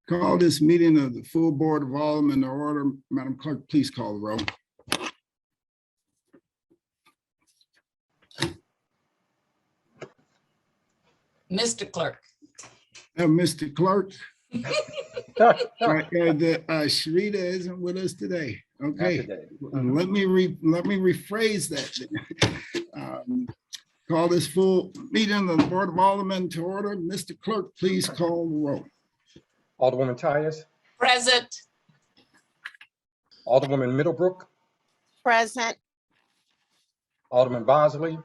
Call this meeting of the full Board of Aldermen to order. Madam Clerk, please call the roll. Mr. Clerk. Mr. Clerk. Sharita isn't with us today. Okay, let me rephrase that. Call this full meeting of the Board of Aldermen to order. Mr. Clerk, please call the roll. Alderwoman Tyus. Present. Alderwoman Middlebrook. Present. Alderman Bosley.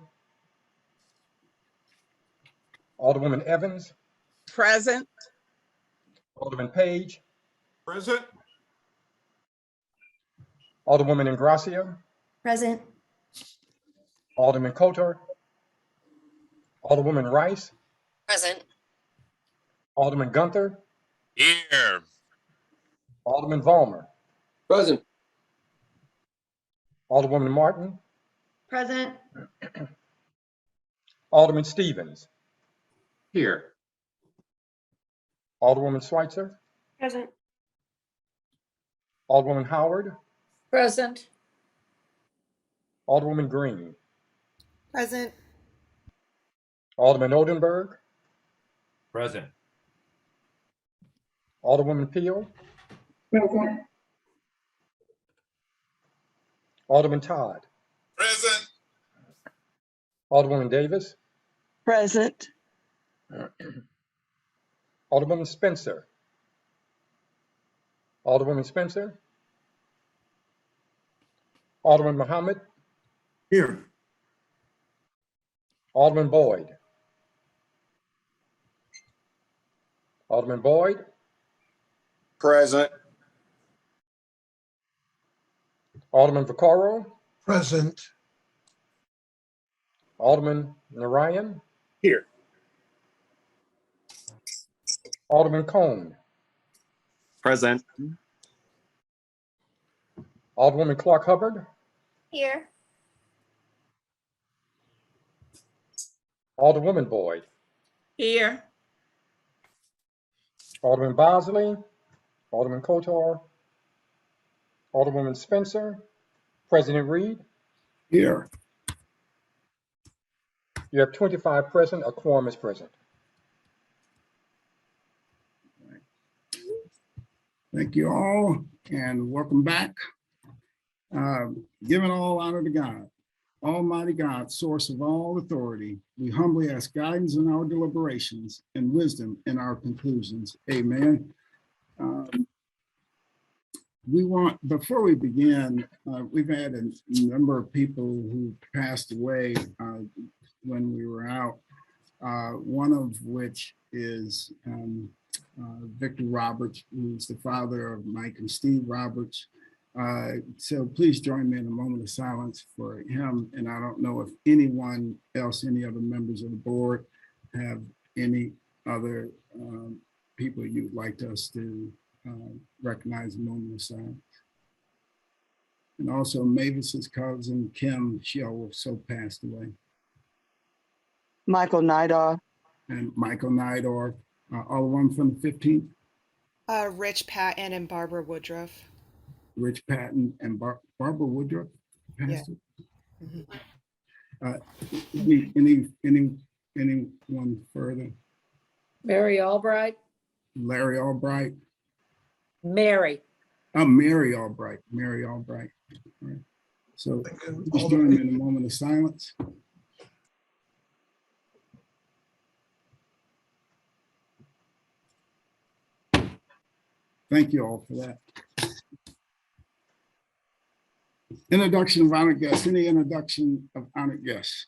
Alderwoman Evans. Present. Alderman Page. Present. Alderwoman Ingracia. Present. Alderman Coulter. Alderwoman Rice. Present. Alderman Gunther. Here. Alderman Vollmer. Present. Alderwoman Martin. Present. Alderman Stevens. Here. Alderwoman Schweitzer. Present. Alderwoman Howard. Present. Alderwoman Green. Present. Alderman Oldenburg. Present. Alderwoman Peel. Present. Alderman Todd. Present. Alderwoman Davis. Present. Alderwoman Spencer. Alderwoman Spencer. Alderman Muhammad. Here. Alderman Boyd. Alderman Boyd. Present. Alderman Vaccaro. Present. Alderman Narayan. Here. Alderman Cone. Present. Alderwoman Clark Hubbard. Here. Alderwoman Boyd. Here. Alderman Bosley. Alderman Coulter. Alderwoman Spencer. President Reed. Here. You have 25 present. A quorum is present. Thank you all and welcome back. Giving all honor to God, Almighty God, source of all authority, we humbly ask guidance in our deliberations and wisdom in our conclusions. Amen. Before we begin, we've had a number of people who passed away when we were out, one of which is Victor Roberts, who's the father of Mike and Steve Roberts. So please join me in a moment of silence for him. And I don't know if anyone else, any other members of the board have any other people you'd like us to recognize a moment of silence. And also Mavis's cousin, Kim, she also passed away. Michael Nidor. And Michael Nidor, all one from the 15th. Rich Patton and Barbara Woodruff. Rich Patton and Barbara Woodruff passed Yeah. anyone further? Mary Albright. Larry Albright. Mary. Mary Albright. Mary Albright. All right. So just join me in a moment of silence. Thank you all for that. Introduction of honored guests. Any introduction of honored guests?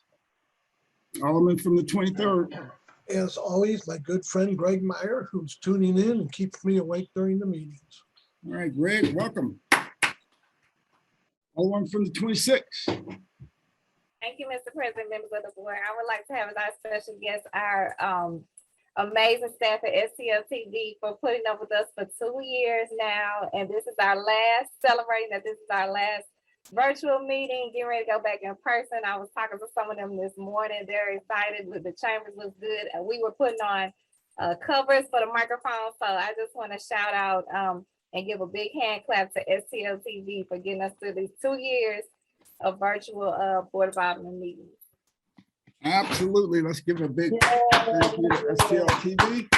Alderman from the 23rd. As always, my good friend Greg Meyer, who's tuning in and keeps me awake during the meetings. All right, Greg, welcome. Alderman from the 26th. Thank you, Mr. President, members of the board. I would like to have as our special guest our amazing staff at STLTV for putting up with us for 2 years now. And this is our last, celebrating that this is our last virtual meeting, getting ready to go back in person. I was talking to some of them this morning. They're excited. The chambers was good. And we were putting on covers for the microphone. So I just want to shout out and give a big hand clap to STLTV for getting us through these 2 years of virtual Board of Aldermen meetings. Absolutely. Let's give a big thank you to STLTV.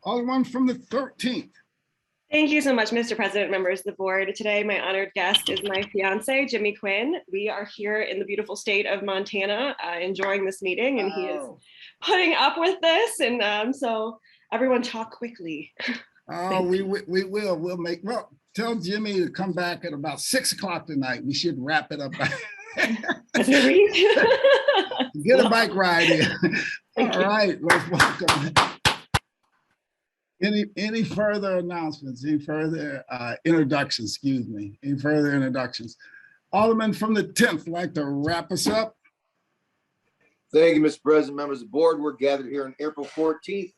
Alderman from the 13th. Thank you so much, Mr. President, members of the board. Today, my honored guest is my fiance, Jimmy Quinn. We are here in the beautiful state of Montana enjoying this meeting, and he is putting up with this. And so everyone talk quickly. Oh, we will. We'll make, well, tell Jimmy to come back at about 6 o'clock tonight. We should wrap it up. Get a bike ride in. All right, let's welcome. Any further announcements? Any further introductions? Excuse me. Any further introductions? Alderman from the 10th, like to wrap us up. Thank you, Mr. President, members of the board. We're gathered here on April 14th,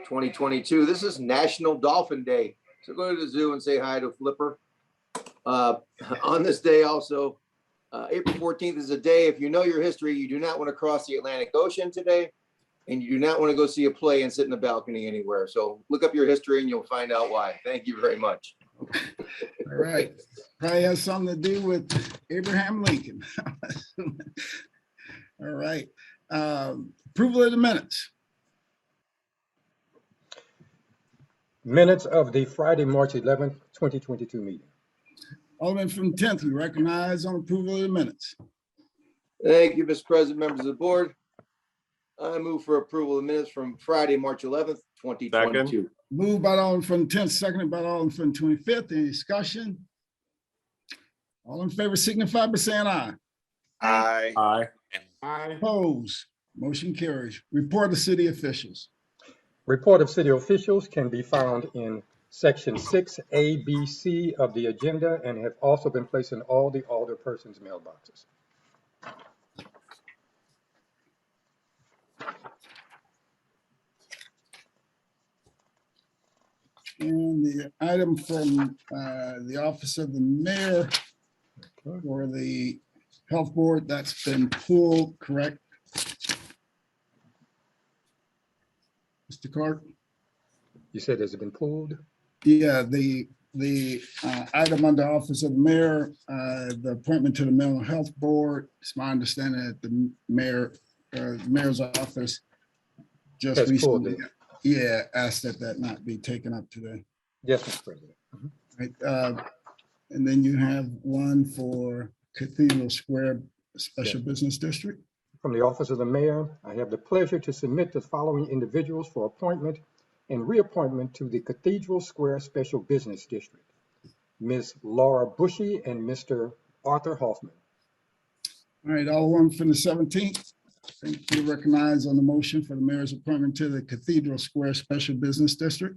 2022. This is National Dolphin Day. So go to the zoo and say hi to Flipper. On this day also, April 14th is a day, if you know your history, you do not want to cross the Atlantic Ocean today, and you do not want to go see a play and sit in the balcony anywhere. So look up your history and you'll find out why. Thank you very much. All right. Probably has something to do with Abraham Lincoln. All right. Approval of the minutes. Minutes of the Friday, March 11th, 2022 meeting. Alderman from 10th, we recognize on approval of the minutes. Thank you, Mr. President, members of the board. I move for approval of the minutes from Friday, March 11th, 2022. Second. Moved by the Alderman from the 10th, seconded by the Alderman from the 25th. Any discussion? All in favor signify by saying aye. Aye. Aye. Opposed? Motion carries. Report of city officials. Report of city officials can be found in section 6A, B, C of the agenda and have also been placed in all the alderpersons' mailboxes. And the item from the office of the mayor or the health board, that's been pulled, correct? Mr. Clark? You said has it been pulled? Yeah, the item under office of the mayor, the appointment to the mental health board, it's my understanding that the mayor's office just Has pulled recently, yeah, asked that that not be taken up today. Yes, Mr. President. Right, and then you have one for Cathedral Square Special Business District. From the office of the mayor, I have the pleasure to submit the following individuals for appointment and reappointment to the Cathedral Square Special Business District. Ms. Laura Bushy and Mr. Arthur Hoffman. All right, all one from the 17th. I think you recognize on the motion for the mayor's appointment to the Cathedral Square Special Business District.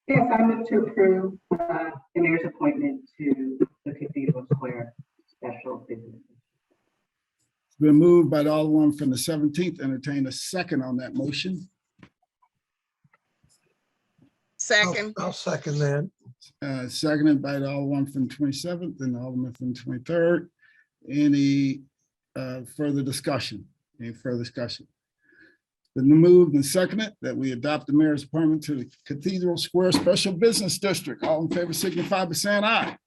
Yes, I move to approve the mayor's appointment to the Cathedral Square Special Business. It's been moved by the Alderman from the 17th. Entertain a second on that motion. Second. I'll second that. Seconded by the Alderman from the 27th and the Alderman from the 23rd. Any further discussion? Any further discussion? Been moved and seconded that we adopt the mayor's appointment to the Cathedral Square Special Business District. All in favor signify by saying aye.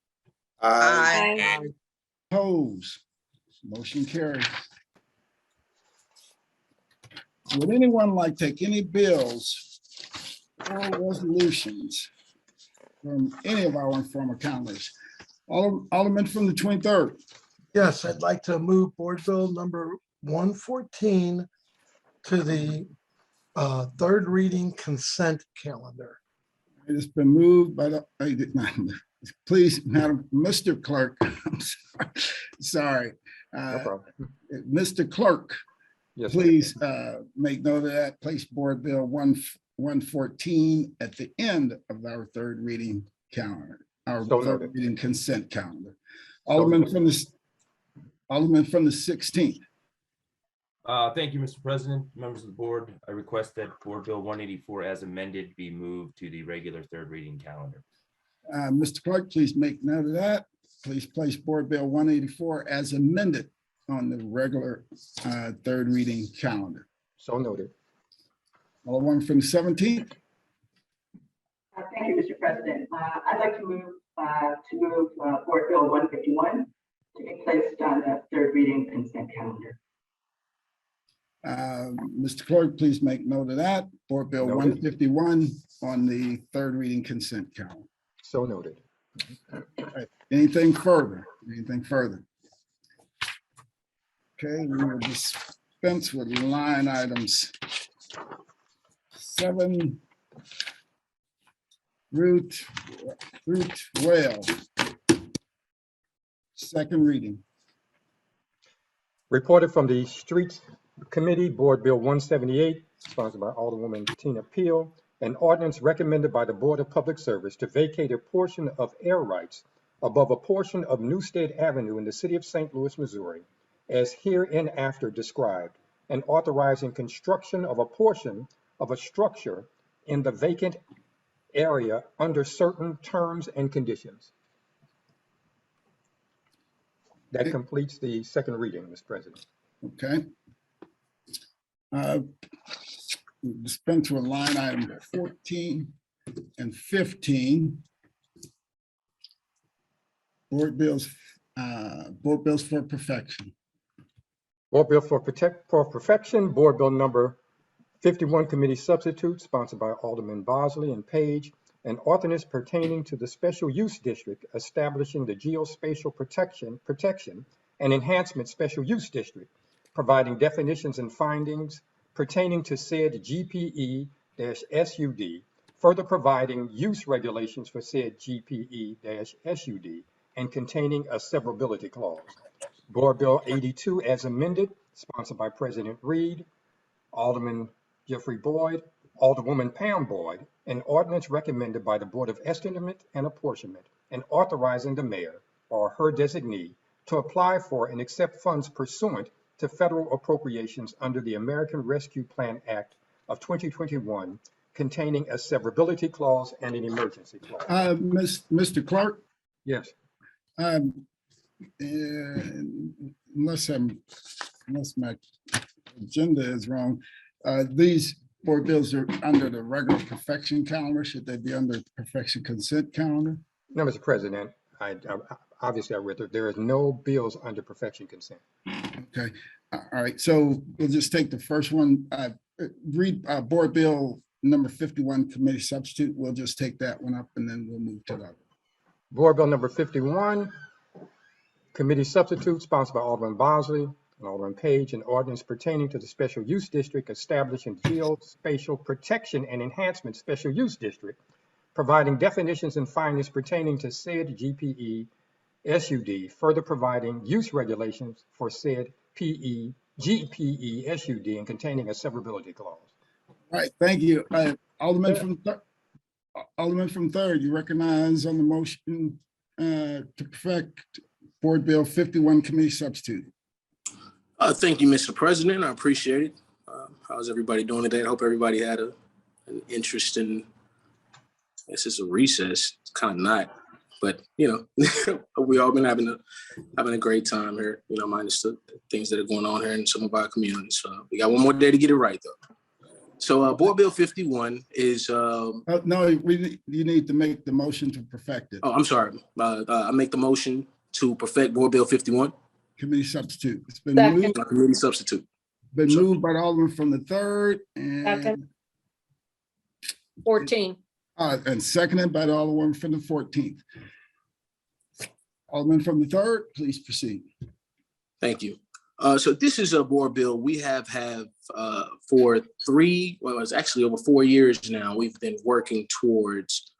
Aye. Opposed? Motion carries. Would anyone like to take any bills or resolutions from any of our informal councilors? Alderman from the 23rd. Yes, I'd like to move board bill number 114 to the third reading consent calendar. It's been moved by the, I did not, please, Madam, Mr. Clerk, I'm sorry. No problem. Mr. Clerk, Yes, please make note of that. Place board bill 114 at the end of our third reading calendar, our So third noted. reading consent calendar. Alderman from the 16th. Thank you, Mr. President, members of the board. I request that Board Bill 184 as amended be moved to the regular third reading calendar. Mr. Clerk, please make note of that. Please place board bill 184 as amended on the regular third reading calendar. So noted. Alderman from the 17th. Thank you, Mr. President. I'd like to move Board Bill 151 to be placed on the third reading consent calendar. Mr. Clerk, please make note of that. Board Bill Noted. 151 on the third reading consent calendar. So noted. All right. Anything further? Anything further? Okay, we will dispense with line items 7 through 12. Second reading. Reported from the Streets Committee, Board Bill 178, sponsored by Alderwoman Tina Peel, an ordinance recommended by the Board of Public Service to vacate a portion of air rights above a portion of Newstead Avenue in the city of St. Louis, Missouri, as hereinafter described, and authorizing construction of a portion of a structure in the vacant area under certain terms and conditions. That completes the second reading, Mr. President. Okay. Dispense with line item 14 and 15. Board bills for perfection. Board Bill for Perfection, Board Bill number 51, Committee Substitute, sponsored by Alderman Bosley and Page, an ordinance pertaining to the Special Use District establishing the Geospatial Protection and Enhancement Special Use District, providing definitions and findings pertaining to said GPE-SUD, further providing use regulations for said GPE-SUD, and containing a severability clause. Board Bill 82 as amended, sponsored by President Reed, Alderman Jeffrey Boyd, Alderwoman Pam Boyd, an ordinance recommended by the Board of Estimate and Apportionment, and authorizing the mayor or her designee to apply for and accept funds pursuant to federal appropriations under the American Rescue Plan Act of 2021, containing a severability clause and an emergency clause. Mr. Clerk? Yes. Unless my agenda is wrong, these board bills are under the regular perfection calendar. Should they be under the perfection consent calendar? No, Mr. President, obviously I read that there is no bills under perfection consent. Okay. All right. So we'll just take the first one. Read board bill number 51, committee substitute. We'll just take that one up and then we'll move to the other. Board Bill number 51, committee substitute, sponsored by Alderman Bosley and Alderman Page, an ordinance pertaining to the Special Use District establishing Geospatial Protection and Enhancement Special Use District, providing definitions and findings pertaining to said GPE-SUD, further providing use regulations for said GPE-SUD, and containing a severability clause. All right. Thank you. Alderman from third, you recognize on the motion to perfect Board Bill 51, committee substitute. Thank you, Mr. President. I appreciate it. How's everybody doing today? I hope everybody had an interest in, I guess it's a recess. It's kind of not, but you know, we all been having a great time here, you know, minus the things that are going on here in some of our communities. We got one more day to get it right though. So Board Bill 51 is no, you need to make the motion to perfect it. Oh, I'm sorry. I make the motion to perfect Board Bill 51. Committee substitute. It's been Second. moved. Committee substitute. Been moved by the Alderman from the third and Second. 14. And seconded by the Alderman from the 14th. Alderman from the third, please proceed. Thank you. So this is a board bill we have for it's actually over 4 years now. We've been working towards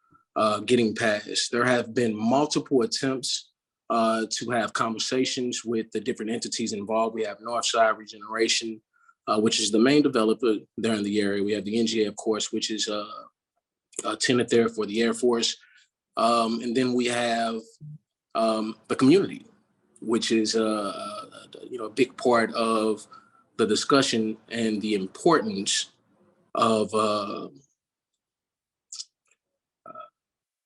getting passed. There have been multiple attempts to have conversations with the different entities involved. We have Northside Regeneration, which is the main developer there in the area. We have the NGA, of course, which is a tenant there for the Air Force. And then we have the community, which is a big part of the discussion and the importance of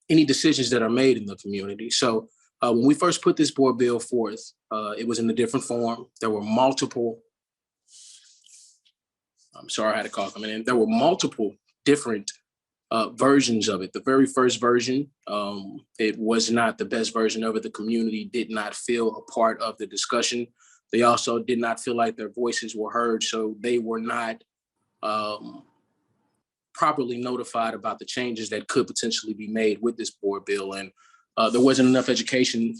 any decisions that are made in the community. So when we first put this board bill forth, it was in a different form. There were multiple I'm sorry, I had a call coming in. There were multiple different versions of it. The very first version, it was not the best version of it. The community did not feel a part of the discussion. They also did not feel like their voices were heard, so they were not properly notified about the changes that could potentially be made with this board bill. And there wasn't enough education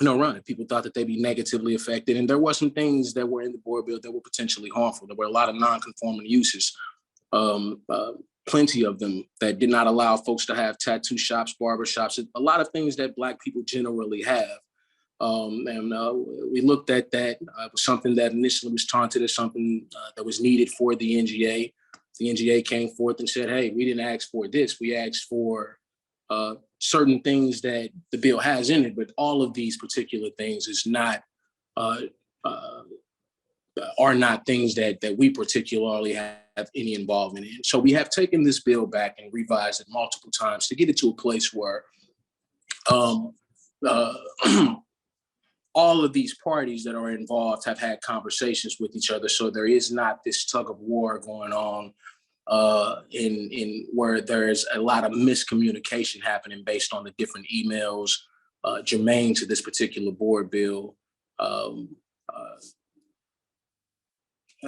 around it. People thought that they'd be negatively affected. And there were some things that were in the board bill that were potentially harmful. There were a lot of non-conforming uses, plenty of them that did not allow folks to have tattoo shops, barber shops, a lot of things that Black people generally have. We looked at that. It was something that initially was taunted as something that was needed for the NGA. The NGA came forth and said, hey, we didn't ask for this. We asked for certain things that the bill has in it, but all of these particular things is not are not things that we particularly have any involvement in. So we have taken this bill back and revised it multiple times to get it to a place where all of these parties that are involved have had conversations with each other. So there is not this tug of war going on in where there's a lot of miscommunication happening based on the different emails germane to this particular board bill.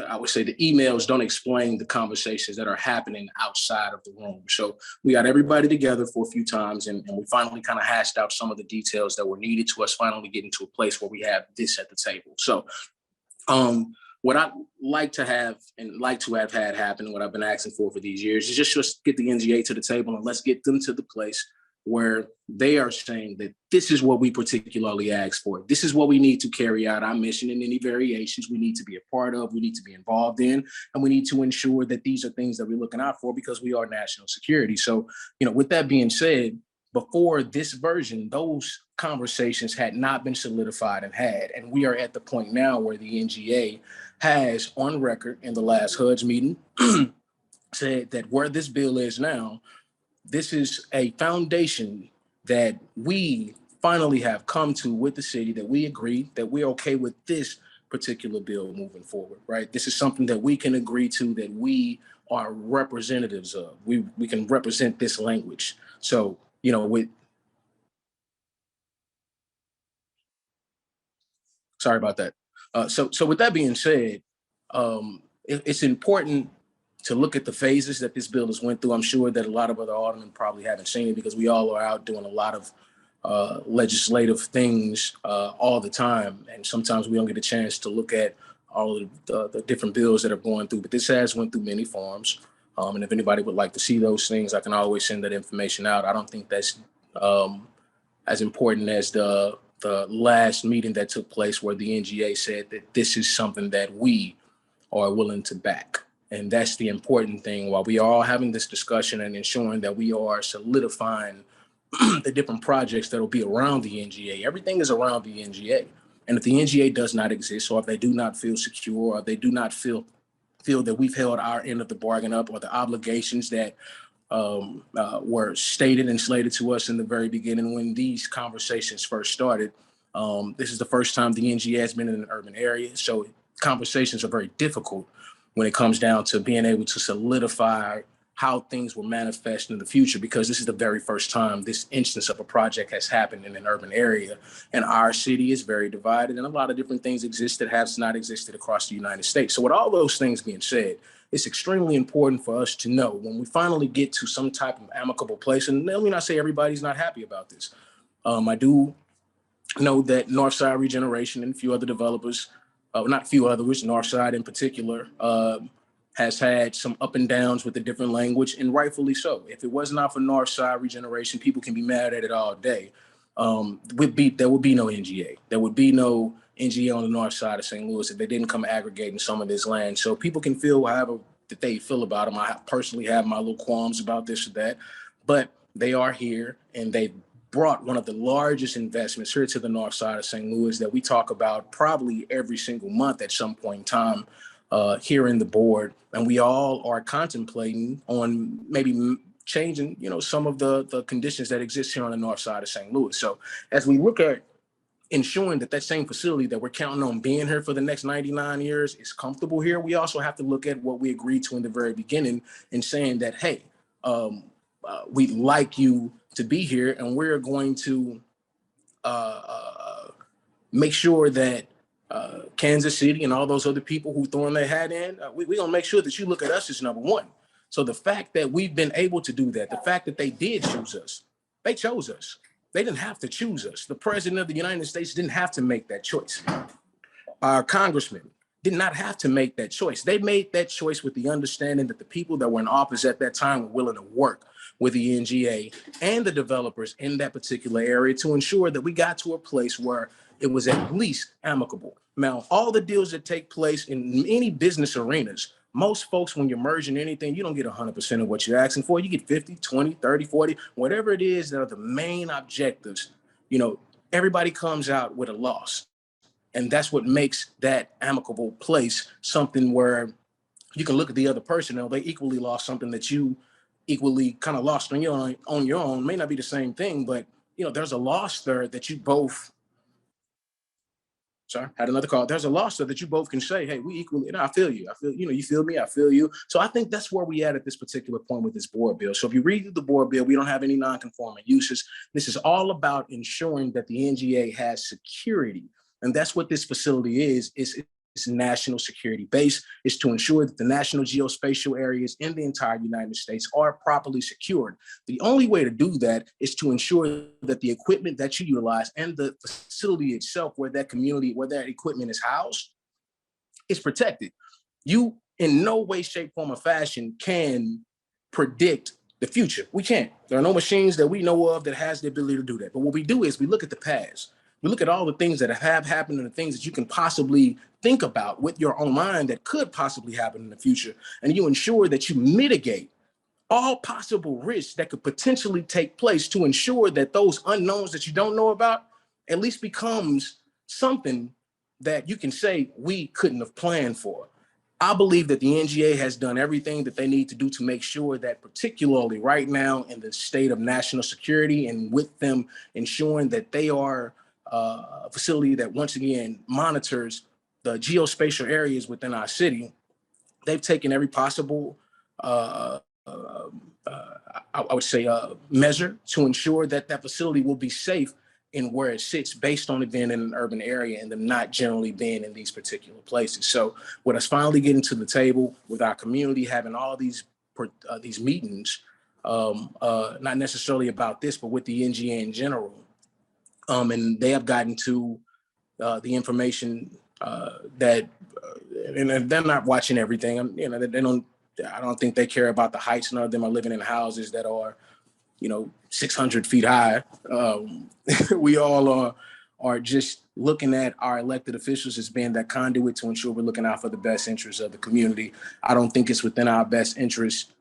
I would say the emails don't explain the conversations that are happening outside of the room. So we got everybody together for a few times and we finally kind of hashed out some of the details that were needed to us finally getting to a place where we have this at the table. So what I'd like to have and like to have had happen, what I've been asking for these years, is just get the NGA to the table and let's get them to the place where they are saying that this is what we particularly asked for. This is what we need to carry out our mission, and any variations we need to be a part of, we need to be involved in, and we need to ensure that these are things that we're looking out for because we are national security. So, with that being said, before this version, those conversations had not been solidified and we are at the point now where the NGA has on record in the last HUD's meeting said that where this bill is now, this is a foundation that we finally have come to with the city, that we agree that we're okay with this particular bill moving forward, right? This is something that we can agree to, that we are representatives of. We can represent this language. So, sorry about that. So with that being said, it's important to look at the phases that this bill has went through. I'm sure that a lot of other aldermen probably haven't seen it because we all are out doing a lot of legislative things all the time. And sometimes we don't get a chance to look at all of the different bills that are going through, but this has went through many forms. And if anybody would like to see those things, I can always send that information out. I don't think that's as important as the last meeting that took place where the NGA said that this is something that we are willing to back. And that's the important thing. While we are all having this discussion and ensuring that we are solidifying the different projects that will be around the NGA, everything is around the NGA. And if the NGA does not exist, or if they do not feel secure, or they do not feel that we've held our end of the bargain up, or the obligations that were stated and slated to us in the very beginning when these conversations first started. This is the first time the NGA has been in an urban area. So conversations are very difficult when it comes down to being able to solidify how things will manifest in the future, because this is the very first time this instance of a project has happened in an urban area. And our city is very divided, and a lot of different things exist that have not existed across the United States. So with all those things being said, it's extremely important for us to know when we finally get to some type of amicable place, and let me not say everybody's not happy about this. I do know that Northside Regeneration and a few other developers, not a few others, Northside in particular, has had some up and downs with the different language, and rightfully so. If it was not for Northside Regeneration, people can be mad at it all day. There would be no NGA. There would be no NGA on the north side of St. Louis if they didn't come aggregating some of this land. So people can feel however that they feel about them. I personally have my little qualms about this or that, but they are here and they brought one of the largest investments here to the north side of St. Louis that we talk about probably every single month at some point in time here in the board. And we all are contemplating on maybe changing, some of the conditions that exist here on the north side of St. Louis. So as we look at ensuring that that same facility that we're counting on being here for the next 99 years is comfortable here, we also have to look at what we agreed to in the very beginning and saying that, hey, we'd like you to be here, and we're going to make sure that Kansas City and all those other people who throwing their hat in, we're gonna make sure that you look at us as number one. So the fact that we've been able to do that, the fact that they did choose us, they chose us. They didn't have to choose us. The president of the United States didn't have to make that choice. Our congressman did not have to make that choice. They made that choice with the understanding that the people that were in office at that time were willing to work with the NGA and the developers in that particular area to ensure that we got to a place where it was at least amicable. Now, all the deals that take place in any business arenas, most folks, when you're merging anything, you don't get 100% of what you're asking for. You get 50, 20, 30, 40, whatever it is that are the main objectives. You know, everybody comes out with a loss. And that's what makes that amicable place something where you can look at the other person and they equally lost something that you equally kind of lost on your own. May not be the same thing, but you know, there's a loss there that you both, sorry, had another call. There's a loss there that you both can say, hey, we equally, and I feel you. I feel, you know, you feel me, I feel you. So I think that's where we at this particular point with this board bill. So if you read through the board bill, we don't have any non-conforming uses. This is all about ensuring that the NGA has security. And that's what this facility is. It's national security base. Is to ensure that the national geospatial areas in the entire United States are properly secured. The only way to do that is to ensure that the equipment that you utilize and the facility itself, where that community, where that equipment is housed, is protected. You, in no way, shape, form, or fashion, can predict the future. We can't. There are no machines that we know of that has the ability to do that. But what we do is we look at the past. We look at all the things that have happened and the things that you can possibly think about with your own mind that could possibly happen in the future. And you ensure that you mitigate all possible risks that could potentially take place to ensure that those unknowns that you don't know about at least becomes something that you can say we couldn't have planned for. I believe that the NGA has done everything that they need to do to make sure that, particularly right now in the state of national security, and with them ensuring that they are a facility that once again monitors the geospatial areas within our city, they've taken every possible, I would say, measure to ensure that that facility will be safe in where it sits, based on it being in an urban area and them not generally being in these particular places. So with us finally getting to the table with our community, having all these meetings, not necessarily about this, but with the NGA in general, and they have gotten to the information that, and they're not watching everything. You know, they don't. I don't think they care about the heights. None of them are living in houses that are, you know, 600 feet high. We all are just looking at our elected officials as being that conduit to ensure we're looking out for the best interests of the community. I don't think it's within our best interest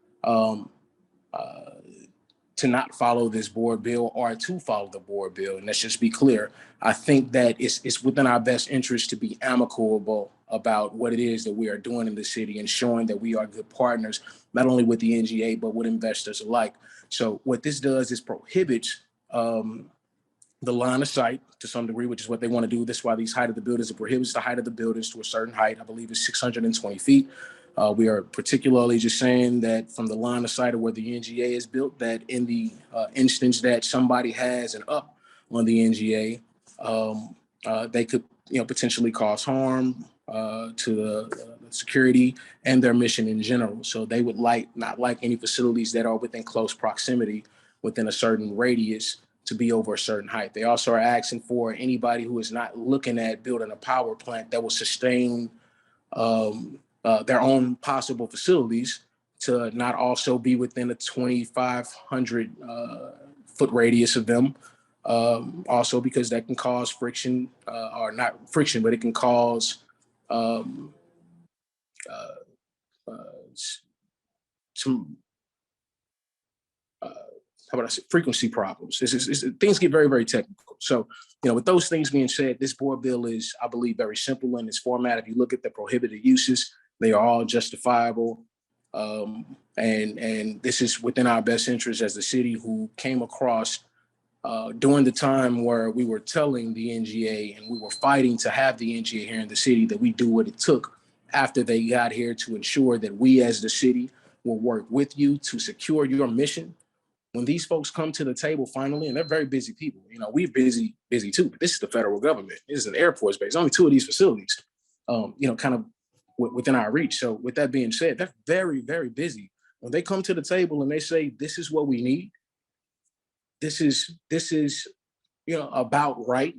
to not follow this board bill or to follow the board bill. And let's just be clear. I think that it's within our best interest to be amicable about what it is that we are doing in the city and showing that we are good partners, not only with the NGA, but with investors alike. So what this does is prohibits the line of sight to some degree, which is what they want to do. That's why these height of the buildings, it prohibits the height of the buildings to a certain height. I believe it's 620 feet. We are particularly just saying that from the line of sight of where the NGA is built, that in the instance that somebody has an up on the NGA, they could, you know, potentially cause harm to the security and their mission in general. So they would not like any facilities that are within close proximity within a certain radius to be over a certain height. They also are asking for anybody who is not looking at building a power plant that will sustain their own possible facilities to not also be within a 2,500 foot radius of them. Also because that can cause friction, or not friction, but it can cause some how about I say, frequency problems. Things get very, very technical. So, you know, with those things being said, this board bill is, I believe, very simple in its format. If you look at the prohibited uses, they are all justifiable. And this is within our best interest as the city who came across during the time where we were telling the NGA and we were fighting to have the NGA here in the city, that we do what it took after they got here to ensure that we as the city will work with you to secure your mission. When these folks come to the table finally, and they're very busy people, you know, we're busy too, but this is the federal government. This is an Air Force base, only 2 of these facilities, you know, kind of within our reach. So with that being said, they're very, very busy. When they come to the table and they say, this is what we need, this is, you know, about right.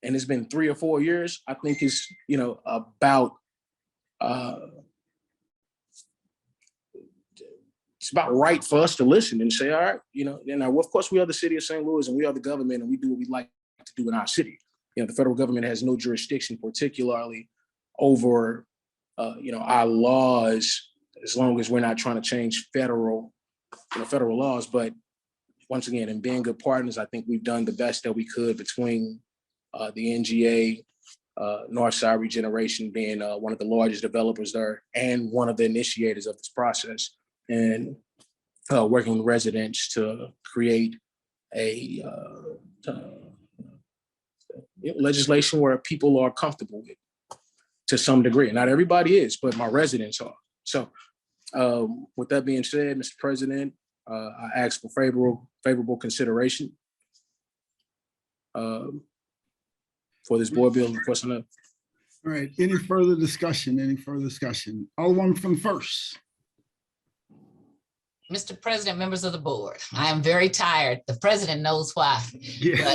And it's been 3 or 4 years. I think it's, you know, about, it's about right for us to listen and say, all right, you know, and of course we are the city of St. Louis and we are the government and we do what we like to do in our city. You know, the federal government has no jurisdiction, particularly over, you know, our laws, as long as we're not trying to change federal laws. But once again, in being good partners, I think we've done the best that we could between the NGA, Northside Regeneration being one of the largest developers there and one of the initiators of this process, and working with residents to create a legislation where people are comfortable with to some degree. Not everybody is, but my residents are. So with that being said, Mr. President, I ask for favorable consideration for this board bill and personnel. All right, any further discussion? Alderman from the first. Mr. President, members of the board, I am very tired. The president knows why. Yeah.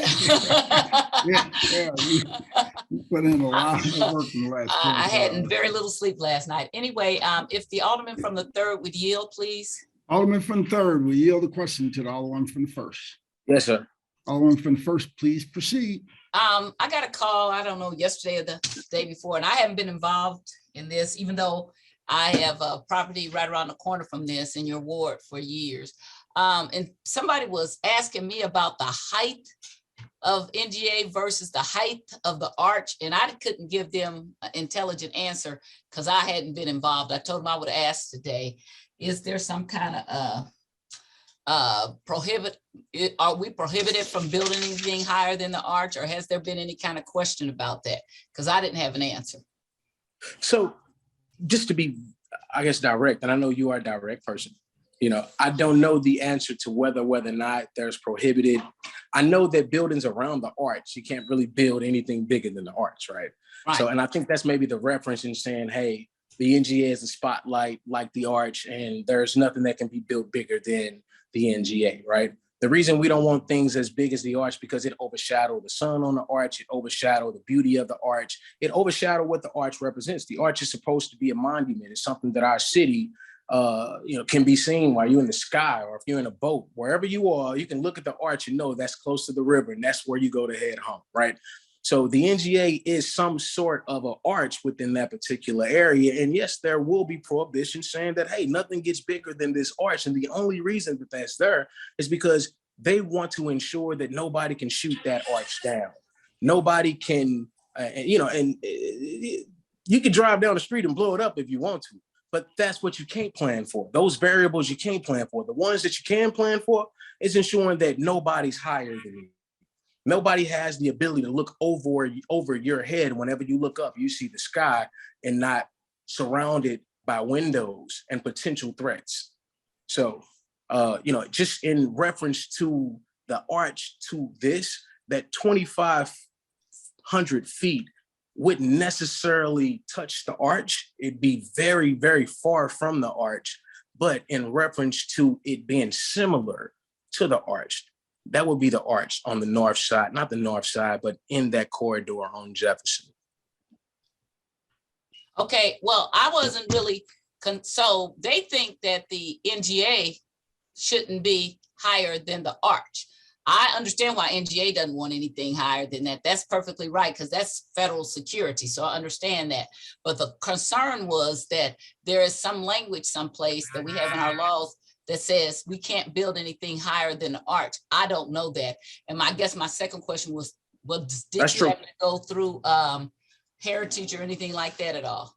You put in a lot of work in the last. I had very little sleep last night. Anyway, if the alderman from the third would yield, please. Alderman from the third, we yield the question to the alderman from the first. Yes, sir. Alderman from the first, please proceed. I got a call, I don't know, yesterday or the day before, and I haven't been involved in this, even though I have a property right around the corner from this in your ward for years. And somebody was asking me about the height of NGA versus the height of the arch, and I couldn't give them an intelligent answer because I hadn't been involved. I told them I would ask today, is there some kind of are we prohibited from building anything higher than the arch, or has there been any kind of question about that? Because I didn't have an answer. So just to be, I guess, direct, and I know you are a direct person, you know, I don't know the answer to whether or not there's prohibited. I know that buildings around the arch, you can't really build anything bigger than the arch, right? So, and I think that's maybe the reference in saying, hey, the NGA is a spotlight like the arch, and there's nothing that can be built bigger than the NGA, right? The reason we don't want things as big as the arch because it overshadows the sun on the arch, it overshadows the beauty of the arch, it overshadows what the arch represents. The arch is supposed to be a monument. It's something that our city, you know, can be seen while you're in the sky or if you're in a boat. Wherever you are, you can look at the arch and know that's close to the river, and that's where you go to head home, right? So the NGA is some sort of an arch within that particular area. And yes, there will be prohibitions saying that, hey, nothing gets bigger than this arch. And the only reason that that's there is because they want to ensure that nobody can shoot that arch down. Nobody can, you know, and you can drive down the street and blow it up if you want to, but that's what you can't plan for. Those variables you can't plan for. The ones that you can plan for is ensuring that nobody's higher than you. Nobody has the ability to look over your head. Whenever you look up, you see the sky and not surrounded by windows and potential threats. So, you know, just in reference to the arch to this, that 2,500 feet wouldn't necessarily touch the arch. It'd be very, very far from the arch. But in reference to it being similar to the arch, that would be the arch on the north side, not the north side, but in that corridor on Jefferson. Okay, well, I wasn't really, so they think that the NGA shouldn't be higher than the arch. I understand why NGA doesn't want anything higher than that. That's perfectly right, because that's federal security. So I understand that. But the concern was that there is some language someplace that we have in our laws that says we can't build anything higher than the arch. I don't know that. And I guess my second question was, well, did you have to go through heritage or anything like that at all?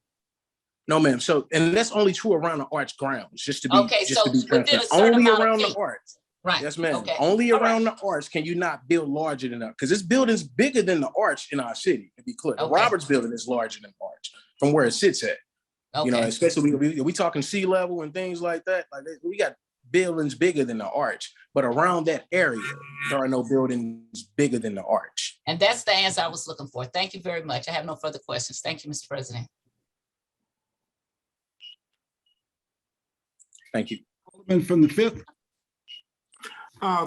No, ma'am. So, and that's only true around the arch grounds, just to be, okay, just so to be within a certain only amount around of feet. the arch. Right. Yes, ma'am. Okay. Only All right. around the arch can you not build larger than that, because this building's bigger than the arch in our city, to be clear. The Okay. Roberts building is larger than the arch from where it sits at. You know, Okay. especially we talking sea level and things like that. Like we got buildings bigger than the arch, but around that area, there are no buildings bigger than the arch. And that's the answer I was looking for. Thank you very much. I have no further questions. Thank you, Mr. President. Thank you. Alderman from the 5th.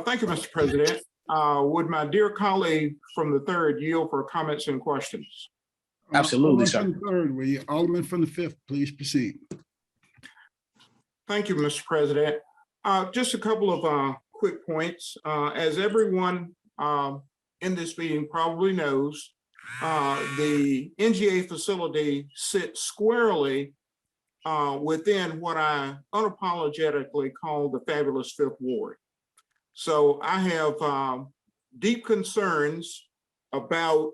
Thank you, Mr. President. Would my dear colleague from the 3rd yield for comments and questions? Absolutely, sir. Alderman from the 3rd, will you? Alderman from the 5th, please proceed. Thank you, Mr. President. Just a couple of quick points. As everyone in this meeting probably knows, the NGA facility sits squarely within what I unapologetically call the fabulous 5th Ward. So I have deep concerns about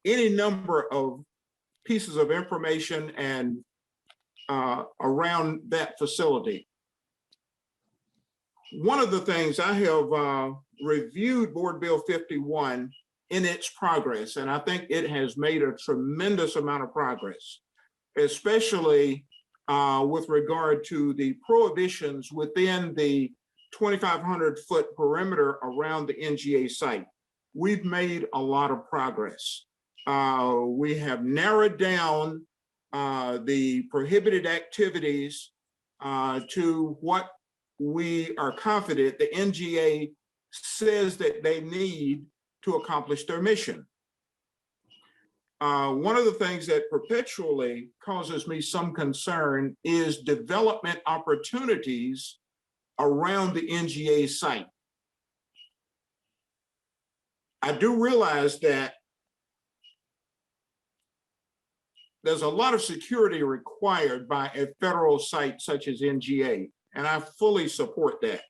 any number of pieces of information and around that facility. One of the things I have reviewed Board Bill 51 in its progress, and I think it has made a tremendous amount of progress, especially with regard to the prohibitions within the 2,500-foot perimeter around the NGA site. We've made a lot of progress. We have narrowed down the prohibited activities to what we are confident the NGA says that they need to accomplish their mission. One of the things that perpetually causes me some concern is development opportunities around the NGA site. I do realize that there's a lot of security required by a federal site such as NGA, and I fully support that.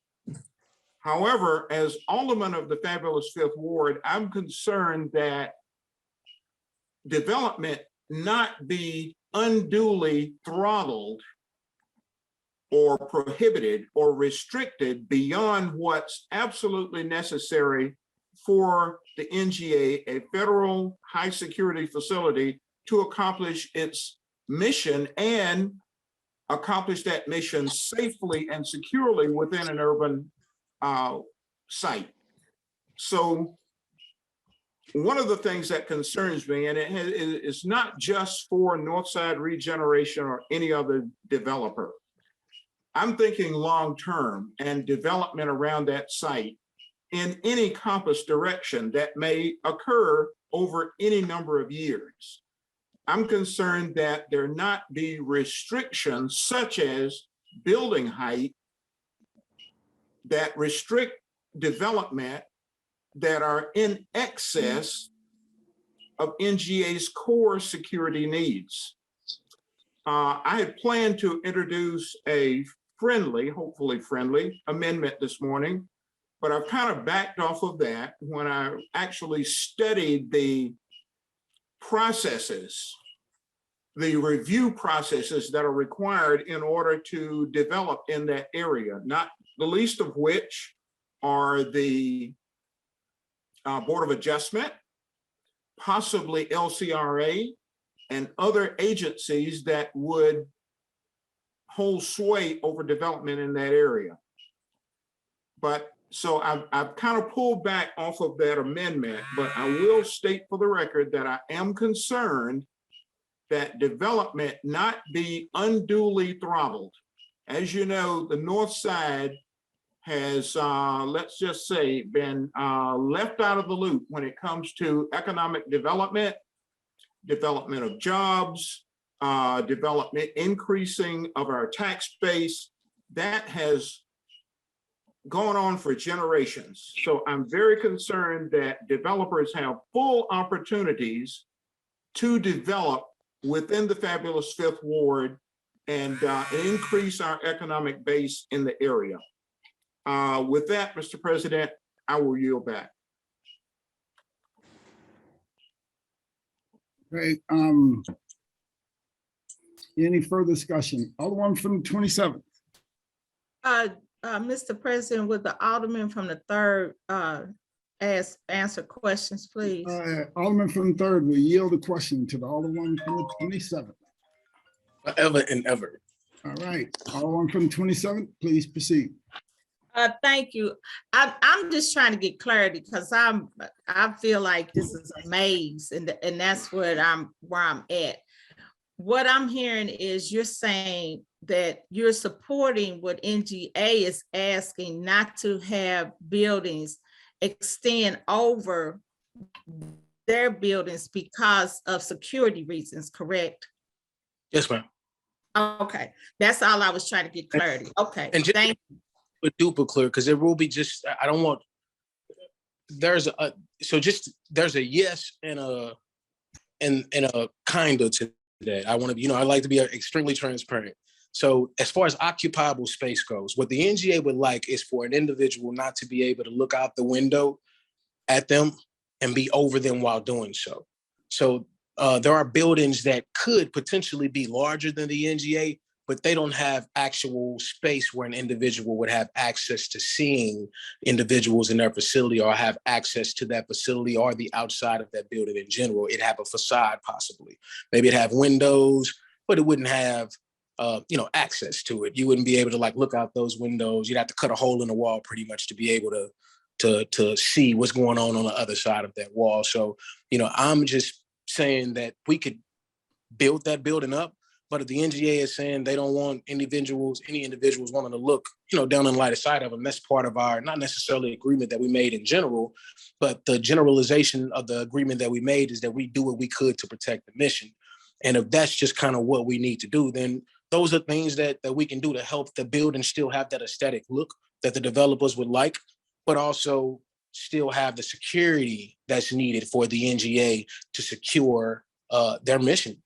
However, as alderman of the fabulous 5th Ward, I'm concerned that development not be unduly throttled or prohibited or restricted beyond what's absolutely necessary for the NGA, a federal high security facility, to accomplish its mission and accomplish that mission safely and securely within an urban site. So one of the things that concerns me, and it's not just for Northside Regeneration or any other developer, I'm thinking long-term and development around that site in any compass direction that may occur over any number of years. I'm concerned that there not be restrictions such as building height that restrict development that are in excess of NGA's core security needs. I had planned to introduce a friendly, hopefully friendly, amendment this morning, but I've kind of backed off of that when I actually studied the processes, the review processes that are required in order to develop in that area, not the least of which are the Board of Adjustment, possibly LCRA, and other agencies that would hold sway over development in that area. But so I've kind of pulled back off of that amendment, but I will state for the record that I am concerned that development not be unduly throttled. As you know, the North Side has, let's just say, been left out of the loop when it comes to economic development, development of jobs, development, increasing of our tax base. That has gone on for generations. So I'm very concerned that developers have full opportunities to develop within the fabulous 5th Ward and increase our economic base in the area. With that, Mr. President, I will yield back. Great. Any further discussion? Alderman from the 27th. Mr. President, would the Alderman from the third answer questions, please? Alderman from the third will yield the question to the Alderman from the 27th. Forever and ever. All right, Alderman from the 27th, please proceed. Thank you. I'm just trying to get clarity because I feel like this is a maze, and that's where I'm at. What I'm hearing is you're saying that you're supporting what NGA is asking, not to have buildings extend over their buildings because of security reasons, correct? Yes, ma'am. Okay, that's all I was trying to get clarity. Okay, and thank you. Duper clear, because there will be just, I don't want, there's a yes and a kind of to that. I want to, I like to be extremely transparent. So as far as occupiable space goes, what the NGA would like is for an individual not to be able to look out the window at them and be over them while doing so. So there are buildings that could potentially be larger than the NGA, but they don't have actual space where an individual would have access to seeing individuals in their facility or have access to that facility or the outside of that building in general. It'd have a facade possibly. Maybe it'd have windows, but it wouldn't have access to it. You wouldn't be able to look out those windows. You'd have to cut a hole in the wall pretty much to be able to see what's going on the other side of that wall. So, I'm just saying that we could build that building up, but if the NGA is saying they don't want any individuals wanting to look, down in the light of sight of them, that's part of our, not necessarily agreement that we made in general, but the generalization of the agreement that we made is that we do what we could to protect the mission. And if that's just kind of what we need to do, then those are things that we can do to help the building still have that aesthetic look that the developers would like, but also still have the security that's needed for the NGA to secure their mission.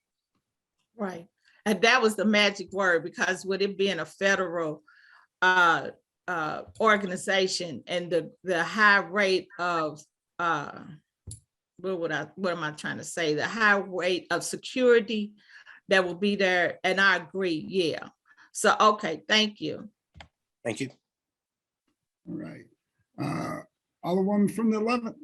Right. And that was the magic word, because with it being a federal organization and the high rate of what am I trying to say? The high rate of security that will be there. And I agree. Yeah. So, okay. Thank you. Thank you. All right. Alderman from the 11th.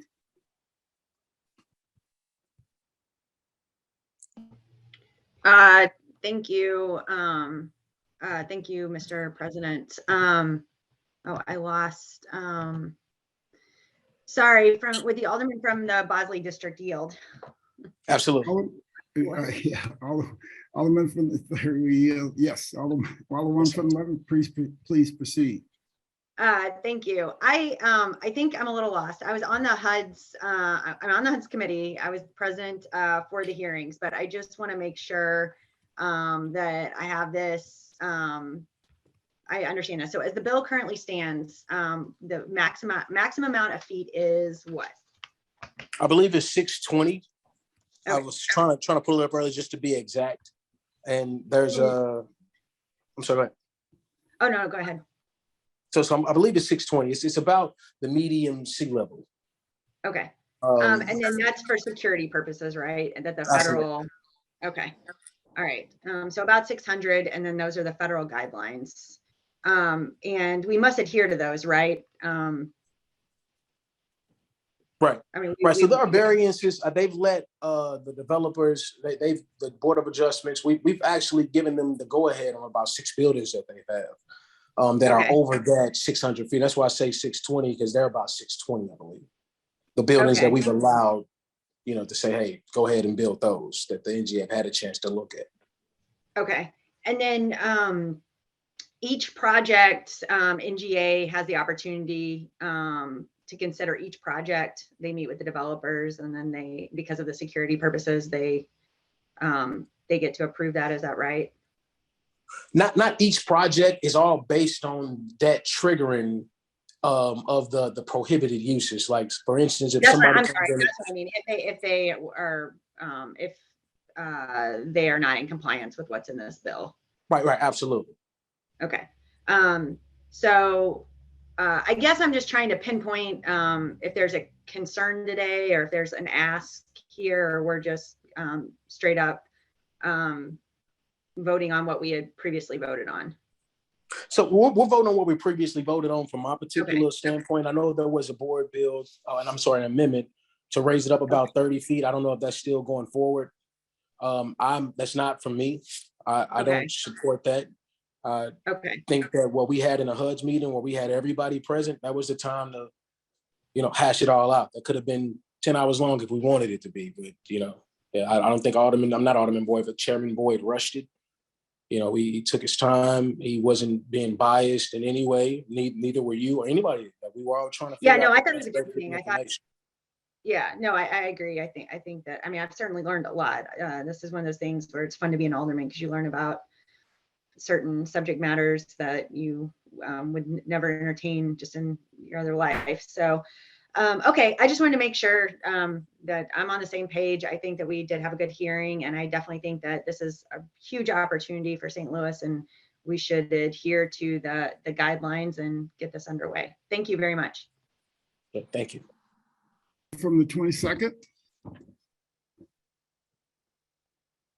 Thank you. Thank you, Mr. President. I lost. Sorry, with the Alderman from the Bosley District yield. Absolutely. Yeah, Alderman from the third yield. Yes, Alderman from the 11th, please proceed. Thank you. I think I'm a little lost. I was on the HUD's, I'm on the HUD's committee. I was present for the hearings, but I just want to make sure that I have this, I understand this. So as the bill currently stands, the maximum amount of feet is what? I believe it's 620. Okay. I was trying to pull it up earlier just to be exact. And there's I'm sorry, go ahead. Oh, no, go ahead. So I believe it's 620. It's about the medium sea level. Okay. And then that's for security purposes, right? And that the federal, okay. All right. So about 600, and then those are the federal guidelines. And we must adhere to those, right? Right. I mean, right. So there are variances. They've let the developers, the Board of Adjustments, we've actually given them the go-ahead on about 6 buildings that they have that are over that 600 feet. That's why I say 620, because they're about 620, I believe. The buildings that we've allowed, to say, hey, go ahead and build those that the NGA have had a chance to look at. Okay. And then each project, NGA has the opportunity to consider each project. They meet with the developers, and then because of the security purposes, they get to approve that. Is that right? Not each project is all based on that triggering of the prohibited uses. Like, for instance, if somebody I'm sorry, that's what I mean. If they are not in compliance with what's in this bill. Right, absolutely. Okay. So I guess I'm just trying to pinpoint if there's a concern today, or if there's an ask here, or we're just straight up voting on what we had previously voted on. So we'll vote on what we previously voted on from my particular standpoint. I know there was a board bill, and I'm sorry, an amendment to raise it up about 30 feet. I don't know if that's still going forward. That's not for me. I don't support that. I think that what we had in the HUD's meeting where we had everybody present, that was the time to, hash it all out. That could have been 10 hours long if we wanted it to be, but I don't think I'm not Alderman Boyd, but Chairman Boyd rushed it. He took his time. He wasn't being biased in any way. Neither were you or anybody. We were all trying to figure out. I thought it was a good thing. I agree. I think that, I've certainly learned a lot. This is one of those things where it's fun to be an alderman because you learn about certain subject matters that you would never entertain just in your other life. So, I just wanted to make sure that I'm on the same page. I think that we did have a good hearing, and I definitely think that this is a huge opportunity for St. Louis, and we should adhere to the guidelines and get this underway. Thank you very much. Thank you. From the 22nd.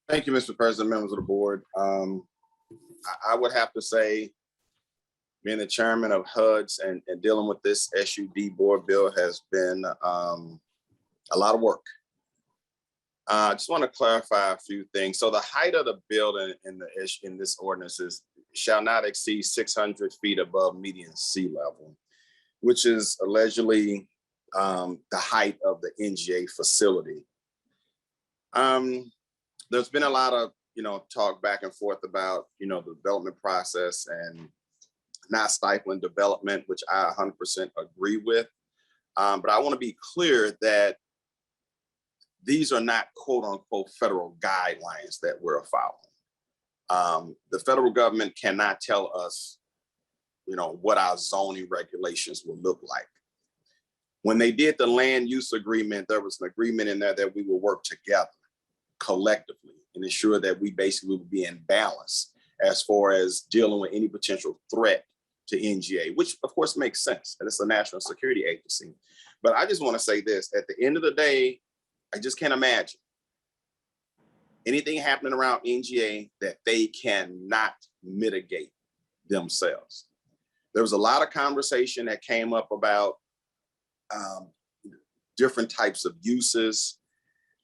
Thank you, Mr. President, members of the board. I would have to say, being the chairman of HUD's and dealing with this SUD board bill has been a lot of work. I just want to clarify a few things. So the height of the building in this ordinance shall not exceed 600 feet above median sea level, which is allegedly the height of the NGA facility. There's been a lot of talk back and forth about the development process and not stifling development, which I 100% agree with. But I want to be clear that these are not quote unquote federal guidelines that we're following. The federal government cannot tell us, what our zoning regulations will look like. When they did the land use agreement, there was an agreement in there that we will work together collectively and ensure that we basically will be in balance as far as dealing with any potential threat to NGA, which of course makes sense. And it's a national security agency. But I just want to say this, at the end of the day, I just can't imagine anything happening around NGA that they cannot mitigate themselves. There was a lot of conversation that came up about different types of uses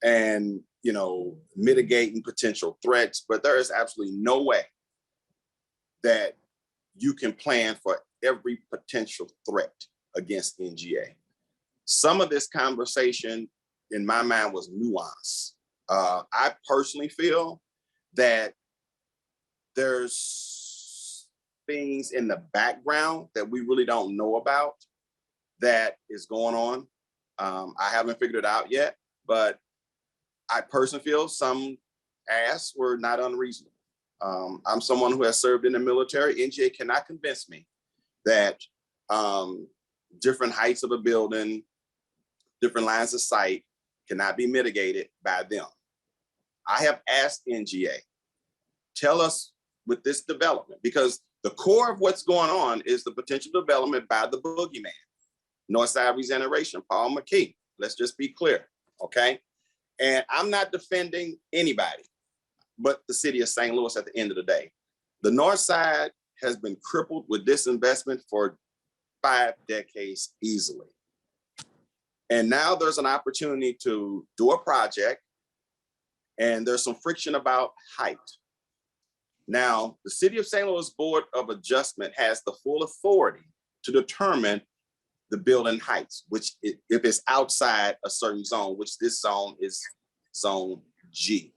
and, mitigating potential threats, but there is absolutely no way that you can plan for every potential threat against NGA. Some of this conversation in my mind was nuance. I personally feel that there's things in the background that we really don't know about that is going on. I haven't figured it out yet, but I personally feel some asks were not unreasonable. I'm someone who has served in the military. NGA cannot convince me that different heights of a building, different lines of sight cannot be mitigated by them. I have asked NGA, tell us with this development, because the core of what's going on is the potential development by the boogeyman, Northside Regeneration, Paul McKee. Let's just be clear, okay? And I'm not defending anybody but the city of St. Louis at the end of the day. The North Side has been crippled with disinvestment for 5 decades easily. And now there's an opportunity to do a project, and there's some friction about height. Now, the City of St. Louis Board of Adjustment has the full authority to determine the building heights, which if it's outside a certain zone, which this zone is zone G.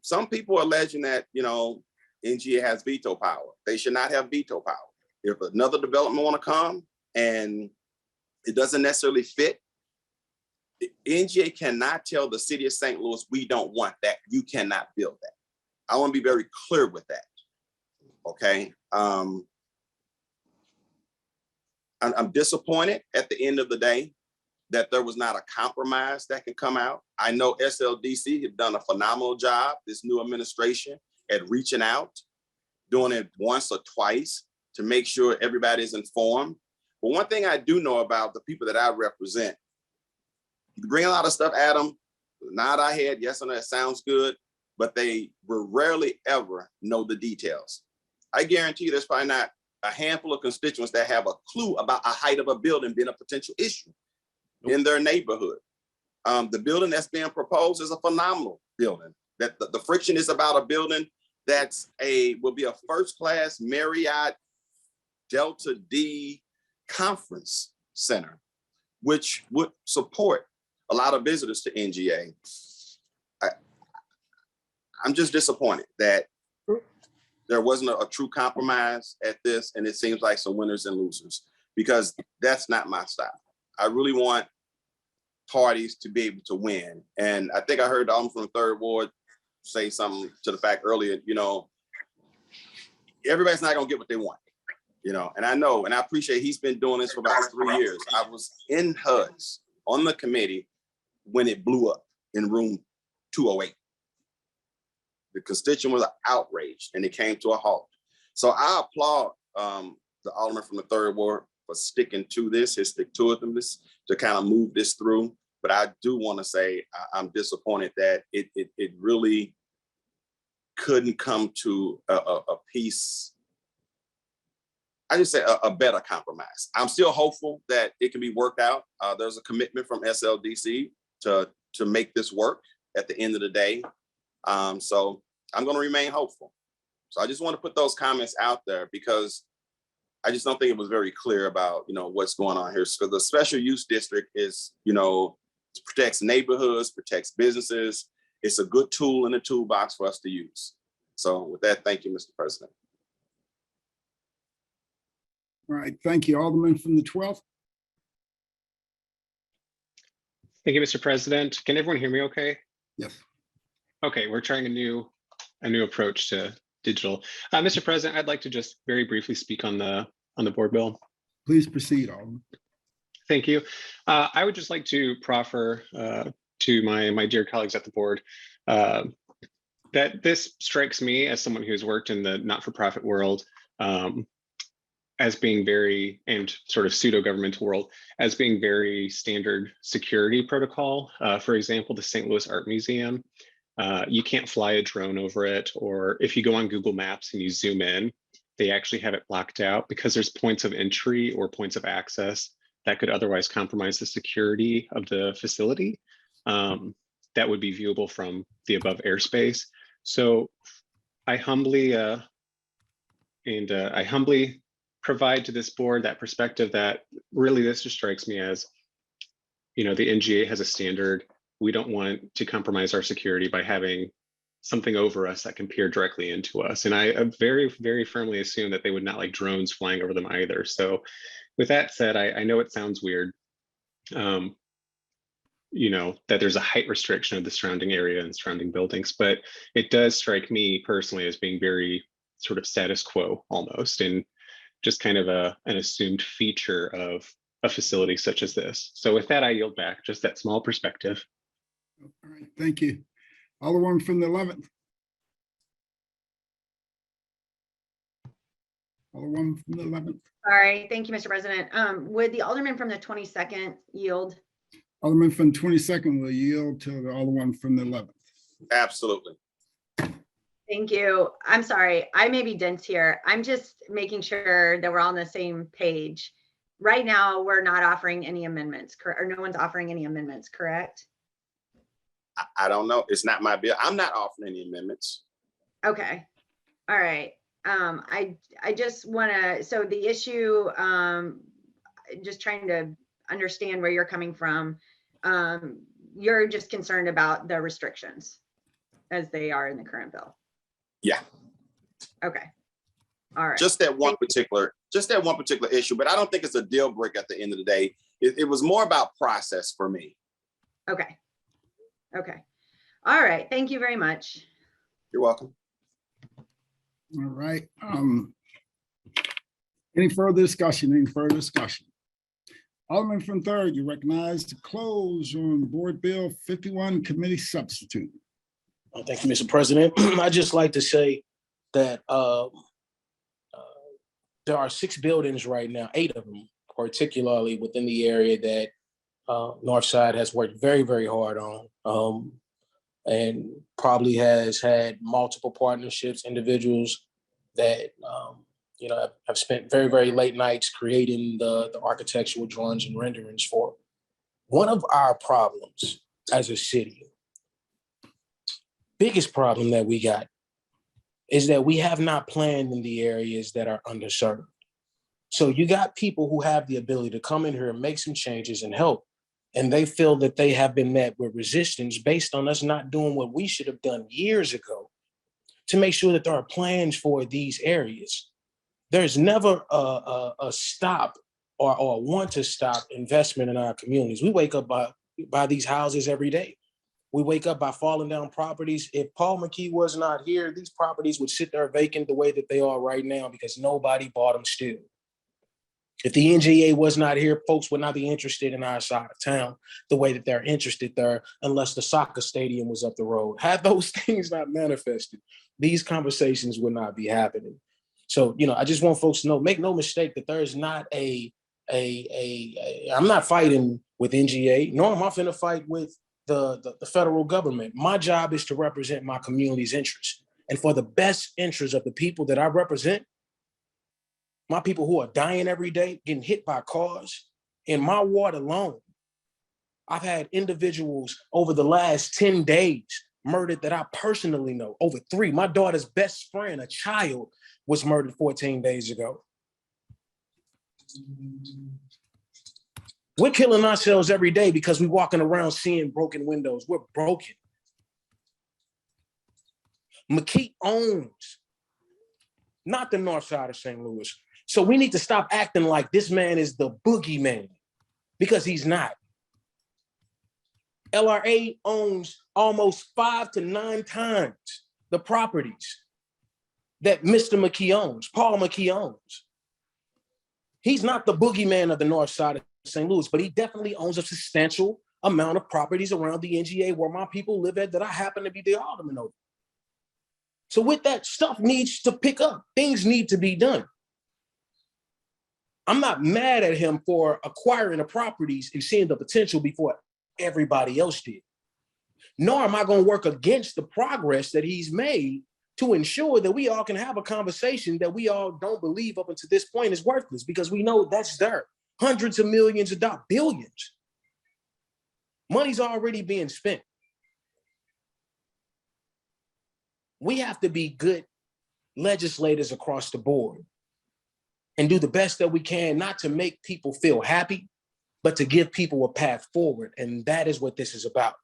Some people are alleging that, NGA has veto power. They should not have veto power. If another development want to come and it doesn't necessarily fit, the NGA cannot tell the city of St. Louis, we don't want that. You cannot build that. I want to be very clear with that. Okay. I'm disappointed at the end of the day that there was not a compromise that can come out. I know SLDC have done a phenomenal job, this new administration, at reaching out, doing it once or twice to make sure everybody's informed. But one thing I do know about the people that I represent, you bring a lot of stuff at them, nod our head, yes or no, that sounds good, but they will rarely ever know the details. I guarantee you there's probably not a handful of constituents that have a clue about a height of a building being a potential issue in their neighborhood. The building that's being proposed is a phenomenal building. That the friction is about a building will be a first-class Marriott Delta D conference center, which would support a lot of visitors to NGA. I'm just disappointed that there wasn't a true compromise at this, and it seems like some winners and losers, because that's not my style. I really want parties to be able to win. And I think I heard the Alderman from the 3rd Ward say something to the fact earlier, everybody's not gonna get what they want, and I know, and I appreciate he's been doing this for about 3 years. I was in HUD's on the committee when it blew up in room 208. The constituent was outraged and it came to a halt. So I applaud the Alderman from the 3rd Ward for sticking to this, his stick-to-itiveness to kind of move this through. But I do want to say I'm disappointed that it really couldn't come to a piece. I just say a better compromise. I'm still hopeful that it can be worked out. There's a commitment from Sldc to make this work at the end of the day. So I'm going to remain hopeful. So I just want to put those comments out there because I just don't think it was very clear about, what's going on here. So the special use district is, protects neighborhoods, protects businesses. It's a good tool in the toolbox for us to use. So with that, thank you, Mr. President. All right, thank you. Alderman from the 12th. Thank you, Mr. President. Can everyone hear me okay? Yes. Okay, we're trying a new approach to digital. Mr. President, I'd like to just very briefly speak on the board bill. Please proceed, Alderman. Thank you. I would just like to proffer to my dear colleagues at the board that this strikes me as someone who's worked in the not-for-profit world as being very, and sort of pseudo-governmental world, as being very standard security protocol. For example, the St. Louis Art Museum, you can't fly a drone over it, or if you go on Google Maps and you zoom in, they actually have it blocked out because there's points of entry or points of access that could otherwise compromise the security of the facility that would be viewable from the above airspace. So I humbly provide to this board that perspective that really this just strikes me as, the NGA has a standard. We don't want to compromise our security by having something over us that can peer directly into us. And I very, very firmly assume that they would not like drones flying over them either. So with that said, I know it sounds weird, that there's a height restriction of the surrounding area and surrounding buildings, but it does strike me personally as being very sort of status quo almost, and just kind of an assumed feature of a facility such as this. So with that, I yield back just that small perspective. All right, thank you. Alderman from the 11th. Alderman from the 11th. Sorry, thank you, Mr. President. Would the Alderman from the 22nd yield? Alderman from 22nd will yield to the Alderman from the 11th. Absolutely. Thank you. I'm sorry, I may be dense here. I'm just making sure that we're all on the same page. Right now, we're not offering any amendments, or no one's offering any amendments, correct? I don't know. It's not my bill. I'm not offering any amendments. Okay. All right. I just want to, so the issue, just trying to understand where you're coming from. You're just concerned about the restrictions as they are in the current bill. Yeah. Okay. All right. Just that one particular issue, but I don't think it's a deal breaker at the end of the day. It was more about process for me. Okay. Okay. All right. Thank you very much. You're welcome. All right. Any further discussion? Alderman from 3rd, you recognize to close on Board Bill 51 Committee Substitute. Thank you, Mr. President. I'd just like to say that there are 6 buildings right now, 8 of them, particularly within the area that Northside has worked very, very hard on, and probably has had multiple partnerships, individuals that, I've spent very, very late nights creating the architectural drawings and renderings for. One of our problems as a city, biggest problem that we got, is that we have not planned in the areas that are underserved. So you got people who have the ability to come in here and make some changes and help, and they feel that they have been met with resistance based on us not doing what we should have done years ago to make sure that there are plans for these areas. There's never a stop or a want to stop investment in our communities. We wake up by these houses every day. We wake up by falling down properties. If Paul McKee was not here, these properties would sit there vacant the way that they are right now because nobody bought them still. If the NGA was not here, folks would not be interested in our side of town the way that they're interested there unless the soccer stadium was up the road. Had those things not manifested, these conversations would not be happening. So, I just want folks to know, make no mistake that there is not I'm not fighting with NGA, nor am I finna fight with the federal government. My job is to represent my community's interests. And for the best interests of the people that I represent, my people who are dying every day, getting hit by cars, in my ward alone, I've had individuals over the last 10 days murdered that I personally know, over 3. My daughter's best friend, a child, was murdered 14 days ago. We're killing ourselves every day because we're walking around seeing broken windows. We're broken. McKee owns not the north side of St. Louis. So we need to stop acting like this man is the boogeyman, because he's not. LRA owns almost 5 to 9 times the properties that Mr. McKee owns, Paul McKee owns. He's not the boogeyman of the north side of St. Louis, but he definitely owns a substantial amount of properties around the NGA where my people live at that I happen to be the alderman over. So with that, stuff needs to pick up. Things need to be done. I'm not mad at him for acquiring the properties and seeing the potential before everybody else did. Nor am I going to work against the progress that he's made to ensure that we all can have a conversation that we all don't believe up until this point is worthless, because we know that's there. Hundreds of millions of dollars, billions. Money's already being spent. We have to be good legislators across the board and do the best that we can, not to make people feel happy, but to give people a path forward. And that is what this is about.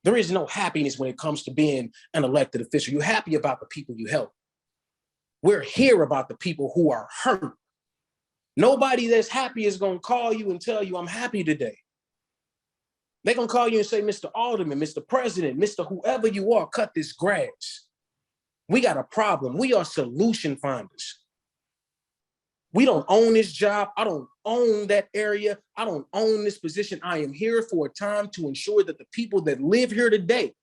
There is no happiness when it comes to being an elected official. You're happy about the people you help. We're here about the people who are hurt. Nobody that's happy is going to call you and tell you, I'm happy today. They're going to call you and say, Mr. Alderman, Mr. President, Mr. whoever you are, cut this grass. We got a problem. We are solution finders. We don't own this job. I don't own that area. I don't own this position. I am here for a time to ensure that the people that live here today,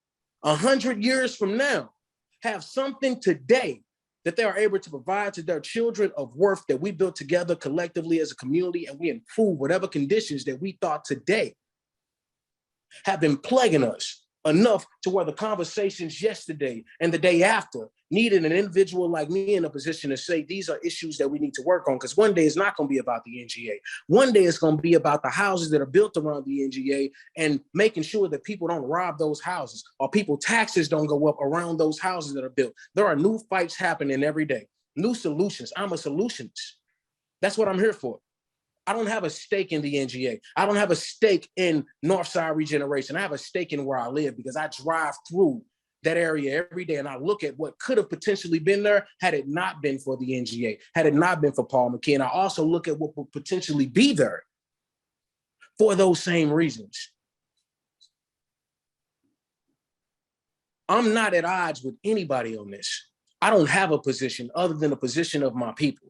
100 years from now, have something today that they are able to provide to their children of worth that we built together collectively as a community, and we improve whatever conditions that we thought today have been plaguing us enough to where the conversations yesterday and the day after needed an individual like me in a position to say, these are issues that we need to work on, because one day it's not going to be about the NGA. One day it's going to be about the houses that are built around the NGA and making sure that people don't rob those houses, or people taxes don't go up around those houses that are built. There are new fights happening every day, new solutions. I'm a solutionist. That's what I'm here for. I don't have a stake in the NGA. I don't have a stake in Northside Regeneration. I have a stake in where I live, because I drive through that area every day and I look at what could have potentially been there had it not been for the NGA, had it not been for Paul McKee. And I also look at what would potentially be there for those same reasons. I'm not at odds with anybody on this. I don't have a position other than the position of my people.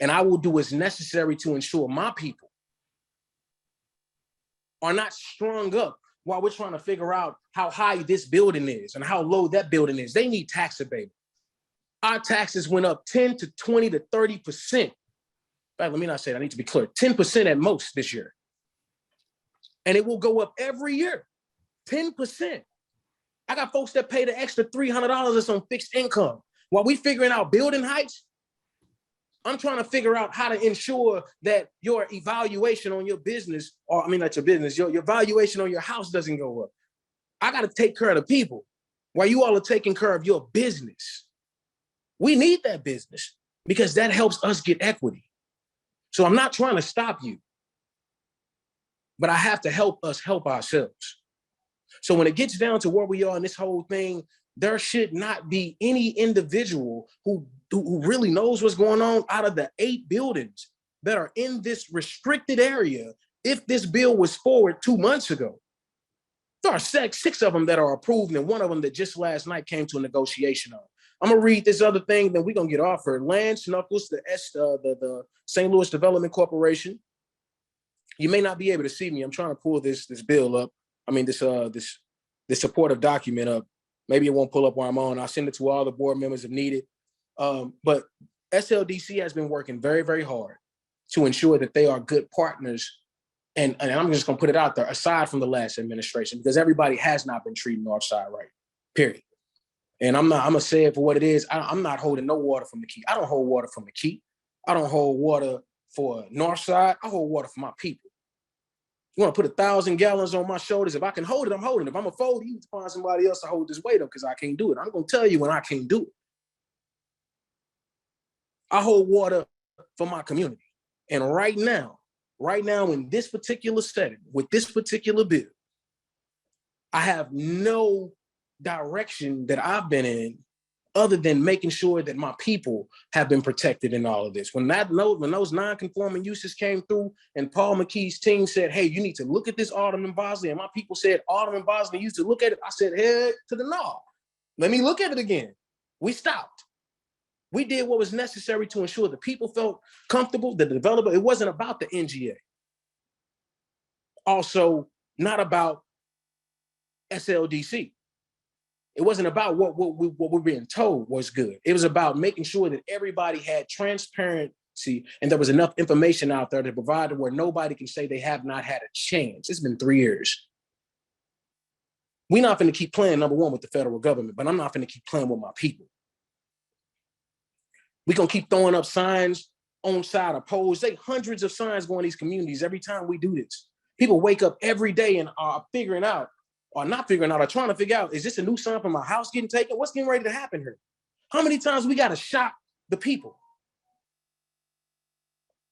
And I will do what's necessary to ensure my people are not strung up while we're trying to figure out how high this building is and how low that building is. They need tax abatement. Our taxes went up 10 to 20 to 30%. In fact, let me not say that, I need to be clear, 10% at most this year. And it will go up every year, 10%. I got folks that pay the extra $300 that's on fixed income. While we figuring out building heights, I'm trying to figure out how to ensure that your evaluation on your business, or I mean, not your business, your valuation on your house doesn't go up. I got to take care of the people while you all are taking care of your business. We need that business because that helps us get equity. So I'm not trying to stop you, but I have to help us help ourselves. So when it gets down to where we are in this whole thing, there should not be any individual who really knows what's going on out of the 8 buildings that are in this restricted area. If this bill was forward 2 months ago, there are 6 of them that are approved and 1 of them that just last night came to a negotiation on. I'm gonna read this other thing, then we're gonna get off her. Lance Knuckles, the St. Louis Development Corporation. You may not be able to see me. I'm trying to pull this bill up. I mean, this supportive document up. Maybe it won't pull up while I'm on. I'll send it to all the board members if needed. But SLDC has been working very, very hard to ensure that they are good partners. And I'm just gonna put it out there, aside from the last administration, because everybody has not been treating Northside right, period. And I'm gonna say it for what it is. I'm not holding no water from the key. I don't hold water from the key. I don't hold water for Northside. I hold water for my people. You want to put 1,000 gallons on my shoulders? If I can hold it, I'm holding it. If I'm gonna fold it, you need to find somebody else to hold this weight up because I can't do it. I'm gonna tell you when I can't do it. I hold water for my community. And right now in this particular setting, with this particular bill, I have no direction that I've been in other than making sure that my people have been protected in all of this. When those non-conforming uses came through and Paul McKee's team said, hey, you need to look at this, Alderman Bosley, and my people said, Alderman Bosley used to look at it, I said, head to the knob. Let me look at it again. We stopped. We did what was necessary to ensure the people felt comfortable, the developer. It wasn't about the NGA. Also, not about SLDC. It wasn't about what we're being told was good. It was about making sure that everybody had transparency and there was enough information out there to provide where nobody can say they have not had a chance. It's been 3 years. We're not going to keep playing, number one, with the federal government, but I'm not going to keep playing with my people. We're going to keep throwing up signs on side of poles. There's hundreds of signs going in these communities every time we do this. People wake up every day and are figuring out, or not figuring out, or trying to figure out, is this a new sign from my house getting taken? What's getting ready to happen here? How many times we got to shock the people?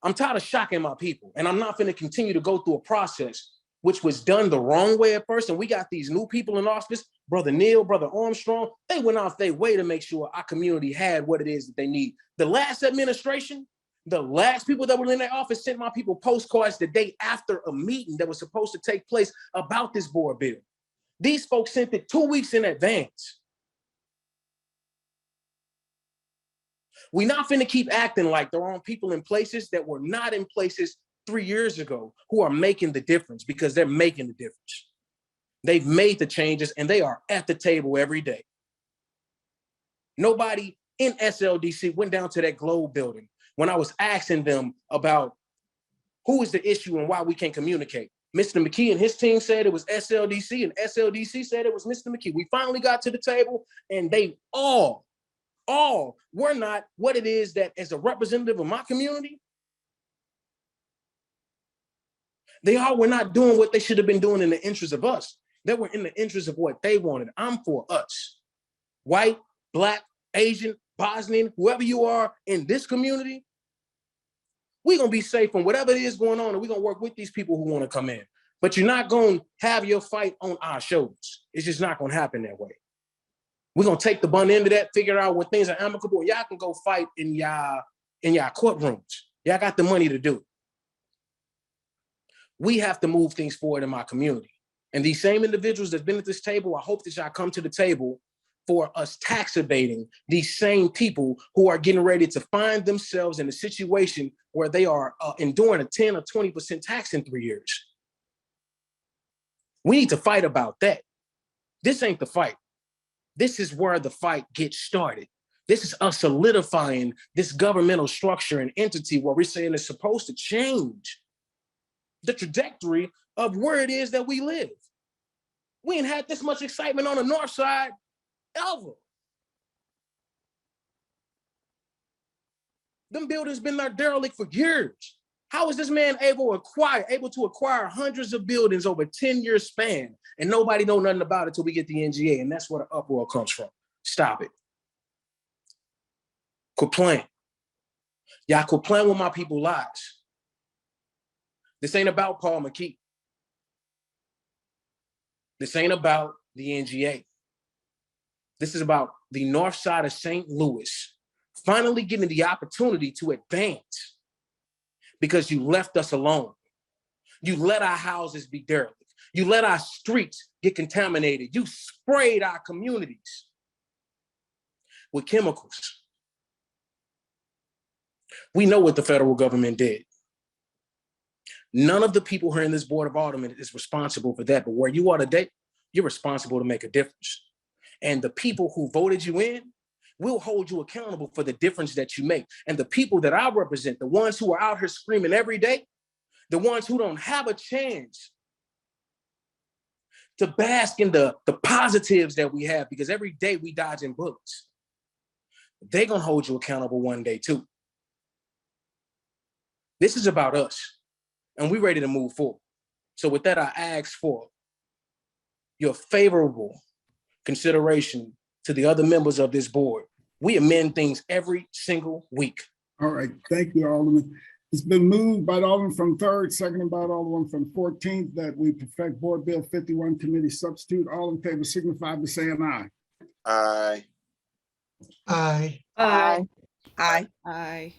I'm tired of shocking my people, and I'm not going to continue to go through a process which was done the wrong way at first, and we got these new people in office, Brother Neil, Brother Armstrong, they went off their way to make sure our community had what it is that they need. The last administration, the last people that were in their office sent my people postcards the day after a meeting that was supposed to take place about this board bill. These folks sent it 2 weeks in advance. We're not finna keep acting like there aren't people in places that were not in places 3 years ago who are making the difference, because they're making the difference. They've made the changes and they are at the table every day. Nobody in SLDC went down to that Globe building when I was asking them about who is the issue and why we can't communicate. Mr. McKee and his team said it was SLDC, and SLDC said it was Mr. McKee. We finally got to the table, and they all were not what it is that, as a representative of my community, they all were not doing what they should have been doing in the interest of us. They were in the interest of what they wanted. I'm for us. White, Black, Asian, Bosnian, whoever you are in this community, we're going to be safe from whatever it is going on, and we're going to work with these people who want to come in. But you're not going to have your fight on our shoulders. It's just not going to happen that way. We're going to take the bun end of that, figure out what things are amicable. Y'all can go fight in y'all courtrooms. Y'all got the money to do it. We have to move things forward in my community. And these same individuals that's been at this table, I hope that y'all come to the table for us tax abating these same people who are getting ready to find themselves in a situation where they are enduring a 10 or 20% tax in 3 years. We need to fight about that. This ain't the fight. This is where the fight gets started. This is us solidifying this governmental structure and entity where we're saying it's supposed to change the trajectory of where it is that we live. We ain't had this much excitement on the north side ever. Them buildings been there derelict for years. How is this man able to acquire hundreds of buildings over a 10-year span and nobody know nothing about it till we get the NGA? And that's where the uproar comes from. Stop it. Quit playing. Y'all quit playing with my people's lives. This ain't about Paul McKee. This ain't about the NGA. This is about the north side of St. Louis finally getting the opportunity to advance because you left us alone. You let our houses be derelict. You let our streets get contaminated. You sprayed our communities with chemicals. We know what the federal government did. None of the people here in this board of aldermen is responsible for that, but where you are today, you're responsible to make a difference. And the people who voted you in will hold you accountable for the difference that you make. And the people that I represent, the ones who are out here screaming every day, the ones who don't have a chance to bask in the positives that we have, because every day we dodging bullets, they're gonna hold you accountable one day too. This is about us, and we're ready to move forward. So with that, I ask for your favorable consideration to the other members of this board. We amend things every single week. All right, thank you, Alderman. It's been moved by the Alderman from 3rd, seconded by the Alderman from 14th, that we perfect Board Bill 51 committee substitute. All in favor signify by saying aye. Aye. Aye. Aye. Aye. Aye.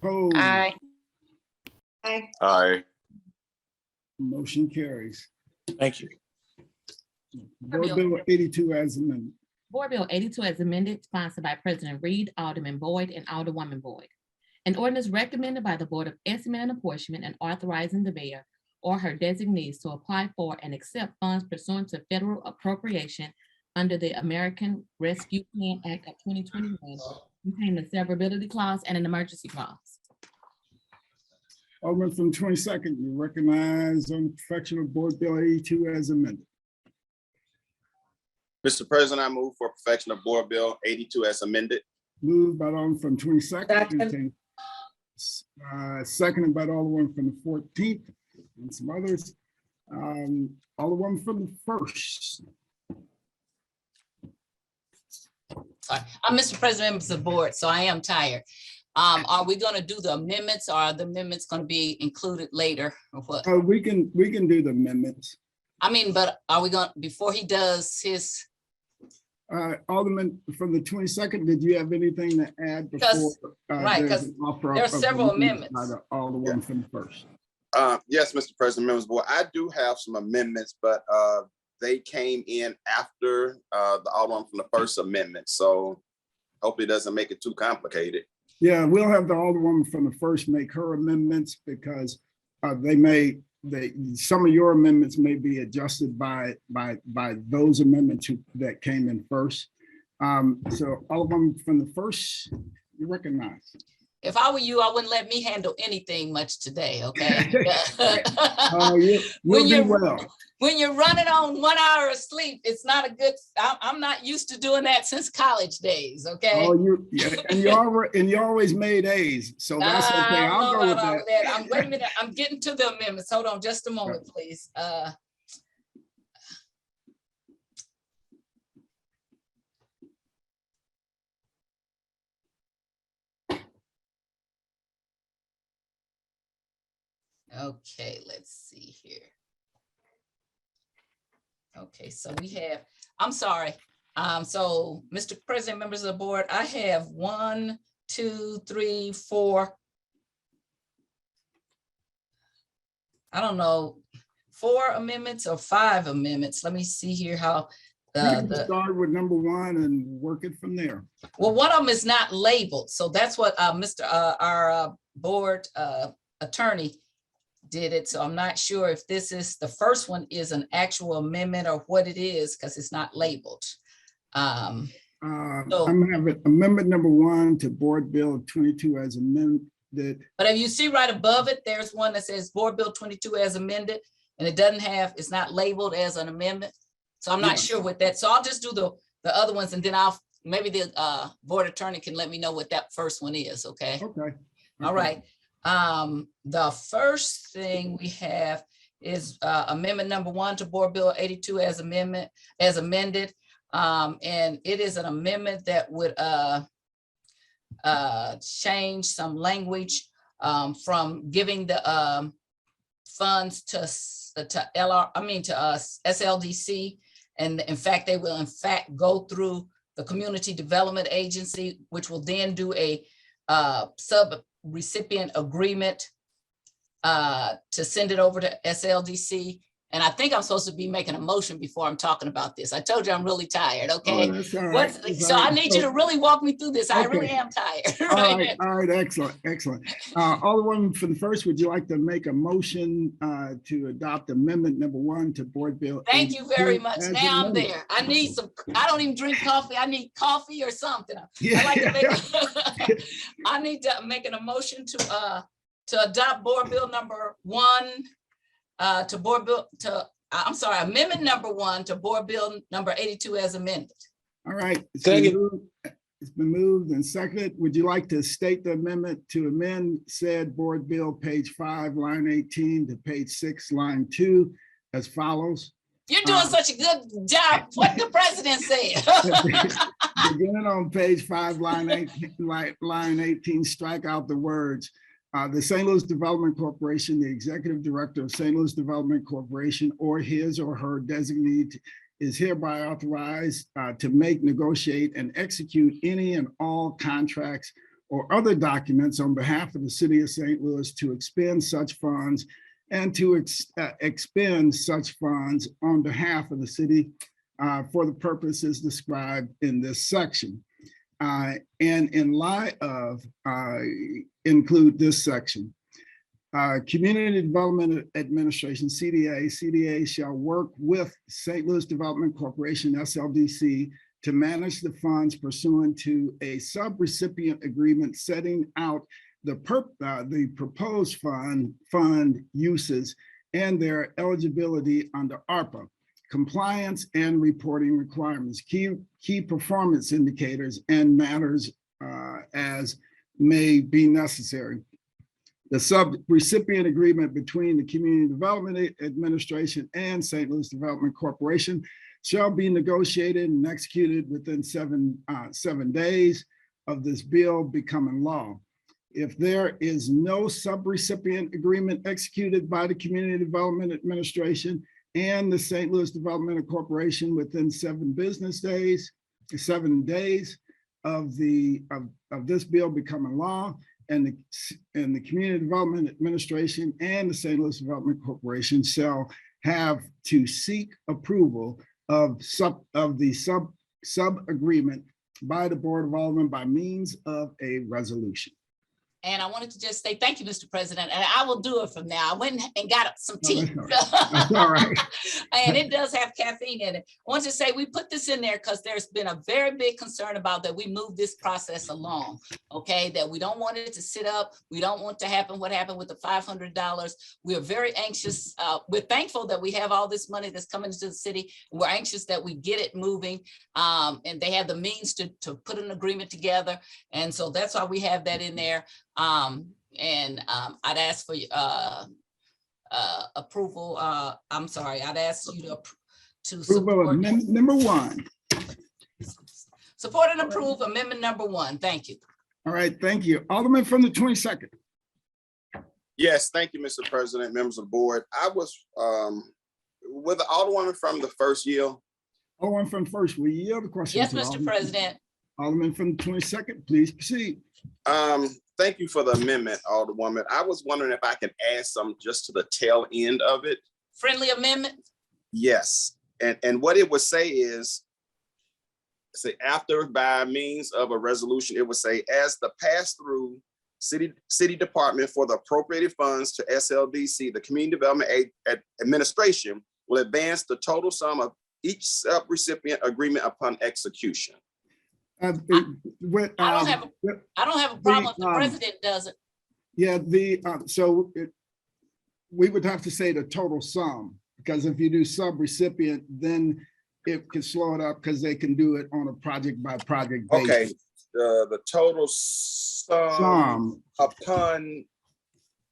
Opposed? Aye. Aye. Motion carries. Thank you. Board Bill 82 as amended. Board Bill 82 as amended, sponsored by President Reed, Alderman Boyd, and Alderwoman Boyd. An ordinance recommended by the Board of Estimate and Apportionment and authorizing the mayor or her designees to apply for and accept funds pursuant to federal appropriation under the American Rescue Plan Act of 2021, containing a severability clause and an emergency clause. Alderman from 22nd, you recognize on the perfection of Board Bill 82 as amended. Mr. President, I move for perfection of Board Bill 82 as amended. Moved by the Alderman from 22nd. Seconded by the Alderman from the 14th and some others. Alderman from the 1st. Sorry, I'm Mr. President, members of the board, so I am tired. Are we going to do the amendments, or are the amendments going to be included later, or what? We can do the amendments. I mean, but are we going, before he does his? Alderman from the 22nd, did you have anything to add before? Right, because there are several amendments. By the Alderman from the 1st. Yes, Mr. President, members of the board, I do have some amendments, but they came in after the Alderman from the 1st amendment. So hopefully it doesn't make it too complicated. Yeah, we'll have the Alderwoman from the 1st make her amendments, because some of your amendments may be adjusted by those amendments that came in first. So Alderwoman from the 1st, you recognize. If I were you, I wouldn't let me handle anything much today, okay? When you're running on 1 hour of sleep, it's not a good, I'm not used to doing that since college days, okay? And you always made A's, so that's okay. I'll go with that. Wait a minute, I'm getting to the amendments. Hold on just a moment, please. Okay, let's see here. Okay, so we have, I'm sorry. So Mr. President, members of the board, I have 1, 2, 3, 4. I don't know, 4 amendments or 5 amendments. Let me see here how start with number 1 and work it from there. Well, one of them is not labeled. So that's what our board attorney did it. So I'm not sure if this is, the first one is an actual amendment or what it is, because it's not labeled. I'm having amendment number 1 to Board Bill 22 as amended. But if you see right above it, there's one that says Board Bill 22 as amended, and it doesn't have, it's not labeled as an amendment. So I'm not sure with that. So I'll just do the other ones, and then I'll maybe the board attorney can let me know what that first one is, okay? Okay. All right. The first thing we have is amendment number 1 to Board Bill 82 as amended. And it is an amendment that would change some language from giving the funds to SLDC. And in fact, they will in fact go through the Community Development Agency, which will then do a sub-recipient agreement to send it over to SLDC. And I think I'm supposed to be making a motion before I'm talking about this. I told you I'm really tired, okay? Oh, that's all right. So I need you to really walk me through this. I really am tired. All right, excellent. Alderwoman from the first, would you like to make a motion to adopt amendment number 1 to Board Bill? Thank you very much. as Now I'm amended? there. I need some, I don't even drink coffee. I need coffee or something. Yeah. I like to make, I need to make an emotion to adopt Board Bill number 1 to Board Bill I'm sorry, amendment number 1 to Board Bill number 82 as amended. All right. It's been moved and seconded. Would you like to state the amendment to amend said Board Bill page 5, line 18 to page 6, line 2 as follows? You're doing such a good job. What the president said. Beginning on page 5, line 18, strike out the words. The St. Louis Development Corporation, the executive director of St. Louis Development Corporation, or his or her designee is hereby authorized to make, negotiate, and execute any and all contracts or other documents on behalf of the city of St. Louis to expend such funds and to expend such funds on behalf of the city for the purposes described in this section. And in light of, include this section. Community Development Administration, CDA shall work with St. Louis Development Corporation, SLDC, to manage the funds pursuant to a sub-recipient agreement setting out the proposed fund uses and their eligibility under ARPA, compliance and reporting requirements, key performance indicators, and matters as may be necessary. The sub-recipient agreement between the Community Development Administration and St. Louis Development Corporation shall be negotiated and executed within 7 days of this bill becoming law. If there is no sub-recipient agreement executed by the Community Development Administration and the St. Louis Development Corporation within 7 days of this bill becoming law, and the Community Development Administration and the St. Louis Development Corporation shall have to seek approval of the sub agreement by the Board of Aldermen by means of a resolution. And I wanted to just say thank you, Mr. President, and I will do it from now. I went and got some tea. That's all right. And it does have caffeine in it. I want to say we put this in there because there's been a very big concern about that we move this process along, okay? That we don't want it to sit up. We don't want to happen what happened with the $500. We are very anxious. We're thankful that we have all this money that's coming into the city. We're anxious that we get it moving, and they have the means to put an agreement together. And so that's why we have that in there. I'd ask for approval. I'm sorry, I'd ask you to support number 1. Support and approve amendment number 1. Thank you. All right, thank you. Alderman from the 22nd. Yes, thank you, Mr. President, members of the board. I was with the Alderwoman from the first yield. Alderman from first, will you yield the question? Yes, Mr. President. Alderman from the 22nd, please proceed. Thank you for the amendment, Alderwoman. I was wondering if I could add some just to the tail end of it. Friendly amendment? Yes. And what it would say is, after by means of a resolution, it would say, as the pass-through city department for the appropriated funds to SLDC, the Community Development Administration will advance the total sum of each sub-recipient agreement upon execution. I don't have a problem if the president does it. Yeah, we would have to say the total sum, because if you do sub-recipient, then it could slow it up because they can do it on a project by project basis. Okay, the total sum upon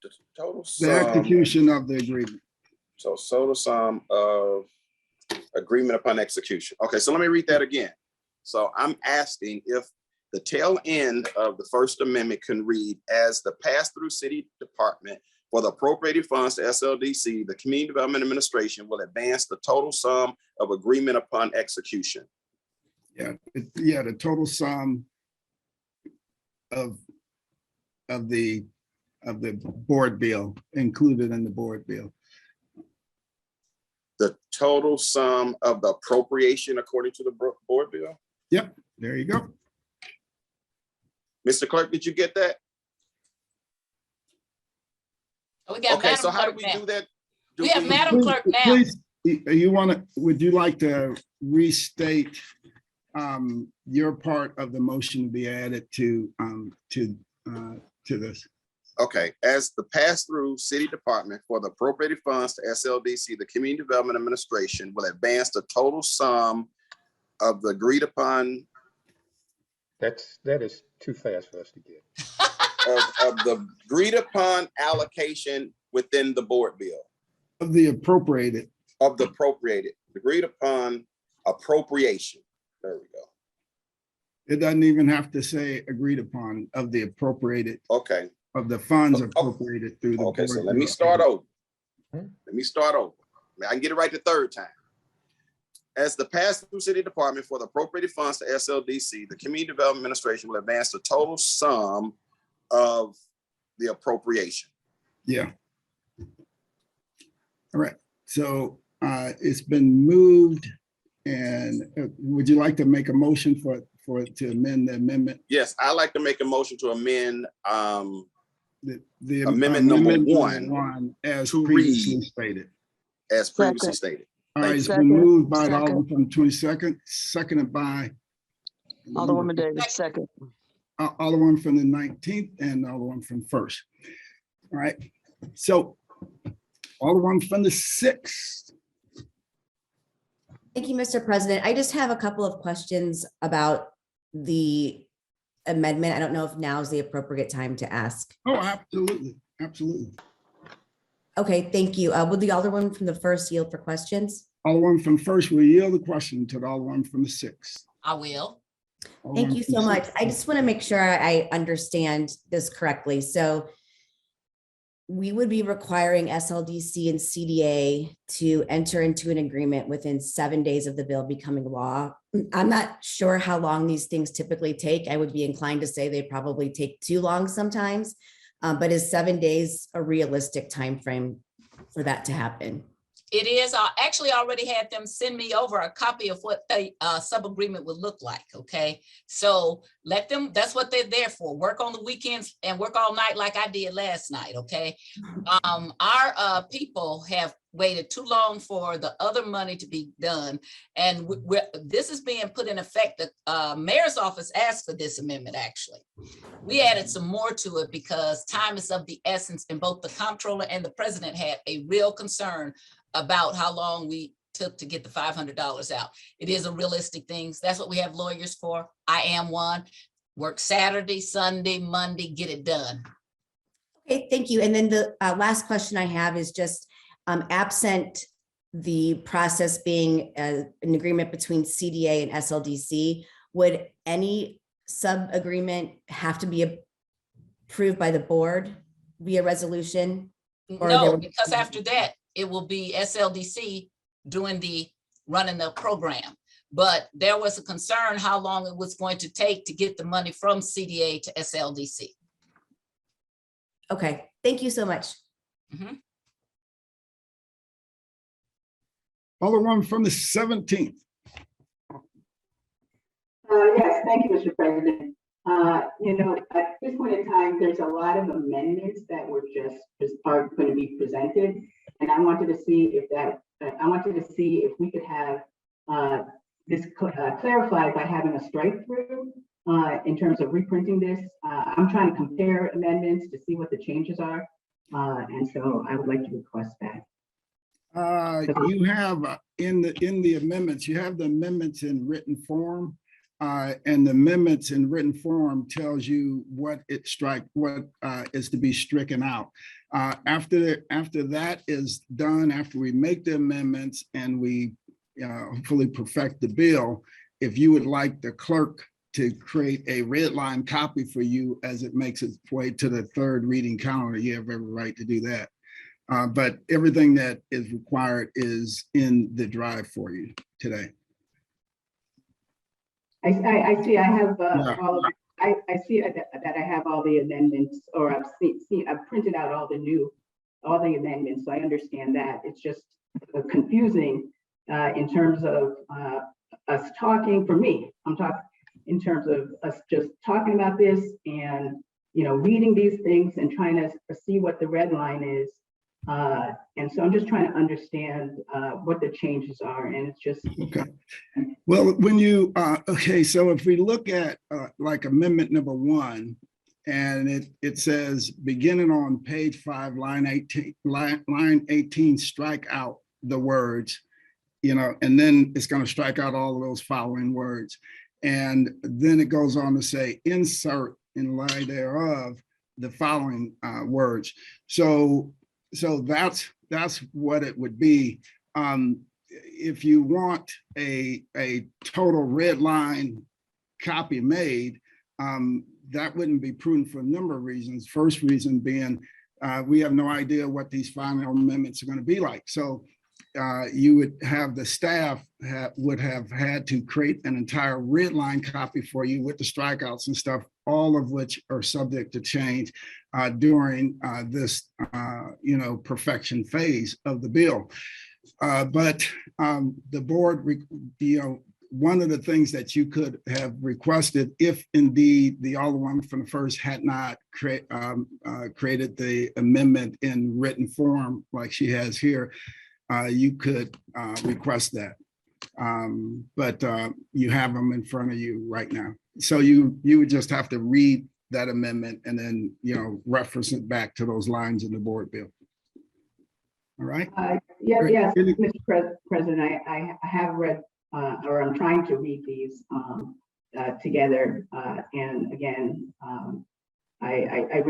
the total The sum. execution of the agreement. So total sum of agreement upon execution. Okay, so let me read that again. So I'm asking if the tail end of the First Amendment can read as the pass-through city department for the appropriated funds to SLDC, the Community Development Administration will advance the total sum of agreement upon execution. Yeah, the total sum of the board bill included in the board bill. The total sum of the appropriation according to the board bill? Yep, there you go. Mr. Clerk, did you get that? We got okay, Madam so how Clerk do we now. do that? We have Madam Clerk now. Please, would you like to restate your part of the motion to be added to this? Okay, as the pass-through city department for the appropriated funds to SLDC, the Community Development Administration will advance the total sum of the agreed upon. That is too fast for us to get. of the agreed upon allocation within the board bill. Of the appropriated. Of the appropriated, agreed upon appropriation. There we go. It doesn't even have to say agreed upon, of the appropriated. Okay. Of the funds appropriated through the. Okay, so let me start over. Let me start over. I can get it right the third time. As the pass-through city department for the appropriated funds to SLDC, the Community Development Administration will advance the total sum of the appropriation. Yeah. All right. So it's been moved, and would you like to make a motion to amend the amendment? Yes, I'd like to make a motion to amend the amendment number one as to previously read stated. As previously stated. All right, it's been moved by the Alderman from 22nd, seconded by Alderwoman Davis, second. Alderman from the 19th and Alderman from 1st. All right, so Alderman from the 6th. Thank you, Mr. President. I just have a couple of questions about the amendment. I don't know if now is the appropriate time to ask. Oh, absolutely, absolutely. Okay, thank you. Will the Alderman from the 1st yield for questions? Alderman from 1st will yield the question to the Alderman from the 6th. I will. Thank you so much. I just want to make sure I understand this correctly. So we would be requiring SLDC and CDA to enter into an agreement within 7 days of the bill becoming law. I'm not sure how long these things typically take. I would be inclined to say they probably take too long sometimes. But is 7 days a realistic time frame for that to happen? It is. I actually already had them send me over a copy of what a sub-agreement would look like, okay? So let them, that's what they're there for. Work on the weekends and work all night like I did last night, okay? Our people have waited too long for the other money to be done. And this is being put in effect. The mayor's office asked for this amendment, actually. We added some more to it because time is of the essence, and both the comptroller and the president had a real concern about how long we took to get the $500 out. It is a realistic thing. That's what we have lawyers for. I am one. Work Saturday, Sunday, Monday, get it done. Okay, thank you. And then the last question I have is just absent the process being an agreement between CDA and SLDC, would any sub-agreement have to be approved by the board via resolution? No, because after that, it will be SLDC running the program. But there was a concern how long it was going to take to get the money from CDA to SLDC. Okay, thank you so much. Mm-hmm. Alderman from the 17th. Yes, thank you, Mr. President. At this point in time, there's a lot of amendments that were are going to be presented, and I wanted to see if we could have this clarified by having a strike through in terms of reprinting this. I'm trying to compare amendments to see what the changes are, and so I would like to request that. You have in the amendments, you have the amendments in written form. And the amendments in written form tells you what is to be stricken out. After that is done, after we make the amendments and we hopefully perfect the bill, if you would like the clerk to create a red line copy for you as it makes its way to the third reading calendar, you have every right to do that. But everything that is required is in the drive for you today. I see. I have Yeah. all of. I see that I have all the amendments, or I've printed out all the amendments. So I understand that. It's just confusing in terms of us talking. For me, I'm talking in terms of us just talking about this and reading these things and trying to see what the red line is. And so I'm just trying to understand what the changes are, and it's just okay. Well, when you okay, so if we look at like amendment number 1, and it says beginning on page 5, line 18, strike out the words, and then it's going to strike out all of those following words, and then it goes on to say insert in line thereof the following words. So that's what it would be. If you want a total red line copy made, that wouldn't be prudent for a number of reasons. First reason being, we have no idea what these final amendments are going to be like. So you would have the staff would have had to create an entire red line copy for you with the strikeouts and stuff, all of which are subject to change during this, perfection phase of the bill. But the board, one of the things that you could have requested, if indeed the Alderwoman from the first had not created the amendment in written form like she has here, you could request that. But you have them in front of you right now. So you would just have to read that amendment and then, reference it back to those lines in the board bill. All right. Yes, Mr. President, I have read, or I'm trying to read these together. And again, I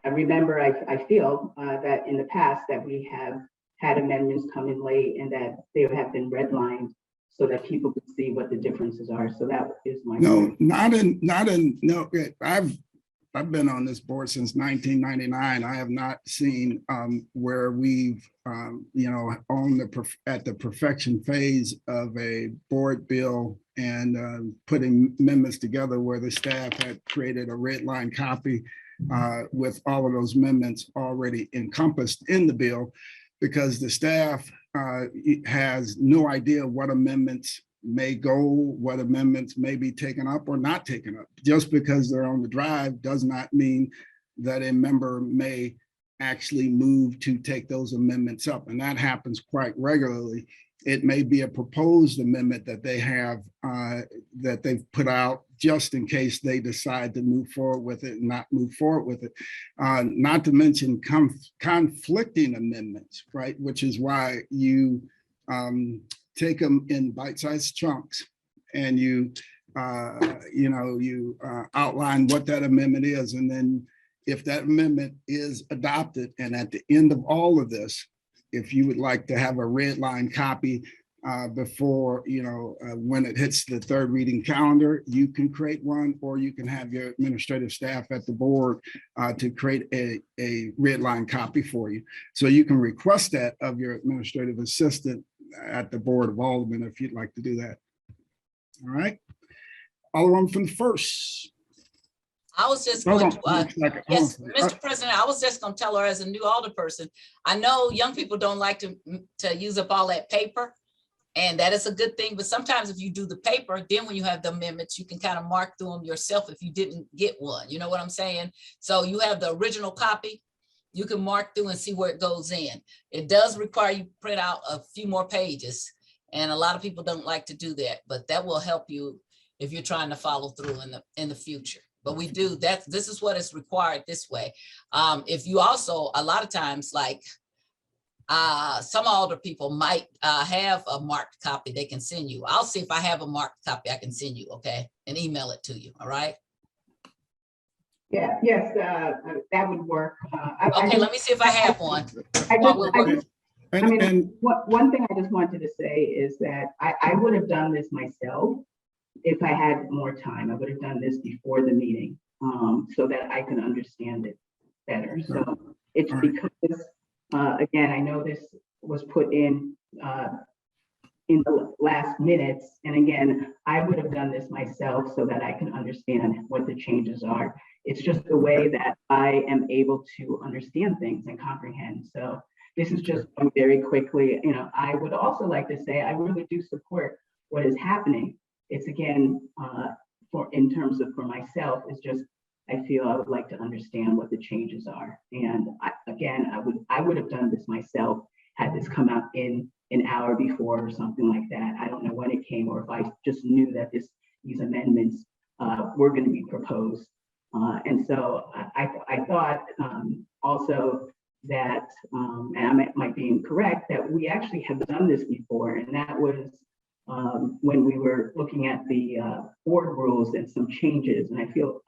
remember, I feel that in the past that we have had amendments come in late and that they have been redlined so that people could see what the differences are. So that is my no. I've been on this board since 1999. I have not seen where we've, at the perfection phase of a board bill and putting amendments together where the staff had created a red line copy with all of those amendments already encompassed in the bill, because the staff has no idea what amendments may go, what amendments may be taken up or not taken up. Just because they're on the drive does not mean that a member may actually move to take those amendments up. And that happens quite regularly. It may be a proposed amendment that they have, that they've put out just in case they decide to move forward with it and not move forward with it. Not to mention conflicting amendments, right? Which is why you take them in bite-sized chunks and you outline what that amendment is. And then if that amendment is adopted, and at the end of all of this, if you would like to have a red line copy before, when it hits the third reading calendar, you can create one, or you can have your administrative staff at the board to create a red line copy for you. So you can request that of your administrative assistant at the Board of Aldermen if you'd like to do that. All right. Alderman from the first. I was just going to, yes, Mr. President, I was just going to tell her as a new alderperson, I know young people don't like to use up all that paper, and that is a good thing. But sometimes if you do the paper, then when you have the amendments, you can kind of mark through them yourself if you didn't get one. You know what I'm saying? So you have the original copy, you can mark through and see where it goes in. It does require you print out a few more pages, and a lot of people don't like to do that, but that will help you if you're trying to follow through in the future. But we do that. This is what is required this way. If you also, a lot of times, like some older people might have a marked copy they can send you. I'll see if I have a marked copy I can send you, okay? And email it to you, all right? Yeah, yes, that would work. Okay, let me see if I have one. One thing I just wanted to say is that I would have done this myself if I had more time. I would have done this before the meeting so that I can understand it better. So it's because, again, I know this was put in the last minutes. And again, I would have done this myself so that I can understand what the changes are. It's just the way that I am able to understand things and comprehend. So this is just very quickly, I would also like to say, I really do support what is happening. It's again, in terms of for myself, it's just, I feel I would like to understand what the changes are. And I would have done this myself had this come out in an hour before or something like that. I don't know when it came or if I just knew that these amendments were going to be proposed. And so I thought also that, and I might be incorrect, that we actually have done this before, and that was when we were looking at the board rules and some changes. And I feel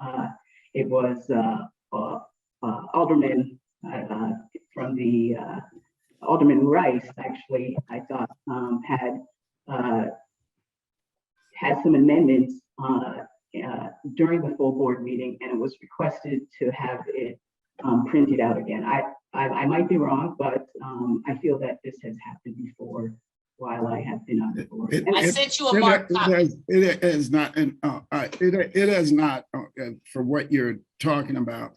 it was Alderman from the Alderman Rice, actually, I thought had some amendments during the full board meeting, and it was requested to have it printed out again. I might be wrong, but I feel that this has happened before while I have been on the board. I sent you a marked copy. It is not, and it is not for what you're talking about,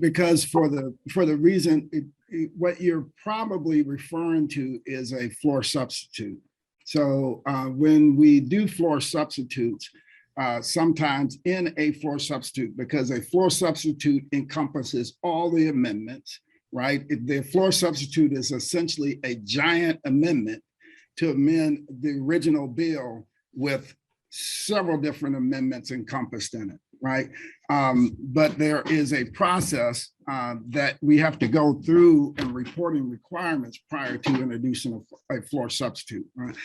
because for the reason what you're probably referring to is a floor substitute. So when we do floor substitutes, sometimes in a floor substitute, because a floor substitute encompasses all the amendments, right? The floor substitute is essentially a giant amendment to amend the original bill with several different amendments encompassed in it, right? But there is a process that we have to go through and reporting requirements prior to introducing a floor substitute, right?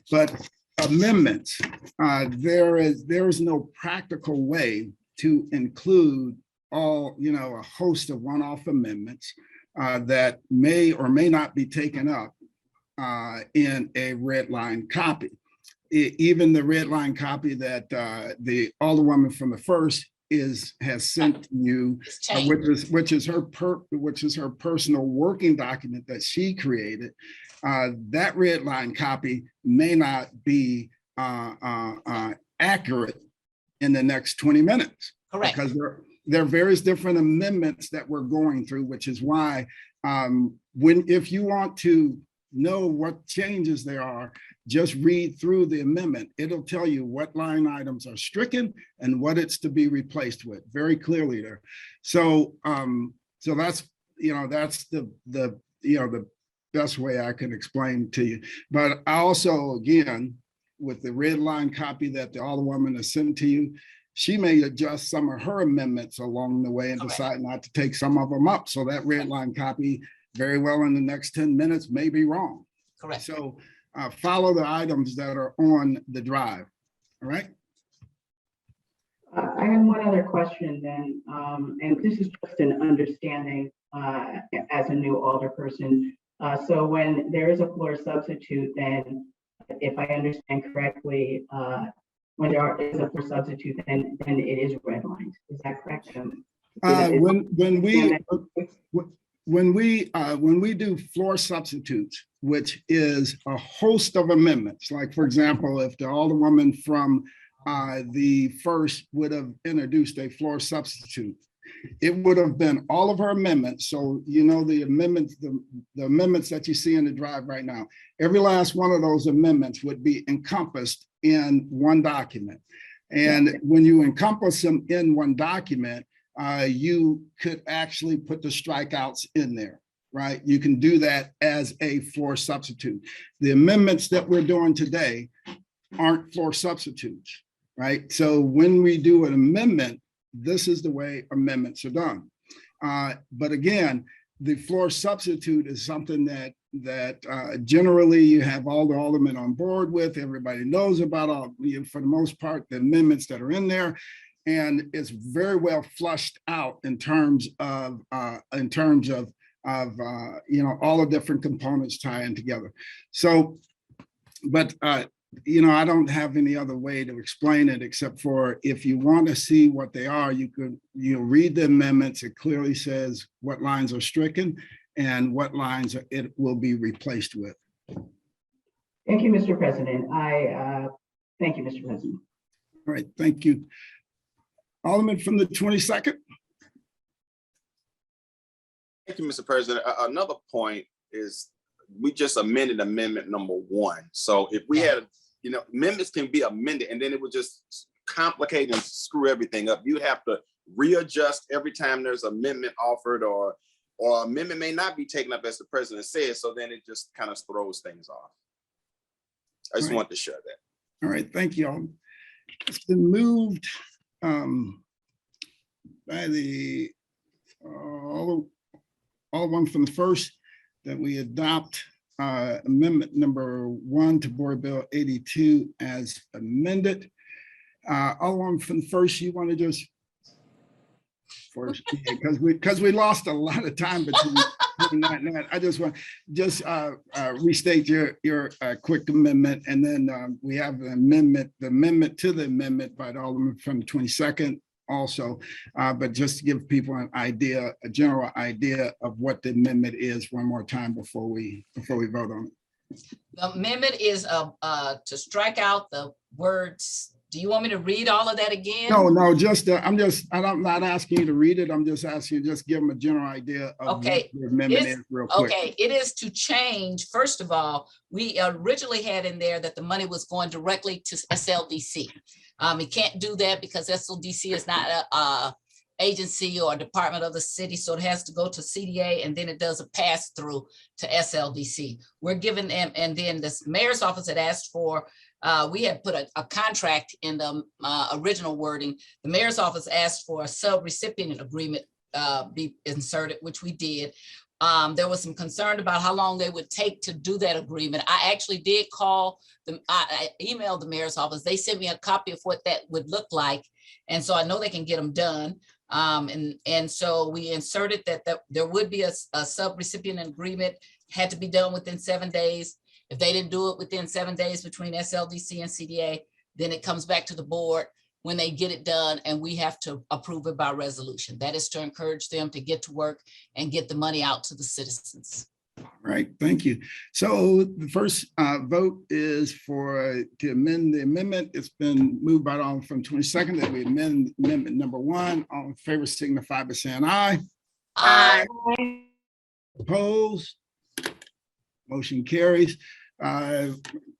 But amendments, there is no practical way to include all, a host of one-off amendments that may or may not be taken up in a red line copy. Even the red line copy that the Alderwoman from the first has sent to you, which is her personal working document that she created. That red line copy may not be accurate in the next 20 minutes. Correct. Because there are various different amendments that we're going through, which is why if you want to know what changes there are, just read through the amendment. It'll tell you what line items are stricken and what it's to be replaced with very clearly there. So that's the best way I can explain to you. But I also, again, with the red line copy that the Alderwoman has sent to you, she may adjust some of her amendments along the way and decide not to take some of them up. So that red line copy very well in the next 10 minutes may be wrong. Correct. So follow the items that are on the drive, all right? I have one other question then, and this is just an understanding as a new alderperson. So when there is a floor substitute, then if I understand correctly, when there is a floor substitute, then it is redlined. Is that correct? When we do floor substitutes, which is a host of amendments, like for example, if the Alderwoman from the first would have introduced a floor substitute, it would have been all of her amendments. So the amendments, the amendments that you see in the drive right now, every last one of those amendments would be encompassed in one document. And when you encompass them in one document, you could actually put the strikeouts in there, right? You can do that as a floor substitute. The amendments that we're doing today aren't floor substitutes, right? So when we do an amendment, this is the way amendments are done. But again, the floor substitute is something that generally you have all the aldermen on board with. Everybody knows about for the most part, the amendments that are in there. And it's very well flushed out in terms of all the different components tying together. So, but I don't have any other way to explain it except for if you want to see what they are, you'll read the amendments. It clearly says what lines are stricken and what lines it will be replaced with. Thank you, Mr. President. Thank you, Mr. President. All right, thank you. Alderman from the 22nd. Thank you, Mr. President. Another point is we just amended amendment number 1. So if we had, amendments can be amended and then it would just complicate and screw everything up. You'd have to readjust every time there's amendment offered or amendment may not be taken up as the president says. So then it just kind of throws things off. I just want to share that. All right, thank you all. It's been moved by the all one from the first that we adopt amendment number 1 to Board Bill 82 as amended. All one from the first, you want to just because we lost a lot of time between that and that. I just want restate your quick amendment, and then we have the amendment to the amendment by the Alderman from the 22nd also, but just to give people an idea, a general idea of what the amendment is one more time before we vote on it. The amendment is to strike out the words. Do you want me to read all of that again? No, I'm not asking you to read it. I'm just asking you just give them a general idea of what the amendment is real quick. Okay, it is to change. First of all, we originally had in there that the money was going directly to SLDC. You can't do that because SLDC is not a agency or a department of the city, so it has to go to CDA and then it does a pass through to SLDC. We're giving them, and then the mayor's office had asked for. We had put a contract in the original wording. The mayor's office asked for a sub-recipient agreement be inserted, which we did. There was some concern about how long they would take to do that agreement. I actually did call them. I emailed the mayor's office. They sent me a copy of what that would look like. And so I know they can get them done. And so we inserted that there would be a sub-recipient agreement, had to be done within 7 days. If they didn't do it within 7 days between SLDC and CDA, then it comes back to the board when they get it done and we have to approve it by resolution. That is to encourage them to get to work and get the money out to the citizens. All right, thank you. So the first vote is to amend the amendment. It's been moved by all from 22nd that we amend amendment number 1. All in favor signify by saying aye. Aye. Opposed? Motion carries.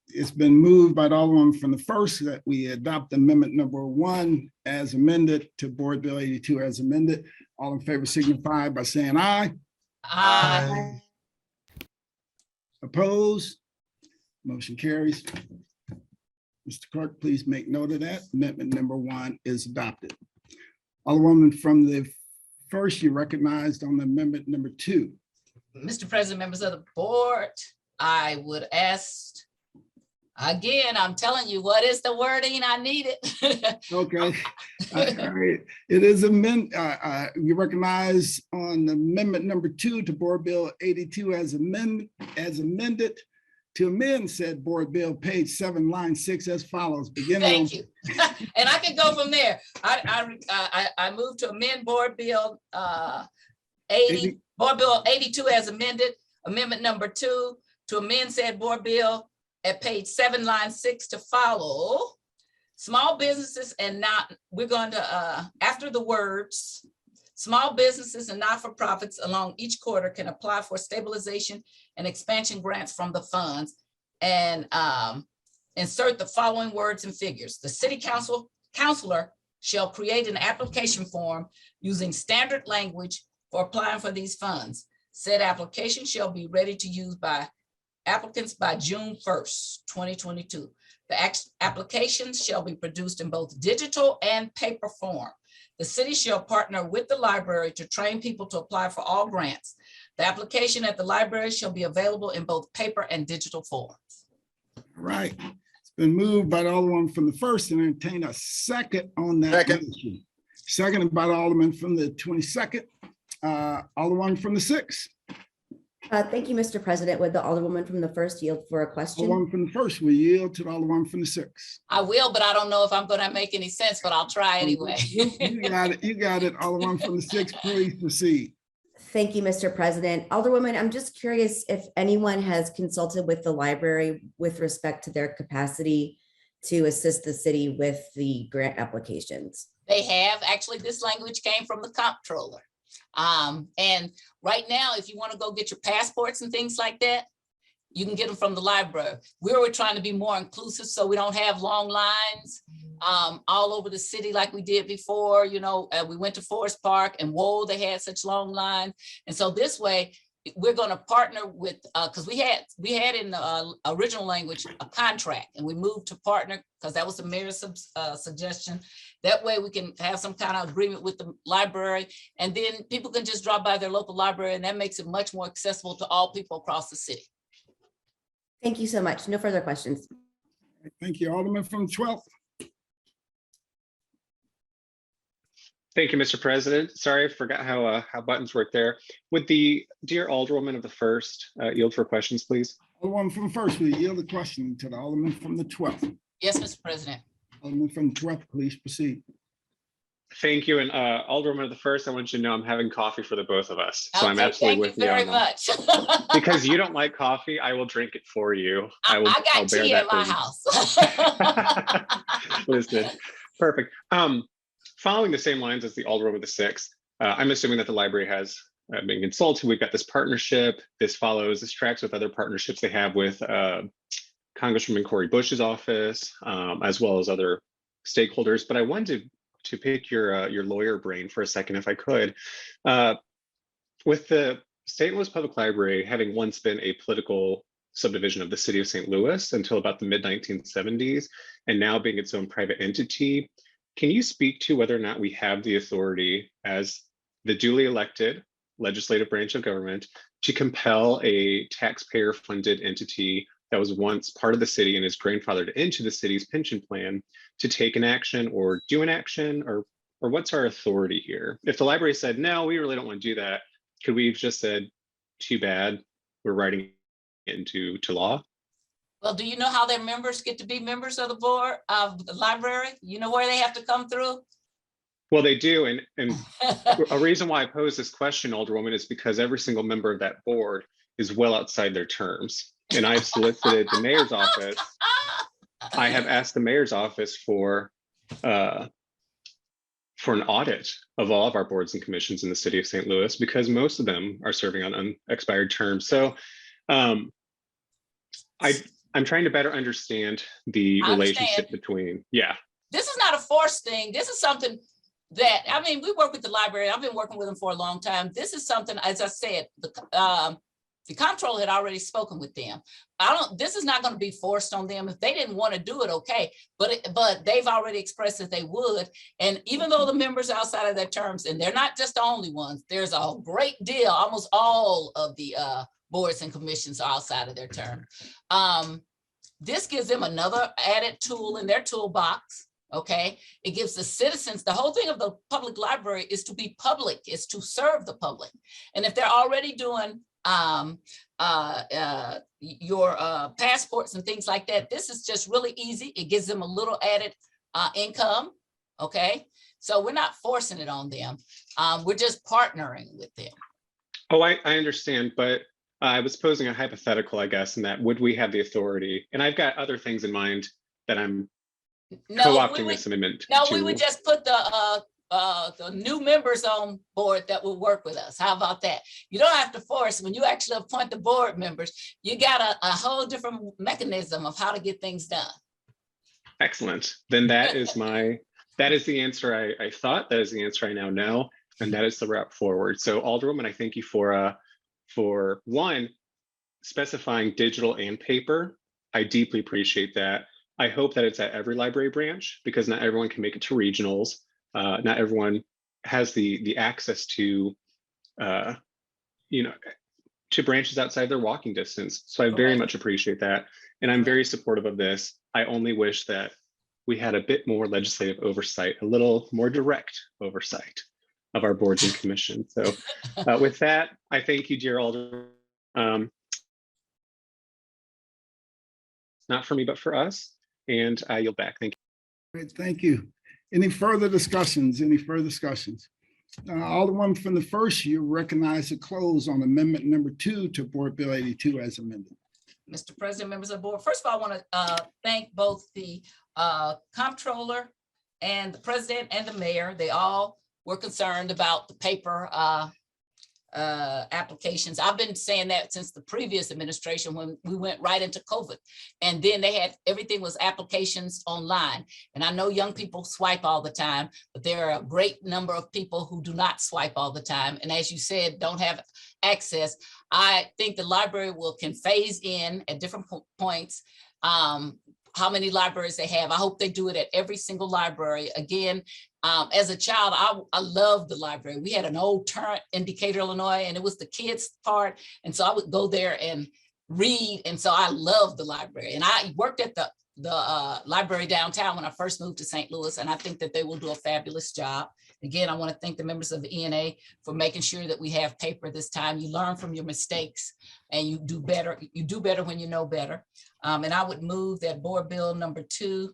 It's been moved by all of them from the first that we adopt amendment number 1 as amended to Board Bill 82 as amended. All in favor signify by saying aye. Aye. Opposed? Motion carries. Mr. Clerk, please make note of that. Amendment number 1 is adopted. Alderwoman from the first, you recognized on amendment number 2. Mr. President, members of the board, I would ask, again, I'm telling you, what is the wording I needed? Okay. All right. It is you recognize on amendment number 2 to Board Bill 82 as amended to amend said Board Bill page 7, line 6 as follows. Thank you. And I can go from there. I moved to amend Board Bill 80. Board Bill 82 as amended, amendment number 2 to amend said Board Bill at page 7, line 6 to follow. Small businesses and we're going to, after the words, small businesses and not-for-profits along each quarter can apply for stabilization and expansion grants from the funds and insert the following words and figures. The city councilor shall create an application form using standard language for applying for these funds. Said application shall be ready to use by applicants by June 1st, 2022. The applications shall be produced in both digital and paper form. The city shall partner with the library to train people to apply for all grants. The application at the library shall be available in both paper and digital forms. Right. It's been moved by the Alderman from the first and entertain a second on that motion. Seconded by the Alderman from the 22nd, Alderman from the 6th. Thank you, Mr. President. Would the Alderwoman from the first yield for a question? Alderman from the first, we yield to the Alderman from the 6th. I will, but I don't know if I'm going to make any sense, but I'll try anyway. You got it. You got it. Alderman from the 6th, please proceed. Thank you, Mr. President. Alderwoman, I'm just curious if anyone has consulted with the library with respect to their capacity to assist the city with the grant applications. They have. Actually, this language came from the comptroller. And right now, if you want to go get your passports and things like that, you can get them from the library. We were trying to be more inclusive so we don't have long lines all over the city like we did before. You know, we went to Forest Park and whoa, they had such long lines. And so this way, we're going to partner with, because we had in the original language a contract, and we moved to partner because that was the mayor's suggestion. That way we can have some kind of agreement with the library, and then people can just drop by their local library, and that makes it much more accessible to all people across the city. Thank you so much. No further questions. Thank you, Alderman from the 12th. Thank you, Mr. President. Sorry, I forgot how buttons work there. Would the dear Alderwoman of the 1st yield for questions, please? Alderman from the 1st, we yield the question to the Alderman from the 12th. Yes, Mr. President. Alderman from the 12th, please proceed. Thank you. And Alderwoman of the 1st, I want you to know I'm having coffee for the both of us. So I'm absolutely with you. Thank you very much. Because you don't like coffee, I will drink it for you. I got tea at my house. Listen, perfect. Following the same lines as the Alderwoman of the 6th, I'm assuming that the library has been consulted. We've got this partnership. This tracks with other partnerships they have with Congresswoman Cori Bush's office, as well as other stakeholders. But I wanted to pick your lawyer brain for a second, if I could. With the St. Louis Public Library having once been a political subdivision of the city of St. Louis until about the mid-1970s, and now being its own private entity, can you speak to whether or not we have the authority as the duly elected legislative branch of government to compel a taxpayer-funded entity that was once part of the city and is grandfathered into the city's pension plan to take an action or do an action, or what's our authority here? If the library said, no, we really don't want to do that, could we have just said, too bad, we're writing it into law? Well, do you know how their members get to be members of the board of the library? You know where they have to come through? Well, they do. And a reason why I pose this question, Alderwoman, is because every single member of that board is well outside their terms. And I've solicited the mayor's office. I have asked the mayor's office for an audit of all of our boards and commissions in the city of St. Louis, because most of them are serving on unexpired terms. So I'm trying to better understand the relationship between, This is not a forced thing. This is something that, I mean, we work with the library. I've been working with them for a long time. This is something, as I said, the comptroller had already spoken with them. This is not going to be forced on them. If they didn't want to do it, okay, but they've already expressed that they would. And even though the members are outside of their terms, and they're not just the only ones, there's a great deal, almost all of the boards and commissions are outside of their term. This gives them another added tool in their toolbox. Okay, it gives the citizens, the whole thing of the public library is to be public, is to serve the public. And if they're already doing your passports and things like that, this is just really easy. It gives them a little added income. Okay, so we're not forcing it on them. We're just partnering with them. Oh, I understand, but I was posing a hypothetical, I guess, in that would we have the authority? And I've got other things in mind that I'm co-opting this amendment. No, we would just put the new members on board that will work with us. How about that? You don't have to force. When you actually appoint the board members, you got a whole different mechanism of how to get things done. Excellent. Then that is the answer I thought. That is the answer I now know, and that is the route forward. So Alderwoman, I thank you for one, specifying digital and paper. I deeply appreciate that. I hope that it's at every library branch, because not everyone can make it to regionals. Not everyone has the access to, to branches outside their walking distance. So I very much appreciate that. And I'm very supportive of this. I only wish that we had a bit more legislative oversight, a little more direct oversight of our boards and commissions. So with that, I thank you, dear Alder. Not for me, but for us. And I yield back. Thank you. Great, thank you. Any further discussions? Any further discussions? Alderman from the first, you recognize the close on amendment number 2 to Board Bill 82 as amended. Mr. President, members of the board, first of all, I want to thank both the comptroller and the president and the mayor. They all were concerned about the paper applications. I've been saying that since the previous administration when we went right into COVID. And then they had, everything was applications online. And I know young people swipe all the time, but there are a great number of people who do not swipe all the time. And as you said, don't have access. I think the library can phase in at different points how many libraries they have. I hope they do it at every single library. Again, as a child, I loved the library. We had an old Turnt in Decatur, Illinois, and it was the kids' part. And so I would go there and read. And so I loved the library. And I worked at the library downtown when I first moved to St. Louis, and I think that they will do a fabulous job. Again, I want to thank the members of the ENA for making sure that we have paper this time. You learn from your mistakes and you do better. You do better when you know better. And I would move that Board Bill number 2,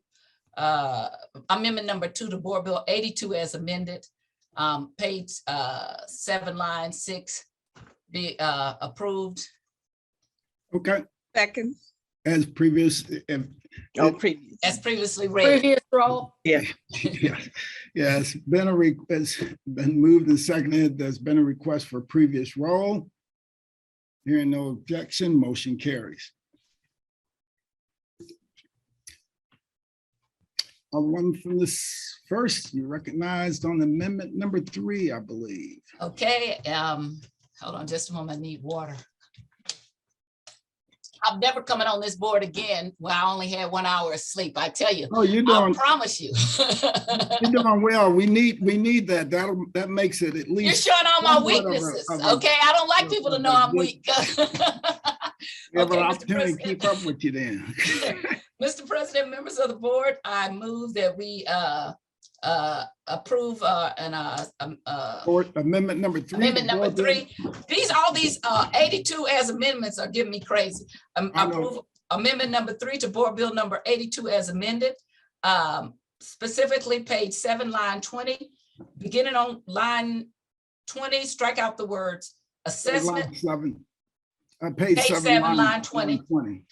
amendment number 2 to Board Bill 82 as amended, page 7, line 6, be approved. Okay. Second. As previous. Previous. As previously read. Previous roll. Yeah. Yeah, it's been moved and seconded. There's been a request for previous roll. Hearing no objection, motion carries. One from this first, you recognized on amendment number 3, I believe. Okay, hold on just a moment, I need water. I'm never coming on this board again when I only had 1 hour of sleep. I tell you. Oh, you're doing. I promise you. You're doing well. We need that. That makes it at least. You're showing all my weaknesses. Okay, I don't like people to know I'm weak. Yeah, but I'll try to keep up with you then. Mr. President, members of the board, I move that we approve amendment number 3. Amendment number 3. All these 82 as amendments are giving me crazy. Approve amendment number 3 to Board Bill number 82 as amended. Specifically page 7, line 20. Beginning on line 20, strike out the words assessment. Page 7, line 20.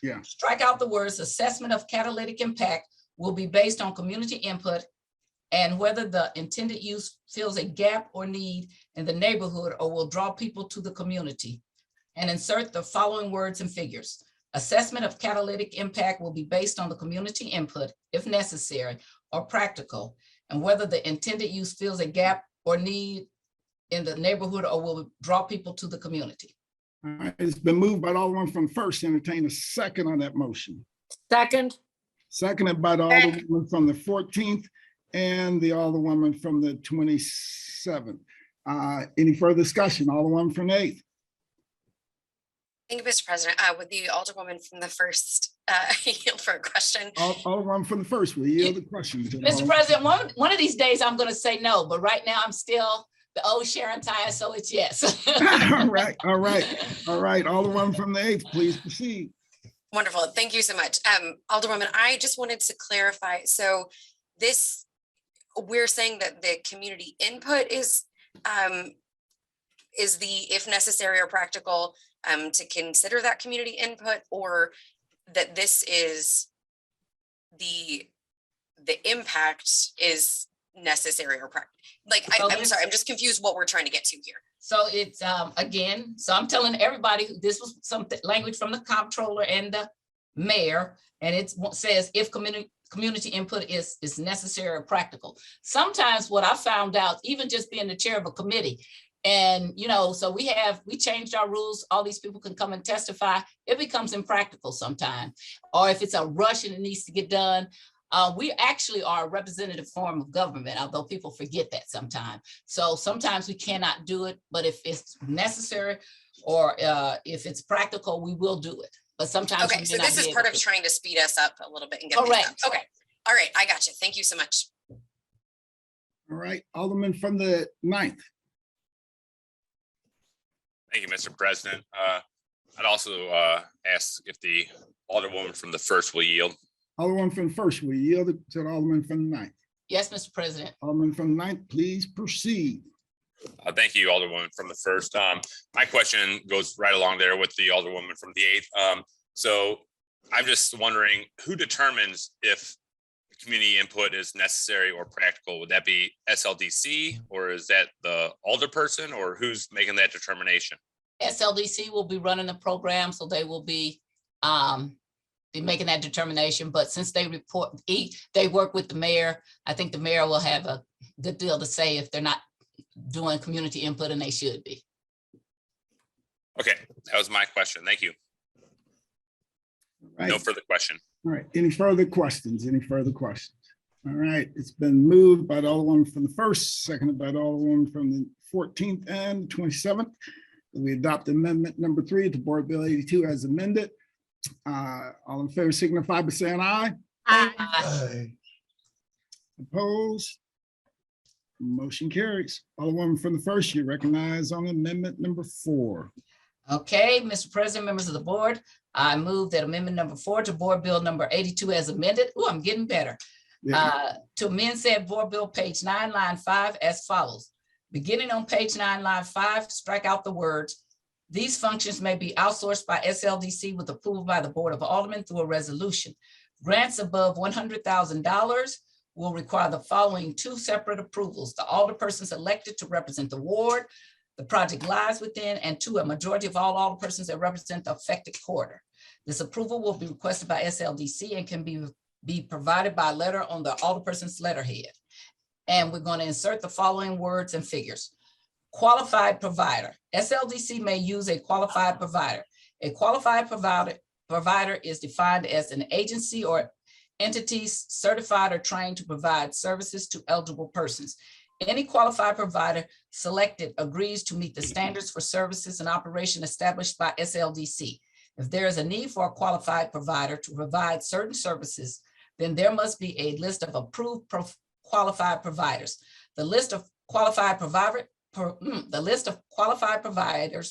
Yeah. Strike out the words assessment of catalytic impact will be based on community input and whether the intended use fills a gap or need in the neighborhood or will draw people to the community. And insert the following words and figures. Assessment of catalytic impact will be based on the community input, if necessary or practical, and whether the intended use fills a gap or need in the neighborhood or will draw people to the community. All right, it's been moved by the Alderman from first. Entertain a second on that motion. Second. Seconded by the Alderman from the 14th and the Alderwoman from the 27th. Any further discussion? Alderwoman from the 8th. Thank you, Mr. President. Would the Alderwoman from the first yield for a question? Alderwoman from the first, will yield the question. Mr. President, one of these days I'm going to say no, but right now I'm still the old Sharon Tyre, so it's yes. All right. Alderwoman from the 8th, please proceed. Wonderful. Thank you so much. Alderwoman, I just wanted to clarify. So we're saying that the community input is the if necessary or practical to consider that community input, or that this is the impact is necessary or practical. I'm sorry, I'm just confused what we're trying to get to here. So it's again, so I'm telling everybody this was some language from the comptroller and the mayor, and it says if community input is necessary or practical. Sometimes what I found out, even just being the chair of a committee, and so we changed our rules, all these people can come and testify, it becomes impractical sometimes. Or if it's a rush and it needs to get done, We actually are a representative form of government, although people forget that sometimes. So sometimes we cannot do it, but if it's necessary or if it's practical, we will do it. But sometimes. Okay, so this is part of trying to speed us up a little bit and get things done. Okay, all right, I got you. Thank you so much. All right, Alderman from the 9th. Thank you, Mr. President. I'd also ask if the Alderwoman from the 1st will yield. Alderman from the 1st, will yield it to the Alderman from the 9th. Yes, Mr. President. Alderman from the 9th, please proceed. Thank you, Alderwoman from the 1st. My question goes right along there with the Alderwoman from the 8th. So I'm just wondering who determines if community input is necessary or practical? Would that be SLDC or is that the alderperson or who's making that determination? SLDC will be running the program, so they will be making that determination. But since they they work with the mayor, I think the mayor will have a good deal to say if they're not doing community input, and they should be. Okay, that was my question. Thank you. Right. No further question. All right, any further questions? Any further questions? All right, it's been moved by the Alderman from the 1st, seconded by the Alderman from the 14th and 27th. We adopt amendment number 3 to Board Bill 82 as amended. All in favor signify by saying aye. Aye. Opposed? Motion carries. Alderwoman from the 1st, you recognize on amendment number 4. Okay, Mr. President, members of the board, I move that amendment number 4 to Board Bill number 82 as amended. Oh, I'm getting better. Yeah. To amend said Board Bill page 9, line 5 as follows. Beginning on page 9, line 5, strike out the words, "These functions may be outsourced by SLDC with approval by the Board of Aldermen through a resolution. Grants above $100,000 will require the following 2 separate approvals. The alderpersons elected to represent the ward the project lies within, and 2, a majority of all alderpersons that represent the affected quarter. This approval will be requested by SLDC and can be provided by letter on the alderperson's letterhead. And we're going to insert the following words and figures. Qualified provider. SLDC may use a qualified provider. A qualified provider is defined as an agency or entities certified or trained to provide services to eligible persons. Any qualified provider selected agrees to meet the standards for services and operation established by SLDC. If there is a need for a qualified provider to provide certain services, then there must be a list of approved qualified providers. The list of qualified providers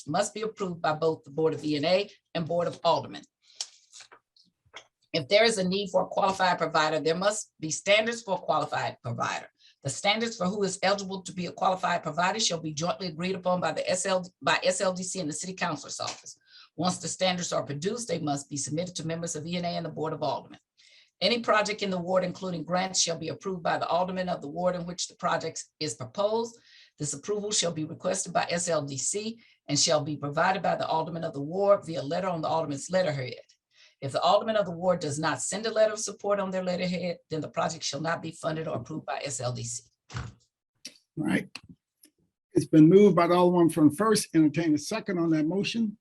must be approved by both the Board of E&A and Board of Aldermen. If there is a need for a qualified provider, there must be standards for a qualified provider. The standards for who is eligible to be a qualified provider shall be jointly agreed upon by SLDC and the City Councilor's office. Once the standards are produced, they must be submitted to members of E&A and the Board of Aldermen. Any project in the ward, including grants, shall be approved by the alderman of the ward in which the project is proposed. This approval shall be requested by SLDC and shall be provided by the alderman of the ward via letter on the alderman's letterhead. If the alderman of the ward does not send a letter of support on their letterhead, then the project shall not be funded or approved by SLDC. All right. It's been moved by the Alderman from the 1st. Entertain a second on that motion.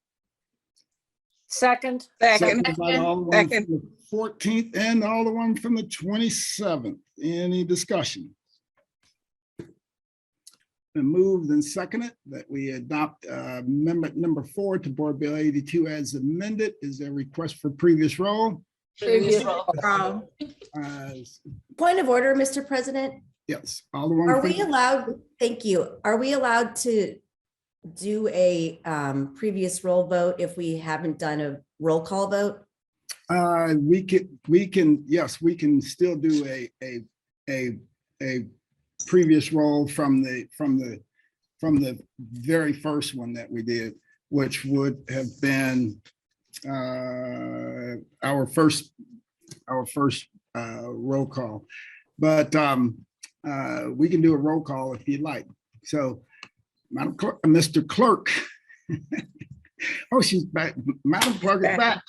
Second. Seconded by the Alderman from the 14th and the Alderman from the 27th. Any discussion? Been moved and seconded that we adopt amendment number 4 to Board Bill 82 as amended. Is there a request for previous roll? Previous roll. Point of order, Mr. President. Yes. Alderman. Are we allowed, thank you. Are we allowed to do a previous roll vote if we haven't done a roll call vote? We can, yes, we can still do a previous roll from the very first one that we did, which would have been our first roll call. But we can do a roll call if you'd like. So, Madam Clerk, Mr. Clerk. Oh, she's back. Madam Clerk is back.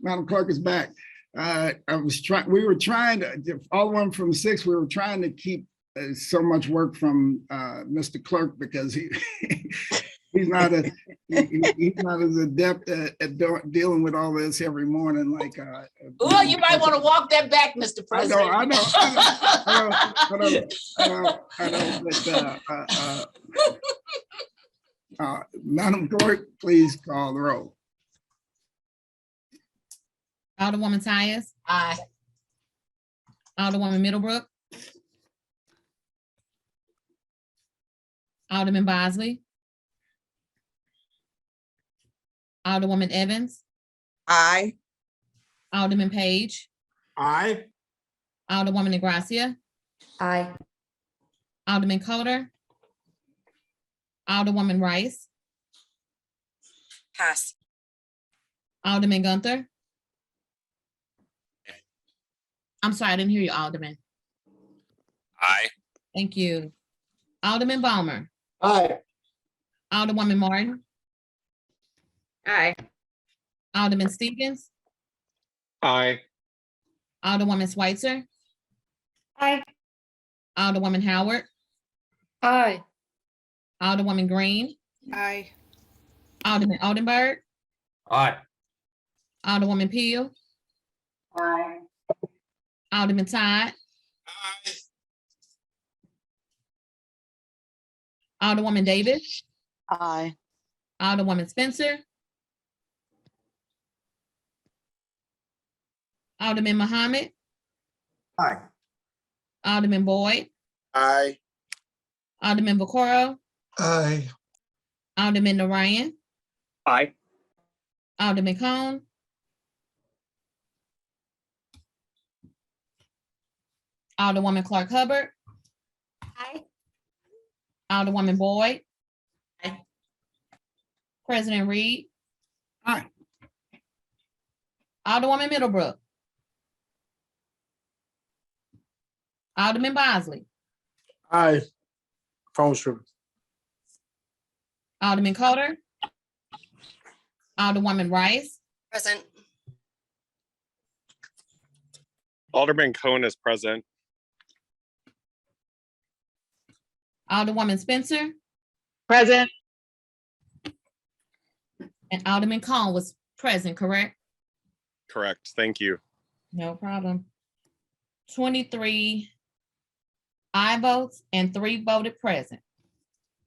Madam Clerk is back. We were trying to, all one from 6, we were trying to keep so much work from Mr. Clerk because he's not He's not as adept at dealing with all this every morning like. Well, you might want to walk that back, Mr. President. I know. But, Madam Clerk, please call the roll. Alderwoman Tyus, Aye. Alderwoman Middlebrook, Alderman Bosley, Alderwoman Evans, Aye. Alderman Page, Aye. Alderwoman Negracia, Aye. Alderman Coder, Alderwoman Rice, Pass. Alderman Gunther. I'm sorry, I didn't hear you, Alderman. Aye. Thank you. Alderman Balmer, Aye. Alderwoman Martin, Aye. Alderman Stevens, Aye. Alderwoman Schweitzer, Aye. Alderwoman Howard, Aye. Alderwoman Green, Aye. Alderman Oldenburg, Aye. Alderwoman Peel, Aye. Alderman Todd, Alderwoman Davis, Aye. Alderwoman Spencer, Alderman Muhammad, Aye. Alderman Boyd, Aye. Alderman Vaccaro, Aye. Alderman Narayan, Aye. Alderman Cone, Alderwoman Clark Hubbard, Aye. Alderwoman Boyd, Aye. President Reed, Aye. Alderwoman Middlebrook, Alderman Bosley, Aye. Phone stripping. Alderman Coder, Alderwoman Rice, Present. Alderman Cohen is present. Alderwoman Spencer, Present. and Alderman Cone was present, correct? Correct. Thank you. No problem. 23 aye votes and 3 voted present.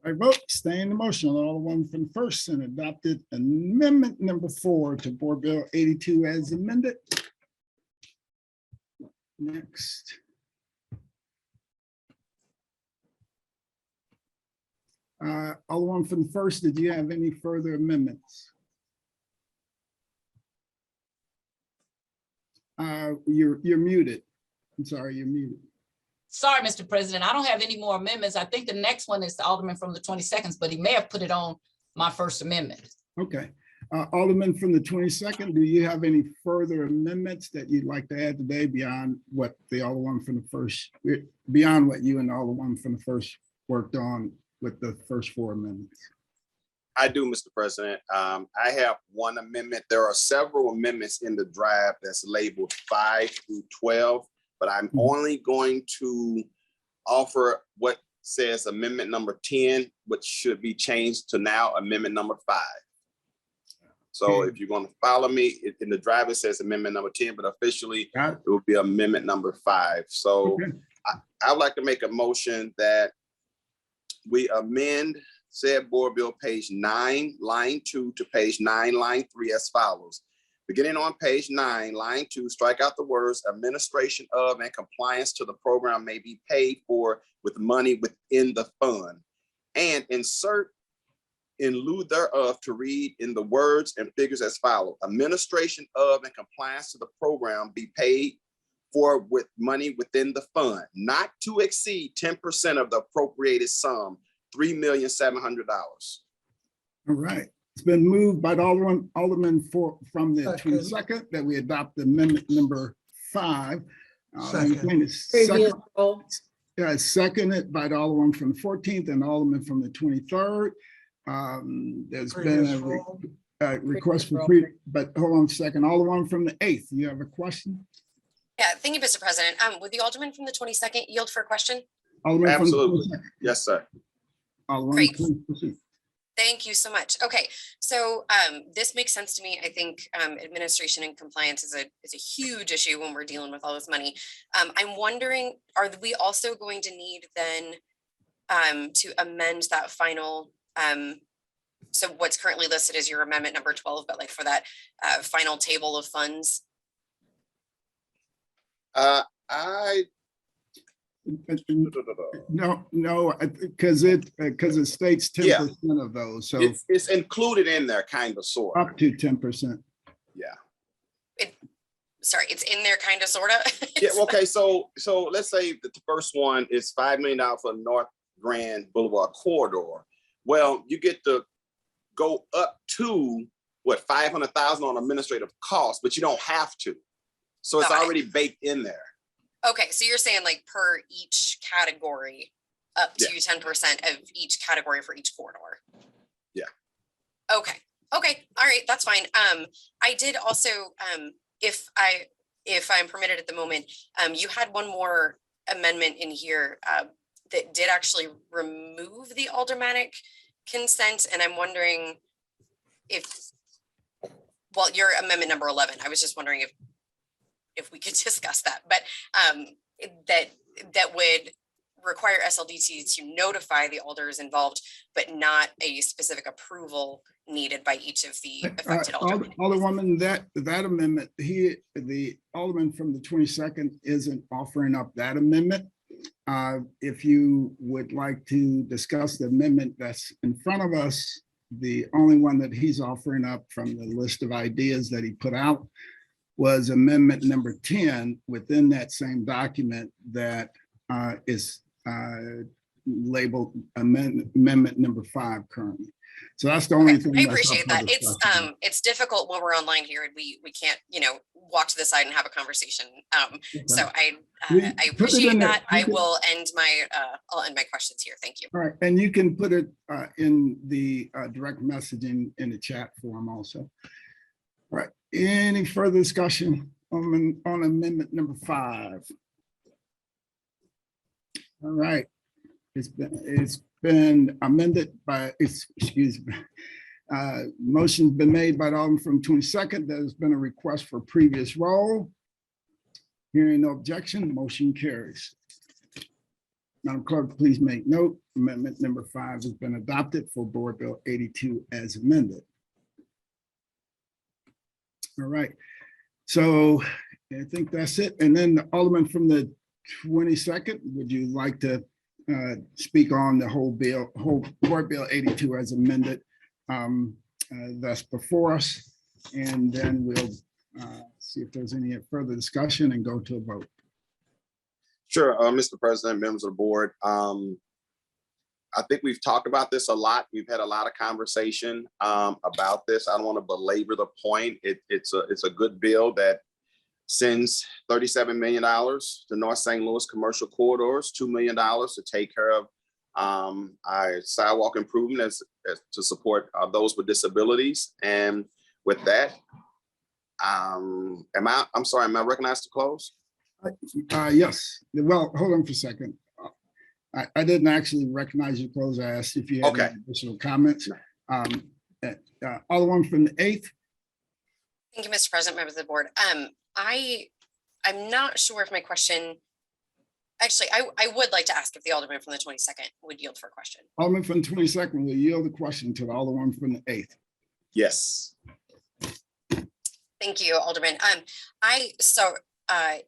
I vote stay in the motion on Alderman from the first and adopted amendment number 4 to Board Bill 82 as amended. Next. Alderman from the first, did you have any further amendments? You're muted. I'm sorry, you're muted. Sorry, Mr. President, I don't have any more amendments. I think the next one is the Alderman from the 22nd, but he may have put it on my first amendment. Okay. Alderman from the 22nd, do you have any further amendments that you'd like to add today beyond what the Alderman from the first, beyond what you and the Alderman from the first worked on with the first 4 amendments? I do, Mr. President. I have one amendment. There are several amendments in the draft that's labeled 5 through 12, but I'm only going to offer what says amendment number 10, which should be changed to now amendment number 5. So if you're going to follow me, in the draft, it says amendment number 10, but officially it will be amendment number 5. So I would like to make a motion that we amend said board bill page 9, line 2 to page 9, line 3 as follows. Beginning on page 9, line 2, strike out the words administration of and compliance to the program may be paid for with money within the fund, and insert in lieu thereof to read in the words and figures as follows. Administration of and compliance to the program be paid for with money within the fund, not to exceed 10% of the appropriated sum, $3,700,000. All right. It's been moved by the Alderman from the 22nd that we adopt amendment number 5. Seconded by the Alderman from the 14th and Alderman from the 23rd. There's been a request for but hold on a second. Alderman from the 8th, you have a question? Yeah, thank you, Mr. President. Would the Alderman from the 22nd yield for a question? Absolutely. Yes, sir. Great. Thank you so much. Okay, so this makes sense to me. I think administration and compliance is a huge issue when we're dealing with all this money. I'm wondering, are we also going to need then to amend that final, so what's currently listed as your amendment number 12, but like for that final table of funds? No, because it states 10% of those, so it's included in there, kind of, sort of. up to 10%. Yeah. Sorry, it's in there, kind of, sort of. Yeah. Okay. So let's say that the first one is $5 million for North Grand Boulevard corridor. Well, you get to go up to what, 500,000 on administrative costs, but you don't have to. So it's already baked in there. Okay, so you're saying like per each category, up to 10% of each category for each corridor. Yeah. Okay. All right, that's fine. I did also, if I'm permitted at the moment, you had one more amendment in here that did actually remove the aldermanic consent, and I'm wondering if, well, your amendment number 11. I was just wondering if we could discuss that, but that would require SLDC to notify the alders involved, but not a specific approval needed by each of the affected aldermen. Alderwoman, that amendment, the alderman from the 22nd isn't offering up that amendment. If you would like to discuss the amendment that's in front of us, the only one that he's offering up from the list of ideas that he put out was amendment number 10 within that same document that is labeled amendment number 5 currently. So that's the only thing. I appreciate that. It's difficult when we're online here and we can't, walk to the side and have a conversation. So I appreciate that. I'll end my questions here. Thank you. All right, and you can put it in the direct messaging in the chat form also. All right. Any further discussion on amendment number 5? All right. It's been amended by, motion's been made by the alderman from 22nd. There's been a request for previous roll. Hearing no objection, motion carries. Madam Clerk, please make note. Amendment number 5 has been adopted for Board Bill 82 as amended. All right, so I think that's it. And then the alderman from the 22nd, would you like to speak on the whole Board Bill 82 as amended that's before us? And then we'll see if there's any further discussion and go to a vote. Sure, Mr. President, members of the board. I think we've talked about this a lot. We've had a lot of conversation about this. I don't want to belabor the point. It's a good bill that sends $37 million to North St. Louis commercial corridors, $2 million to take care of our sidewalk improvement as to support those with disabilities. And with that, I'm sorry, am I recognized to close? Yes. Well, hold on for a second. I didn't actually recognize your close. I asked if you had any additional comments. Alderman from the 8th. Thank you, Mr. President, members of the board. I'm not sure if my question, actually, I would like to ask if the alderman from the 22nd would yield for a question. Alderman from the 22nd will yield the question to the alderman from the 8th. Yes. Thank you, Alderman.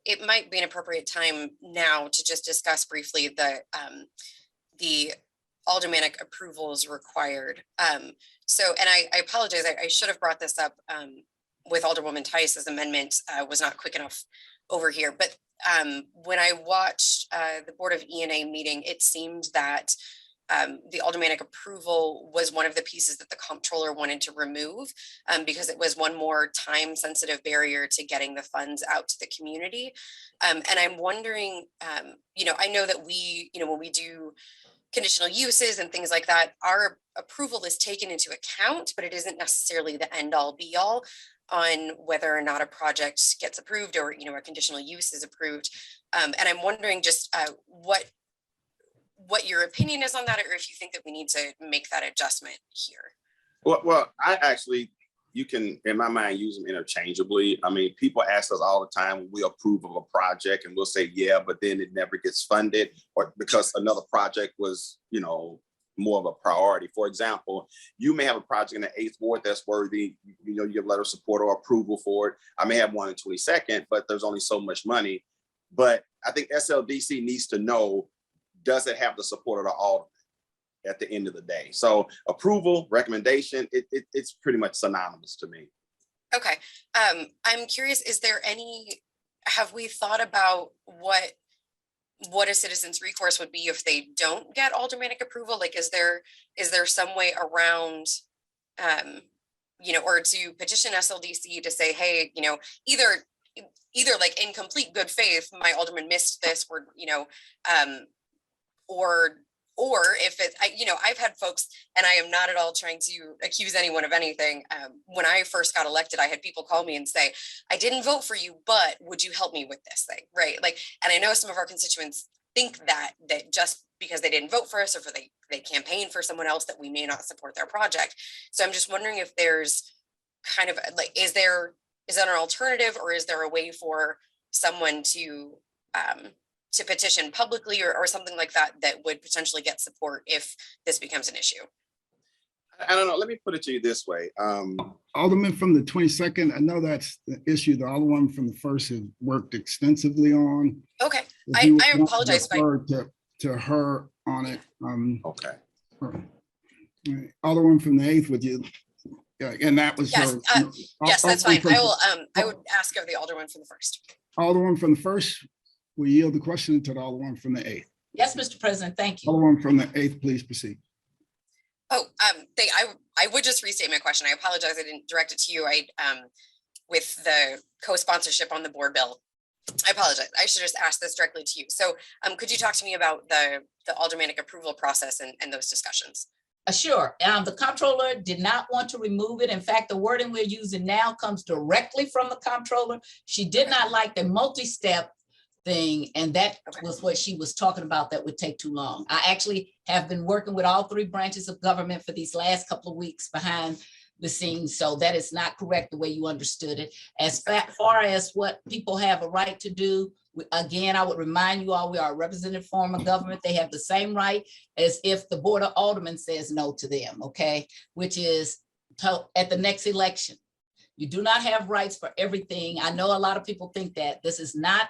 It might be an appropriate time now to just discuss briefly the aldermanic approvals required. And I apologize, I should have brought this up with Alderwoman Tice's amendment, was not quick enough over here. But when I watched the Board of E&A meeting, it seemed that the aldermanic approval was one of the pieces that the comptroller wanted to remove because it was one more time sensitive barrier to getting the funds out to the community. And I'm wondering, I know that when we do conditional uses and things like that, our approval is taken into account, but it isn't necessarily the end all be all on whether or not a project gets approved or, a conditional use is approved. And I'm wondering just what your opinion is on that, or if you think that we need to make that adjustment here. Well, I actually, you can, in my mind, use them interchangeably. I mean, people ask us all the time when we approve of a project and we'll say, yeah, but then it never gets funded, or because another project was, you know, more of a priority. For example, you may have a project in the 8th ward that's worthy, you know, you give letter of support or approval for it. I may have one in 22nd, but there's only so much money. But I think SLDC needs to know, does it have the support of the alderman at the end of the day? So approval, recommendation, it's pretty much synonymous to me. Okay. I'm curious, have we thought about what a citizen's recourse would be if they don't get aldermanic approval? Like, is there some way around, you know, or to petition SLDC to say, hey, you know, either like in complete good faith, my alderman missed this, or, you know, or if it, you know, I've had folks, and I am not at all trying to accuse anyone of anything. When I first got elected, I had people call me and say, I didn't vote for you, but would you help me with this thing? Right. Like, and I know some of our constituents think that just because they didn't vote for us, or for they campaigned for someone else, that we may not support their project. So I'm just wondering if there's kind of like, is that an alternative, or is there a way for someone to petition publicly or something like that would potentially get support if this becomes an issue? I don't know. Let me put it to you this way. Alderman from the 22nd, I know that's the issue the Alderman from the 1st has worked extensively on. Okay, I apologize. To her on it. Okay. Alderman from the 8th, would you? Yeah, and that was yes. her. Yes, that's fine. I will. I would ask of the Alderman from the 1st. Alderman from the 1st, we yield the question to the Alderman from the 8th. Yes, Mr. President, thank you. Alderman from the 8th, please proceed. Oh, I would just restate my question. I apologize. I didn't direct it to you. With the co-sponsorship on the board bill, I apologize. I should just ask this directly to you. So, could you talk to me about the aldermanic approval process and those discussions? Sure. The comptroller did not want to remove it. In fact, the wording we're using now comes directly from the comptroller. She did not like the multi-step thing, and that was what she was talking about, that would take too long. I actually have been working with all 3 branches of government for these last couple of weeks behind the scenes, so that is not correct the way you understood it. As far as what people have a right to do, again, I would remind you all, we are a representative form of government. They have the same right as if the Board of Aldermen says no to them, okay? Which is at the next election. You do not have rights for everything. I know a lot of people think that this is not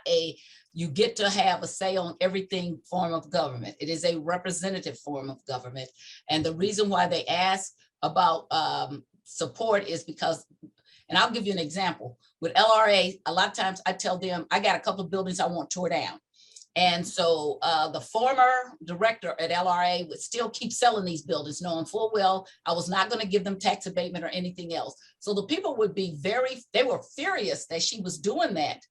you get to have a say on everything form of government. It is a representative form of government. And the reason why they ask about support is because, and I'll give you an example. With LRA, a lot of times I tell them, I got a couple of buildings I want tore down. And so the former director at LRA would still keep selling these buildings, knowing full well I was not going to give them tax abatement or anything else. So the people would be they were furious that she was doing that.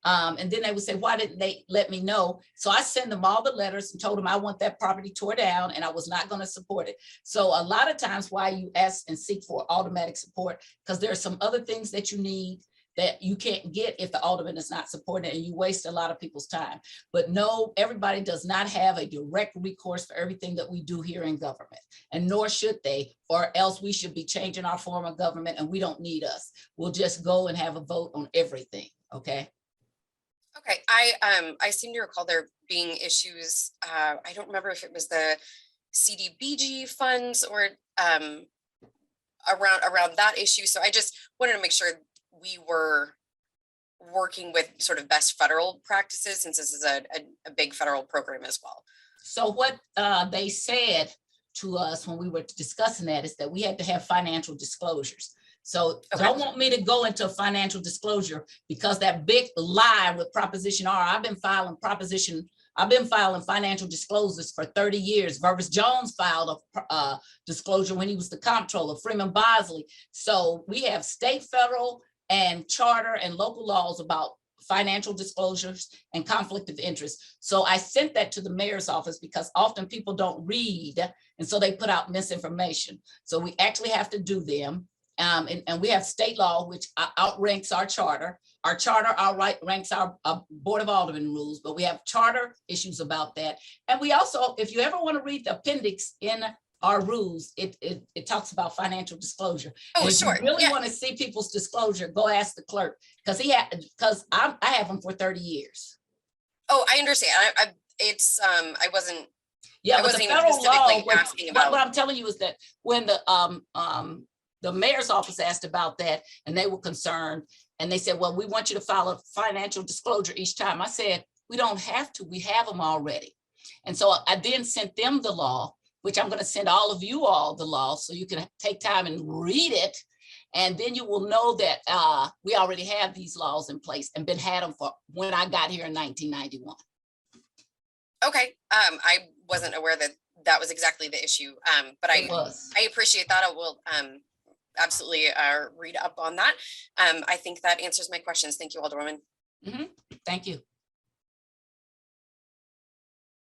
And then they would say, why didn't they let me know? So I sent them all the letters and told them I want that property tore down and I was not going to support it. So a lot of times why you ask and seek for automatic support, because there are some other things that you need that you can't get if the alderman is not supporting it, and you waste a lot of people's time. But no, everybody does not have a direct recourse for everything that we do here in government, and nor should they, or else we should be changing our form of government and we don't need us. We'll just go and have a vote on everything, okay? Okay, I seem to recall there being issues. I don't remember if it was the CDBG funds or around that issue. So I just wanted to make sure we were working with sort of best federal practices, since this is a big federal program as well. So what they said to us when we were discussing that is that we had to have financial disclosures. So don't want me to go into financial disclosure, because that big lie with Proposition R, I've been filing financial disclosures for 30 years. Vervis Jones filed a disclosure when he was the comptroller, Freeman Bosley. So we have state, federal, and charter and local laws about financial disclosures and conflict of interest. So I sent that to the mayor's office because often people don't read, and so they put out misinformation. So we actually have to do them. And we have state law, which outranks our charter. Our charter outranks our Board of Aldermen rules, but we have charter issues about that. And we also, if you ever want to read the appendix in our rules, it talks about financial disclosure. Oh, and if sure. you really want to see people's disclosure, go ask the clerk, because I have them for 30 years. Oh, I understand. I wasn't. Yeah, I but the wasn't even federal specifically law, asking about. what I'm telling you is that when the mayor's office asked about that, and they were concerned, and they said, well, we want you to file a financial disclosure each time. I said, we don't have to, we have them already. And so I then sent them the law, which I'm going to send all of you all the law so you can take time and read it. And then you will know that we already have these laws in place and had them for when I got here in 1991. Okay, I wasn't aware that that was exactly the issue, but I appreciate that. I will absolutely read up on that. I think that answers my questions. Thank you, Alderwoman. Thank you.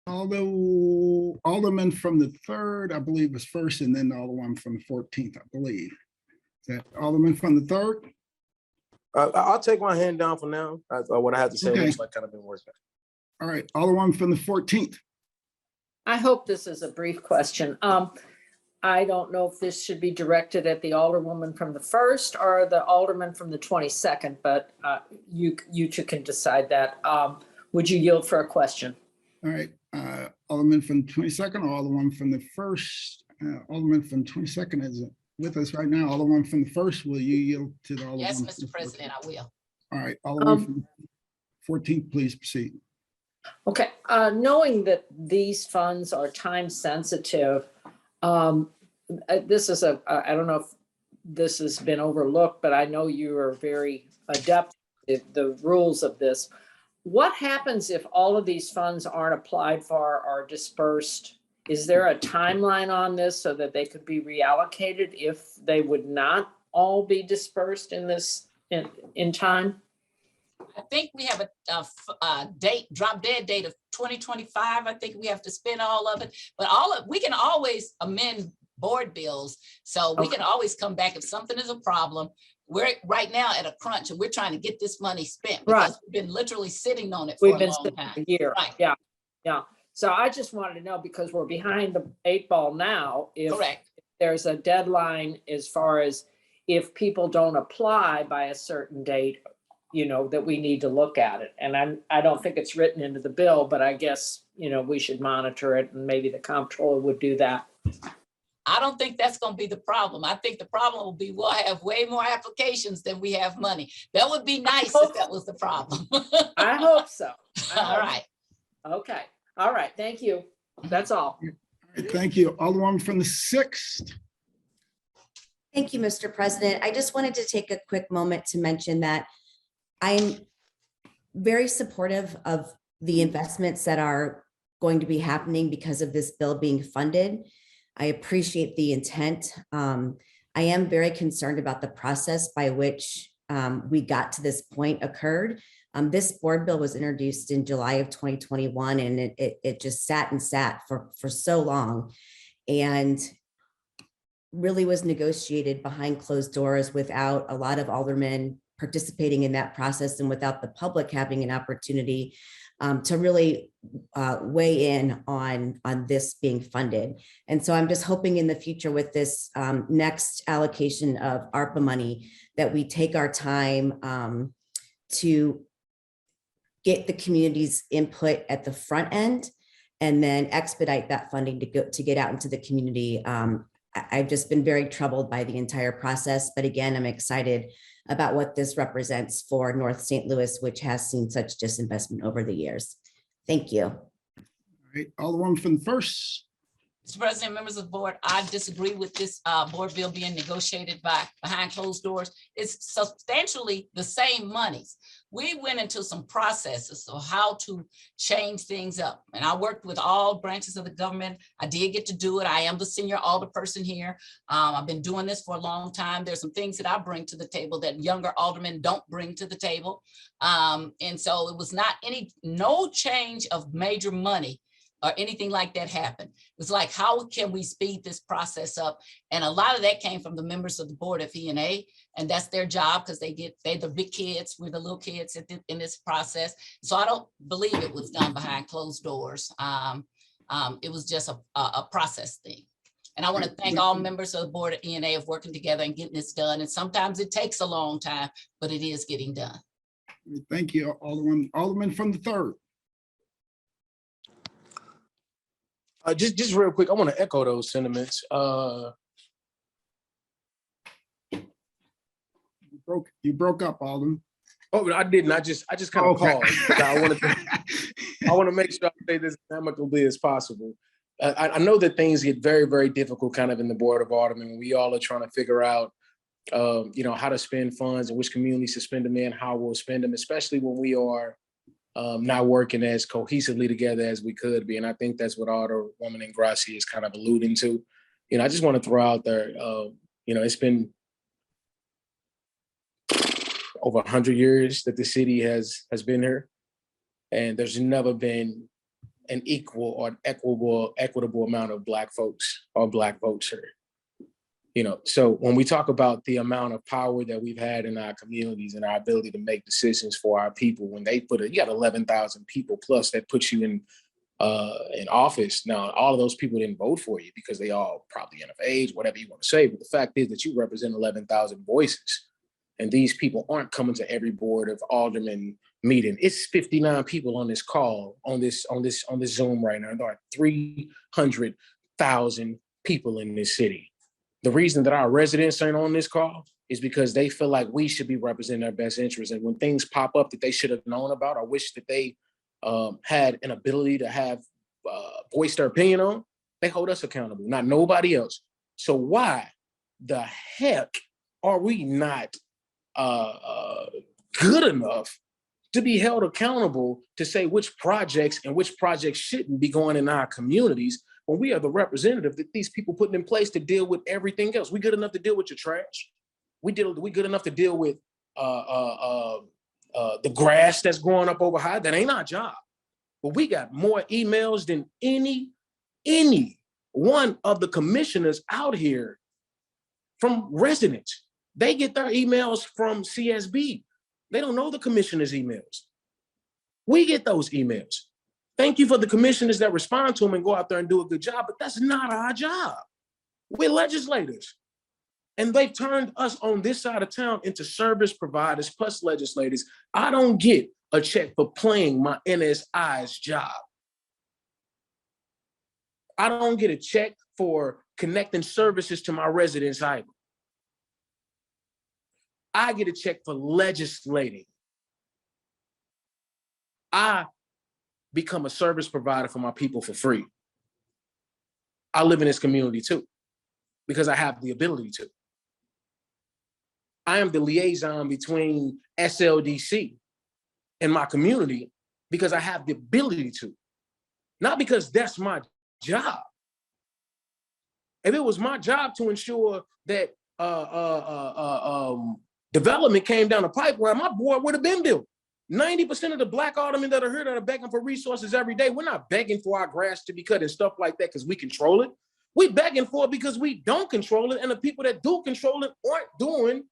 Alderman from the 3rd, I believe, was first, and then the Alderman from the 14th, I believe. Is that Alderman from the 3rd? I'll take my hand down for now. What I have to say looks like kind of been working. All right, Alderman from the 14th. I hope this is a brief question. I don't know if this should be directed at the Alderwoman from the 1st or the Alderman from the 22nd, but you two can decide that. Would you yield for a question? All right, Alderman from the 22nd or Alderman from the 1st? Alderman from 22nd is with us right now. Alderman from the 1st, will you yield to the Alderman? Yes, Mr. President, I will. All right, Alderman from the 14th, please proceed. Okay, knowing that these funds are time sensitive, this is I don't know if this has been overlooked, but I know you are very adept at the rules of this. What happens if all of these funds aren't applied for or dispersed? Is there a timeline on this so that they could be reallocated if they would not all be dispersed in this in time? I think we have a date, drop dead date of 2025. I think we have to spend all of it, but we can always amend board bills. So we can always come back if something is a problem. We're right now at a crunch and we're trying to get this money spent because we've been literally sitting on it for a long time. A year. Right. Yeah. So I just wanted to know, because we're behind the 8 ball now, if there's a deadline as far as if people don't apply by a certain date, that we need to look at it. And I don't think it's written into the bill, but I guess, we should monitor it, and maybe the comptroller would do that. I don't think that's going to be the problem. I think the problem will be we'll have way more applications than we have money. That would be nice if that was the problem. I hope so. All right. Okay. All right. Thank you. That's all. Thank you. Alderman from the 6th. Thank you, Mr. President. I just wanted to take a quick moment to mention that I'm very supportive of the investments that are going to be happening because of this bill being funded. I appreciate the intent. I am very concerned about the process by which we got to this point occurred. This board bill was introduced in July of 2021, and it just sat for so long, and really was negotiated behind closed doors without a lot of aldermen participating in that process and without the public having an opportunity to really weigh in on this being funded. And so I'm just hoping in the future with this next allocation of ARPA money that we take our time to get the community's input at the front end and then expedite that funding to get out into the community. I've just been very troubled by the entire process, but again, I'm excited about what this represents for North St. Louis, which has seen such disinvestment over the years. Thank you. All right, Alderman from the 1st. Mr. President, members of the board, I disagree with this board bill being negotiated behind closed doors. It's substantially the same monies. We went into some processes of how to change things up. And I worked with all branches of the government. I did get to do it. I am the senior alderperson here. I've been doing this for a long time. There's some things that I bring to the table that younger aldermen don't bring to the table. And so it was no change of major money or anything like that happen. It's like, how can we speed this process up? And a lot of that came from the members of the board of E&A, and that's their job because they're the big kids, we're the little kids in this process. So I don't believe it was done behind closed doors. It was just a process thing. And I want to thank all members of the board of E&A of working together and getting this done. And sometimes it takes a long time, but it is getting done. Thank you, Alderman. Alderman from the 3rd. Just real quick, I want to echo those sentiments. You broke up, Alderman. Oh, I didn't. I just kind of paused. I want to make sure I say this as amicably as possible. I know that things get very, very difficult kind of in the Board of Aldermen. We all are trying to figure out, how to spend funds and which communities to spend them in, how we'll spend them, especially when we are not working as cohesively together as we could be. And I think that's what Alderwoman Ingrassi is kind of alluding to. I just want to throw out there, it's been over 100 years that the city has been here, and there's never been an equal or equitable amount of Black folks or Black votes here. So when we talk about the amount of power that we've had in our communities and our ability to make decisions for our people, when they you got 11,000 people plus that put you in office. Now, all of those people didn't vote for you because they all probably end of age, whatever you want to say. But the fact is that you represent 11,000 voices. And these people aren't coming to every board of aldermen meeting. It's 59 people on this call, on this Zoom right now. There are 300,000 people in this city. The reason that our residents aren't on this call is because they feel like we should be representing their best interests. And when things pop up that they should have known about or wish that they had an ability to have voiced their opinion on, they hold us accountable, not nobody else. So why the heck are we not good enough to be held accountable to say which projects and which projects shouldn't be going in our communities when we are the representative that these people put in place to deal with everything else? We good enough to deal with your trash? We good enough to deal with the grass that's growing up over high? That ain't our job. But we got more emails than any one of the commissioners out here from residents. They get their emails from CSB. They don't know the commissioner's emails. We get those emails. Thank you for the commissioners that respond to them and go out there and do a good job, but that's not our job. We're legislators. And they've turned us on this side of town into service providers plus legislators. I don't get a check for playing my NSI's job. I don't get a check for connecting services to my residents either. I get a check for legislating. I become a service provider for my people for free. I live in this community too, because I have the ability to. I am the liaison between SLDC and my community because I have the ability to, not because that's my job. If it was my job to ensure that development came down the pipeline, my board would have been built. 90% of the Black aldermen that are here that are begging for resources every day, we're not begging for our grass to be cut and stuff like that because we control it. We're begging for it because we don't control it, and the people that do control it aren't doing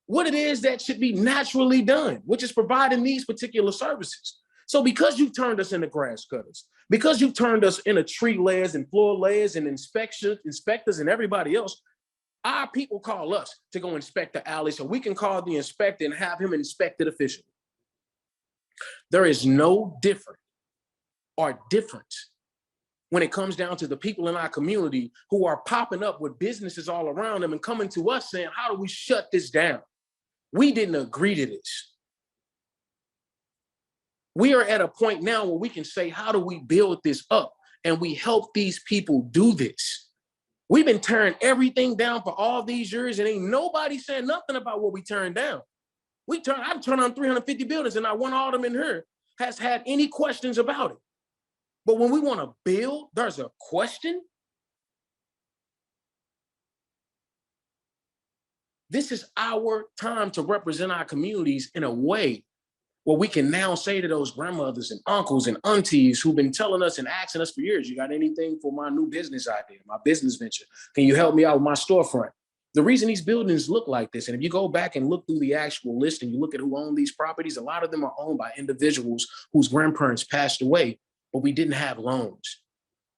what it is that should be naturally done, which is providing these particular services. So because you've turned us into grass cutters, because you've turned us into tree layers and floor layers and inspectors and everybody else, our people call us to go inspect the alley so we can call the inspector and have him inspect it officially. There is no difference when it comes down to the people in our community who are popping up with businesses all around them and coming to us saying, how do we shut this down? We didn't agree to this. We are at a point now where we can say, how do we build this up? And we help these people do this. We've been tearing everything down for all these years and ain't nobody saying nothing about what we turned down. I've turned on 350 buildings and not one alderman here has had any questions about it. But when we want to build, there's a question. This is our time to represent our communities in a way Well, we can now say to those grandmothers and uncles and aunties who've been telling us and asking us for years, you got anything for my new business idea, my business venture? Can you help me out with my storefront? The reason these buildings look like this, and if you go back and look through the actual list and you look at who owned these properties, a lot of them are owned by individuals whose grandparents passed away, but we didn't have loans.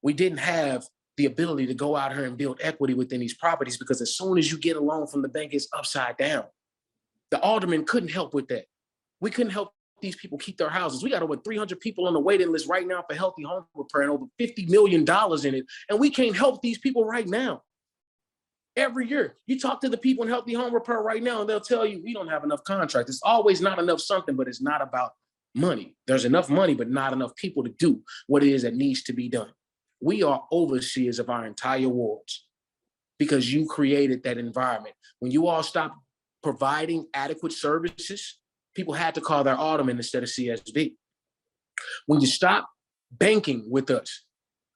We didn't have the ability to go out here and build equity within these properties, because as soon as you get a loan from the bank, it's upside down. The aldermen couldn't help with that. We couldn't help these people keep their houses. We got over 300 people on the waiting list right now for healthy home repair and over $50 million in it. And we can't help these people right now. Every year, you talk to the people in healthy home repair right now, and they'll tell you, we don't have enough contracts. It's always not enough something, but it's not about money. There's enough money, but not enough people to do what it is that needs to be done. We are overseers of our entire wards because you created that environment. When you all stopped providing adequate services, people had to call their alderman instead of CSB. When you stop banking with us,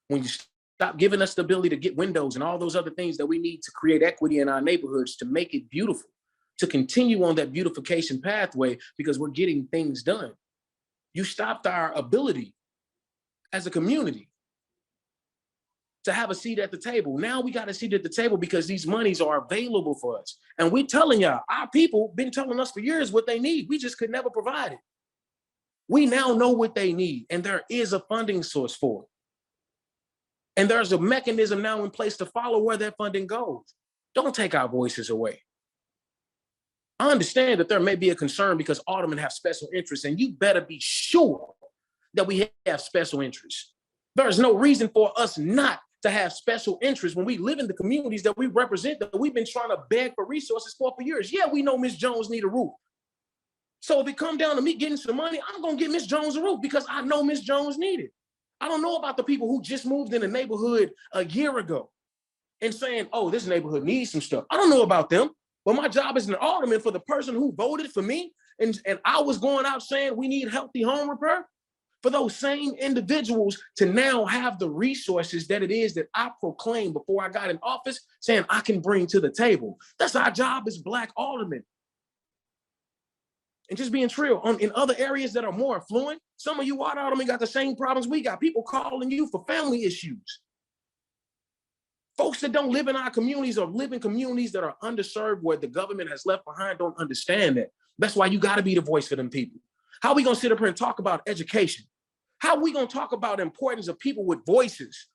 when you stop giving us the ability to get windows and all those other things that we need to create equity in our neighborhoods to make it beautiful, to continue on that beautification pathway because we're getting things done. You stopped our ability as a community to have a seat at the table. Now we got a seat at the table because these monies are available for us. And we telling y'all, our people been telling us for years what they need. We just could never provide it. We now know what they need, and there is a funding source for it. And there's a mechanism now in place to follow where that funding goes. Don't take our voices away. I understand that there may be a concern because aldermen have special interests, and you better be sure that we have special interests. There's no reason for us not to have special interests when we live in the communities that we represent, that we've been trying to beg for resources for years. Yeah, we know Ms. Jones need a roof. So if it come down to me getting some money, I'm gonna get Ms. Jones a roof because I know Ms. Jones need it. I don't know about the people who just moved in the neighborhood a year ago and saying, oh, this neighborhood needs some stuff. I don't know about them, but my job as an alderman for the person who voted for me, and I was going out saying we need healthy home repair, for those same individuals to now have the resources that it is that I proclaimed before I got in office, saying I can bring to the table. That's our job as Black aldermen. And just being real, in other areas that are more affluent, some of you white aldermen got the same problems we got. People calling you for family issues. Folks that don't live in our communities or live in communities that are underserved where the government has left behind don't understand that. That's why you got to be the voice for them people. How are we going to sit up here and talk about education? How are we going to talk about the importance of people with voices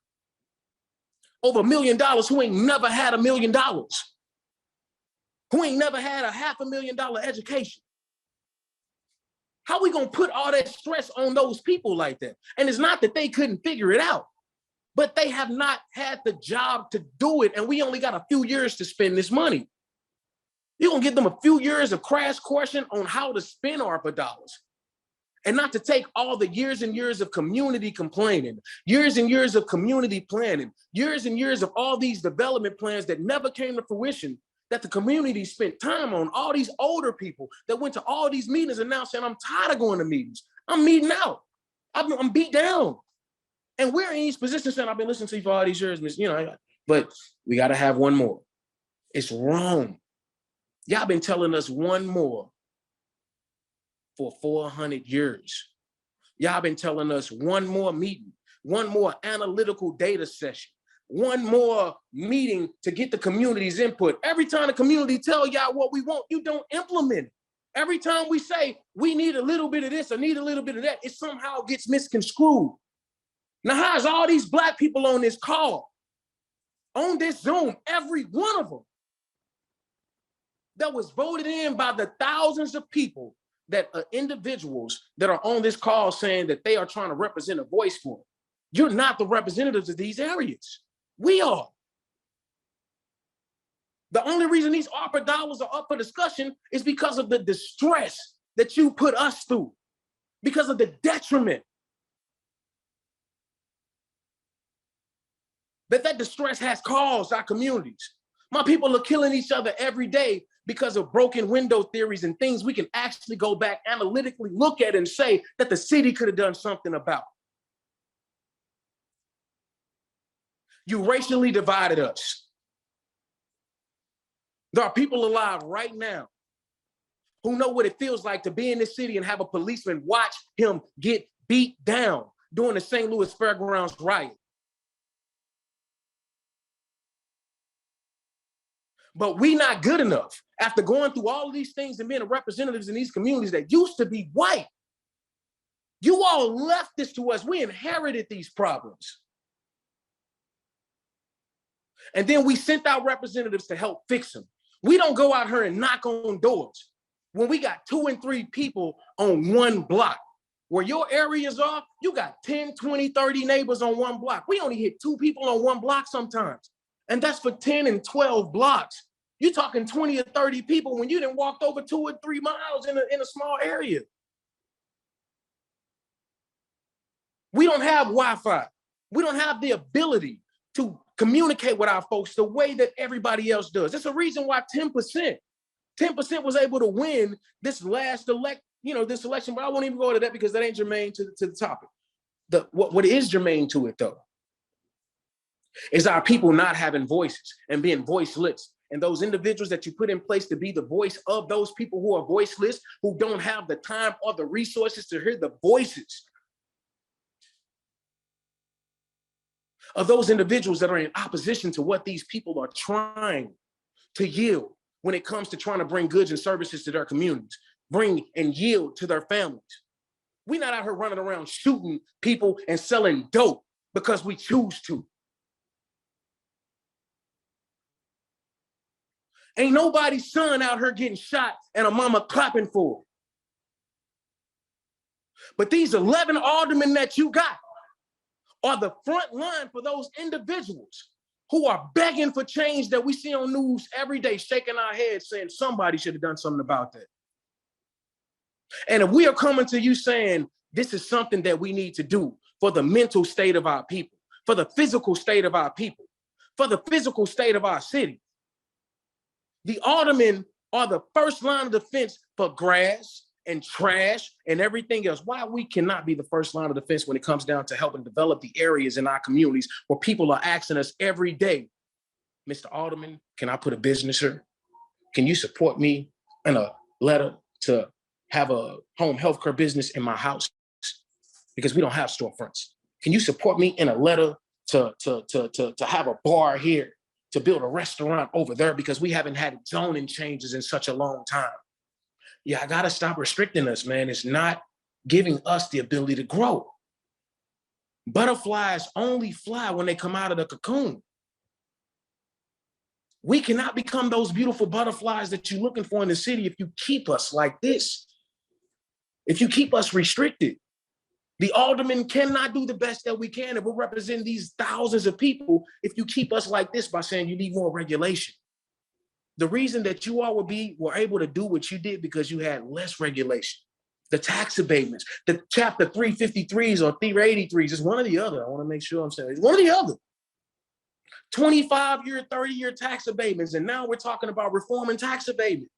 over $1 million who ain't never had $1 million, who ain't never had a $500,000 education? How are we going to put all that stress on those people like that? And it's not that they couldn't figure it out, but they have not had the job to do it. And we only got a few years to spend this money. You're going to give them a few years of crash coursing on how to spend ARPA dollars. And not to take all the years and years of community complaining, years and years of community planning, years and years of all these development plans that never came to fruition, that the community spent time on, all these older people that went to all these meetings and now saying, I'm tired of going to meetings. I'm meeting out. I'm beat down. And we're in these positions saying, I've been listening to you for all these years, but we got to have one more. It's wrong. Y'all been telling us one more for 400 years. Y'all been telling us one more meeting, one more analytical data session, one more meeting to get the community's input. Every time the community tell y'all what we want, you don't implement it. Every time we say we need a little bit of this or need a little bit of that, it somehow gets misconstrued. Now, how's all these Black people on this call, on this Zoom, every one of them that was voted in by the thousands of people that are individuals that are on this call saying that they are trying to represent a voice for. You're not the representatives of these areas. We are. The only reason these ARPA dollars are up for discussion is because of the distress that you put us through, because of the detriment that distress has caused our communities. My people are killing each other every day because of broken window theories and things we can actually go back analytically look at and say that the city could have done something about. You racially divided us. There are people alive right now who know what it feels like to be in this city and have a policeman watch him get beat down during the St. Louis Fairgrounds riot. But we not good enough. After going through all of these things and being representatives in these communities that used to be white, you all left this to us. We inherited these problems. And then we sent out representatives to help fix them. We don't go out here and knock on doors when we got 2 and 3 people on one block. Where your areas are, you got 10, 20, 30 neighbors on one block. We only hit 2 people on one block sometimes. And that's for 10 and 12 blocks. You're talking 20 or 30 people when you done walked over 2 or 3 miles in a small area. We don't have Wi-Fi. We don't have the ability to communicate with our folks the way that everybody else does. There's a reason why 10% was able to win this last this election, but I won't even go into that because that ain't germane to the topic. What is germane to it though is our people not having voices and being voiceless. And those individuals that you put in place to be the voice of those people who are voiceless, who don't have the time or the resources to hear the voices of those individuals that are in opposition to what these people are trying to yield when it comes to trying to bring goods and services to their communities, bring and yield to their families. We're not out here running around shooting people and selling dope because we choose to. Ain't nobody's son out here getting shot and a mama clapping for it. But these 11 aldermen that you got are the front line for those individuals who are begging for change that we see on news every day, shaking our heads saying somebody should have done something about that. And if we are coming to you saying this is something that we need to do for the mental state of our people, for the physical state of our people, for the physical state of our city, the aldermen are the first line of defense for grass and trash and everything else. Why we cannot be the first line of defense when it comes down to helping develop the areas in our communities where people are asking us every day, Mr. Alderman, can I put a business here? Can you support me in a letter to have a home healthcare business in my house? Because we don't have storefronts. Can you support me in a letter to have a bar here, to build a restaurant over there because we haven't had zoning changes in such a long time? Yeah, I gotta stop restricting us, man. It's not giving us the ability to grow. Butterflies only fly when they come out of the cocoon. We cannot become those beautiful butterflies that you're looking for in the city if you keep us like this. If you keep us restricted. The aldermen cannot do the best that we can if we're representing these thousands of people if you keep us like this by saying you need more regulation. The reason that you all were able to do what you did because you had less regulation. The tax abatements, the chapter 353s or 383s, it's one or the other. I want to make sure I'm saying it's one or the other. 25-year, 30-year tax abatements, and now we're talking about reforming tax abatement.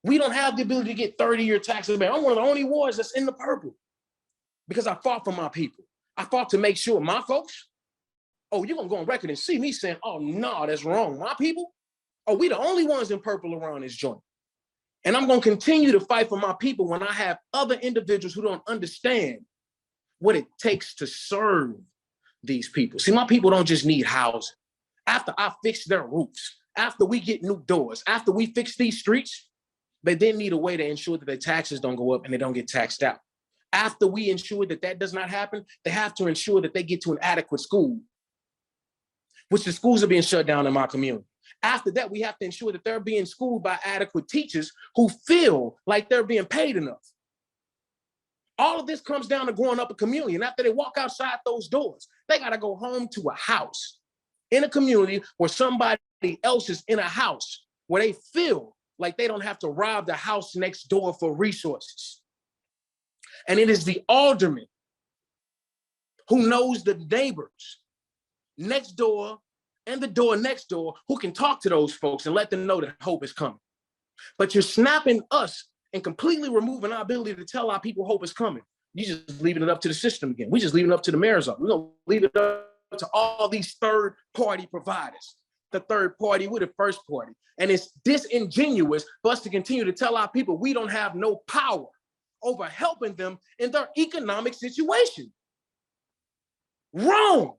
We don't have the ability to get 30-year tax abatement. I'm one of the only wards that's in the purple because I fought for my people. I fought to make sure my folks, oh, you're going to go on record and see me saying, oh, no, that's wrong. My people, oh, we the only ones in purple around this joint. And I'm going to continue to fight for my people when I have other individuals who don't understand what it takes to serve these people. See, my people don't just need housing. After I fix their roofs, after we get new doors, after we fix these streets, they then need a way to ensure that their taxes don't go up and they don't get taxed out. After we ensure that that does not happen, they have to ensure that they get to an adequate school, which the schools are being shut down in my community. After that, we have to ensure that they're being schooled by adequate teachers who feel like they're being paid enough. All of this comes down to growing up a community. And after they walk outside those doors, they got to go home to a house in a community where somebody else is in a house where they feel like they don't have to rob the house next door for resources. And it is the alderman who knows the neighbors next door and the door next door who can talk to those folks and let them know that hope is coming. But you're snapping us and completely removing our ability to tell our people hope is coming. You're just leaving it up to the system again. We're just leaving it up to the mayor's office. We're going to leave it up to all these third-party providers. the third party, we're the first party. And it's disingenuous for us to continue to tell our people we don't have no power over helping them in their economic situation. Wrong.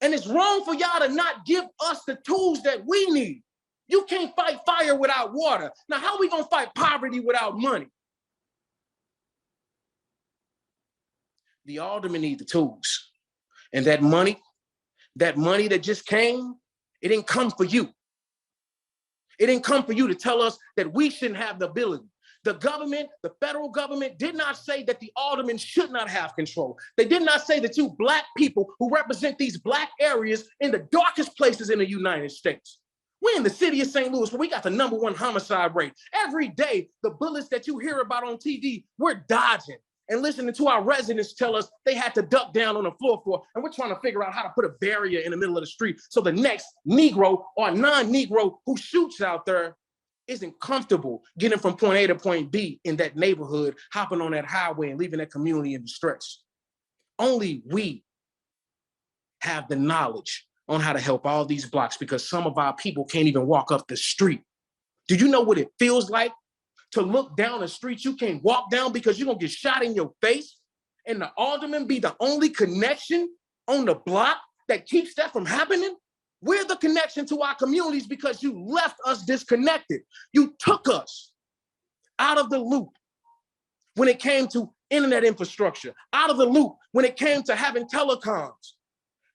And it's wrong for y'all to not give us the tools that we need. You can't fight fire without water. Now, how are we gonna fight poverty without money? The aldermen need the tools. And that money that just came, it didn't come for you. It didn't come for you to tell us that we shouldn't have the ability. The government, the federal government did not say that the aldermen should not have control. They did not say that you Black people who represent these Black areas in the darkest places in the United States. We're in the city of St. Louis where we got the #1 homicide rate. Every day, the bullets that you hear about on TV, we're dodging and listening to our residents tell us they had to duck down on the floor for, and we're trying to figure out how to put a barrier in the middle of the street so the next Negro or non-Negro who shoots out there isn't comfortable getting from point A to point B in that neighborhood, hopping on that highway and leaving that community in distress. Only we have the knowledge on how to help all these blocks because some of our people can't even walk up the street. Do you know what it feels like to look down a street you can't walk down because you're gonna get shot in your face and the alderman be the only connection on the block that keeps that from happening? We're the connection to our communities because you left us disconnected. You took us out of the loop when it came to internet infrastructure, out of the loop when it came to having telecoms.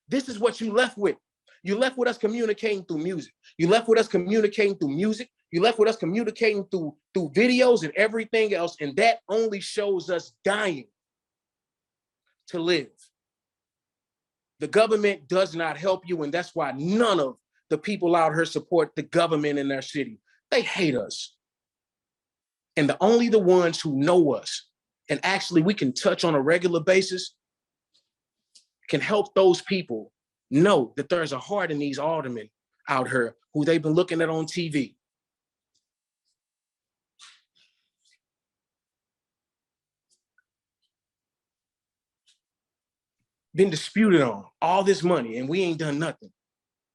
This is what you left with. You left with us communicating through music. You left with us communicating through music. You left with us communicating through videos and everything else. And that only shows us dying to live. The government does not help you. And that's why none of the people out here support the government in their city. They hate us. And only the ones who know us and actually we can touch on a regular basis can help those people know that there's a heart in these aldermen out here who they've been looking at on TV. Been disputed on all this money and we ain't done nothing.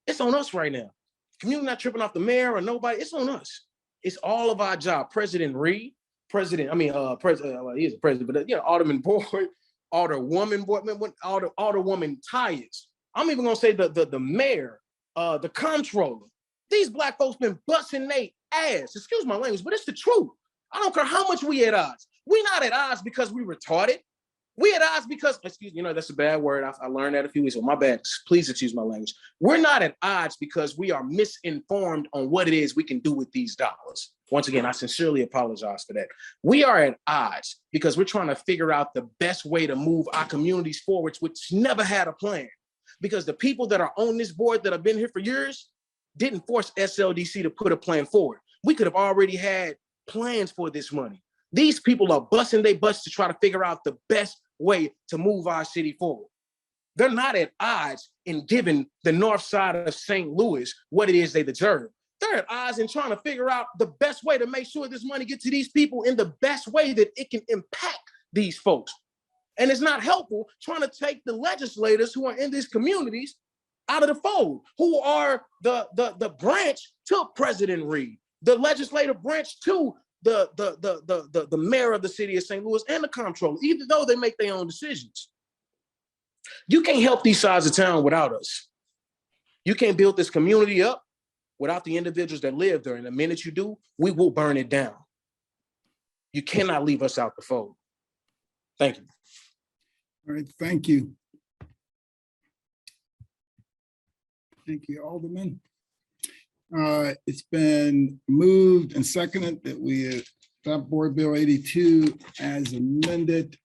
It's on us right now. Community not tripping off the mayor or nobody, it's on us. It's all of our job. President Reed, he is a president, but Alderman Boyd, Alderwoman Boyd, Alderwoman Tyus. I'm even gonna say the mayor, the comptroller. These Black folks been busting their ass. Excuse my language, but it's the truth. I don't care how much we at odds. We're not at odds because we retarded. We at odds because, that's a bad word. I learned that a few weeks ago. My bad. Please excuse my language. We're not at odds because we are misinformed on what it is we can do with these dollars. Once again, I sincerely apologize for that. We are at odds because we're trying to figure out the best way to move our communities forward, which never had a plan. Because the people that are on this board that have been here for years didn't force SLDC to put a plan forward. We could have already had plans for this money. These people are busting their butts to try to figure out the best way to move our city forward. They're not at odds in giving the north side of St. Louis what it is they deserve. They're at odds in trying to figure out the best way to make sure this money gets to these people in the best way that it can impact these folks. And it's not helpful trying to take the legislators who are in these communities out of the fold, who are the branch to President Reed, the legislative branch to the mayor of the city of St. Louis and the comptroller, even though they make their own decisions. You can't help these sides of town without us. You can't build this community up without the individuals that live there. And the minute you do, we will burn it down. You cannot leave us out the fold. Thank you. All right, thank you. Thank you, Alderman. It's been moved and seconded that we adopt Board Bill 82 as amended.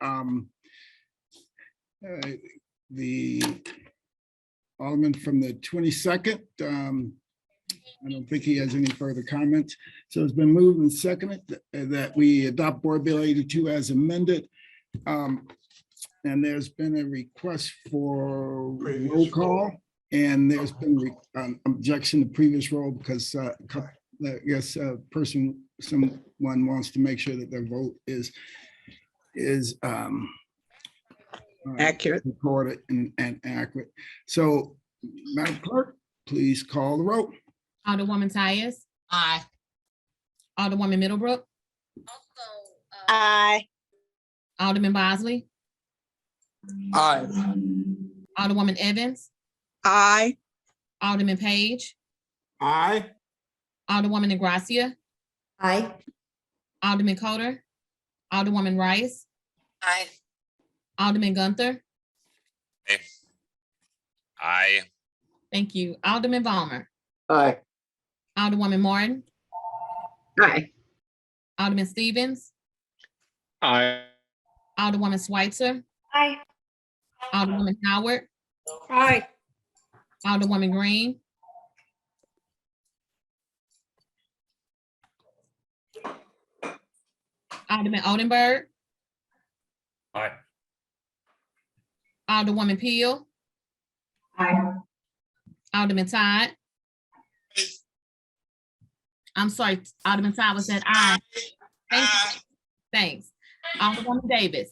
The Alderman from the 22nd, I don't think he has any further comments. So it's been moved and seconded that we adopt Board Bill 82 as amended. And there's been a request for roll call. And there's been objection to previous roll because I guess someone wants to make sure that their vote is accurate, recorded, and accurate. So, Madam Clerk, please call the roll. Alderwoman Tyus, Aye. Alderwoman Middlebrook, Aye. Alderman Bosley, Aye. Alderwoman Evans, Aye. Alderman Page, Aye. Alderwoman Negracia, Aye. Alderman Coder, Alderwoman Rice, Aye. Alderman Gunther. Aye. Thank you. Alderman Ballmer, Aye. Alderwoman Martin, Aye. Alderman Stevens, Aye. Alderwoman Schweitzer, Aye. Alderwoman Howard, Aye. Alderwoman Green, Alderman Odenberg, Aye. Alderwoman Peel, Aye. Alderman Todd. I'm sorry, Alderman Todd was said aye. Thank you. Thanks. Alderwoman Davis,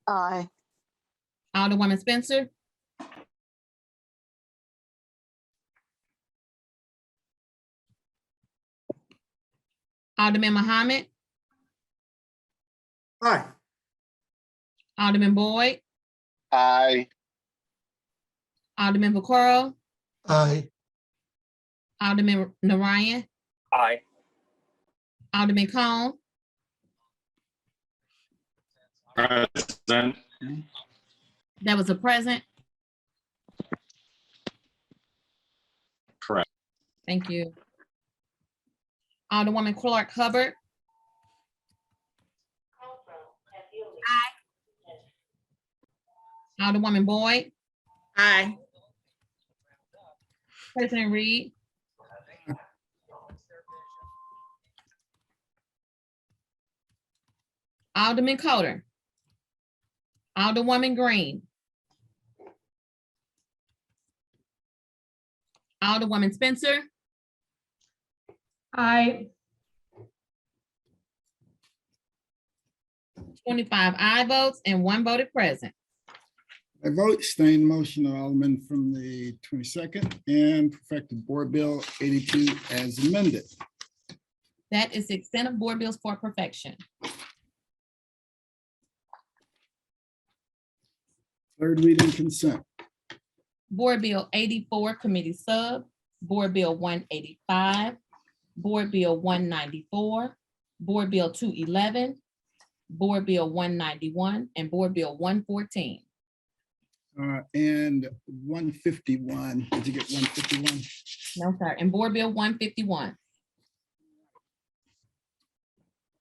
Aye. Alderwoman Spencer, Alderman Muhammad, Aye. Alderman Boyd, Aye. Alderman Vaccaro, Aye. Alderman Narayan, Aye. Alderman Cone, Present. that was a present. Correct. Thank you. Alderwoman Clark Hubbard, Alderwoman Boyd, Aye. President Reed, Alderman Coder, Alderwoman Green, Alderwoman Spencer, Aye. 25 aye votes and 1 voted present. I vote staying motion of Alderman from the 22nd and perfected Board Bill 82 as amended. That is the extent of board bills for perfection. Third reading consent. Board Bill 84, Committee Sub, Board Bill 185, Board Bill 194, Board Bill 211, Board Bill 191, and Board Bill 114. And 151. Did you get 151? No, sir. And Board Bill 151.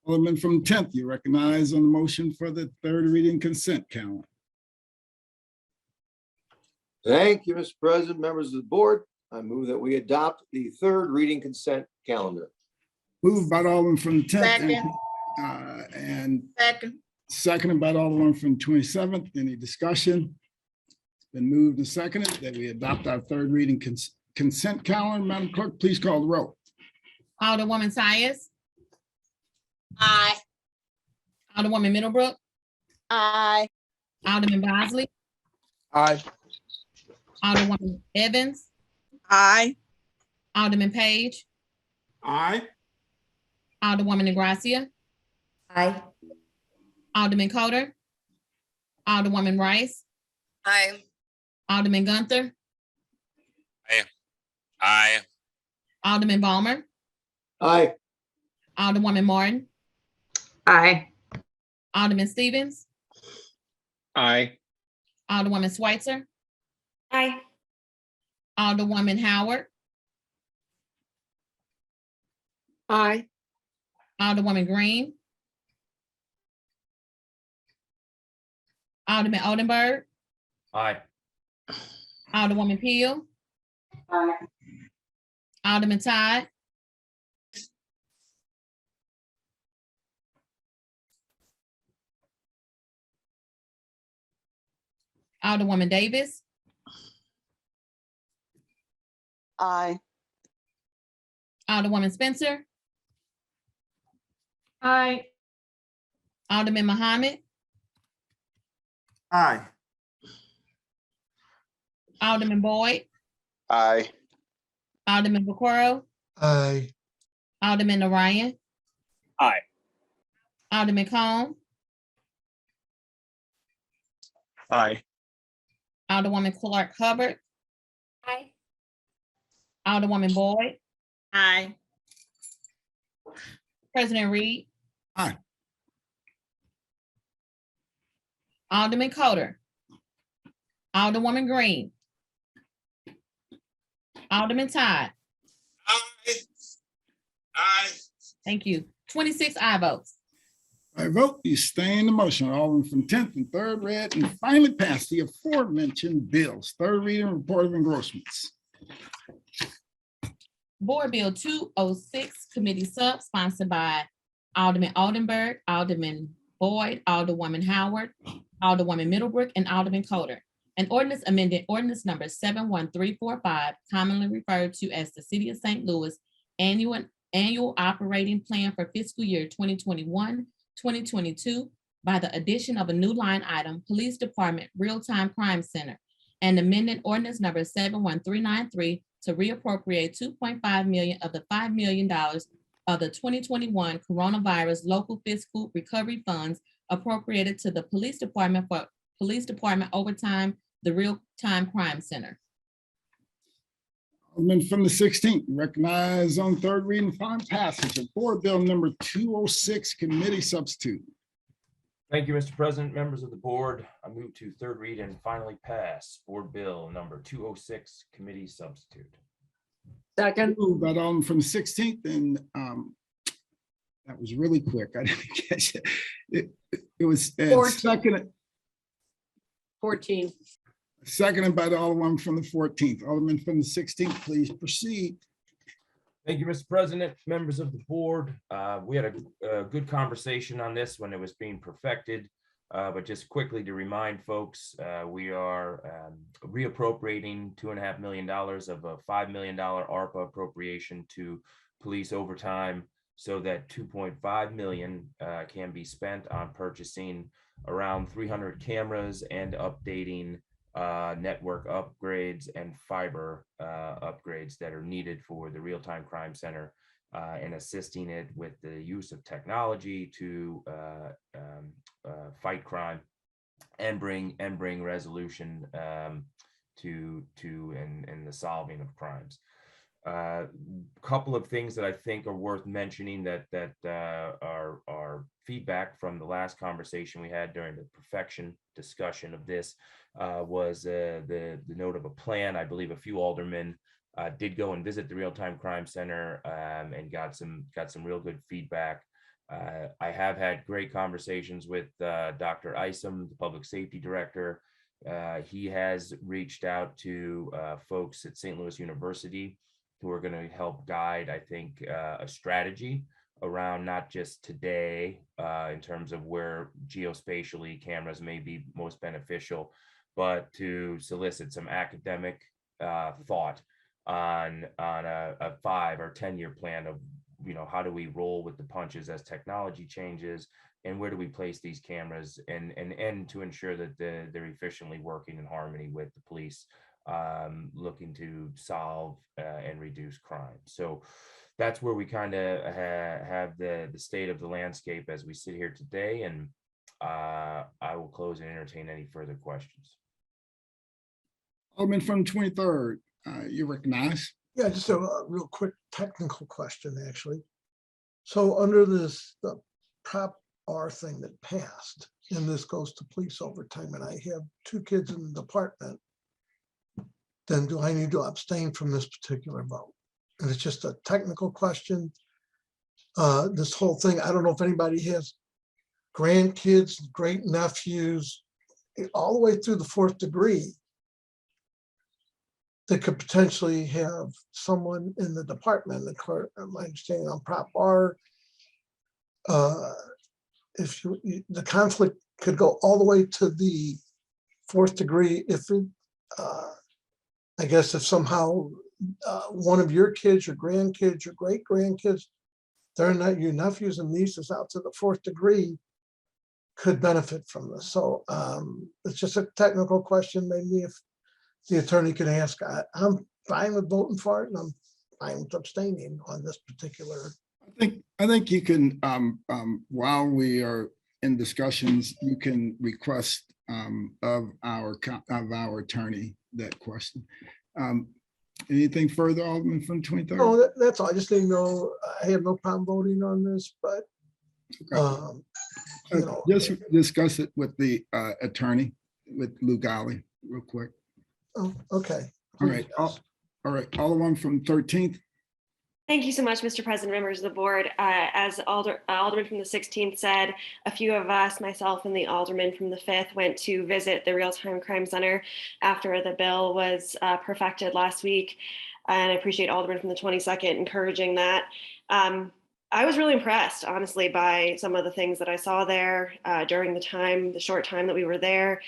Alderman from 10th, you recognize on the motion for the third reading consent calendar. Thank you, Mr. President, members of the board. I move that we adopt the third reading consent calendar. Moved by Alderman from the 10th. Second. And Second. seconded by Alderman from 27th. Any discussion? It's been moved and seconded that we adopt our third reading consent calendar. Madam Clerk, please call the roll. Alderwoman Tyus, Aye. Alderwoman Middlebrook, Aye. Alderman Bosley, Aye. Alderwoman Evans, Aye. Alderman Page, Aye. Alderwoman Negracia, Aye. Alderman Coder, Alderwoman Rice, Aye. Alderman Gunther, Aye. Alderman Ballmer, Aye. Alderwoman Martin, Aye. Alderman Stevens, Aye. Alderwoman Schweitzer, Aye. Alderwoman Howard, Aye. Alderwoman Green, Alderman Odenberg, Aye. Alderwoman Peel, Aye. Alderman Todd, Alderwoman Davis, Aye. Alderwoman Spencer, Aye. Alderman Muhammad, Aye. Alderman Boyd, Aye. Alderman Vaccaro, Aye. Alderman Orion, Aye. Alderman Cone, Aye. Alderwoman Clark Hubbard, Aye. Alderwoman Boyd, Aye. President Reed. Aye. Alderman Coder, Alderwoman Green, Alderman Todd. Aye. Thank you. 26 aye votes. I vote you sustain the motion. Alderman from 10th and 3rd read and finally passed the aforementioned bills. 3rd reading report of engrossments. Board Bill 206, Committee Sub, sponsored by Alderman Oldenburg, Alderman Boyd, Alderwoman Howard, Alderwoman Middlebrook, and Alderman Coder. An ordinance amending ordinance number 71345, commonly referred to as the City of St. Louis Annual Operating Plan for fiscal year 2021-2022 by the addition of a new line item, Police Department Real-Time Crime Center, and amending ordinance number 71393 to reappropriate $2.5 million of the $5 million of the 2021 coronavirus local fiscal recovery funds appropriated to the Police Department for Police Department Overtime, the Real-Time Crime Center. Alderman from the 16th, recognized on 3rd reading final passage of Board Bill number 206, Committee Substitute. Thank you, Mr. President, members of the board. I move to 3rd read and finally pass Board Bill number 206, Committee Substitute. Second. Moved by the Alderman from the 16th, and that was really quick. I didn't catch it. It was seconded. 14. Seconded by the Alderman from the 14th. Alderman from the 16th, please proceed. Thank you, Mr. President, members of the board. We had a good conversation on this when it was being perfected, but just quickly to remind folks, we are reappropriating $2.5 million of a $5 million ARPA appropriation to police overtime so that $2.5 million can be spent on purchasing around 300 cameras and updating network upgrades and fiber upgrades that are needed for the Real-Time Crime Center and assisting it with the use of technology to fight crime and bring resolution to the solving of crimes. Couple of things that I think are worth mentioning that are feedback from the last conversation we had during the perfection discussion of this was the note of a plan. I believe a few aldermen did go and visit the Real-Time Crime Center and got some real good feedback. I have had great conversations with Dr. Isom, the public safety director. He has reached out to folks at St. Louis University who are going to help guide, I think, a strategy around not just today in terms of where geospatially cameras may be most beneficial, but to solicit some academic thought on a 5 or 10 year plan of, how do we roll with the punches as technology changes, and where do we place these cameras and to ensure that they're efficiently working in harmony with the police looking to solve and reduce crime. So that's where we kind of have the state of the landscape as we sit here today, and I will close and entertain any further questions. Alderman from 23rd, you recognize. Yeah, just a real quick technical question, actually. So under this, the Prop R thing that passed, and this goes to police overtime, and I have 2 kids in the department, then do I need to abstain from this particular vote? And it's just a technical question. This whole thing, I don't know if anybody has grandkids, great nephews, all the way through the 4th degree that could potentially have someone in the department. My understanding on Prop R, if the conflict could go all the way to the 4th degree, if it, I guess if somehow one of your kids, your grandkids, your great grandkids, they're not your nephews and nieces out to the 4th degree, could benefit from this. So it's just a technical question. Maybe if the attorney could ask, I'm fine with voting for it, and I'm I'm abstaining on this particular. I think you can, while we are in discussions, you can request of our attorney that question. Anything further, Alderman from 23rd? Oh, that's all. I just didn't know. I have no problem voting on this, but you know, just discuss it with the attorney, with Lou Golly, real quick. oh, okay. All right. All right. Alderman from 13th. Thank you so much, Mr. President, members of the board. As Alderman from the 16th said, a few of us, myself and the Alderman from the 5th, went to visit the Real-Time Crime Center after the bill was perfected last week. And I appreciate Alderman from the 22nd encouraging that. I was really impressed, honestly, by some of the things that I saw there during the short time that we were there.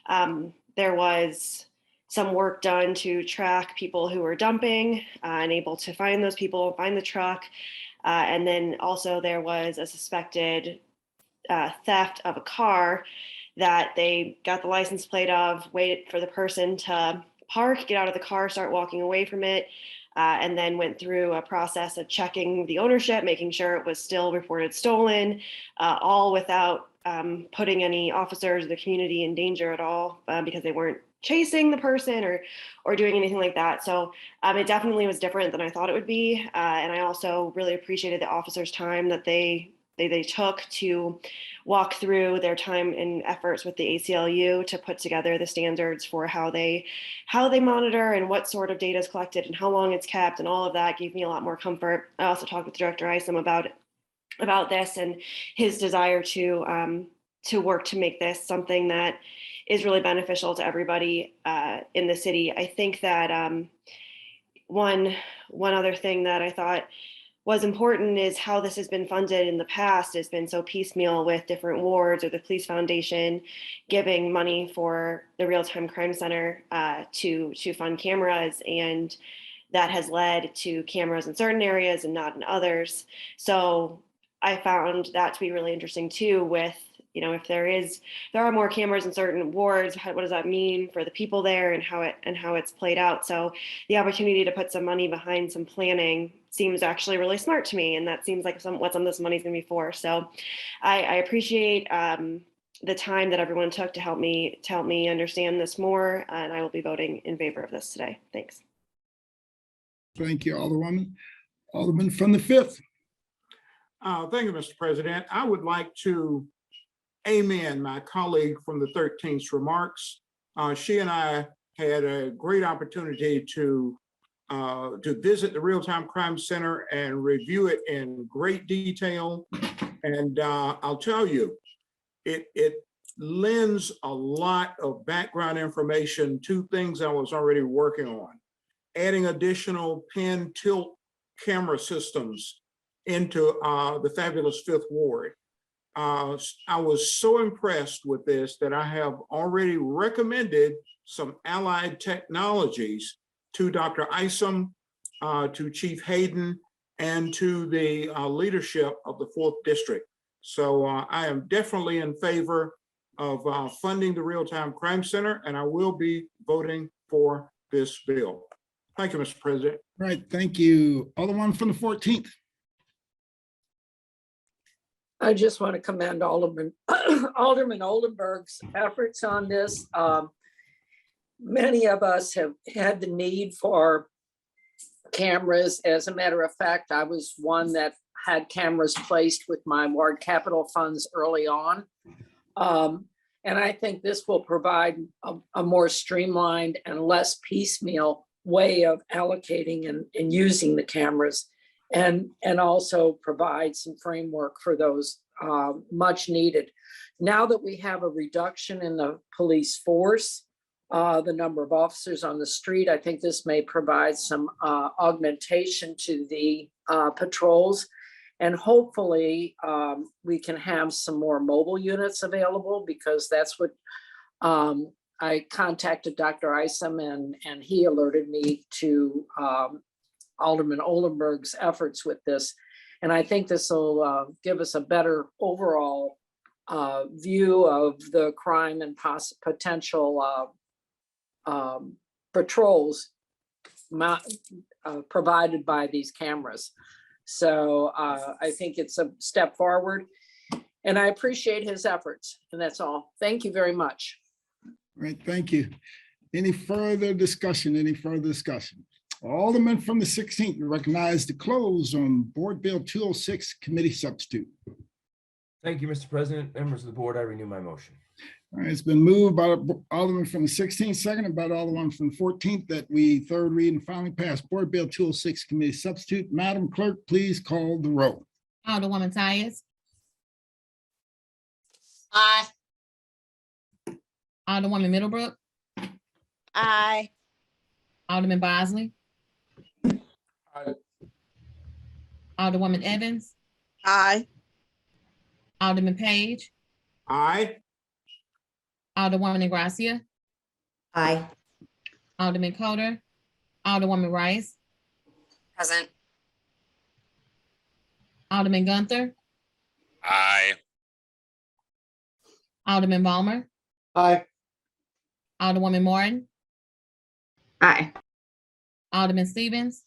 There was some work done to track people who were dumping and able to find those people, find the truck. And then also there was a suspected theft of a car that they got the license plate of, waited for the person to park, get out of the car, start walking away from it, and then went through a process of checking the ownership, making sure it was still reported stolen, all without putting any officers or the community in danger at all because they weren't chasing the person or doing anything like that. So it definitely was different than I thought it would be. And I also really appreciated the officers' time that they took to walk through their time and efforts with the ACLU to put together the standards for how they monitor and what sort of data is collected and how long it's kept, and all of that gave me a lot more comfort. I also talked with Director Isom about this and his desire to work to make this something that is really beneficial to everybody in the city. I think that one other thing that I thought was important is how this has been funded in the past has been so piecemeal, with different wards or the police foundation giving money for the Real-Time Crime Center to fund cameras, and that has led to cameras in certain areas and not in others. So I found that to be really interesting too, with, you know, if there are more cameras in certain wards, what does that mean for the people there and how it's played out? So the opportunity to put some money behind some planning seems actually really smart to me, and that seems like what some of this money is going to be for. So I appreciate the time that everyone took to help me understand this more, and I will be voting in favor of this today. Thanks. Thank you, Alderwoman. Alderman from the 5th. Thank you, Mr. President. I would like to amen my colleague from the 13th's remarks. She and I had a great opportunity to visit the Real-Time Crime Center and review it in great detail. And I'll tell you, it lends a lot of background information to things I was already working on. Adding additional pin tilt camera systems into the fabulous 5th Ward. I was so impressed with this that I have already recommended some allied technologies to Dr. Isom, to Chief Hayden, and to the leadership of the 4th District. So I am definitely in favor of funding the Real-Time Crime Center, and I will be voting for this bill. Thank you, Mr. President. All right, thank you. Alderman from the 14th. I just want to commend Alderman Oldenburg's efforts on this. Many of us have had the need for cameras. As a matter of fact, I was one that had cameras placed with my ward capital funds early on. And I think this will provide a more streamlined and less piecemeal way of allocating and using the cameras, and also provide some framework for those much needed. Now that we have a reduction in the police force, the number of officers on the street, I think this may provide some augmentation to the patrols. And hopefully we can have some more mobile units available, because that's what I contacted Dr. Isom, and he alerted me to Alderman Oldenburg's efforts with this. And I think this will give us a better overall view of the crime and potential patrols provided by these cameras. So I think it's a step forward. And I appreciate his efforts. And that's all. Thank you very much. All right, thank you. Any further discussion? Any further discussion? Alderman from the 16th, you recognize the close on Board Bill 206 Committee Substitute. Thank you, Mr. President. Members of the board, I renew my motion. All right, it's been moved by Alderman from the 16th, seconded by Alderman from the 14th that we third read and finally pass Board Bill 206 Committee Substitute. Madam Clerk, please call the roll. Alderwoman Tyus. Aye. Alderwoman Middlebrook. Aye. Alderman Bosley. Aye. Alderwoman Evans. Aye. Alderman Page. Aye. Alderwoman Ingracia. Aye. Alderman Coder. Alderwoman Rice. Present. Alderman Gunther. Aye. Alderman Balmer. Aye. Alderwoman Martin. Aye. Alderman Stevens.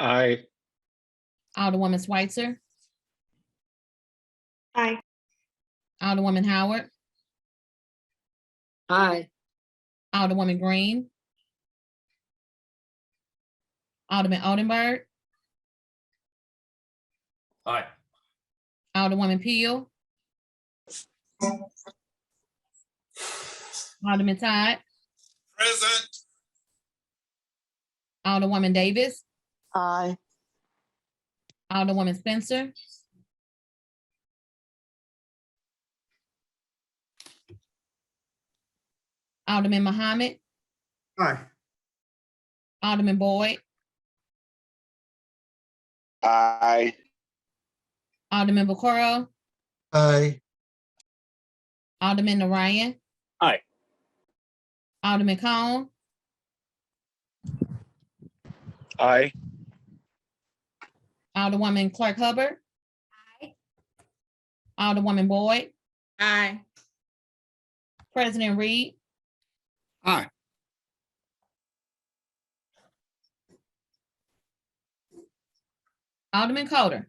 Aye. Alderwoman Schweitzer. Aye. Alderwoman Howard. Aye. Alderwoman Green. Alderman Oldenburg. Aye. Alderwoman Peel. Alderman Todd. Present. Alderwoman Davis. Aye. Alderwoman Spencer. Alderman Muhammad. Aye. Alderman Boyd. Aye. Alderman Vaccaro. Aye. Alderman Narayan. Aye. Alderman Cone. Aye. Alderwoman Clark Hubbard. Alderwoman Boyd. Aye. President Reed. Aye. Alderman Coder.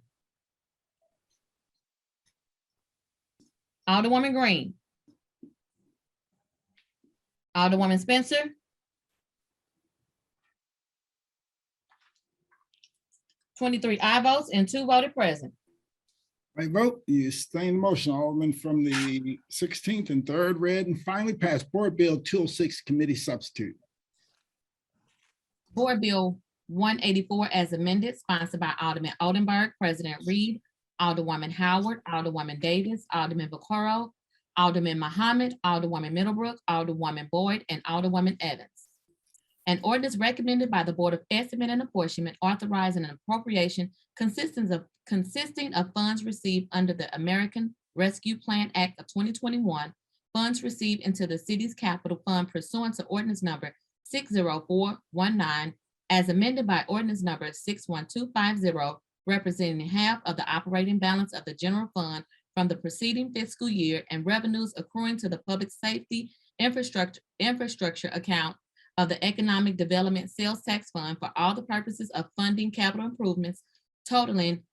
Alderwoman Green. Alderwoman Spencer. (23) aye votes and 2 voted present. By vote, you sustain the motion. Alderman from the 16th and third read and finally passed Board Bill 206 Committee Substitute. Board Bill 184 as amended, sponsored by Alderman Oldenburg, President Reed, Alderwoman Howard, Alderwoman Davis, Alderman Vaccaro, Alderman Muhammad, Alderwoman Middlebrook, Alderwoman Boyd, and Alderwoman Evans. An ordinance recommended by the Board of Estimate and Apportionment authorizing an appropriation consisting of funds received under the American Rescue Plan Act of 2021, funds received into the city's capital fund pursuant to ordinance number 60419, as amended by ordinance number 61250, representing half of the operating balance of the general fund from the preceding fiscal year and revenues accruing to the public safety infrastructure account of the Economic Development Sales Tax Fund for all the purposes of funding capital improvements totaling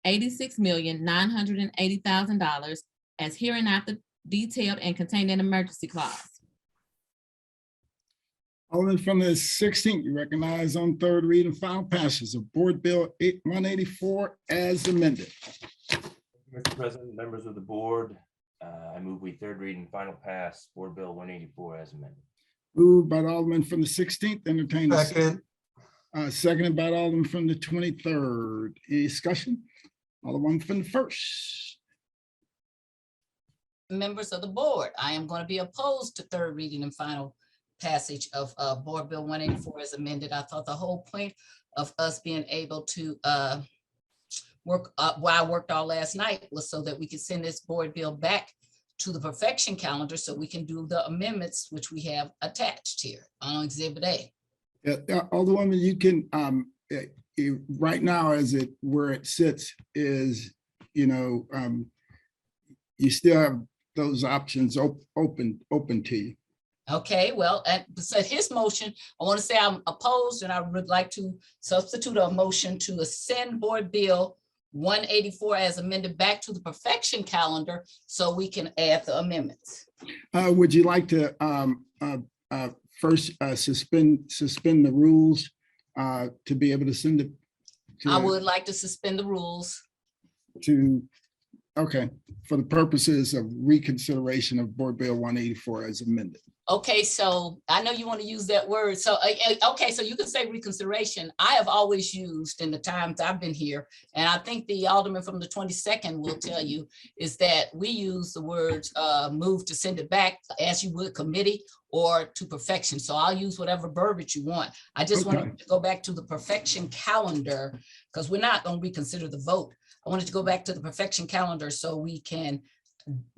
$86,980,000 as hereinafter detailed and contained in emergency clause. Alderman from the 16th, you recognize on third read and final passes of Board Bill 184 as amended. Mr. President, members of the board, I move we third read and final pass Board Bill 184 as amended. Moved by the Alderman from the 16th, entertained. Second. Seconded by the Alderman from the 23rd. Any discussion? Alderman from the first. Members of the board, I am going to be opposed to third reading and final passage of Board Bill 184 as amended. I thought the whole point of us being able to work, while I worked all last night, was so that we could send this board bill back to the perfection calendar so we can do the amendments which we have attached here on Exhibit A. Yeah, Alderwoman, you can, right now as it, where it sits is, you still have those options open to you. Okay, well, and so his motion, I want to say I'm opposed, and I would like to substitute a motion to send Board Bill 184 as amended back to the perfection calendar so we can add the amendments. Would you like to first suspend the rules to be able to send it? I would like to suspend the rules. Okay, for the purposes of reconsideration of Board Bill 184 as amended. Okay, so I know you want to use that word. So, okay, so you can say reconsideration. I have always used in the times I've been here, and I think the alderman from the 22nd will tell you, is that we use the words move to send it back as you would committee or to perfection. So I'll use whatever verbiage you want. I just want to go back to the perfection calendar because we're not going to reconsider the vote. I wanted to go back to the perfection calendar so we can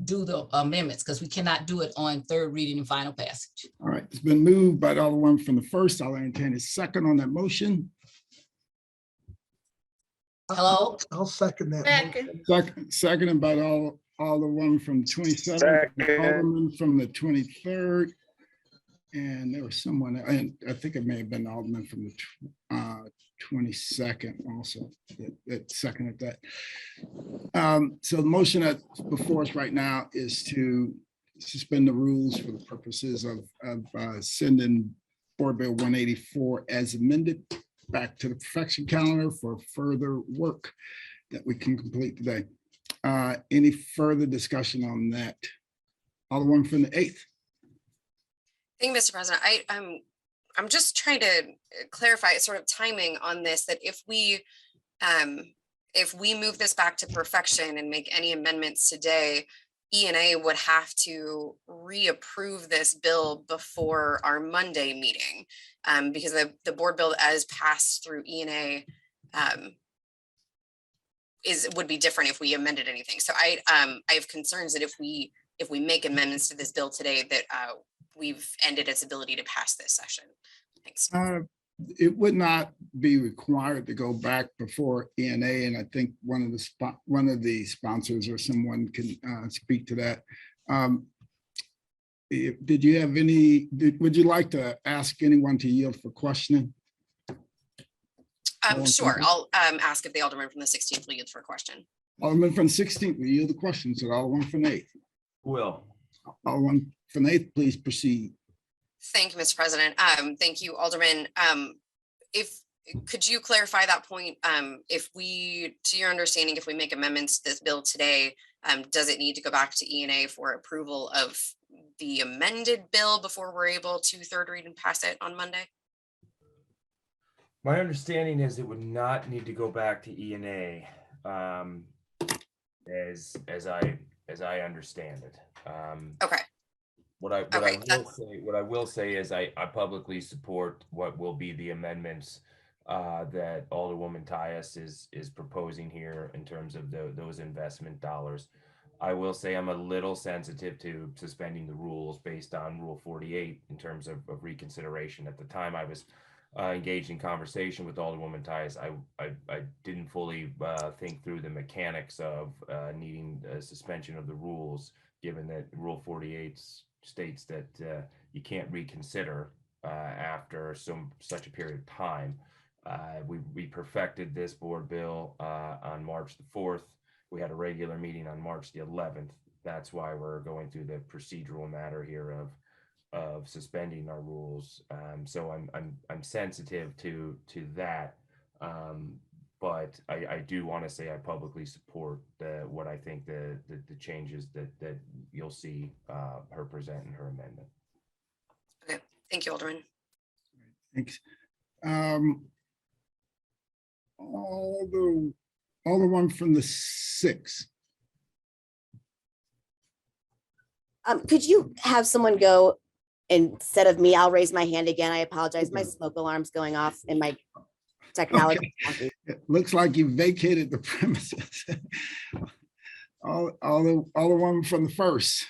do the amendments because we cannot do it on third reading and final passage. All right, it's been moved by the Alderman from the first. I'll entertain a second on that motion. Hello? I'll second that. Seconded by the Alderman from the 27th, Alderman from the 23rd. And there was someone, and I think it may have been Alderman from the 22nd also that seconded that. So the motion that's before us right now is to suspend the rules for the purposes of sending Board Bill 184 as amended back to the perfection calendar for further work that we can complete today. Any further discussion on that? Alderman from the 8th. Thank you, Mr. President. I'm just trying to clarify sort of timing on this, that if we move this back to perfection and make any amendments today, E&A would have to reapprove this bill before our Monday meeting because the board bill as passed through E&A would be different if we amended anything. So I have concerns that if we make amendments to this bill today, that we've ended its ability to pass this session. Thanks. It would not be required to go back before E&A, and I think one of the sponsors or someone can speak to that. Did you have any? Would you like to ask anyone to yield for questioning? Sure. I'll ask if the Alderman from the 16th will yield for a question. Alderman from the 16th will yield the question to the Alderman from the 8th. Will. Alderman from the 8th, please proceed. Thank you, Mr. President. Thank you, Alderman. Could you clarify that point? If we, to your understanding, if we make amendments to this bill today, does it need to go back to E&A for approval of the amended bill before we're able to third read and pass it on Monday? My understanding is it would not need to go back to E&A, as I understand it. Okay. What I will say is I publicly support what will be the amendments that Alderwoman Tyus is proposing here in terms of those investment dollars. I will say I'm a little sensitive to suspending the rules based on Rule 48 in terms of reconsideration. At the time I was engaged in conversation with Alderwoman Tyus, I didn't fully think through the mechanics of needing a suspension of the rules, given that Rule 48 states that you can't reconsider after such a period of time. We perfected this board bill on March the 4th. We had a regular meeting on March the 11th. That's why we're going through the procedural matter here of suspending our rules. So I'm sensitive to that. But I do want to say I publicly support what I think the changes that you'll see her present in her amendment. Okay, thank you, Alderman. Thanks. Alderman from the 6th. Could you have someone go instead of me? I'll raise my hand again. I apologize. My smoke alarm's going off in my technology. Okay. It looks like you vacated the premises. Alderman from the 1st.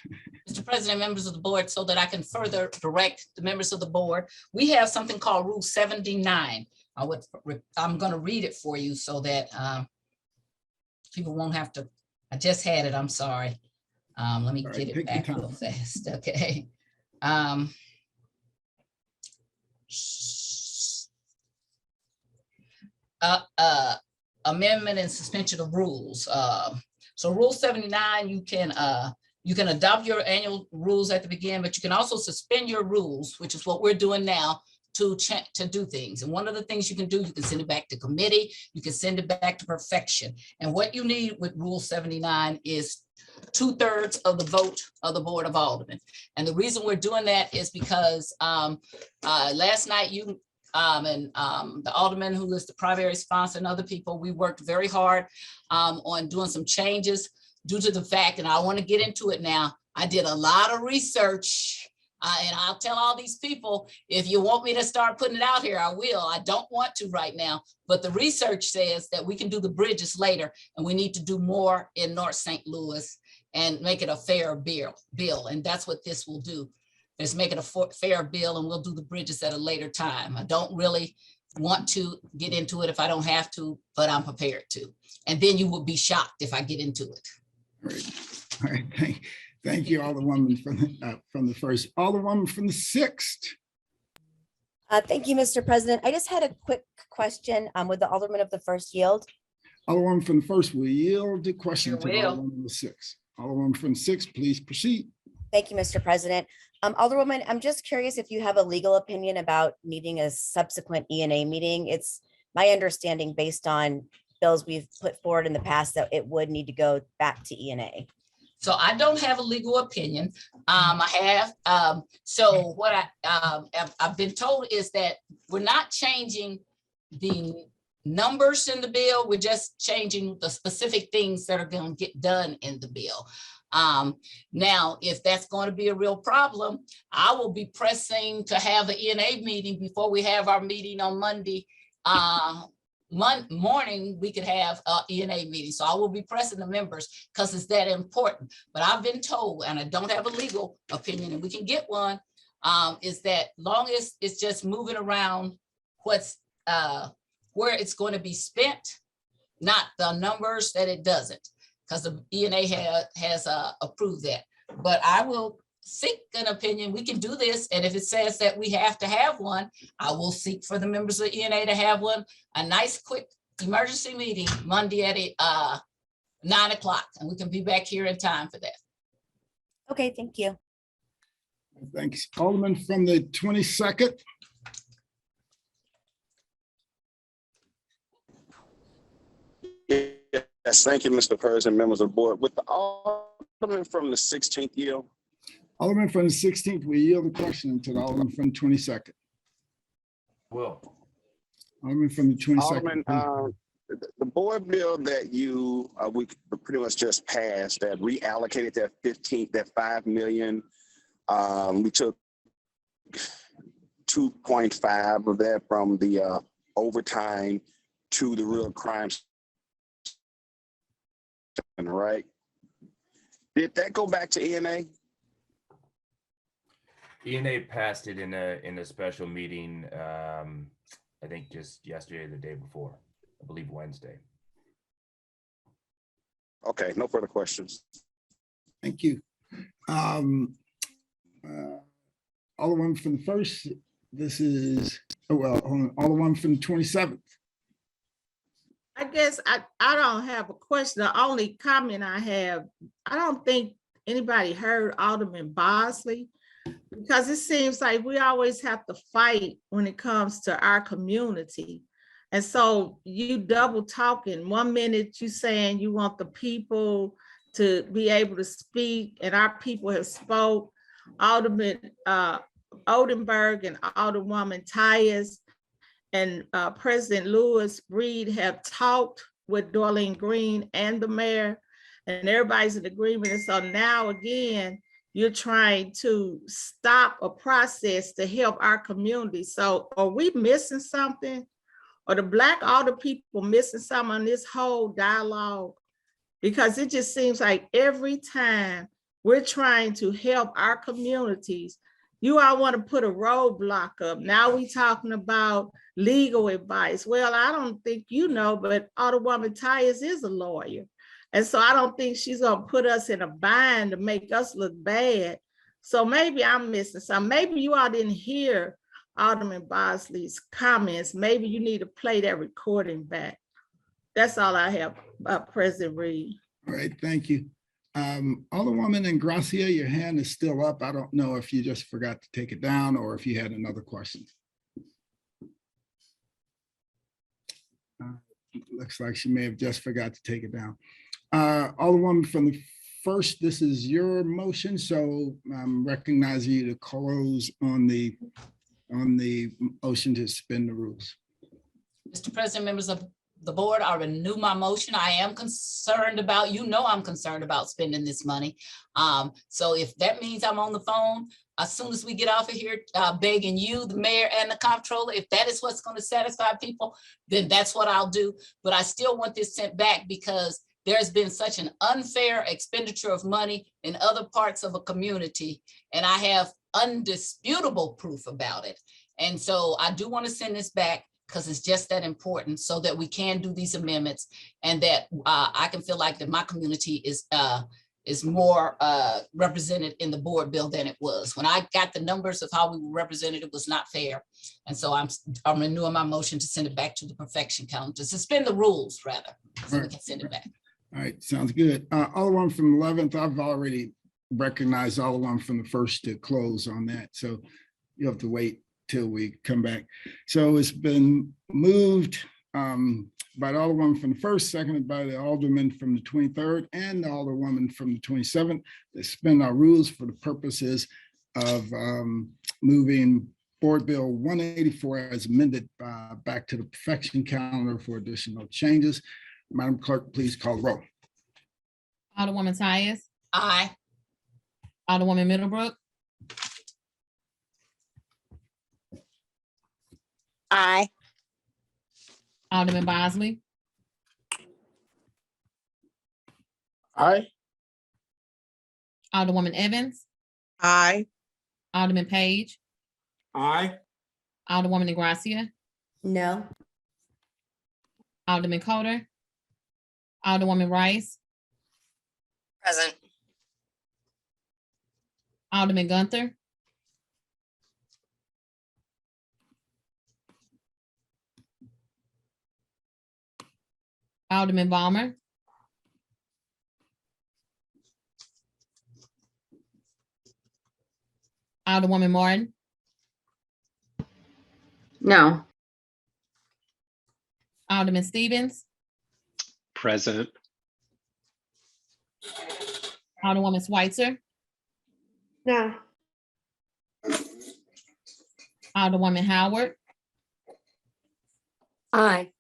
Mr. President, members of the board, so that I can further direct the members of the board, we have something called Rule 79. I'm going to read it for you so that people won't have to. I just had it. I'm sorry. Let me get it back real fast. Okay. amendment and suspension of rules. So Rule 79, you can adopt your annual rules at the beginning, but you can also suspend your rules, which is what we're doing now, to do things. And one of the things you can do, you can send it back to committee, you can send it back to perfection. And what you need with Rule 79 is 2/3 of the vote of the Board of Aldermen. And the reason we're doing that is because last night you and the alderman who is the primary sponsor and other people, we worked very hard on doing some changes due to the fact, and I want to get into it now, I did a lot of research. And I'll tell all these people, if you want me to start putting it out here, I will. I don't want to right now, but the research says that we can do the bridges later, and we need to do more in North St. Louis and make it a fair bill. And that's what this will do, is make it a fair bill, and we'll do the bridges at a later time. I don't really want to get into it if I don't have to, but I'm prepared to. And then you will be shocked if I get into it. All right. Thank you, Alderwoman from the first. Alderwoman from the 6th. Thank you, Mr. President. I just had a quick question with the Alderman of the 1st yield. Alderwoman from the 1st will yield the question to will. Alderwoman from the 6th. Alderwoman from the 6th, please proceed. Thank you, Mr. President. Alderwoman, I'm just curious if you have a legal opinion about needing a subsequent E&A meeting. It's my understanding, based on bills we've put forward in the past, that it would need to go back to E&A. So I don't have a legal opinion. I have, so what I've been told is that we're not changing the numbers in the bill. We're just changing the specific things that are going to get done in the bill. Now, if that's going to be a real problem, I will be pressing to have an E&A meeting before we have our meeting on Monday. Morning, we could have an E&A meeting. So I will be pressing the members because it's that important. But I've been told, and I don't have a legal opinion, and we can get one, is that long as it's just moving around what's where it's going to be spent, not the numbers, that it doesn't, because the E&A has approved that. But I will seek an opinion. We can do this, and if it says that we have to have one, I will seek for the members of E&A to have one, a nice quick emergency meeting Monday at 9 o'clock, and we can be back here in time for that. Okay, thank you. Thanks. Alderman from the 22nd. Yes, thank you, Mr. President, members of the board. With the Alderman from the 16th yield. Alderman from the 16th, we yield the question to the Alderman from the 22nd. Will. Alderman from the 22nd. Alderman, the board bill that we pretty much just passed that reallocated that 5 million. We took 2.5 of that from the overtime to the real crimes. Right? Did that go back to E&A? E&A passed it in a special meeting, I think just yesterday or the day before, I believe Wednesday. Okay, no further questions. Thank you. Alderman from the 1st, this is, Alderman from the 27th. I guess I don't have a question. The only comment I have, I don't think anybody heard Alderman Bosley, because it seems like we always have to fight when it comes to our community. And so you double talking. 1 minute you saying you want the people to be able to speak, and our people have spoke. Alderman Oldenburg and Alderwoman Tyus and President Lewis Reed have talked with Darlene Green and the mayor, and everybody's in agreement. And so now again, you're trying to stop a process to help our community. So are we missing something? Or the Black Alder people missing something on this whole dialogue? Because it just seems like every time we're trying to help our communities, you all want to put a roadblock up. Now we talking about legal advice. Well, I don't think you know, but Alderwoman Tyus is a lawyer. And so I don't think she's gonna put us in a bind to make us look bad. So maybe I'm missing something. Maybe you all didn't hear Alderman Bosley's comments. Maybe you need to play that recording back. That's all I have, President Reed. All right, thank you. Alderwoman Ingracia, your hand is still up. I don't know if you just forgot to take it down or if you had another question. Looks like she may have just forgot to take it down. Alderwoman from the first, this is your motion, so I'm recognizing you to close on the motion to suspend the rules. Mr. President, members of the board, I renew my motion. I am concerned about, I'm concerned about spending this money. So if that means I'm on the phone as soon as we get off of here, begging you, the mayor and the comptroller, if that is what's going to satisfy people, then that's what I'll do. But I still want this sent back because there's been such an unfair expenditure of money in other parts of a community, and I have undisputable proof about it. And so I do want to send this back because it's just that important so that we can do these amendments and that I can feel like that my community is more represented in the board bill than it was. When I got the numbers of how we were represented, it was not fair. And so I'm renewing my motion to send it back to the perfection council, to suspend the rules rather, so we can send it back. All right, sounds good. Alderman from the 11th, I've already recognized Alderman from the first to close on that. So you have to wait till we come back. So it's been moved by the Alderwoman from the first, seconded by the Alderman from the 23rd and the Alderwoman from the 27th to suspend our rules for the purposes of moving Board Bill 184 as amended back to the perfection calendar for additional changes. Madam Clerk, please call the roll. Alderwoman Tyus. Aye. Alderwoman Middlebrook. Aye. Alderman Bosley. Aye. Alderwoman Evans. Aye. Alderman Page. Aye. Alderwoman Ingracia. No. Alderman Coder. Alderwoman Rice. Present. Alderman Gunther. Alderman Balmer. Alderwoman Martin. No. Alderman Stevens. Present. Alderwoman Schweitzer. No. Alderwoman Howard. Aye.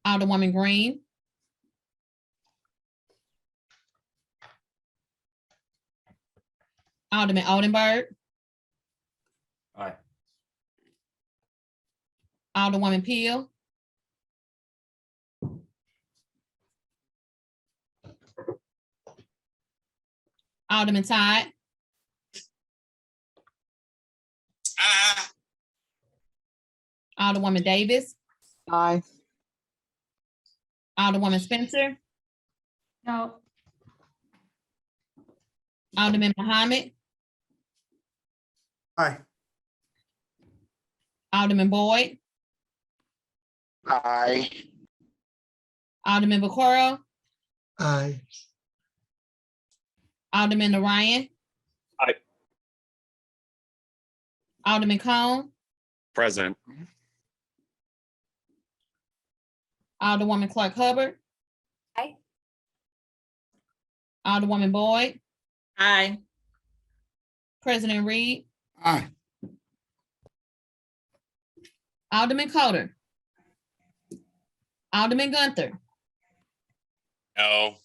Alderwoman Green. Alderman Oldenburg. Aye. Alderwoman Peel. Alderman Todd. Aye. Alderwoman Davis. Aye. Alderwoman Spencer. No. Alderman Muhammad. Aye. Alderman Boyd. Aye. Alderman Vaccaro. Aye. Alderman Orion. Aye. Alderman Cone. Present. Alderwoman Clark Hubbard. Aye. Alderwoman Boyd. Aye. President Reed. Aye. Alderman Coder. Alderman Gunther. No.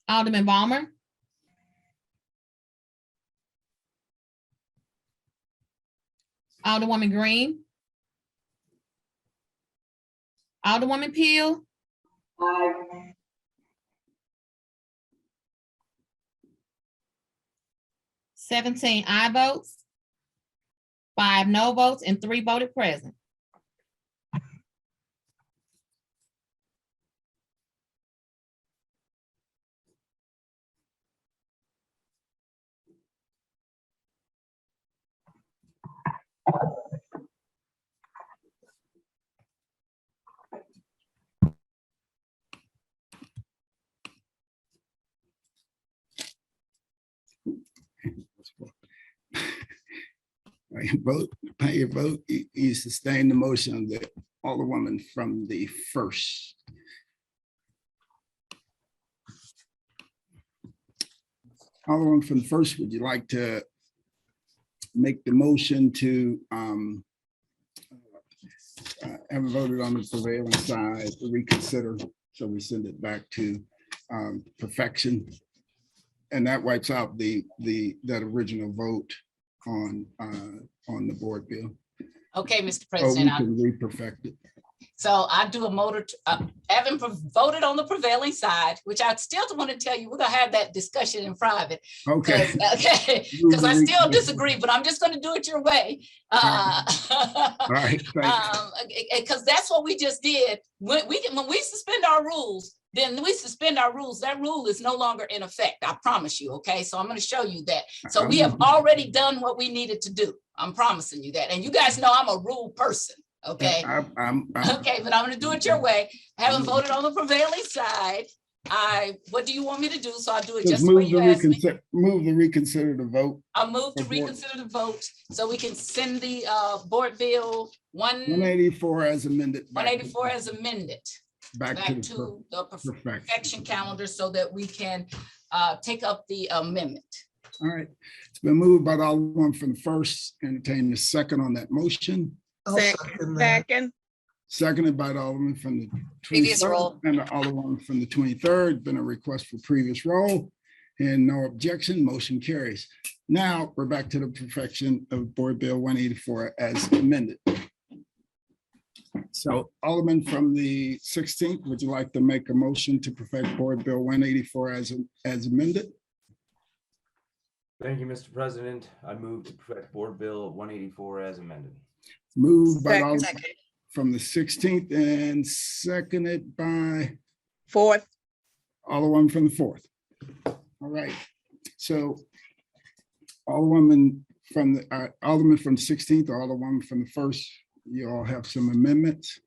Alderman Balmer. Alderwoman Green. Alderwoman Peel. Aye. 17 aye votes, 5 no votes, and 3 voted present. By your vote, you sustain the motion of the Alderwoman from the first. Alderwoman from the first, would you like to make the motion to have voted on the prevailing side, reconsider, so we send it back to perfection? And that wipes out that original vote on the board bill. Okay, Mr. So President. we can re-perfect it. So I do a motor, having voted on the prevailing side, which I still want to tell you, we're gonna have that discussion in private. Okay. Because I still disagree, but I'm just gonna do it your way. All right. Because that's what we just did. When we suspend our rules, then we suspend our rules. That rule is no longer in effect. I promise you. Okay, so I'm going to show you that. So we have already done what we needed to do. I'm promising you that. And you guys know I'm a rule person. Okay. Okay, but I'm going to do it your way. I haven't voted on the prevailing side. What do you want me to do? So I'll do it just the way you asked me. Move the reconsider the vote. I'll move to reconsider the vote so we can send the board bill 184 as amended. 184 as amended. Back to the perfection calendar so that we can take up the amendment. All right. It's been moved by the Alderman from the first, entertain the second on that motion. Second. Seconded by the Alderman from the Previous roll. And the Alderman from the 23rd. Been a request for previous roll and no objection. Motion carries. Now we're back to the perfection of Board Bill 184 as amended. So Alderman from the 16th, would you like to make a motion to perfect Board Bill 184 as amended? Thank you, Mr. President. I move to perfect Board Bill 184 as amended. Moved by Alderman from the 16th and seconded by Fourth. Alderman from the 4th. All right. So Alderman from the 16th, or Alderman from the 1st, you all have some amendments.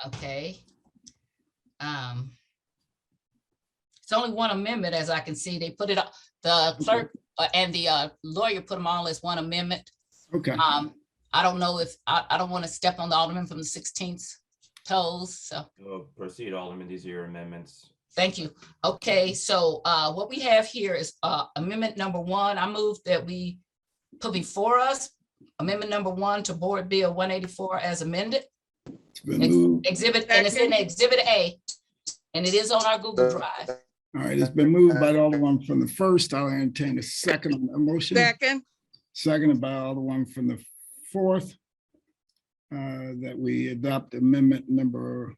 Okay. It's only one amendment, as I can see. They put it up, the clerk and the lawyer put them all as one amendment. Okay. I don't know if, I don't want to step on the Alderman from the 16th toes, so. Proceed, Alderman. These are your amendments. Thank you. Okay, so what we have here is amendment number 1. I move that we put before us amendment number 1 to Board Bill 184 as amended. Exhibit, and it's in Exhibit A, and it is on our Google Drive. All right, it's been moved by the Alderman from the 1st. I'll entertain a second on the motion. Seconded by Alderman from the 4th, that we adopt amendment number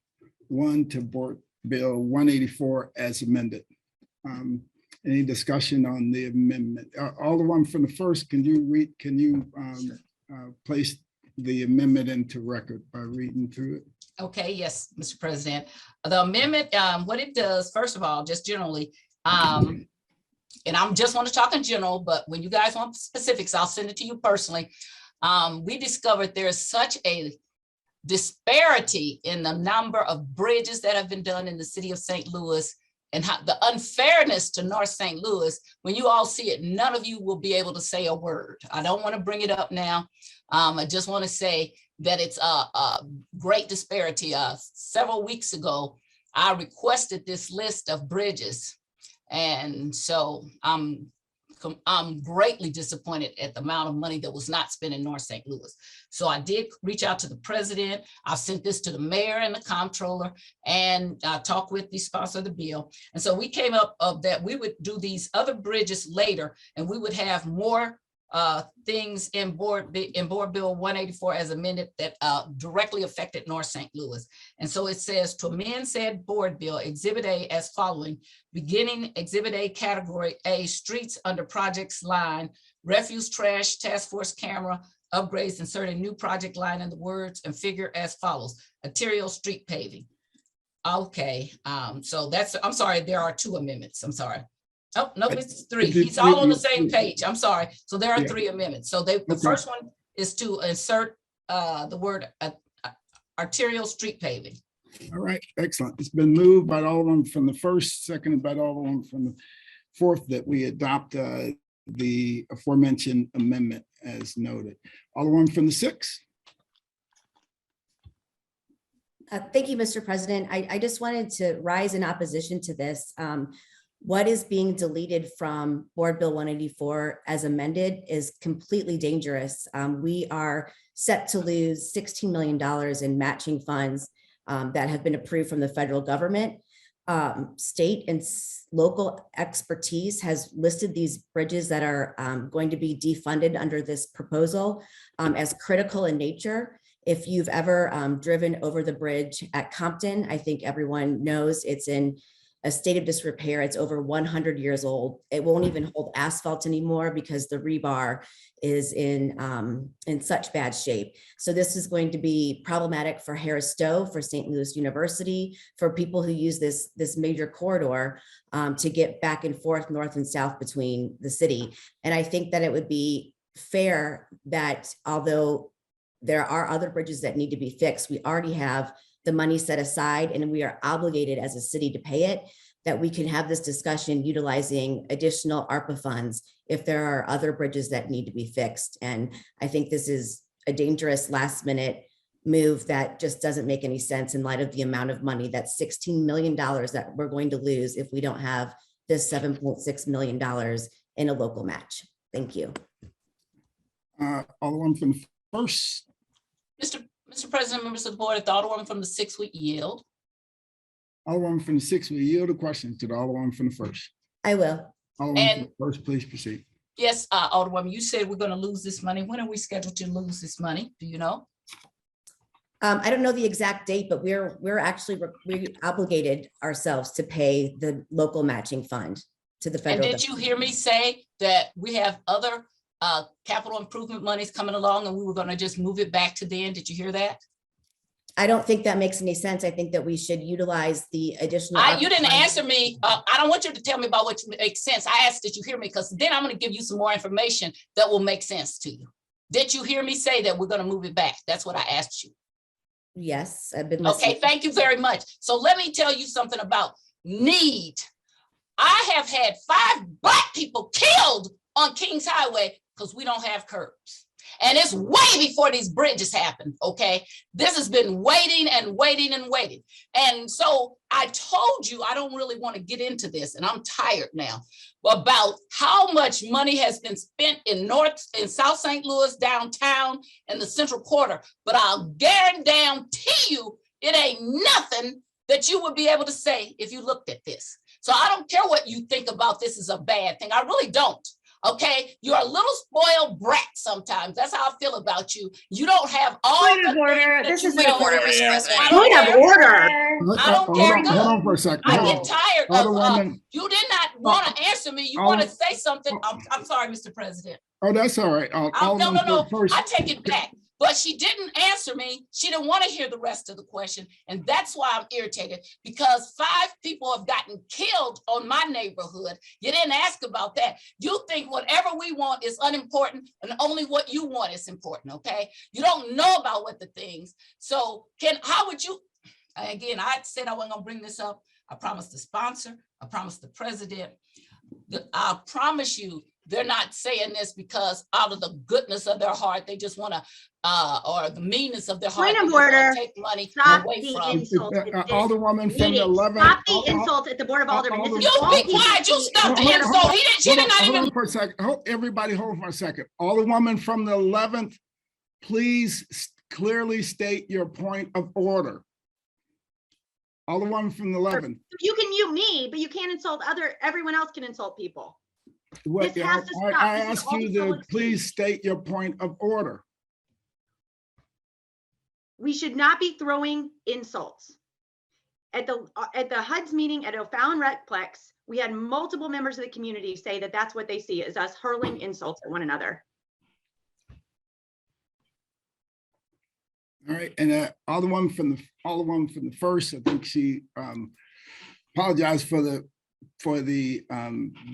1 to Board Bill 184 as amended. Any discussion on the amendment? Alderman from the 1st, can you place the amendment into record by reading through it? Okay, yes, Mr. President. The amendment, what it does, first of all, just generally, and I'm just want to talk in general, but when you guys want specifics, I'll send it to you personally. We discovered there's such a disparity in the number of bridges that have been done in the city of St. Louis, and how the unfairness to North St. Louis. When you all see it, none of you will be able to say a word. I don't want to bring it up now. I just want to say that it's a great disparity. Several weeks ago, I requested this list of bridges. And so I'm greatly disappointed at the amount of money that was not spent in North St. Louis. So I did reach out to the president. I sent this to the mayor and the comptroller and talked with the sponsor of the bill. And so we came up of that we would do these other bridges later, and we would have more things in Board Bill 184 as amended that directly affected North St. Louis. And so it says to amend said board bill Exhibit A as following, beginning Exhibit A category A, streets under projects line, refuse trash task force camera upgrades, inserting new project line in the words and figure as follows, arterial street paving. Okay, so that's, I'm sorry, there are 2 amendments, I'm sorry. Oh, no, it's 3. He's all on the same page. I'm sorry. So there are 3 amendments. So the first one is to insert the word arterial street paving. All right, excellent. It's been moved by the Alderman from the 1st, seconded by the Alderman from the 4th, that we adopt the aforementioned amendment as noted. Alderman from the 6th. Thank you, Mr. President. I just wanted to rise in opposition to this. What is being deleted from Board Bill 184 as amended is completely dangerous. We are set to lose $16 million in matching funds that have been approved from the federal government. State and local expertise has listed these bridges that are going to be defunded under this proposal as critical in nature. If you've ever driven over the bridge at Compton, I think everyone knows it's in a state of disrepair. It's over 100 years old. It won't even hold asphalt anymore because the rebar is in such bad shape. So this is going to be problematic for Harris Stowe, for St. Louis University, for people who use this major corridor to get back and forth north and south between the city. And I think that it would be fair that although there are other bridges that need to be fixed, we already have the money set aside and we are obligated as a city to pay it, that we can have this discussion utilizing additional ARPA funds if there are other bridges that need to be fixed. And I think this is a dangerous last minute move that just doesn't make any sense in light of the amount of money, that's $16 million that we're going to lose if we don't have this $7.6 million in a local match. Thank you. Alderman from the 1st. Mr. President, members of the board, if the Alderwoman from the 6th would yield. Alderman from the 6th, will yield a question to the Alderman from the 1st. I will. Alderman from the 1st, please proceed. Yes, Alderwoman, you said we're going to lose this money. When are we scheduled to lose this money? Do you know? I don't know the exact date, but we're actually we obligated ourselves to pay the local matching fund to the federal. And did you hear me say that we have other capital improvement monies coming along and we were going to just move it back to the end? Did you hear that? I don't think that makes any sense. I think that we should utilize the additional. You didn't answer me. I don't want you to tell me about what makes sense. I asked, did you hear me? Because then I'm going to give you some more information that will make sense to you. Did you hear me say that we're going to move it back? That's what I asked you. Yes, I've been listening. Okay, thank you very much. So let me tell you something about need. I have had 5 Black people killed on Kings Highway because we don't have curbs. And it's way before these bridges happened, okay? This has been waiting and waiting and waiting. And so I told you I don't really want to get into this, and I'm tired now, about how much money has been spent in South St. Louis, downtown, and the Central Quarter. But I'll guarantee you it ain't nothing that you would be able to say if you looked at this. So I don't care what you think about this is a bad thing. I really don't. Okay, you're a little spoiled brat sometimes. That's how I feel about you. You don't have all point of order. This is point of order, Mr. President. Point of order. I don't care. Hold on for a second. I get tired of you did not want to answer me. You want to say something. I'm sorry, Mr. President. Oh, that's all right. No. I take it back. But she didn't answer me. She didn't want to hear the rest of the question. And that's why I'm irritated, because 5 people have gotten killed on my neighborhood. You didn't ask about that. You think whatever we want is unimportant and only what you want is important, okay? You don't know about what the things. So how would you, again, I said I wasn't gonna bring this up. I promised the sponsor, I promised the president. I promise you, they're not saying this because out of the goodness of their heart, they just want to, or the meanness of their heart, Point of order. take money Stop away the from. insult at this Alderwoman from the meeting. 11th. Stop the insult at the Board of Aldermen. This is You all be quiet. You stop the insult. She did not even. Hold on for a second. Everybody hold for a second. Alderwoman from the 11th, please clearly state your point of order. Alderwoman from the 11th. You can mute me, but you can't insult everyone else can insult people. What, This has to stop. I This is asked all you to public please state your point of order. We should not be throwing insults. At the HUD's meeting at O'Fallon Recplex, we had multiple members of the community say that that's what they see is us hurling insults at one another. All right, and Alderwoman from the 1st, I think she apologized for the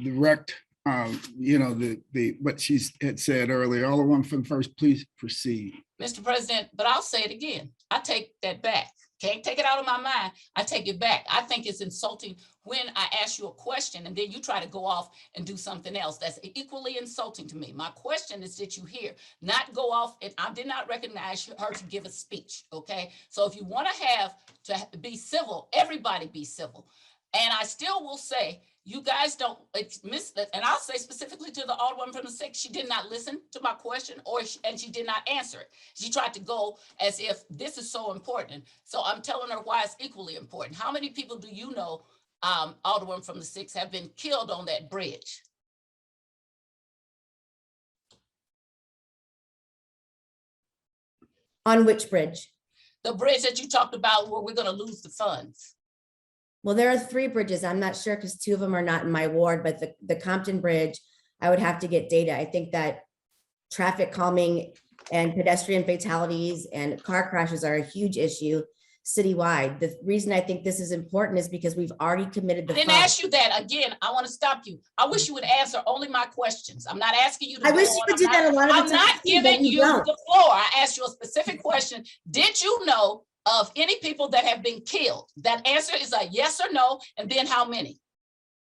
direct, what she had said earlier. Alderwoman from the 1st, please proceed. Mr. President, but I'll say it again. I take that back. Can't take it out of my mind. I take it back. I think it's insulting when I ask you a question and then you try to go off and do something else. That's equally insulting to me. My question is, did you hear? Not go off, and I did not recognize her to give a speech, okay? So if you want to be civil, everybody be civil. And I still will say, you guys don't miss that. And I'll say specifically to the Alderwoman from the 6th, she did not listen to my question and she did not answer it. She tried to go as if this is so important. So I'm telling her why it's equally important. How many people do you know, Alderwoman from the 6th, have been killed on that bridge? On which bridge? The bridge that you talked about where we're going to lose the funds. Well, there are 3 bridges. I'm not sure because 2 of them are not in my ward, but the Compton Bridge, I would have to get data. I think that traffic calming and pedestrian fatalities and car crashes are a huge issue citywide. The reason I think this is important is because we've already committed the I didn't ask you that. Again, I want to stop you. I wish you would answer only my questions. I'm not asking you to I wish you would do that a lot of the I'm not time, giving but you you don't. the floor. I asked you a specific question. Did you know of any people that have been killed? That answer is a yes or no, and then how many?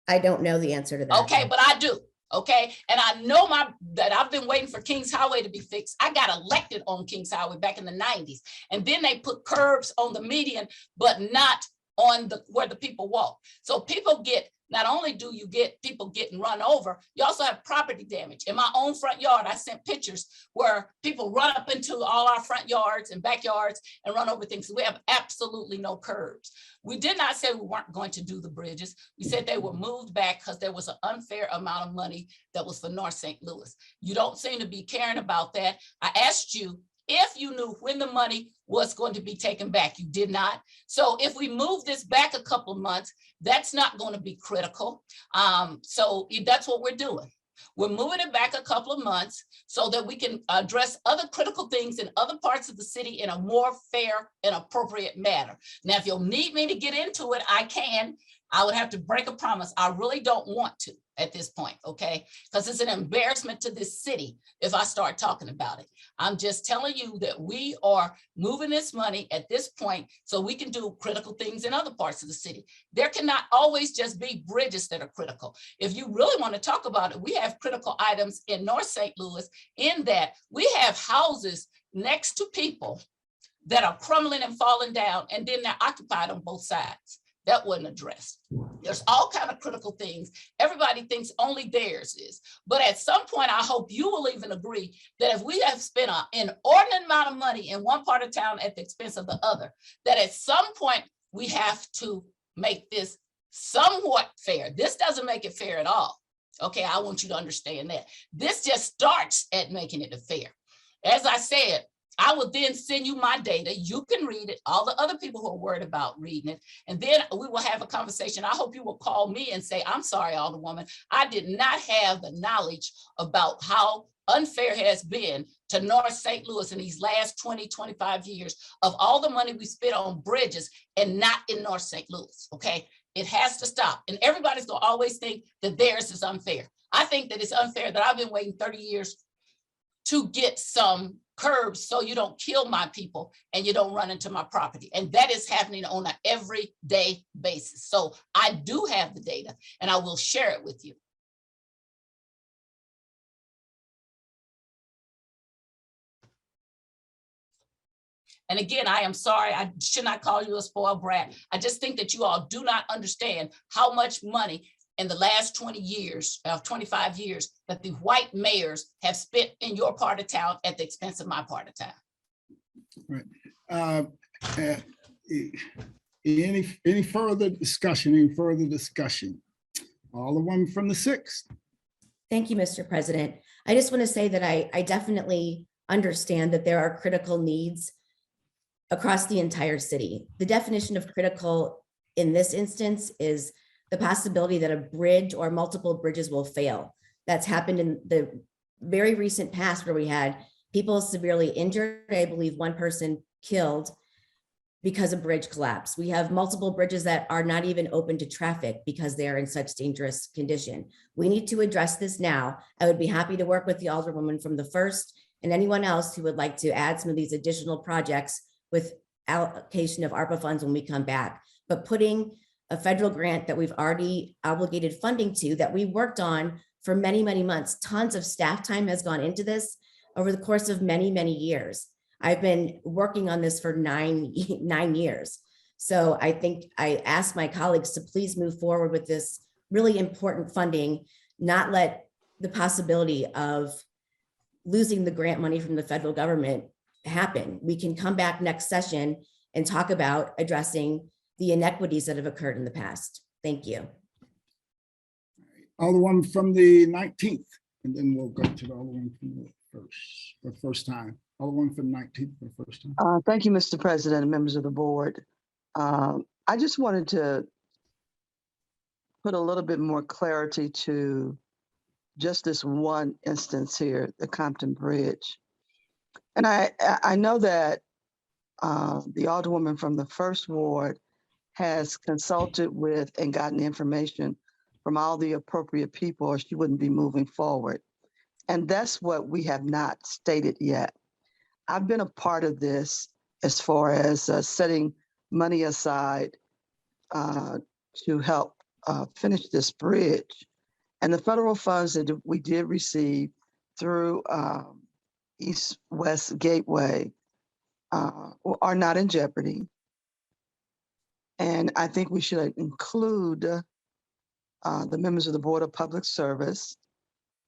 I don't know the answer to that. Okay, but I do. Okay, and I know that I've been waiting for Kings Highway to be fixed. I got elected on Kings Highway back in the 90s, and then they put curbs on the median, but not on where the people walk. So people get, not only do you get people getting run over, you also have property damage. In my own front yard, I sent pictures where people run up into all our front yards and backyards and run over things. So we have absolutely no curbs. We did not say we weren't going to do the bridges. We said they were moved back because there was an unfair amount of money that was for North St. Louis. You don't seem to be caring about that. I asked you if you knew when the money was going to be taken back. You did not. So if we move this back a couple of months, that's not going to be critical. So that's what we're doing. We're moving it back a couple of months so that we can address other critical things in other parts of the city in a more fair and appropriate manner. Now, if you'll need me to get into it, I can. I would have to break a promise. I really don't want to at this point, okay? Because it's an embarrassment to this city if I start talking about it. I'm just telling you that we are moving this money at this point so we can do critical things in other parts of the city. There cannot always just be bridges that are critical. If you really want to talk about it, we have critical items in North St. Louis in that we have houses next to people that are crumbling and falling down, and then they're occupied on both sides. That wasn't addressed. There's all kind of critical things. Everybody thinks only theirs is. But at some point, I hope you will even agree that if we have spent an inordinate amount of money in one part of town at the expense of the other, that at some point we have to make this somewhat fair. This doesn't make it fair at all. Okay, I want you to understand that. This just starts at making it fair. As I said, I will then send you my data. You can read it. All the other people who are worried about reading it. And then we will have a conversation. I hope you will call me and say, I'm sorry, Alderwoman, I did not have the knowledge about how unfair it has been to North St. Louis in these last 20, 25 years of all the money we spent on bridges and not in North St. Louis, okay? It has to stop. And everybody's gonna always think that theirs is unfair. I think that it's unfair that I've been waiting 30 years to get some curbs so you don't kill my people and you don't run into my property. And that is happening on an everyday basis. So I do have the data and I will share it with you. And again, I am sorry, I should not call you a spoiled brat. I just think that you all do not understand how much money in the last 20 years, 25 years, that the white mayors have spent in your part of town at the expense of my part of town. Right. Any further discussion? Alderwoman from the 6th. Thank you, Mr. President. I just want to say that I definitely understand that there are critical needs across the entire city. The definition of critical in this instance is the possibility that a bridge or multiple bridges will fail. That's happened in the very recent past where we had people severely injured. I believe one person killed because a bridge collapsed. We have multiple bridges that are not even open to traffic because they are in such dangerous condition. We need to address this now. I would be happy to work with the Alderwoman from the 1st and anyone else who would like to add some of these additional projects with allocation of ARPA funds when we come back, but putting a federal grant that we've already obligated funding to, that we worked on for many, many months. Tons of staff time has gone into this over the course of many, many years. I've been working on this for nine years. So I think I asked my colleagues to please move forward with this really important funding, not let the possibility of losing the grant money from the federal government happen. We can come back next session and talk about addressing the inequities that have occurred in the past. Thank you. Alderman from the 19th, and then we'll go to the Alderman from the first time. Alderman from the 19th for the first time. Thank you, Mr. President and members of the board. I just wanted to put a little bit more clarity to just this one instance here, the Compton Bridge. And I know that the Alderwoman from the first ward has consulted with and gotten information from all the appropriate people, or she wouldn't be moving forward. And that's what we have not stated yet. I've been a part of this as far as setting money aside to help finish this bridge. And the federal funds that we did receive through East-West Gateway are not in jeopardy. And I think we should include the members of the Board of Public Service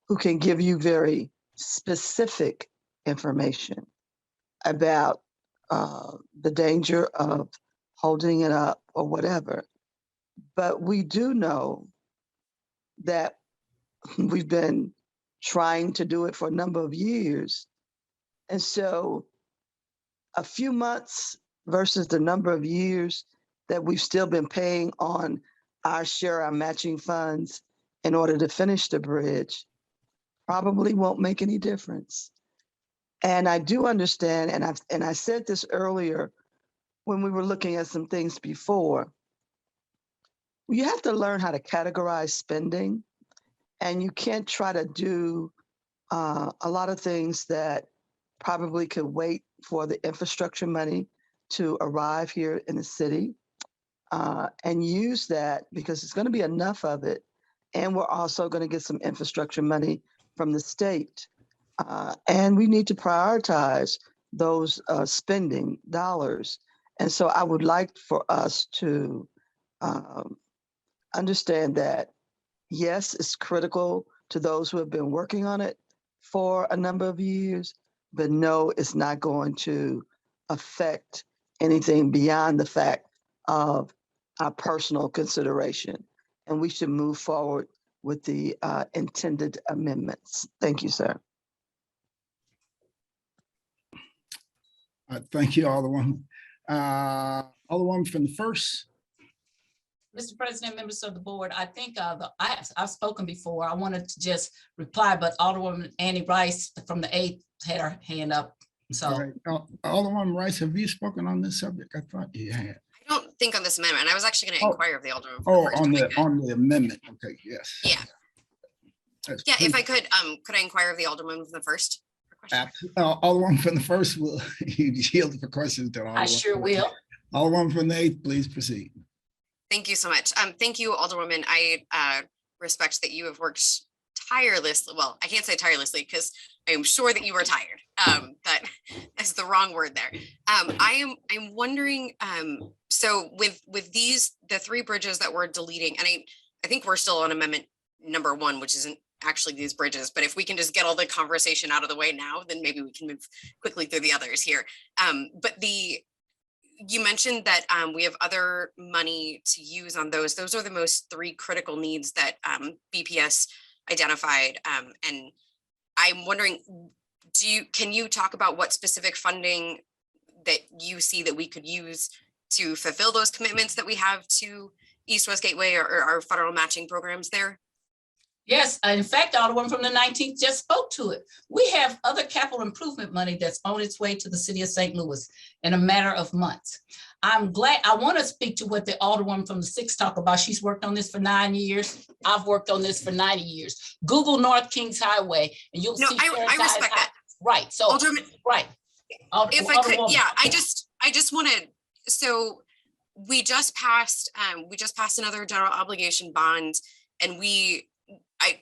who can give you very specific information about the danger of holding it up or whatever. But we do know that we've been trying to do it for a number of years. And so a few months versus the number of years that we've still been paying on our share, our matching funds in order to finish the bridge probably won't make any difference. And I do understand, and I said this earlier when we were looking at some things before, you have to learn how to categorize spending, and you can't try to do a lot of things that probably could wait for the infrastructure money to arrive here in the city and use that, because it's going to be enough of it. And we're also going to get some infrastructure money from the state. And we need to prioritize those spending dollars. And so I would like for us to understand that, yes, it's critical to those who have been working on it for a number of years, but no, it's not going to affect anything beyond the fact of our personal consideration. And we should move forward with the intended amendments. Thank you, sir. Thank you, Alderman. Alderman from the first. Mr. President, members of the board, I think I've spoken before. I wanted to just reply, but Alderwoman Annie Rice from the 8th had her hand up. So, right. Alderwoman Rice, have you spoken on this subject? I thought you had. I don't think on this amendment. I was actually going to inquire of the Alderman. Oh, on the amendment. Okay, yes. Yeah. Yeah, if I could I inquire of the Alderman from the first? Alderman from the first will yield for questions to Alderman. I sure will. Alderman from the 8th, please proceed. Thank you so much. Thank you, Alderwoman. I respect that you have worked tirelessly. Well, I can't say tirelessly because I am sure that you are tired. That's the wrong word there. I'm wondering. So with the 3 bridges that we're deleting, and I think we're still on amendment number 1, which isn't actually these bridges. But if we can just get all the conversation out of the way now, then maybe we can move quickly through the others here. But you mentioned that we have other money to use on those. Those are the most 3 critical needs that BPS identified. And I'm wondering, can you talk about what specific funding that you see that we could use to fulfill those commitments that we have to East-West Gateway or our federal matching programs there? Yes, in fact, Alderman from the 19th just spoke to it. We have other capital improvement money that's on its way to the city of St. Louis in a matter of months. I'm glad. I want to speak to what the Alderwoman from the 6th talk about. She's worked on this for 9 years. I've worked on this for 90 years. Google North Kings Highway and you'll see. I respect that. Right. So, Alderman, right. If I could, yeah, just want to, so we just passed another general obligation bond, and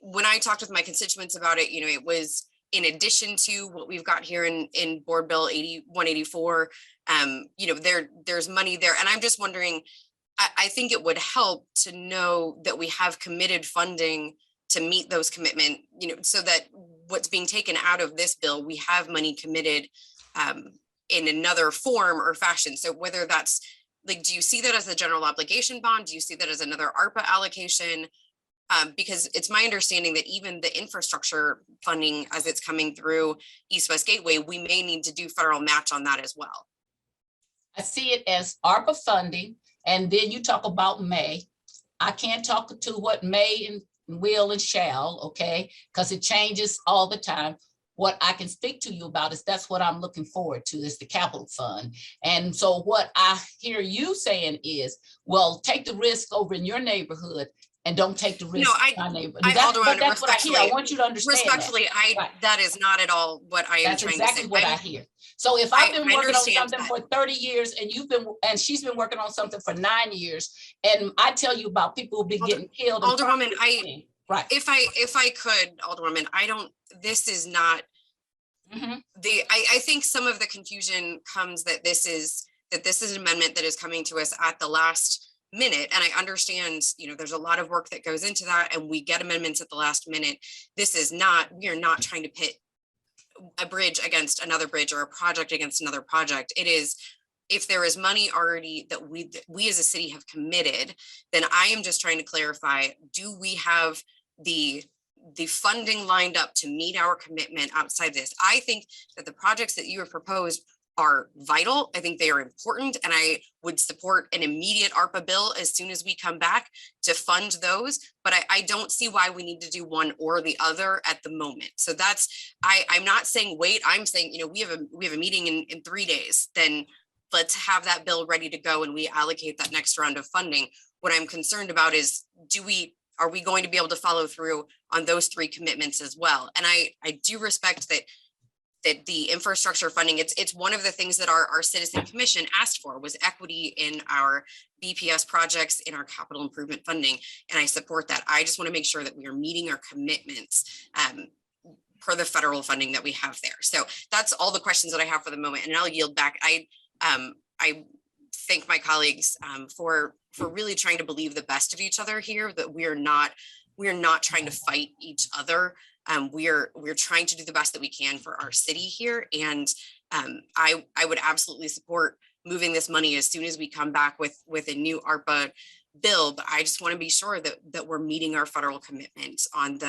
when I talked with my constituents about it, it was in addition to what we've got here in Board Bill 184, there's money there. And I'm just wondering, I think it would help to know that we have committed funding to meet those commitment, so that what's being taken out of this bill, we have money committed in another form or fashion. So whether that's like, do you see that as a general obligation bond? Do you see that as another ARPA allocation? Because it's my understanding that even the infrastructure funding, as it's coming through East West Gateway, we may need to do federal match on that as well. I see it as ARPA funding, and then you talk about may. I can't talk to what may and will and shall, okay, because it changes all the time. What I can speak to you about is that's what I'm looking forward to, is the capital fund. And so what I hear you saying is, well, take the risk over in your neighborhood and don't take the risk in my neighborhood. That's what I hear. I want you to understand respectfully, that is not at all what I am That's trying exactly to say. what I hear. So if I've been working on something that. for 30 years and she's been working on something for 9 years, and I tell you about people who've been getting killed. Alderwoman, right. If I could, Alderwoman, this is not I think some of the confusion comes that this is an amendment that is coming to us at the last minute. And I understand, there's a lot of work that goes into that, and we get amendments at the last minute. We are not trying to pit a bridge against another bridge or a project against another project. It is, if there is money already that we as a city have committed, then I am just trying to clarify, do we have the funding lined up to meet our commitment outside this? I think that the projects that you have proposed are vital. I think they are important, and I would support an immediate ARPA bill as soon as we come back to fund those. But I don't see why we need to do one or the other at the moment. So I'm not saying wait. I'm saying, we have a meeting in 3 days. Then let's have that bill ready to go and we allocate that next round of funding. What I'm concerned about is, are we going to be able to follow through on those 3 commitments as well? And I do respect that the infrastructure funding, it's one of the things that our citizen commission asked for, was equity in our BPS projects, in our capital improvement funding. And I support that. I just want to make sure that we are meeting our commitments per the federal funding that we have there. So that's all the questions that I have for the moment, and I'll yield back. I thank my colleagues for really trying to believe the best of each other here, that we are not trying to fight each other. We're trying to do the best that we can for our city here. And I would absolutely support moving this money as soon as we come back with a new ARPA bill. But I just want to be sure that we're meeting our federal commitments on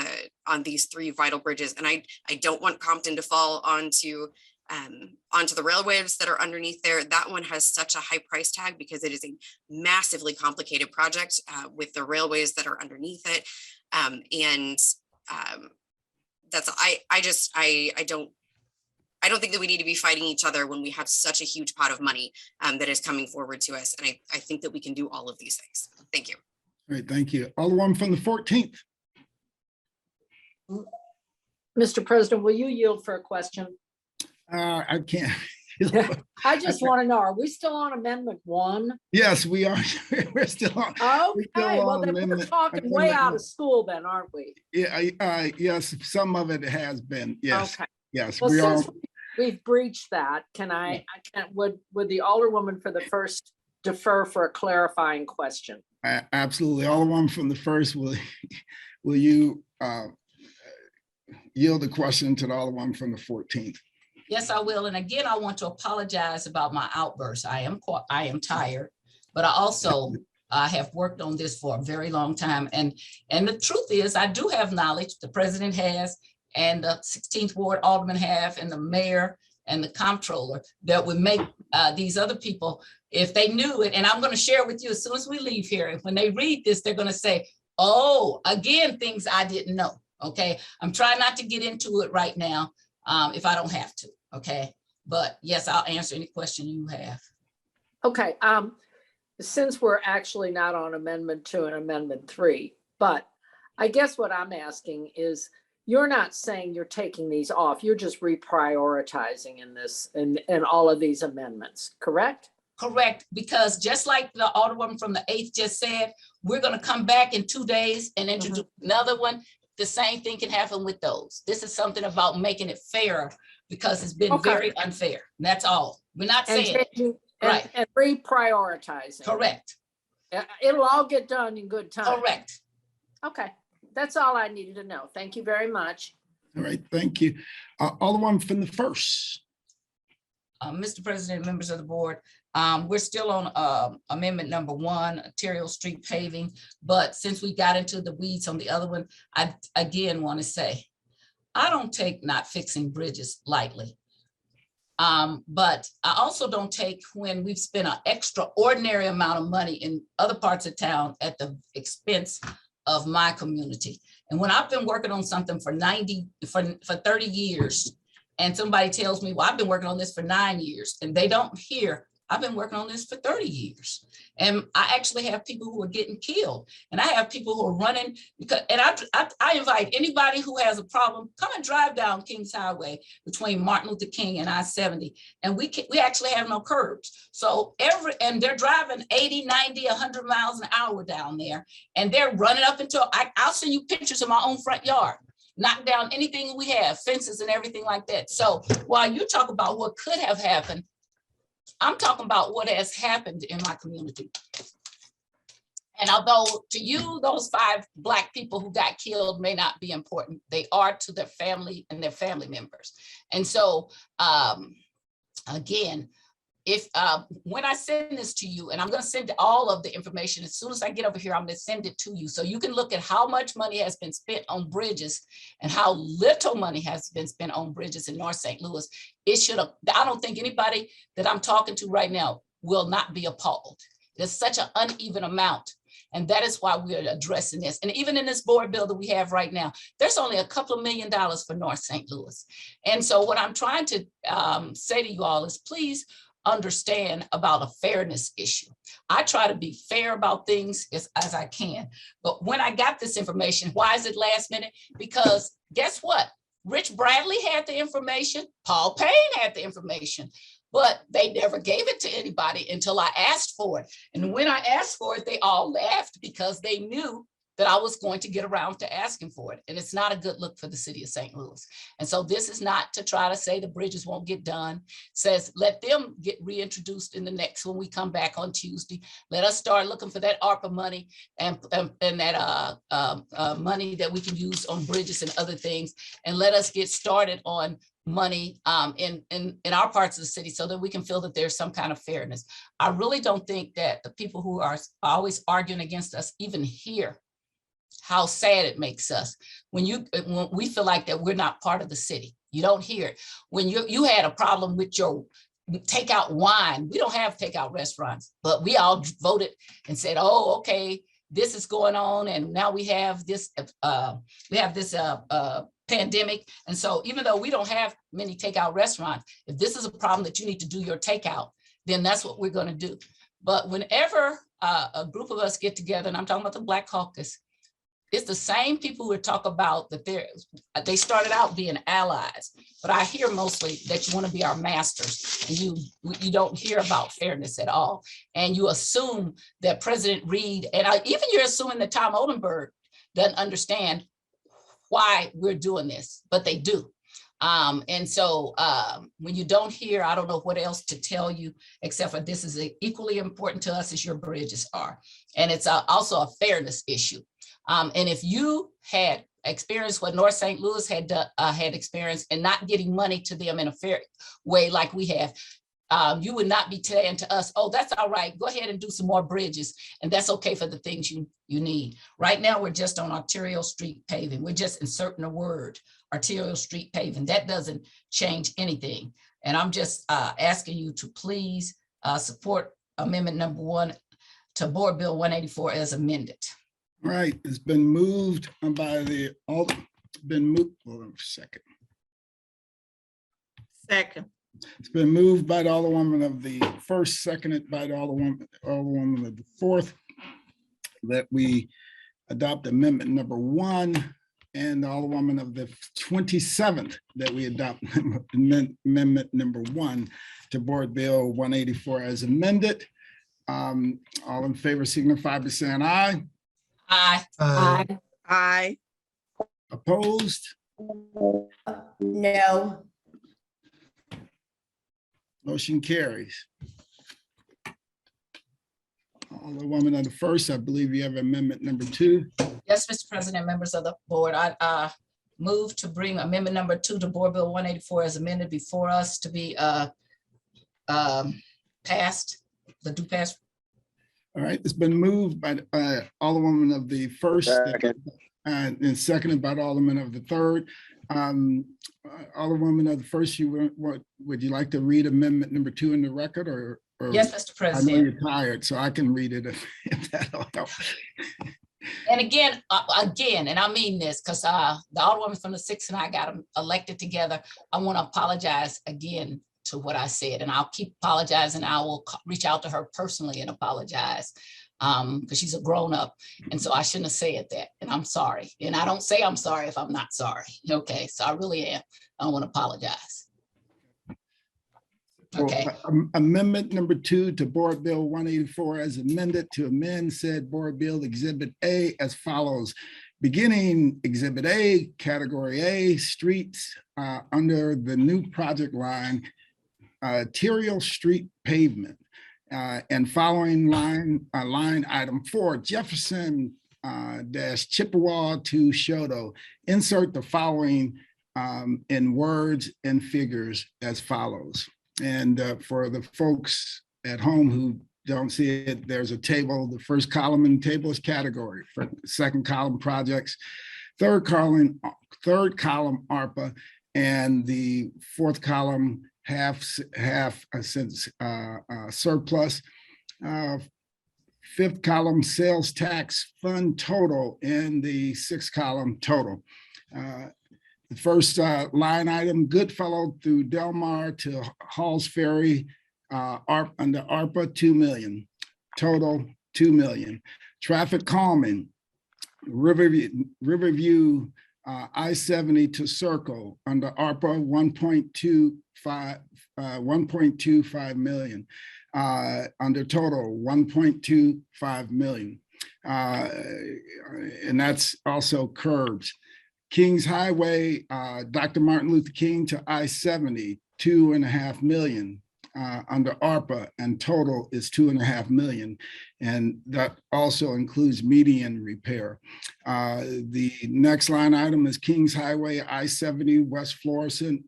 these 3 vital bridges. And I don't want Compton to fall onto the railways that are underneath there. That one has such a high price tag because it is a massively complicated project with the railways that are underneath it. That's, I don't think that we need to be fighting each other when we have such a huge pot of money that is coming forward to us. And I think that we can do all of these things. Thank you. Great, thank you. Alderman from the 14th. Mr. President, will you yield for a question? I can't. I just want to know, are we still on Amendment 1? Yes, we are. We're still on. Okay, well then we're talking way out of school then, aren't we? Yeah, yes, some of it has been. Yes, okay. Yes, well, we are. Since we've breached that, would the Alderwoman for the first defer for a clarifying question? Absolutely. Alderwoman from the first, will you yield the question to the Alderwoman from the 14th? Yes, I will. And again, I want to apologize about my outburst. I am tired, but I also have worked on this for a very long time. And the truth is, I do have knowledge. The president has, and the 16th Ward Alderman have, and the mayor and the comptroller, that would make these other people, if they knew it, and I'm going to share with you as soon as we leave here. And when they read this, they're going to say, oh, again, things I didn't know. Okay. I'm trying not to get into it right now if I don't have to. Okay. But yes, I'll answer any question you have. Okay. Since we're actually not on Amendment 2 and Amendment 3, but I guess what I'm asking is, you're not saying you're taking these off. You're just reprioritizing in this, in all of these amendments, correct? Correct, because just like the Alderwoman from the 8th just said, we're gonna come back in 2 days and introduce another one. The same thing can happen with those. This is something about making it fairer because it's been very unfair. And that's all. We're not saying, right. And reprioritizing. Correct. It'll all get done in good time. Correct. Okay, that's all I needed to know. Thank you very much. All right, thank you. Alderman from the 1st. Mr. President, members of the board, we're still on amendment number 1, arterial street paving. But since we got into the weeds on the other one, I again want to say, I don't take not fixing bridges lightly. But I also don't take when we've spent an extraordinary amount of money in other parts of town at the expense of my community. And when I've been working on something for 30 years, and somebody tells me, well, I've been working on this for 9 years, and they don't hear, I've been working on this for 30 years. And I actually have people who are getting killed, and I have people who are running because, and I invite anybody who has a problem, come and drive down Kings Highway between Martin Luther King and I-70. And we actually have no curbs. So and they're driving 80, 90, 100 miles an hour down there, and they're running up into, I'll send you pictures of my own front yard. Knock down anything we have, fences and everything like that. So while you talk about what could have happened, I'm talking about what has happened in my community. And although to you, those 5 Black people who got killed may not be important, they are to their family and their family members. And so, again, if when I send this to you, and I'm going to send all of the information as soon as I get over here, I'm going to send it to you so you can look at how much money has been spent on bridges and how little money has been spent on bridges in North St. Louis. It should have, I don't think anybody that I'm talking to right now will not be appalled. There's such an uneven amount. And that is why we're addressing this. And even in this board bill that we have right now, there's only a couple of $1 million for North St. Louis. And so what I'm trying to say to you all is please understand about a fairness issue. I try to be fair about things as I can. But when I got this information, why is it last minute? Because guess what? Rich Bradley had the information. Paul Payne had the information. But they never gave it to anybody until I asked for it. And when I asked for it, they all laughed because they knew that I was going to get around to asking for it. And it's not a good look for the city of St. Louis. And so this is not to try to say the bridges won't get done. It says, let them get reintroduced in the next when we come back on Tuesday. Let us start looking for that ARPA money and that money that we can use on bridges and other things. And let us get started on money in our parts of the city so that we can feel that there's some kind of fairness. I really don't think that the people who are always arguing against us even hear how sad it makes us when we feel like that we're not part of the city. You don't hear it. When you had a problem with your takeout wine, we don't have takeout restaurants, but we all voted and said, oh, okay, this is going on. And now we have this pandemic. And so even though we don't have many takeout restaurants, if this is a problem that you need to do your takeout, then that's what we're going to do. But whenever a group of us get together, and I'm talking about the Black Caucus, it's the same people who talk about that they started out being allies, but I hear mostly that you want to be our masters, and you don't hear about fairness at all. And you assume that President Reed, and even you're assuming that Tom Oldenburg doesn't understand why we're doing this, but they do. And so when you don't hear, I don't know what else to tell you, except for this is equally important to us as your bridges are. And it's also a fairness issue. And if you had experienced what North St. Louis had experienced and not getting money to them in a fair way like we have, you would not be saying to us, oh, that's all right, go ahead and do some more bridges. And that's okay for the things you need. Right now, we're just on arterial street paving. We're just inserting a word, arterial street paving. That doesn't change anything. And I'm just asking you to please support amendment number 1 to Board Bill 184 as amended. All right, it's been moved by the hold on a second. Second. It's been moved by the Alderwoman of the 1st, seconded by the Alderwoman of the 4th, that we adopt amendment number 1 and the Alderwoman of the 27th that we adopt amendment number 1 to Board Bill 184 as amended. All in favor signify by saying aye. Aye. Aye. Aye. Opposed? No. Motion carries. Alderwoman of the first, I believe you have amendment number 2. Yes, Mr. President, members of the board, I move to bring amendment number 2 to Board Bill 184 as amended before us to be passed, the due pass. All right, it's been moved by Alderwoman of the first and seconded by the Alderman of the third. Alderwoman of the first, would you like to read amendment number 2 in the record, or? Yes, Mr. I know President. you're tired, so I can read it if that'll help. And again, and I mean this because the Alderwoman from the 6th and I got them elected together. I want to apologize again to what I said, and I'll keep apologizing. I will reach out to her personally and apologize because she's a grown up. And so I shouldn't have said that. And I'm sorry. And I don't say I'm sorry if I'm not sorry. Okay, so I really am. I want to apologize. Okay. Amendment number 2 to Board Bill 184 as amended to amend said Board Bill Exhibit A as follows. Beginning Exhibit A, Category A, streets under the new project line, arterial street pavement, and following line item 4, Jefferson dash Chippewa to Shoto. Insert the following in words and figures as follows. And for the folks at home who don't see it, there's a table. The first column in the table is category. For second column, projects. Third column ARPA, and the fourth column half since surplus. Fifth column sales tax fund total, and the sixth column total. The first line item, Goodfellow through Delmar to Halls Ferry, under ARPA, 2 million, total 2 million. Traffic calming, Riverview I-70 to Circle under ARPA, 1.25 million, under total 1.25 million. And that's also curbs. Kings Highway, Dr. Martin Luther King to I-70, 2.5 million under ARPA, and total is 2.5 million. And that also includes median repair. The next line item is Kings Highway, I-70, West Florissant,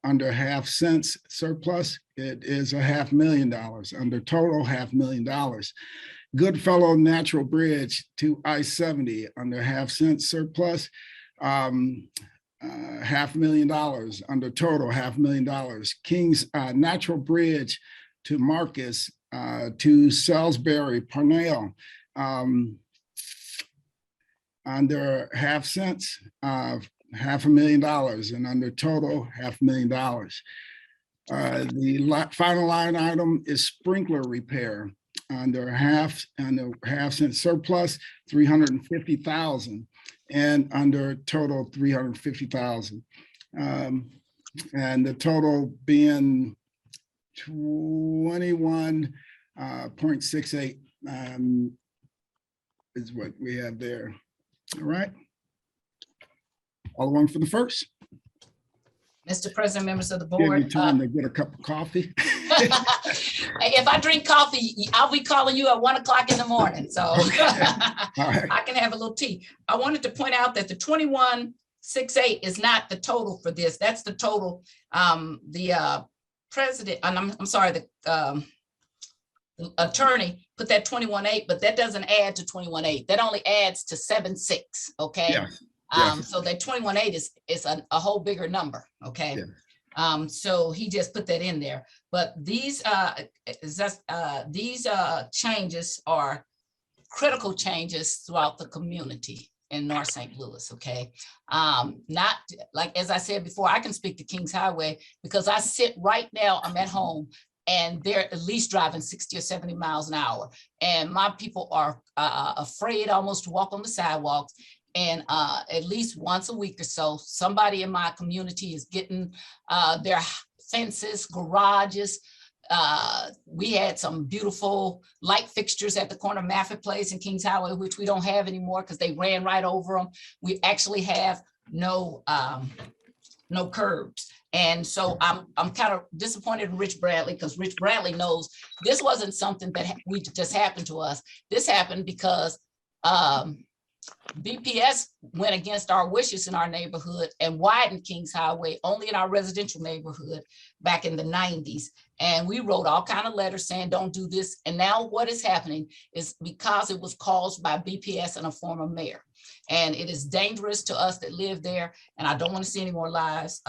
under half cents surplus. It is $500,000 under total $500,000. Goodfellow Natural Bridge to I-70 under half cent surplus. $500,000 under total $500,000. King's Natural Bridge to Marcus to Salisbury Parnell under half cents, $500,000, and under total $500,000. The final line item is sprinkler repair under half cent surplus, $350,000. And under total 350,000, and the total being 21.68 is what we have there. All right. All one for the first. Mr. President, members of the Give you board. time to get a cup of coffee. If I drink coffee, I'll be calling you at 1 o'clock in the morning. So I can have a little tea. I wanted to point out that the 2168 is not the total for this. That's the total. The president, and I'm sorry, the attorney put that 21.8, but that doesn't add to 21.8. That only adds to 7.6. Okay. Yeah. So that 21.8 is a whole bigger number. Okay. Yeah. So he just put that in there, but these changes are critical changes throughout the community in North St. Louis. Okay, not like, as I said before, I can speak to Kings Highway because I sit right now, I'm at home and they're at least driving 60 or 70 miles an hour. And my people are afraid almost to walk on the sidewalks. And at least once a week or so, somebody in my community is getting their fences, garages. We had some beautiful light fixtures at the corner of Maffett Place and Kings Highway, which we don't have anymore because they ran right over them. We actually have no curbs. And so I'm kind of disappointed in Rich Bradley, because Rich Bradley knows this wasn't something that we just happened to us. This happened because BPS went against our wishes in our neighborhood and widened Kings Highway only in our residential neighborhood back in the 90s. And we wrote all kinds of letters saying, don't do this. And now what is happening is because it was caused by BPS and a former mayor. And it is dangerous to us that live there. And I don't want to see any more lives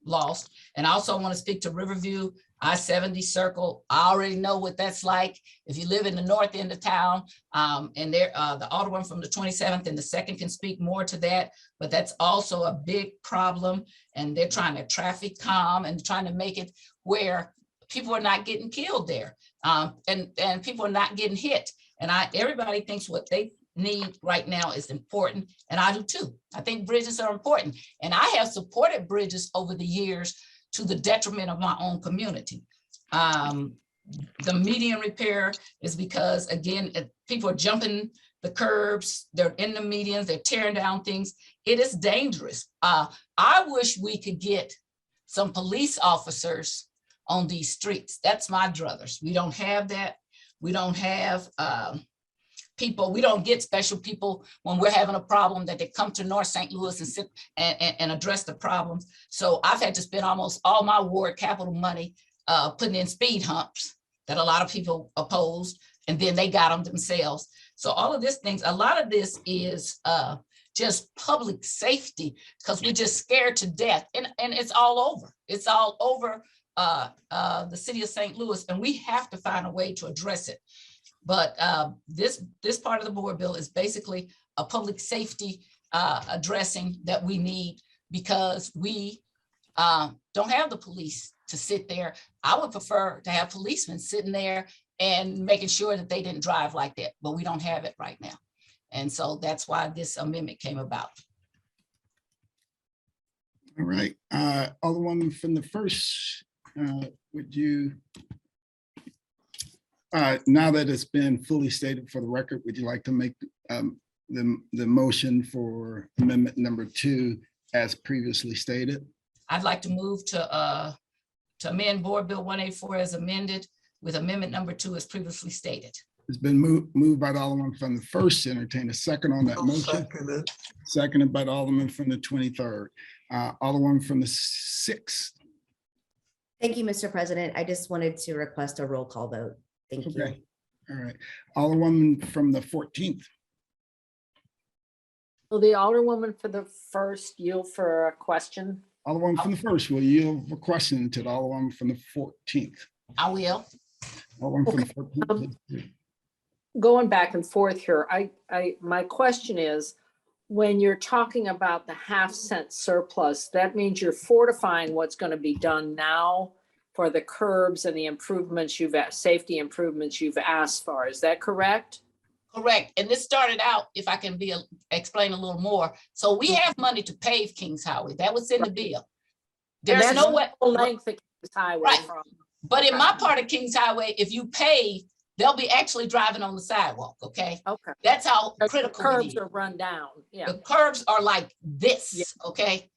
lost. And I also want to speak to Riverview, I-70 Circle. I already know what that's like. If you live in the north end of town, and there, the Alderman from the 27th and the 2nd can speak more to that, but that's also a big problem. And they're trying to traffic calm and trying to make it where people are not getting killed there, and people are not getting hit. And everybody thinks what they need right now is important, and I do too. I think bridges are important, and I have supported bridges over the years to the detriment of my own community. The median repair is because, again, people are jumping the curbs, they're in the medians, they're tearing down things. It is dangerous. I wish we could get some police officers on these streets. That's my druthers. We don't have that. We don't have people, we don't get special people when we're having a problem that they come to North St. Louis and sit and address the problems. So I've had to spend almost all my ward capital money putting in speed humps that a lot of people opposed, and then they got them themselves. So all of these things, a lot of this is just public safety, because we're just scared to death, and it's all over. It's all over the city of St. Louis, and we have to find a way to address it. But this part of the board bill is basically a public safety addressing that we need, because we don't have the police to sit there. I would prefer to have policemen sitting there and making sure that they didn't drive like that, but we don't have it right now. And so that's why this amendment came about. All right, Alderwoman from the 1st, would you, now that it's been fully stated for the record, would you like to make the motion for amendment number 2 as previously stated? I'd like to move to amend Board Bill 184 as amended with amendment number 2 as previously stated. It's been moved by the Alderman from the 1st. Entertain a second on that motion. Seconded by the Alderman from the 23rd. Alderman from the 6th. Thank you, Mr. President. I just wanted to request a roll call vote. Thank you. All right. Alderwoman from the 14th. Will the Alderwoman for the 1st yield for a question? Alderwoman from the 1st, will yield a question to the Alderwoman from the 14th. I will. Alderwoman from the 14th. Going back and forth here, my question is, when you're talking about the half-cent surplus, that means you're fortifying what's going to be done now for the curbs and the improvements safety improvements you've asked for. Is that correct? Correct. And this started out, if I can explain a little more. So we have money to pave Kings Highway. That was in the bill. There's no way. Length of Kings Highway. Right. From. But in my part of Kings Highway, if you pave, they'll be actually driving on the sidewalk. Okay. Okay. That's how critical the curbs are run down. Yeah. The curbs are like this. Yeah. Okay.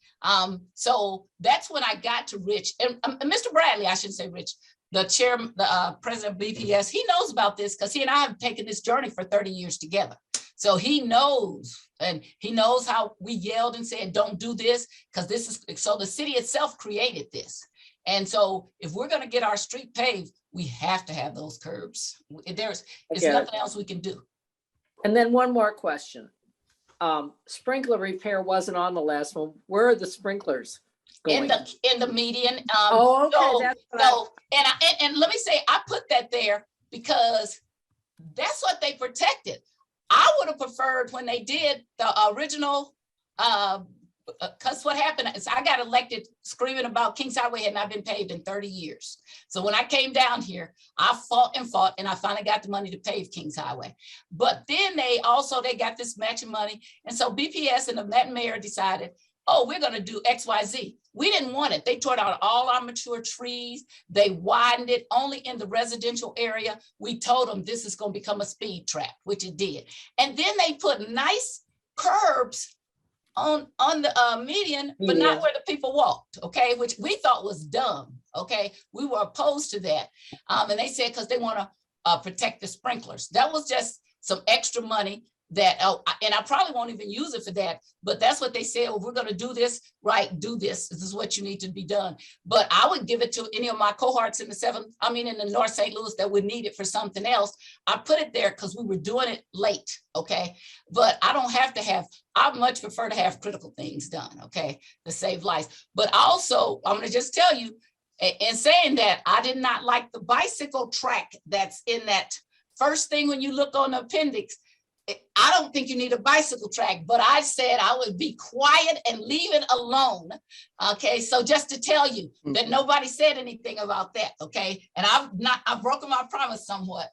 So that's when I got to Rich and Mr. Bradley, I shouldn't say Rich, the chairman, the president of BPS, he knows about this because he and I have taken this journey for 30 years together. So he knows, and he knows how we yelled and said, don't do this, because this is, so the city itself created this. And so if we're going to get our street paved, we have to have those curbs. It's nothing else we can do. And then one more question. Sprinkler repair wasn't on the last one. Where are the sprinklers going? In the median. Oh, okay. And let me say, I put that there because that's what they protected. I would have preferred when they did the original because what happened is I got elected screaming about Kings Highway had not been paved in 30 years. So when I came down here, I fought and I finally got the money to pave Kings Highway. But then they got this matching money. And so BPS and that mayor decided, oh, we're going to do XYZ. We didn't want it. They tore down all our mature trees. They widened it only in the residential area. We told them this is going to become a speed trap, which it did. And then they put nice curbs on the median, but not where the people walked, okay, which we thought was dumb, okay. We were opposed to that. And they said because they want to protect the sprinklers. That was just some extra money that, and I probably won't even use it for that, but that's what they said. Oh, we're going to do this, right? Do this. This is what you need to be done. But I would give it to any of my cohorts in the North St. Louis that would need it for something else. I put it there because we were doing it late, okay? But I don't have to have, I much prefer to have critical things done, okay, to save lives. But also, I'm going to just tell you, in saying that, I did not like the bicycle track that's in that first thing when you look on the appendix. I don't think you need a bicycle track, but I said I would be quiet and leave it alone. Okay, so just to tell you that nobody said anything about that. Okay, and I've broken my promise somewhat,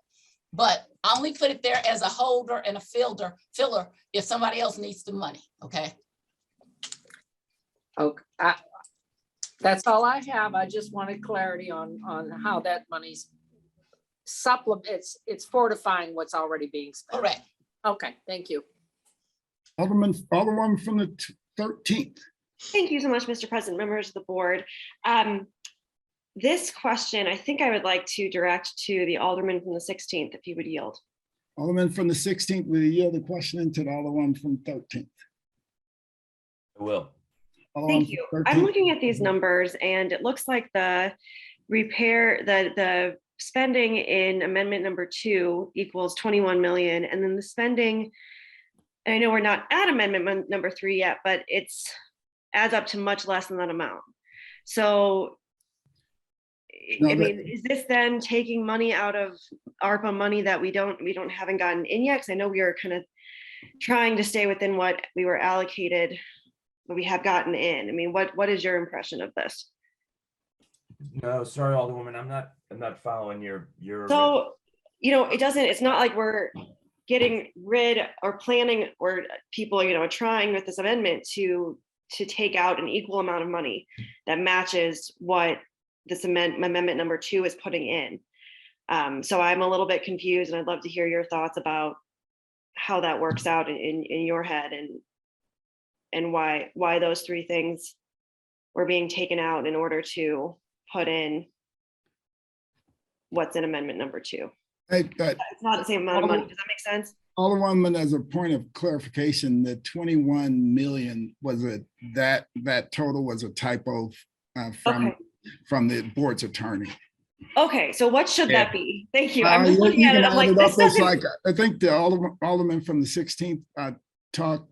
but I only put it there as a holder and a filler if somebody else needs the money. Okay. Okay, that's all I have. I just wanted clarity on how that money's it's fortifying what's already being spent. Correct. Okay, thank you. Alderman from the 13th. Thank you so much, Mr. President, members of the board. This question, I think I would like to direct to the Alderman from the 16th, if you would yield. Alderman from the 16th, will you yield the question to the Alderman from 13th? I will. Thank you. I'm looking at these numbers and it looks like the spending in amendment number 2 equals 21 million. And then the spending, I know we're not at amendment number 3 yet, but it's adds up to much less than that amount. So, I mean, is this then taking money out of ARPA money that we haven't gotten in yet? Because I know we are kind of trying to stay within what we were allocated, but we have gotten in. I mean, what is your impression of this? No, sorry, Alderwoman, I'm not following your. So, it's not like we're getting rid or planning or people, trying with this amendment to take out an equal amount of money that matches what this amendment number 2 is putting in. So I'm a little bit confused and I'd love to hear your thoughts about how that works out in your head and why those 3 things were being taken out in order to put in what's in amendment number 2. It's not the same amount of money. Does that make sense? Alderwoman, as a point of clarification, the 21 million was that total was a typo from the board's attorney. Okay, so what should that be? Thank you. I'm just looking at it. I'm like, this doesn't... like, I think the Alderman from the 16th talked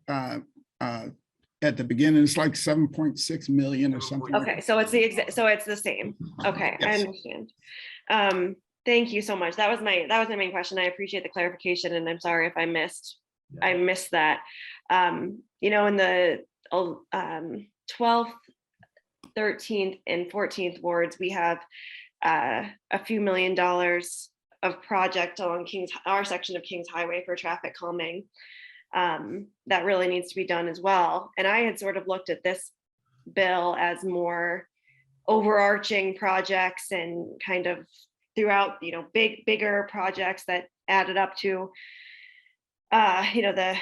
at the beginning. It's like 7.6 million or something. Okay, so it's the same. Okay, yes. I understand. Thank you so much. That was my main question. I appreciate the clarification, and I'm sorry if I missed that. In the 12th, 13th, and 14th wards, we have a few $1 million of project along our section of Kings Highway for traffic calming. That really needs to be done as well. And I had sort of looked at this bill as more overarching projects and kind of throughout, bigger projects that added up to, the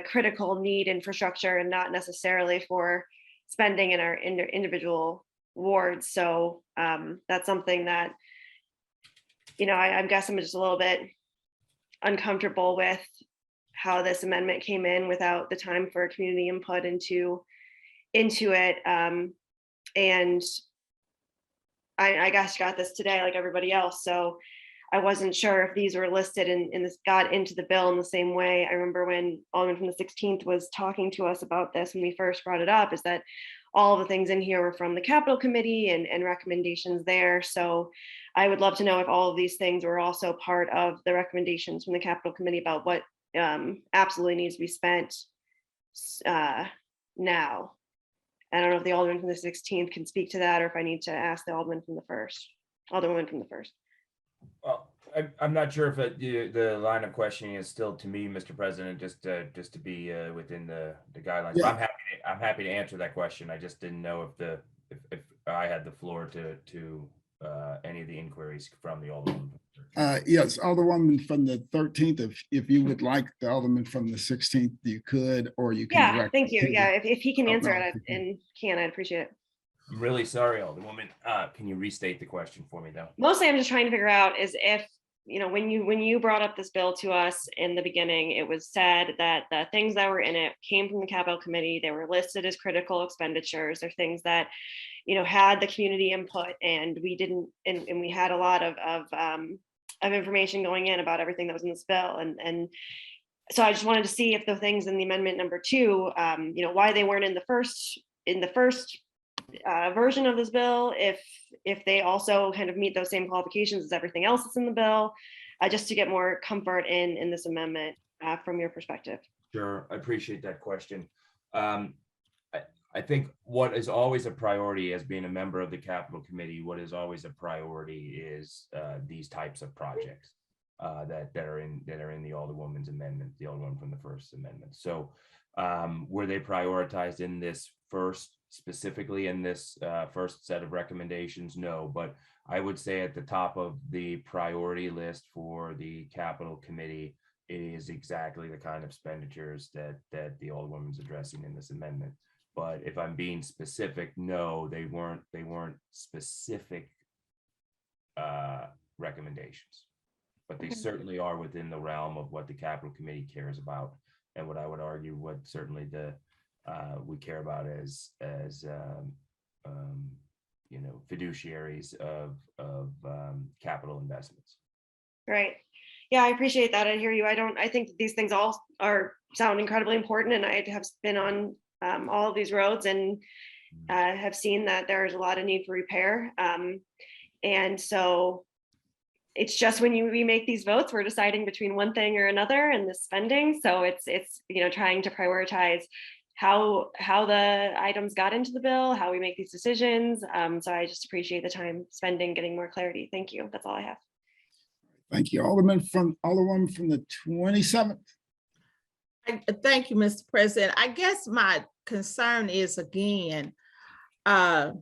critical need infrastructure and not necessarily for spending in our individual wards. So that's something that, I guess I'm just a little bit uncomfortable with how this amendment came in without the time for community input into it. And I guess got this today like everybody else. So I wasn't sure if these were listed and this got into the bill in the same way. I remember when Alderman from the 16th was talking to us about this when we first brought it up, is that all the things in here were from the Capital Committee and recommendations there. So I would love to know if all of these things were also part of the recommendations from the Capital Committee about what absolutely needs to be spent now. I don't know if the Alderman from the 16th can speak to that, or if I need to ask the Alderman from the 1st, Alderwoman from the 1st. Well, I'm not sure if the line of questioning is still to me, Mr. President, just to be within the guidelines. Yeah. But I'm happy to answer that question. I just didn't know if I had the floor to any of the inquiries from the Alderman. Yes, Alderwoman from the 13th, if you would like the Alderman from the 16th, you could, or you can. Yeah, direct thank you. it to Yeah, the- if he can Oh, answer no, it and I'd appreciate it. I'm really sorry, Alderwoman. Can you restate the question for me, though? Mostly I'm just trying to figure out is if, when you brought up this bill to us in the beginning, it was said that the things that were in it came from the capital committee. They were listed as critical expenditures. They're things that, had the community input, and we didn't, and we had a lot of information going in about everything that was in this bill. And so I just wanted to see if the things in the amendment number 2, why they weren't in the first version of this bill, if they also kind of meet those same qualifications as everything else that's in the bill, just to get more comfort in this amendment from your perspective. Sure, I appreciate that question. I think what is always a priority as being a member of the Capital Committee, what is always a priority is these types of projects that are in the Alderwoman's amendment, the Alderwoman from the First Amendment. So were they prioritized in this specifically in this first set of recommendations? No, but I would say at the top of the priority list for the Capital Committee is exactly the kind of expenditures that the Alderwoman's addressing in this amendment. But if I'm being specific, no, they weren't specific recommendations, but they certainly are within the realm of what the Capital Committee cares about, and what I would argue what certainly we care about as fiduciaries of capital investments. Right. Yeah, I appreciate that. I hear you. I think that these things all sound incredibly important, and I have been on all of these roads and have seen that there's a lot of need for repair. And so it's just when we make these votes, we're deciding between one thing or another and the spending. So it's trying to prioritize how the items got into the bill, how we make these decisions. So I just appreciate the time spending getting more clarity. Thank you. That's all I have. Thank you. Alderwoman from the 27th. Thank you, Mr. President. I guess my concern is, again, I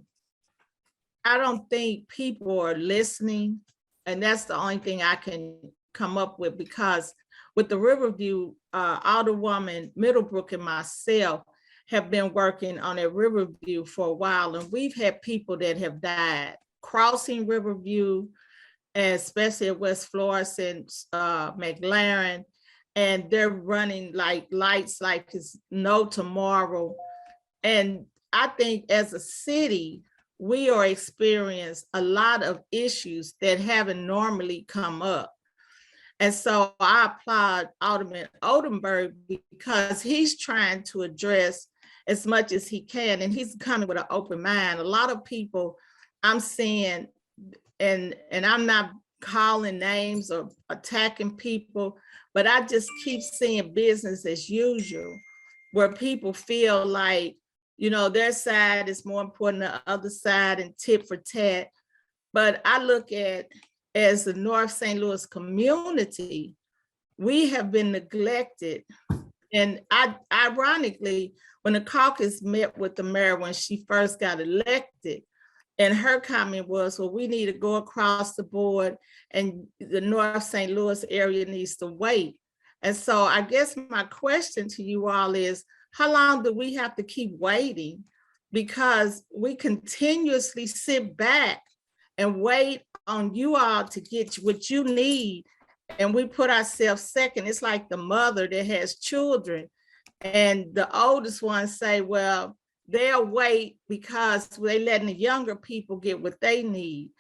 don't think people are listening, and that's the only thing I can come up with, because with the Riverview, Alderwoman Middlebrook and myself have been working on a Riverview for a while, and we've had people that have died crossing Riverview, especially at West Florissant, McLaren, and they're running like lights like it's no tomorrow. And I think as a city, we are experiencing a lot of issues that haven't normally come up. And so I applaud Alderman Oldenburg, because he's trying to address as much as he can, and he's coming with an open mind. A lot of people I'm seeing, and I'm not calling names or attacking people, but I just keep seeing business as usual, where people feel like, their side is more important than the other side, and tit for tat. But I look at, as the North St. Louis community, we have been neglected. And ironically, when the caucus met with the mayor when she first got elected, and her comment was, well, we need to go across the board, and the North St. Louis area needs to wait. And so I guess my question to you all is, how long do we have to keep waiting? Because we continuously sit back and wait on you all to get what you need, and we put ourselves second. It's like the mother that has children, and the oldest ones say, well, they'll wait because they're letting the younger people get what they need.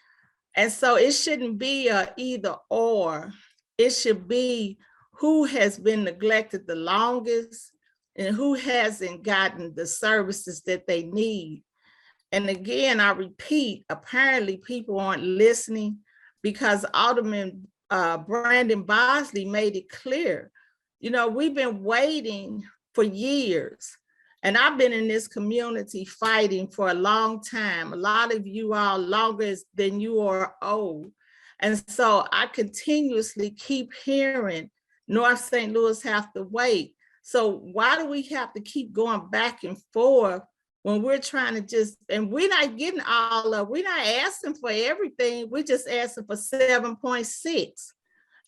And so it shouldn't be a either or. It should be who has been neglected the longest and who hasn't gotten the services that they need. And again, I repeat, apparently people aren't listening, because Alderman Brandon Bosley made it clear. We've been waiting for years. And I've been in this community fighting for a long time. A lot of you all longer than you are old. And so I continuously keep hearing North St. Louis have to wait. So why do we have to keep going back and forth when we're trying to just, and we're not getting all of, we're not asking for everything. We're just asking for 7.6.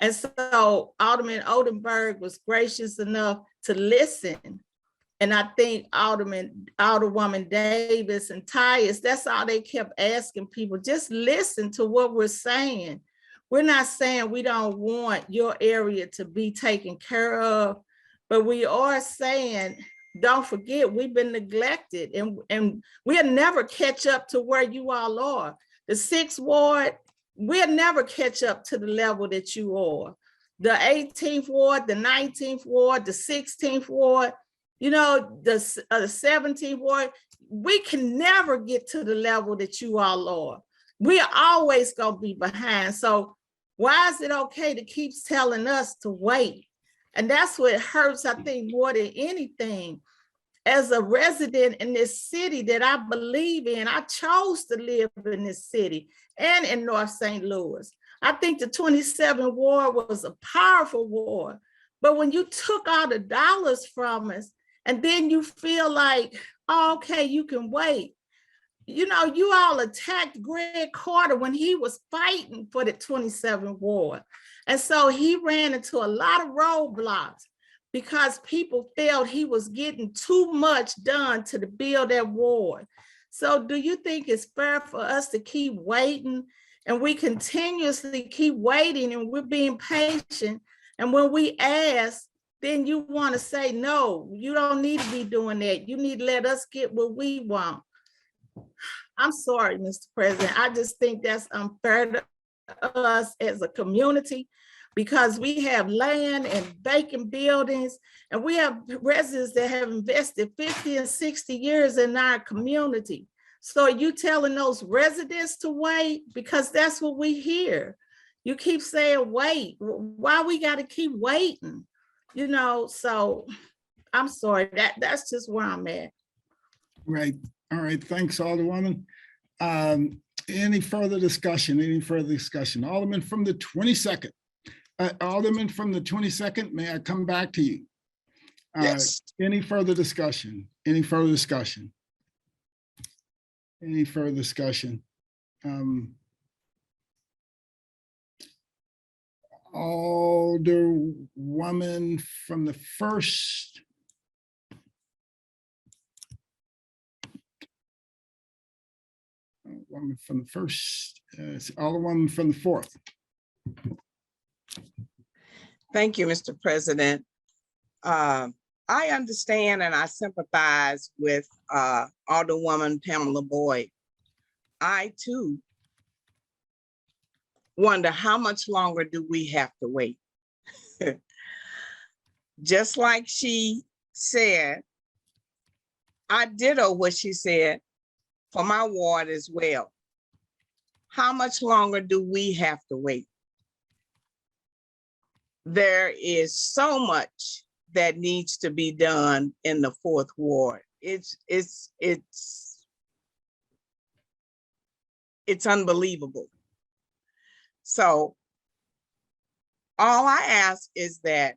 And so Alderman Oldenburg was gracious enough to listen. And I think Alderwoman Davis and Tyus, that's all they kept asking people, just listen to what we're saying. We're not saying we don't want your area to be taken care of, but we are saying, don't forget, we've been neglected and we'll never catch up to where you all are. The 6th Ward, we'll never catch up to the level that you are. The 18th Ward, the 19th Ward, the 16th Ward, you know, the 17th Ward, we can never get to the level that you all are. We are always gonna be behind. So why is it okay to keep telling us to wait? And that's what hurts, I think, more than anything. As a resident in this city that I believe in, I chose to live in this city and in North St. Louis. I think the 27th Ward was a powerful ward. But when you took all the dollars from us, and then you feel like, oh, okay, you can wait. You know, you all attacked Greg Carter when he was fighting for the 27th Ward. And so he ran into a lot of roadblocks because people felt he was getting too much done to build that ward. So do you think it's fair for us to keep waiting? And we continuously keep waiting and we're being patient. And when we ask, then you want to say, no, you don't need to be doing that. You need to let us get what we want. I'm sorry, Mr. President. I just think that's unfair to us as a community because we have land and vacant buildings and we have residents that have invested 50 and 60 years in our community. So are you telling those residents to wait? Because that's what we hear. You keep saying, wait, why we got to keep waiting? You know, so I'm sorry, that's just where I'm at. Right. All right. Thanks, Alderwoman. Any further discussion? Alderman from the 22nd. Alderman from the 22nd, may I come back to you? Yes. Any further discussion? Alderwoman from the 1st. Alderwoman from the 1st. Alderwoman from the 4th. Thank you, Mr. President. I understand and I sympathize with Alderwoman Pamela Boyd. I too wonder how much longer do we have to wait? Just like she said, I ditto what she said for my ward as well. How much longer do we have to wait? There is so much that needs to be done in the 4th Ward. It's unbelievable. So all I ask is that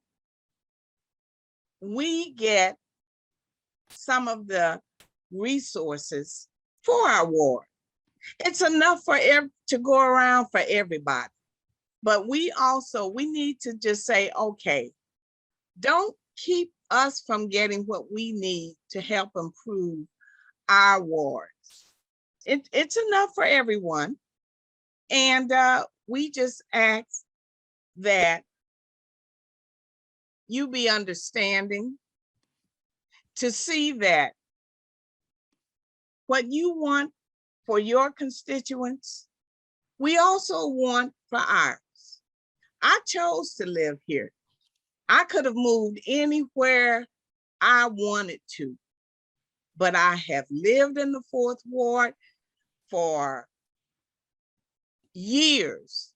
we get some of the resources for our ward. It's enough for to go around for everybody. But we need to just say, okay, don't keep us from getting what we need to help improve our wards. It's enough for everyone. And we just ask that you be understanding to see that what you want for your constituents, we also want for ours. I chose to live here. I could have moved anywhere I wanted to, but I have lived in the 4th Ward for years.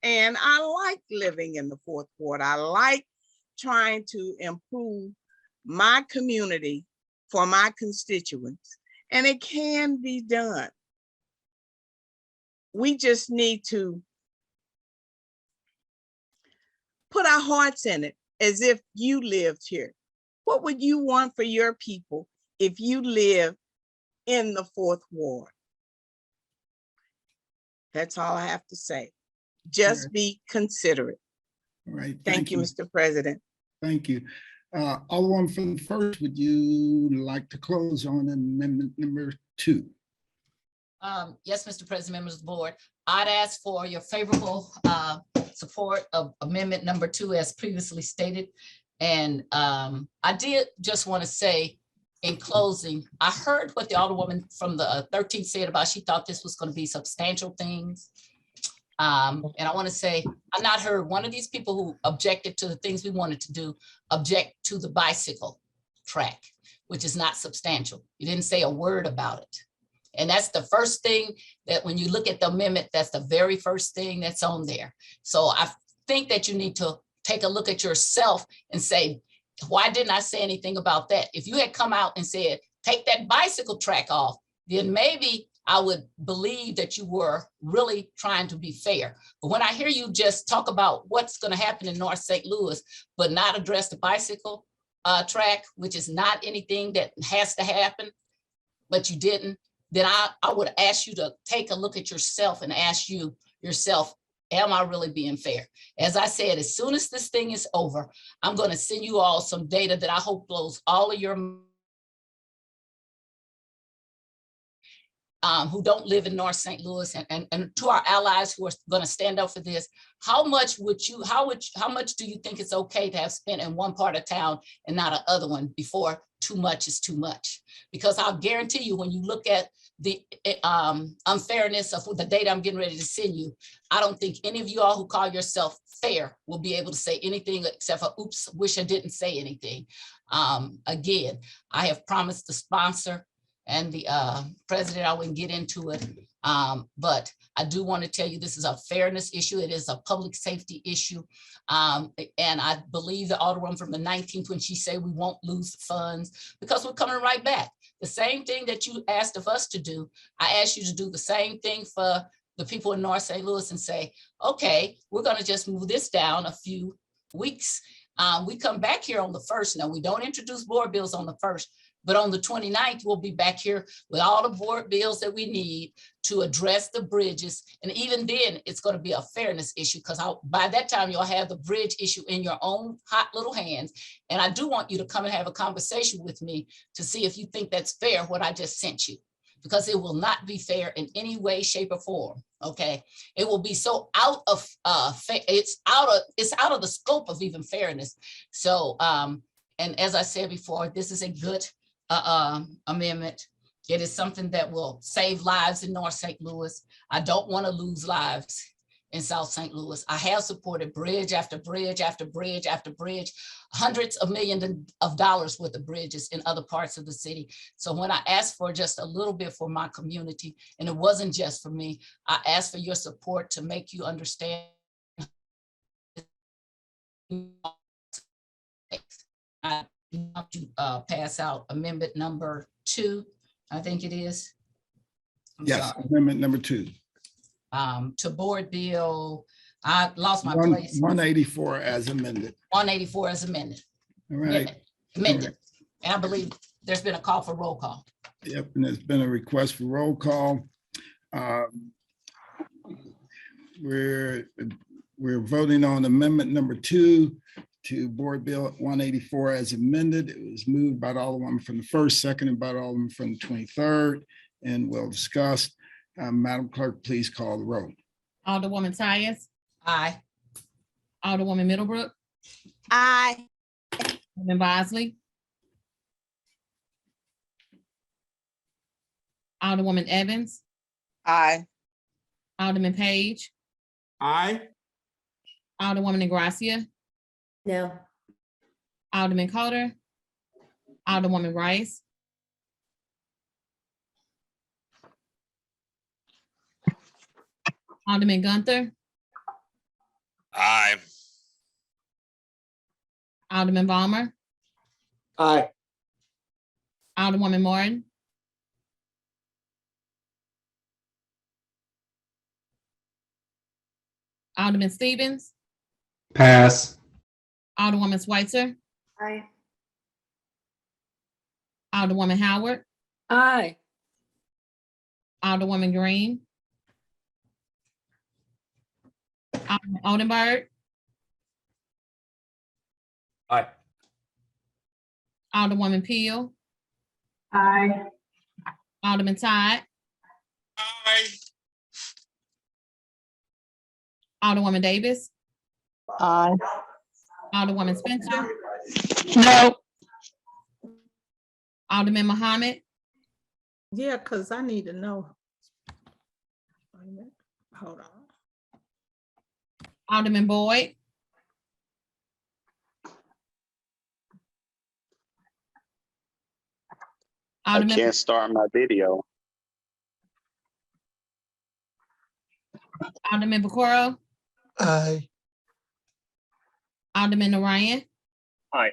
And I like living in the 4th Ward. I like trying to improve my community for my constituents, and it can be done. We just need to put our hearts in it as if you lived here. What would you want for your people if you live in the 4th Ward? That's all I have to say. Just be considerate. All right. Thank you, Mr. President. Thank you. Alderman from the 1st, would you like to close on amendment number 2? Yes, Mr. President, members of the board, I'd ask for your favorable support of amendment number 2 as previously stated. And I did just want to say in closing, I heard what the Alderwoman from the 13th said about she thought this was going to be substantial things. And I want to say, I've not heard one of these people who objected to the things we wanted to do object to the bicycle track, which is not substantial. You didn't say a word about it. And that's the first thing that when you look at the amendment, that's the very first thing that's on there. So I think that you need to take a look at yourself and say, why didn't I say anything about that? If you had come out and said, take that bicycle track off, then maybe I would believe that you were really trying to be fair. But when I hear you just talk about what's going to happen in North St. Louis, but not address the bicycle track, which is not anything that has to happen, but you didn't, then I would ask you to take a look at yourself and ask yourself, am I really being fair? As I said, as soon as this thing is over, I'm going to send you all some data that I hope blows all of your who don't live in North St. Louis, and to our allies who are going to stand up for this, how much do you think it's okay to have spent in one part of town and not another one before too much is too much? Because I'll guarantee you, when you look at the unfairness of the data I'm getting ready to send you, I don't think any of you all who call yourself fair will be able to say anything except for, oops, wish I didn't say anything. Again, I have promised to sponsor, and the president, I wouldn't get into it, but I do want to tell you this is a fairness issue. It is a public safety issue. And I believe the Alderwoman from the 19th, when she said we won't lose funds, because we're coming right back. The same thing that you asked of us to do, I asked you to do the same thing for the people in North St. Louis and say, okay, we're going to just move this down a few weeks. We come back here on the 1st. Now, we don't introduce board bills on the 1st, but on the 29th, we'll be back here with all the board bills that we need to address the bridges. And even then, it's going to be a fairness issue, because by that time, you'll have the bridge issue in your own hot little hands. And I do want you to come and have a conversation with me to see if you think that's fair, what I just sent you, because it will not be fair in any way, shape, or form. Okay, it will be so out of it's out of the scope of even fairness. So, and as I said before, this is a good amendment. It is something that will save lives in North St. Louis. I don't want to lose lives in South St. Louis. I have supported bridge after bridge after bridge after bridge, hundreds of millions of dollars worth of bridges in other parts of the city. So when I asked for just a little bit for my community, and it wasn't just for me, I asked for your support to make you understand. To pass out amendment number 2, I think it is. Yes, amendment number 2. To board bill, I lost my place. 184 as amended. 184 as amended. All right. Amended. All right. And I believe there's been a call for roll call. Yep, and there's been a request for roll call. We're voting on amendment number 2 to board bill 184 as amended. It was moved by the Alderwoman from the 1st, seconded by the Alderman from the 23rd, and we'll discuss. Madam Clerk, please call the roll. Alderwoman Tyus. Aye. Alderwoman Middlebrook. Aye. Alderman Bosley. Alderwoman Evans. Aye. Alderman Page. Aye. Alderwoman Ingracia. No. Alderman Coder. Alderwoman Rice. Alderman Gunther. Aye. Alderman Balmer. Aye. Alderwoman Martin. Alderman Stevens. Pass. Alderwoman Schweitzer. Aye. Alderwoman Howard. Aye. Alderwoman Green. Alderman Odenberg. Aye. Alderwoman Peel. Aye. Alderman Todd. Aye. Alderwoman Davis. Aye. Alderwoman Spencer. No. Alderman Muhammad. Yeah, because I need to know. Wait a minute. Hold on. Alderman Boyd. I can't start my video. Alderman Bakoro. Aye. Alderman Orion. Aye.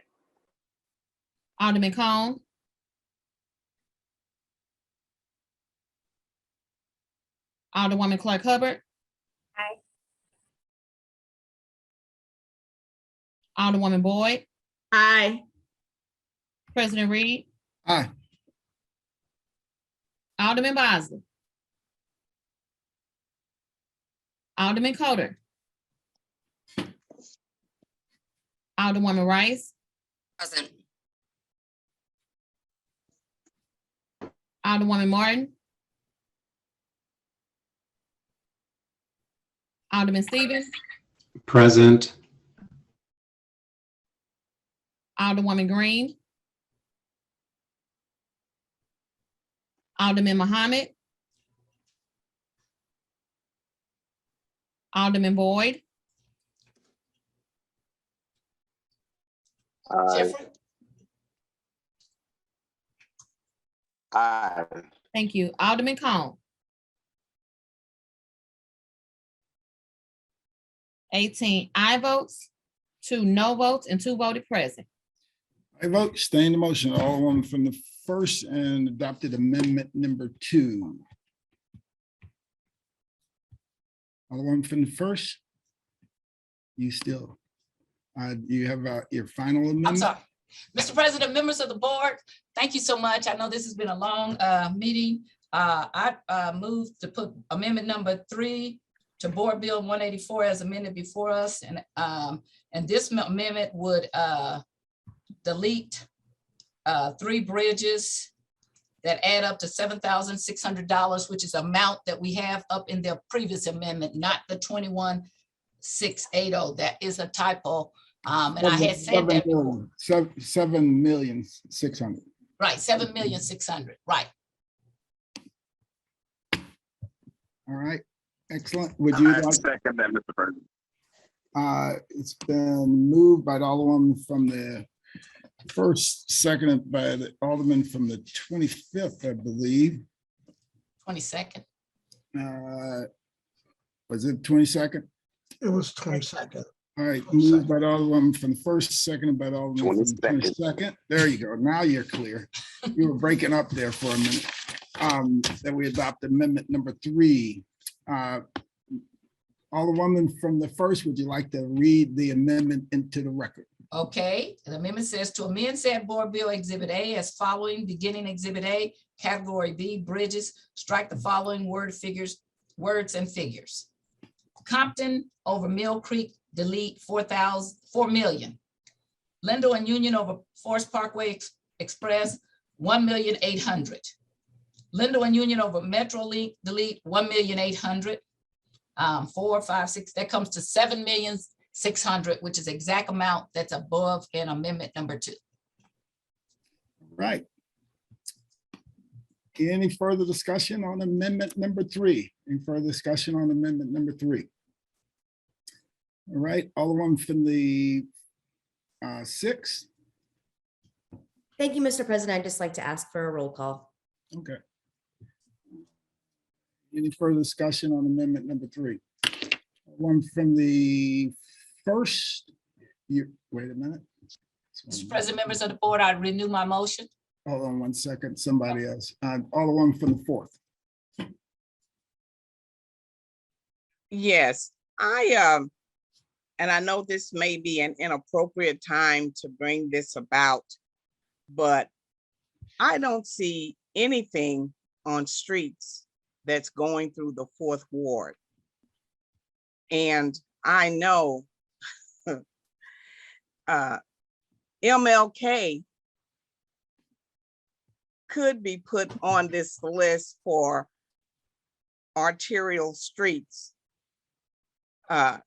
Alderman Cone. Alderwoman Clark Hubbard. Aye. Alderwoman Boyd. Aye. President Reed. Aye. Alderman Bosley. Alderman Coder. Alderwoman Rice. Present. Alderwoman Martin. Alderman Stevens. Present. Alderwoman Green. Alderman Muhammad. Alderman Boyd. Aye. Aye. Thank you. Alderman Cone. 18 aye votes, 2 no votes, and 2 voted present. I vote stay in the motion. Alderwoman from the first and adopted amendment number 2. Alderwoman from the first. You still, you have your final amendment? I'm sorry. Mr. President, members of the board, thank you so much. I know this has been a long meeting. I moved to put amendment number 3 to Board Bill 184 as amended before us. And this amendment would delete 3 bridges that add up to $7,600, which is amount that we have up in the previous amendment, not the 21,680. That is a typo. And I had said that before. 7,600,000. Right, 7,600,000, right. All right, excellent. Would you like? Second that, Mr. President. It's been moved by the Alderwoman from the first, seconded by the Alderman from the 25th, I believe. 22nd. Was it 22nd? It was 22nd. All right, moved by the Alderwoman from the first, seconded by the Alderman from the 22nd. There you go. Now you're clear. You were breaking up there for a minute. That we adopt amendment number 3. Alderwoman from the first, would you like to read the amendment into the record? Okay, the amendment says to amend said Board Bill Exhibit A as following, beginning Exhibit A, Category B, bridges, strike the following words and figures. Compton over Mill Creek, delete 4 million. Lindo and Union over Forest Parkway Express, 1,800,000. Lindo and Union over Metrolink, delete 1,800,000. 4, 5, 6, that comes to 7,600,000, which is exact amount that's above in amendment number 2. Right. Any further discussion on amendment number 3? Any further discussion on amendment number 3? All right, Alderwoman from the 6th. Thank you, Mr. President. I'd just like to ask for a roll call. Okay. Any further discussion on amendment number 3? One from the first. Wait a minute. Mr. President, members of the board, I renew my motion. hold on one second, somebody else. Alderman from the 4th. Yes, and I know this may be an inappropriate time to bring this about, but I don't see anything on streets that's going through the 4th ward. And I know MLK could be put on this list for arterial streets to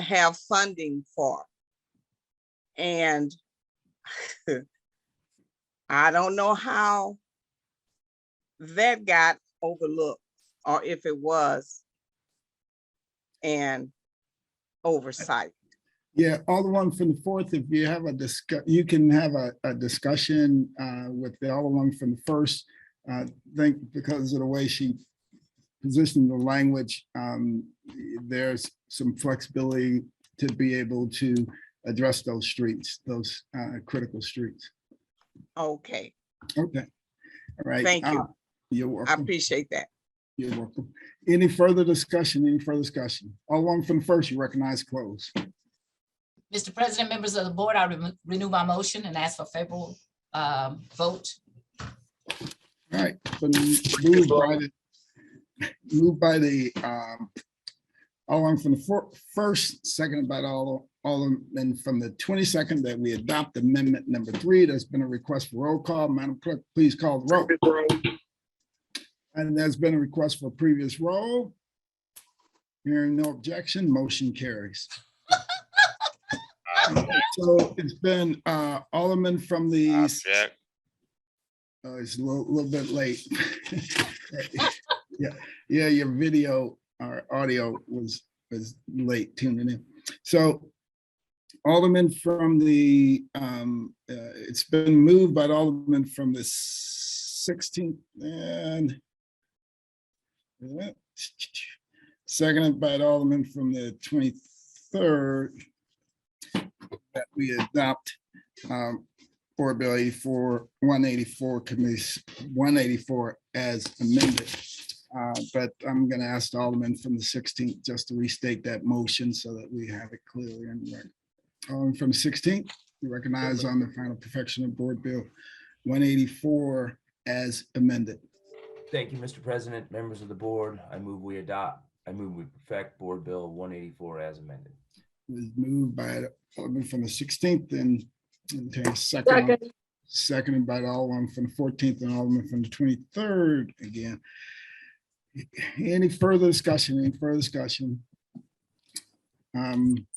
have funding for. And I don't know how that got overlooked or if it was an oversight. Yeah, Alderman from the 4th, if you have you can have a discussion with the Alderman from the 1st. I think because of the way she positioned the language, there's some flexibility to be able to address those streets, those critical streets. Okay. Okay. All right. Thank you. You're welcome. I appreciate that. You're welcome. Any further discussion? Any further discussion? Alderman from the 1st, you recognize close. Mr. President, members of the board, I renew my motion and ask for favorable vote. All right. Moved by the Alderman from the 1st, seconded by the Alderman from the 22nd, that we adopt amendment number 3. There's been a request for roll call. Madam Clerk, please call the roll. And there's been a request for previous roll. Hearing no objection, motion carries. So it's been Alderman from the. Object. It's a little bit late. Yeah, your video or audio was late tuning in. So Alderman from the, it's been moved by the Alderman from the 16th and seconded by the Alderman from the 23rd that we adopt Board Bill 184 committee 184 as amended. But I'm going to ask the Alderman from the 16th just to restate that motion so that we have it clearly in the record. Alderman from the 16th, you recognize on the final perfection of Board Bill 184 as amended. Thank you, Mr. President, members of the board. I move we perfect Board Bill 184 as amended. It was moved by the Alderman from the 16th and seconded by the Alderman from the 14th and Alderman from the 23rd again. Any further discussion? Any further discussion?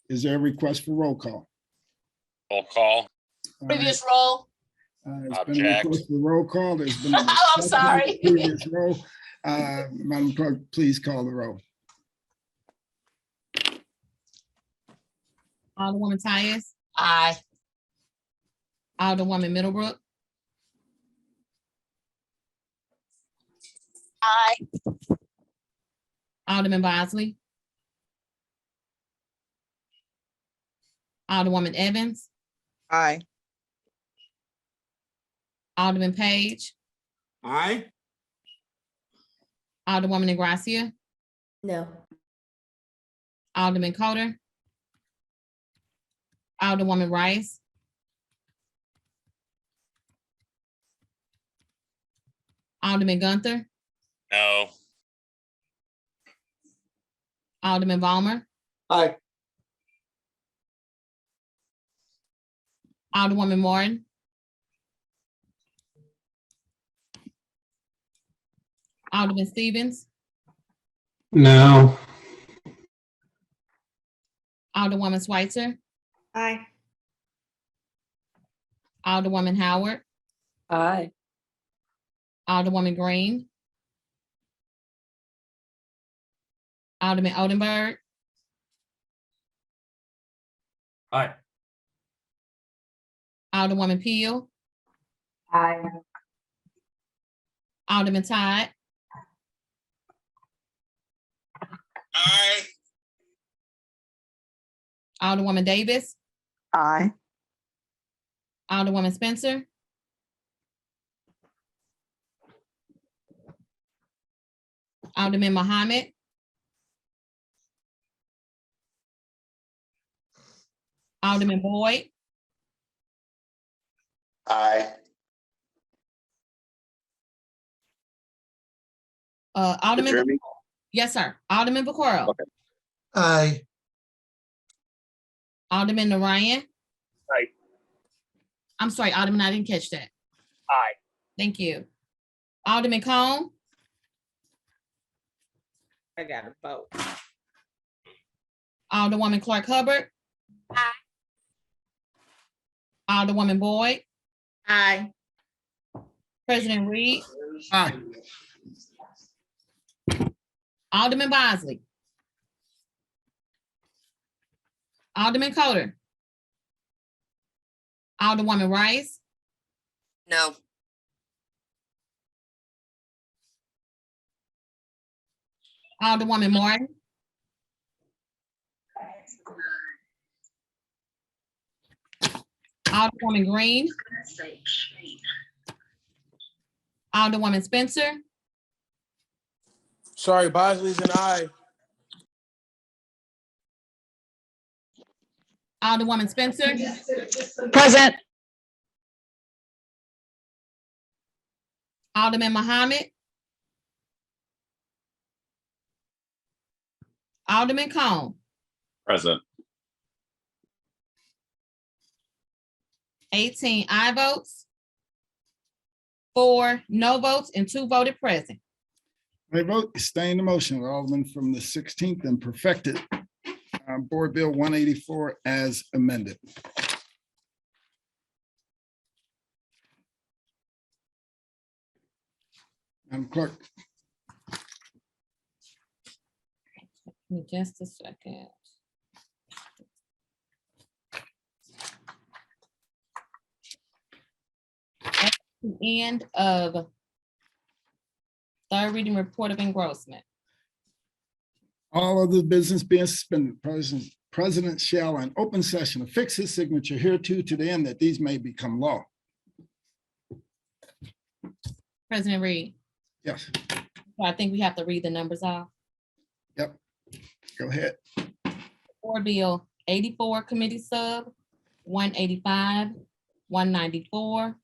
Is there a request for roll call? Roll call. Previous roll. It's been a request for roll call. There's been a I'm sorry. previous roll. Madam Clerk, please call the roll. Alderwoman Tyus. Aye. Alderwoman Middlebrook. Aye. Alderman Bosley. Alderwoman Evans. Aye. Alderman Page. Aye. Alderwoman Ingracia. No. Alderman Coder. Alderwoman Rice. Alderman Gunther. No. Alderman Ballmer. Aye. Alderwoman Morton. Alderman Stevens. No. Alderwoman Schweitzer. Aye. Alderwoman Howard. Aye. Alderwoman Green. Alderman Odenberg. Aye. Alderwoman Peel. Aye. Alderman Todd. Aye. Alderwoman Davis. Aye. Alderwoman Spencer. Alderman Muhammad. Alderman Boyd, Aye. Did you Alderman, hear me? yes, sir. Alderman Vaccaro, Okay. Aye. Alderman Narayan. Aye. I'm sorry, Alderman, I didn't catch that. Aye. Thank you. Alderman Cone, I got to vote. Alderwoman Clark Hubbard. Aye. Alderwoman Boyd, Aye. President Reed, Aye. Alderman Bosley, Alderman Coder, Alderwoman Rice, No. Alderwoman Martin, Alderwoman Green, Alderwoman Spencer, Sorry, Bosley's an aye. Alderwoman Spencer, Present. Alderman Muhammad, Alderman Cone, Present. 18 aye votes, 4 no votes, and 2 voted present. I vote to sustain the motion of Alderman from the 16th and perfected Board Bill 184 as amended. Madam Clerk. Give me just a second. That's the end of third reading report of engrossment. All other business being suspended, President shall in open session affix his signature hereto to the end that these may become law. President Reed, Yes, so I think we have to read the numbers off. yep. Go ahead. Board Bill 84, Committee Sub, 185, 194,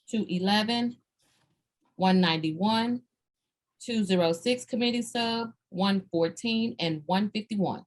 211, 191, 206, Committee Sub, 114, and 151.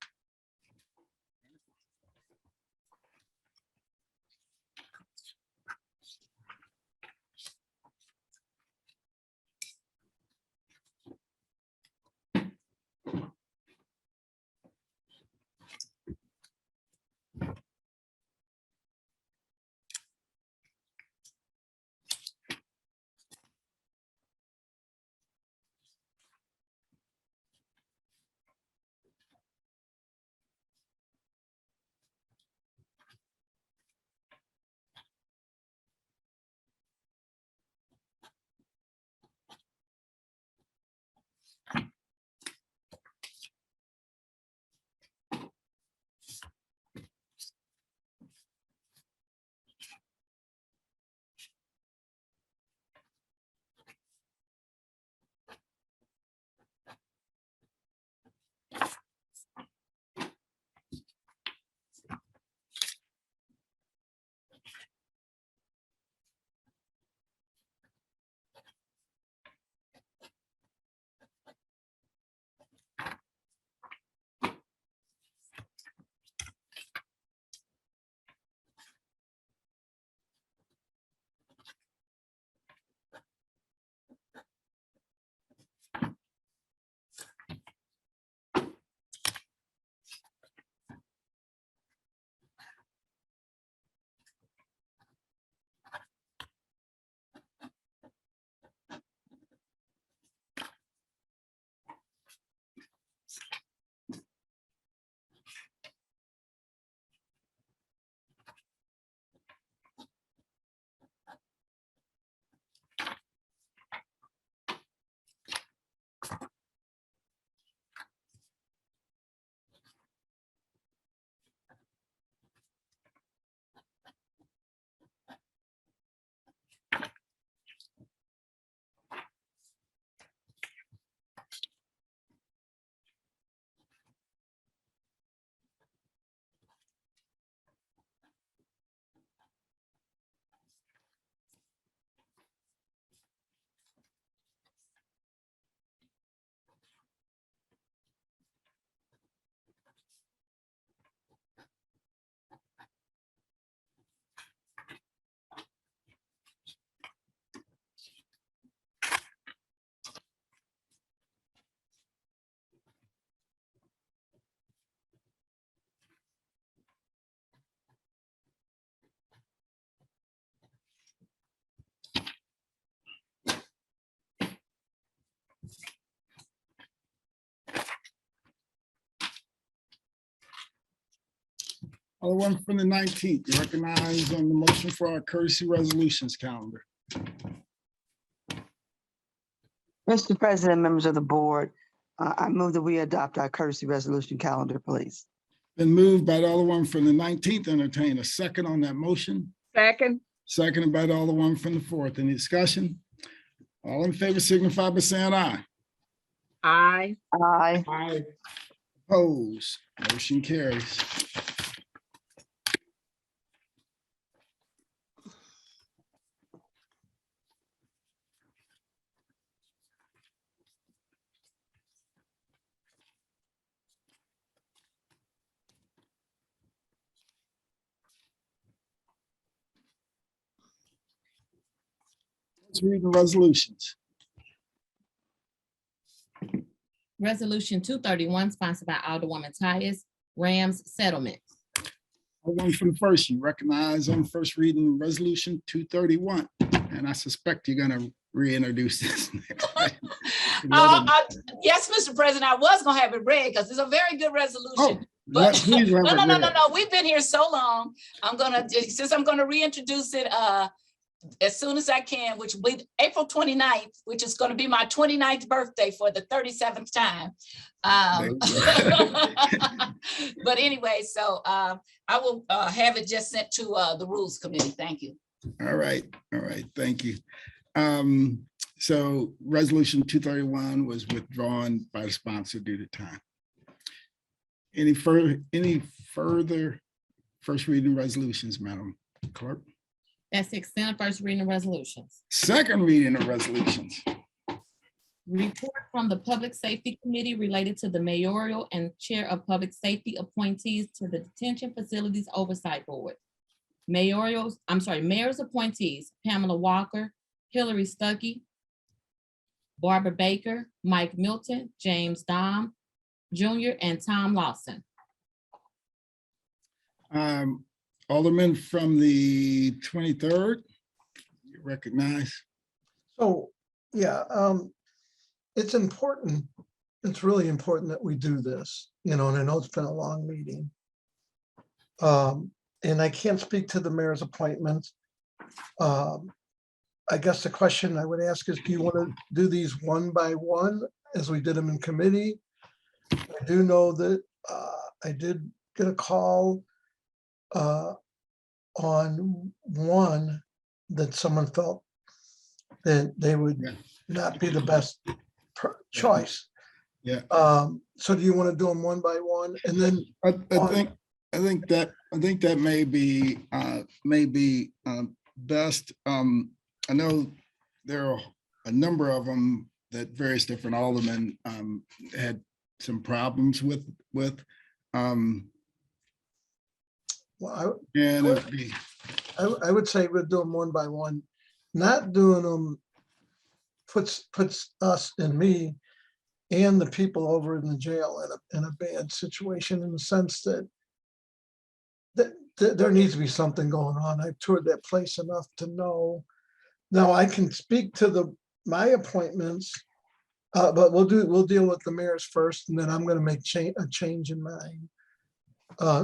Alderman from the 19th, you recognize on the motion for our courtesy resolutions calendar. Mr. President, members of the board, I move that we adopt our courtesy resolution calendar, please. Been moved by the Alderman from the 19th. Entertain a second on that motion. Second. Seconded by the Alderman from the 4th. Any discussion? All in favor signify by saying aye. Aye. Aye. Aye. Opposed, motion carries. Let's read the resolutions. Resolution 231 sponsored by Alderwoman Tyus, Rams Settlement. Alderman from the first, you recognize on first reading resolution 231. And I suspect you're gonna reintroduce this. Yes, Mr. President, I was gonna have it read because it's a very good resolution. But please have it read. no. We've been here so long. Since I'm gonna reintroduce it as soon as I can, which will be April 29th, which is gonna be my 29th birthday for the 37th time. But anyway, so I will have it just sent to the Rules Committee. Thank you. All right, thank you. So resolution 231 was withdrawn by the sponsor due to time. Any further first reading resolutions, Madam Clerk? That's the extent of first reading of resolutions. Second reading of resolutions. Report from the Public Safety Committee related to the mayoral and chair of public safety appointees to the Detention Facilities Oversight Board. Mayor's appointees, Pamela Walker, Hillary Stuckey, Barbara Baker, Mike Milton, James Dom Jr., and Tom Lawson. Alderman from the 23rd, you recognize. So, yeah, it's important. It's really important that we do this, and I know it's been a long meeting. And I can't speak to the mayor's appointments. I guess the question I would ask is, do you want to do these one by one as we did them in committee? I do know that I did get a call on one that someone felt that they would not be the best choice. Yeah. So do you want to do them one by one? And then I think that may be best. I know there are a number of them that various different aldermen had some problems with. Well, and I would say we'll do them one by one. Not doing them puts us and me and the people over in the jail in a bad situation, in the sense that there needs to be something going on. I've toured that place enough to know. Now I can speak to my appointments, but we'll deal with the mayor's first, and then I'm going to make a change in mine.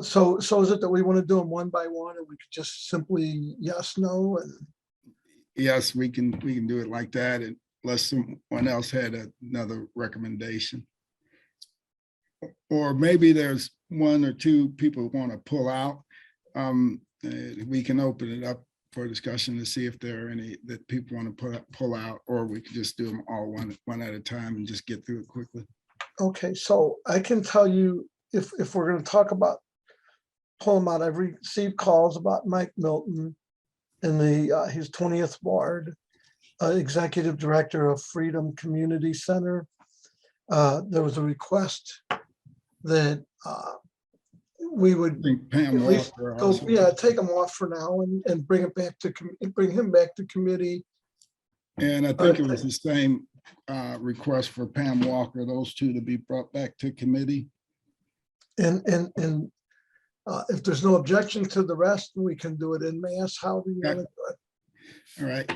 So is it that we want to do them one by one, and we could just simply yes, no, and yes, we can do it like that, unless someone else had another recommendation, or maybe there's one or two people who want to pull out. We can open it up for discussion to see if there are any that people want to pull out, or we could just do them all one at a time and just get through it quickly. Okay, so I can tell you, if we're going to talk about pull them out, I've received calls about Mike Milton in his 20th ward, executive director of Freedom Community Center. There was a request that we would at least go, take him off for now and bring him back to committee. And I think it was the same request for Pam Walker, those two to be brought back to committee. And if there's no objection to the rest, we can do it in mass. How do you want to do it?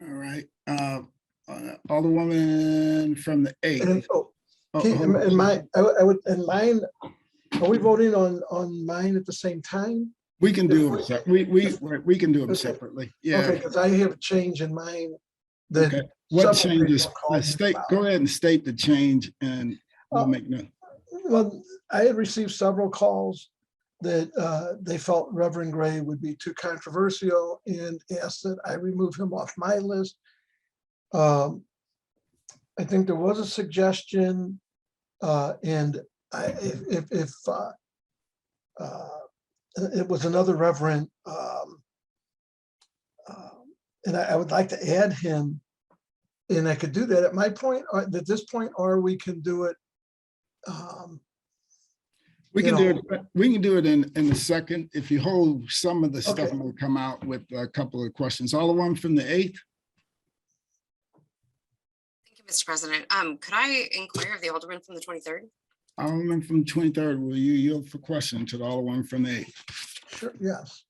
All right. Alderwoman from the 8th. And mine, Are we voting on mine at the same time? We can do them, we can do them Okay. separately. Okay, Yeah. because I have a change in mine that. Okay. What several changes? people called me State, about. go ahead and state the change and we'll make note. Well, I had received several calls that they felt Reverend Gray would be too controversial and asked that I remove him off my list. I think there was a suggestion, and if it was another reverend, and I would like to add him, and I could do that at my point, or at this point, or we can do it. We can do it. We can do it in a second. If you hold some of the stuff, Okay. we'll come out with a couple of questions. Alderman from the 8th. Thank you, Mr. President. Could I inquire of the Alderman from the 23rd? Alderman from the 23rd, will you yield for question to the Alderman from the 8th? Sure, yes.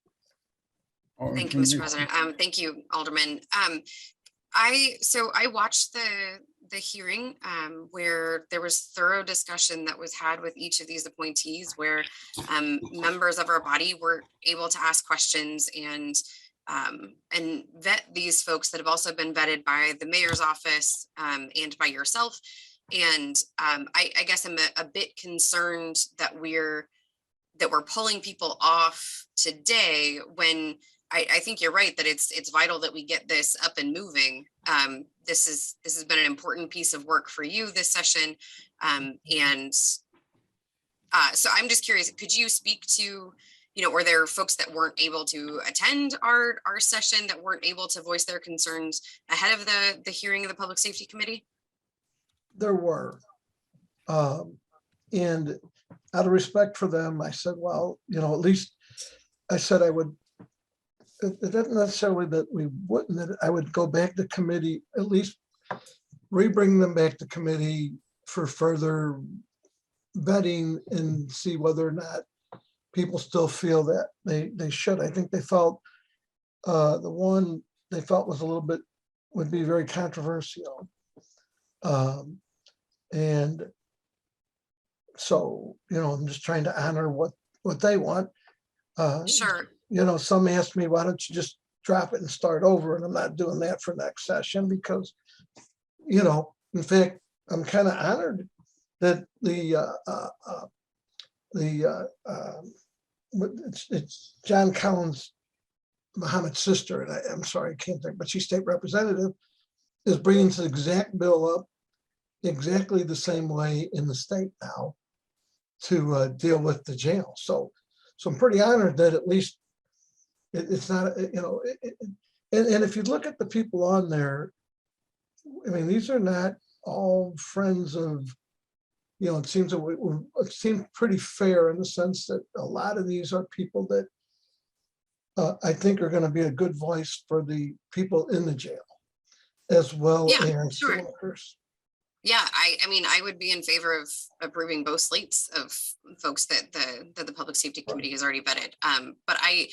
Alderman Thank you, from Mr. the 8th. President. Thank you, Alderman. So I watched the hearing where there was thorough discussion that was had with each of these appointees, where members of our body were able to ask questions and vet these folks that have also been vetted by the mayor's office and by yourself. And I guess I'm a bit concerned that we're pulling people off today when I think you're right that it's vital that we get this up and moving. This has been an important piece of work for you this session. So I'm just curious, could you speak to, were there folks that weren't able to attend our session, that weren't able to voice their concerns ahead of the hearing of the Public Safety Committee? There were. And out of respect for them, I said, well, at least I said I would, it isn't necessarily that we wouldn't, that I would go back to committee, at least re-bring them back to committee for further vetting and see whether or not people still feel that they should. I think they felt the one they felt was a little bit, would be very controversial. And so, I'm just trying to honor what they want. Sure. Some asked me, why don't you just drop it and start over? And I'm not doing that for next session because, in fact, I'm kind of honored that it's John Collins, Muhammad's sister, and I'm sorry, I can't think, but she's state representative, is bringing this exact bill up exactly the same way in the state now to deal with the jail. So I'm pretty honored that at least it's not, and if you look at the people on there, I mean, these are not all friends of, it seems that it seems pretty fair in the sense that a lot of these are people that I think are going to be a good voice for the people in the jail as well as sure. workers. Yeah, I mean, I would be in favor of approving both slates of folks that the Public Safety Committee has already vetted. But I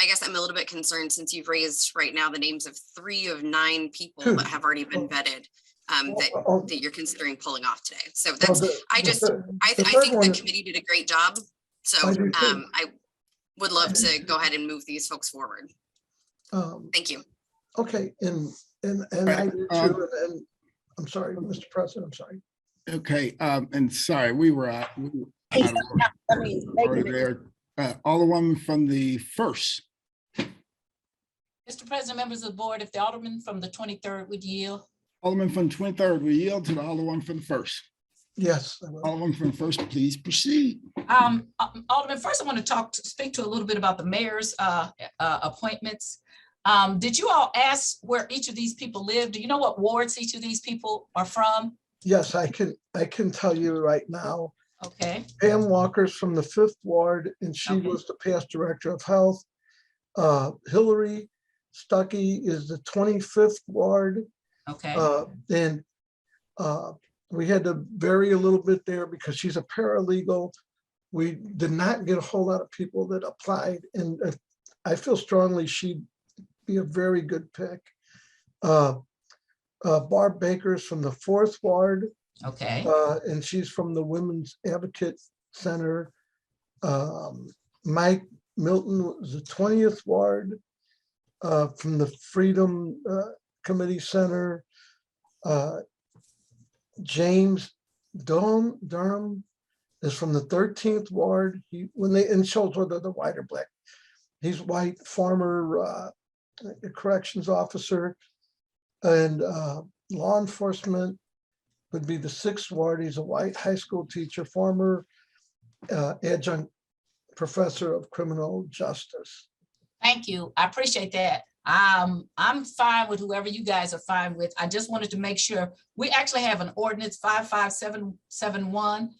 guess I'm a little bit concerned since you've raised right now the names of 3 of 9 people that have already been vetted that you're considering pulling off today. So that's, I think the committee did a great job. So I would love to go ahead and move these folks forward. Thank you. Okay, and I do too, and I'm sorry, Mr. President, I'm sorry. Okay, and sorry, we were out of order there. Alderwoman from the 1st. Mr. President, members of the board, if the Alderman from the 23rd would yield. Alderman from the 23rd, we yield to the Alderwoman from the 1st. Yes. Alderman from the 1st, please proceed. Alderman, first I want to speak to a little bit about the mayor's appointments. Did you all ask where each of these people live? Do you know what wards each of these people are from? Yes, I can tell you right now. Okay. Pam Walker's from the 5th ward, and she was the past director of health. Hillary Stuckey is the 25th ward. Okay. And we had to vary a little bit there because she's a paralegal. We did not get a whole lot of people that applied, and I feel strongly she'd be a very good pick. Barb Baker's from the 4th ward. Okay. And she's from the Women's Advocate Center. Mike Milton was the 20th Ward from the Freedom Committee Center. James Durham is from the 13th Ward. And shows whether they're white or black. He's white, former corrections officer, and law enforcement would be the 6th Ward. He's a white high school teacher, former adjunct professor of criminal justice. Thank you. I appreciate that. I'm fine with whoever you guys are fine with. I just wanted to make sure we actually have an ordinance 55771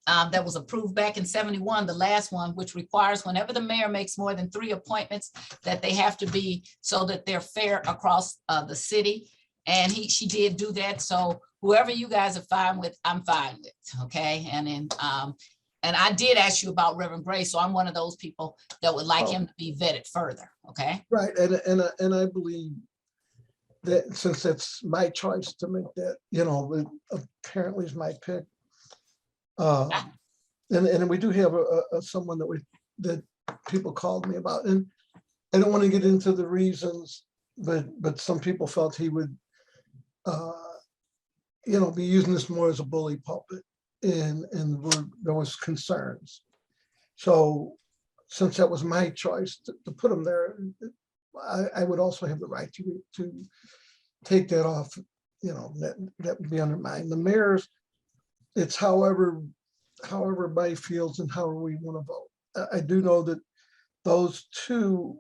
that was approved back in 71, the last one, which requires whenever the mayor makes more than 3 appointments that they have to be so that they're fair across the city. And she did do that. So whoever you guys are fine with, I'm fine with. Okay. And then and I did ask you about Reverend Gray, so I'm one of those people that would like him to be vetted further. Okay. Right. And I believe that since it's my choice to make that, it apparently is my pick. And we do have someone that people called me about, and I don't want to get into the reasons, but some people felt he would, be using this more as a bully pulpit, and there was concerns. So since that was my choice to put him there, I would also have the right to take that off. That would be under mine. The mayor's, it's however everybody feels and however we want to vote. I do know that those 2,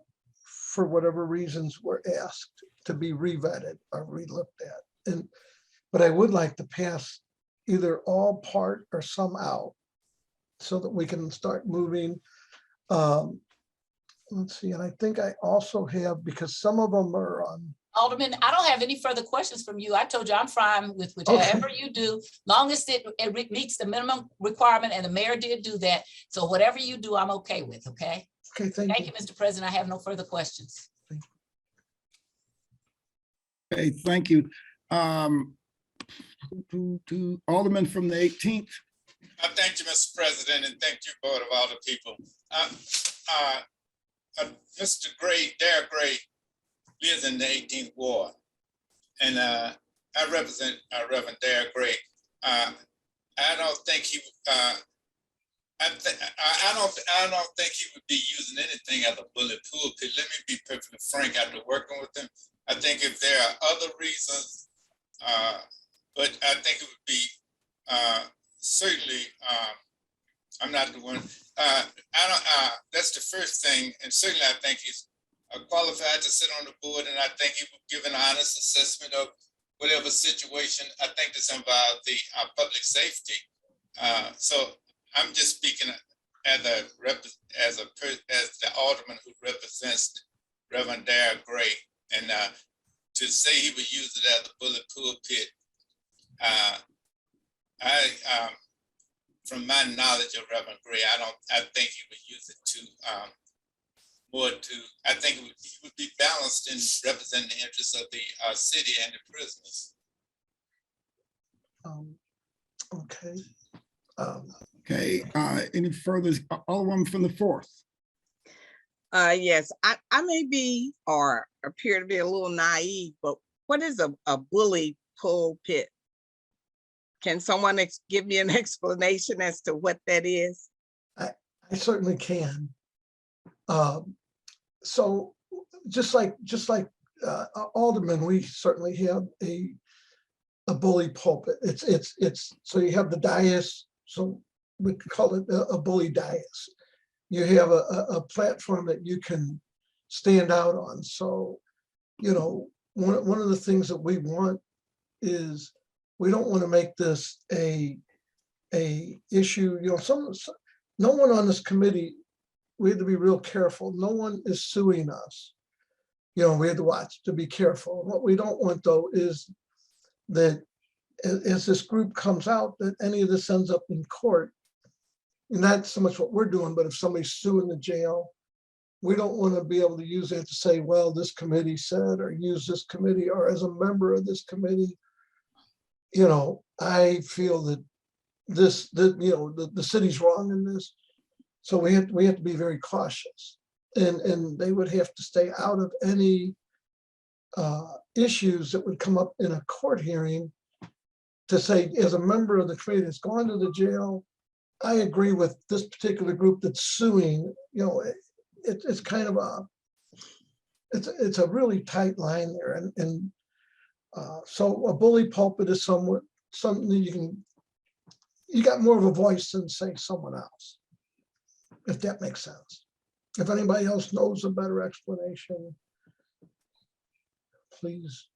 for whatever reasons, were asked to be revetted or re-looked at. But I would like to pass either all, part, or some out so that we can start moving. Let's see, and I think I also have, because some of them are on. Alderman, I don't have any further questions from you. I told you I'm fine with whatever you do, long as it meets the minimum requirement, and the mayor did do that. So whatever you do, I'm okay with, okay? Okay, thank you. Mr. President. I have no further questions. Okay, thank you. To Alderman from the 18th. Thank you, Mr. President, and thank you, Board of Alder people. Mr. Gray, Derek Gray, lives in the 18th Ward, and I represent Reverend Derek Gray. I don't think he. I don't think he would be using anything as a bullet pulpit. Let me be perfectly frank. After working with him, I think if there are other reasons, but I think it would be certainly. I'm not the one. That's the first thing, and certainly I think he's qualified to sit on the board, and I think he would give an honest assessment of whatever situation. I think this involves the public safety. So I'm just speaking as the alderman who represents Reverend Derek Gray, and to say he would use it as a bullet pulpit. From my knowledge of Reverend Gray, I think he would use it to I think he would be balanced in representing the interests of the city and the prisoners. Okay. Okay, any further, Alderman from the 4th? Yes, I may be or appear to be a little naive, but what is a bully pulpit? Can someone give me an explanation as to what that is? I certainly can. So just like Alderman, we certainly have a bully pulpit. It's so you have the dais, so we call it a bully dais. You have a platform that you can stand out on. So, one of the things that we want is we don't want to make this a issue. No one on this committee, we have to be real careful. No one is suing us. We have to watch to be careful. What we don't want, though, is that as this group comes out, that any of this ends up in court. And not so much what we're doing, but if somebody's suing the jail, we don't want to be able to use that to say, well, this committee said, or use this committee, or as a member of this committee. I feel that the city's wrong in this. So we have to be very cautious, and they would have to stay out of any issues that would come up in a court hearing to say, as a member of the committee that's gone to the jail, I agree with this particular group that's suing. It's kind of it's a really tight line there, and so a bully pulpit is something that you got more of a voice than say someone else, if that makes sense. If anybody else knows a better explanation, please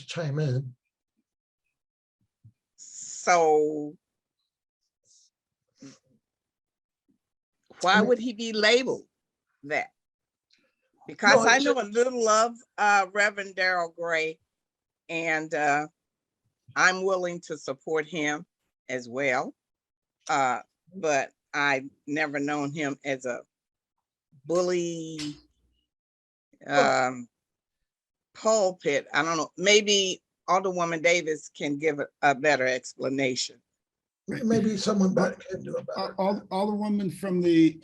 chime in. So why would he be labeled that? Because I know a little of Reverend Darrell Gray, and I'm willing to support him as well. But I've never known him as a bully pulpit. I don't know, maybe Alderwoman Davis can give a better explanation. Maybe someone better can do it better. Alderwoman from the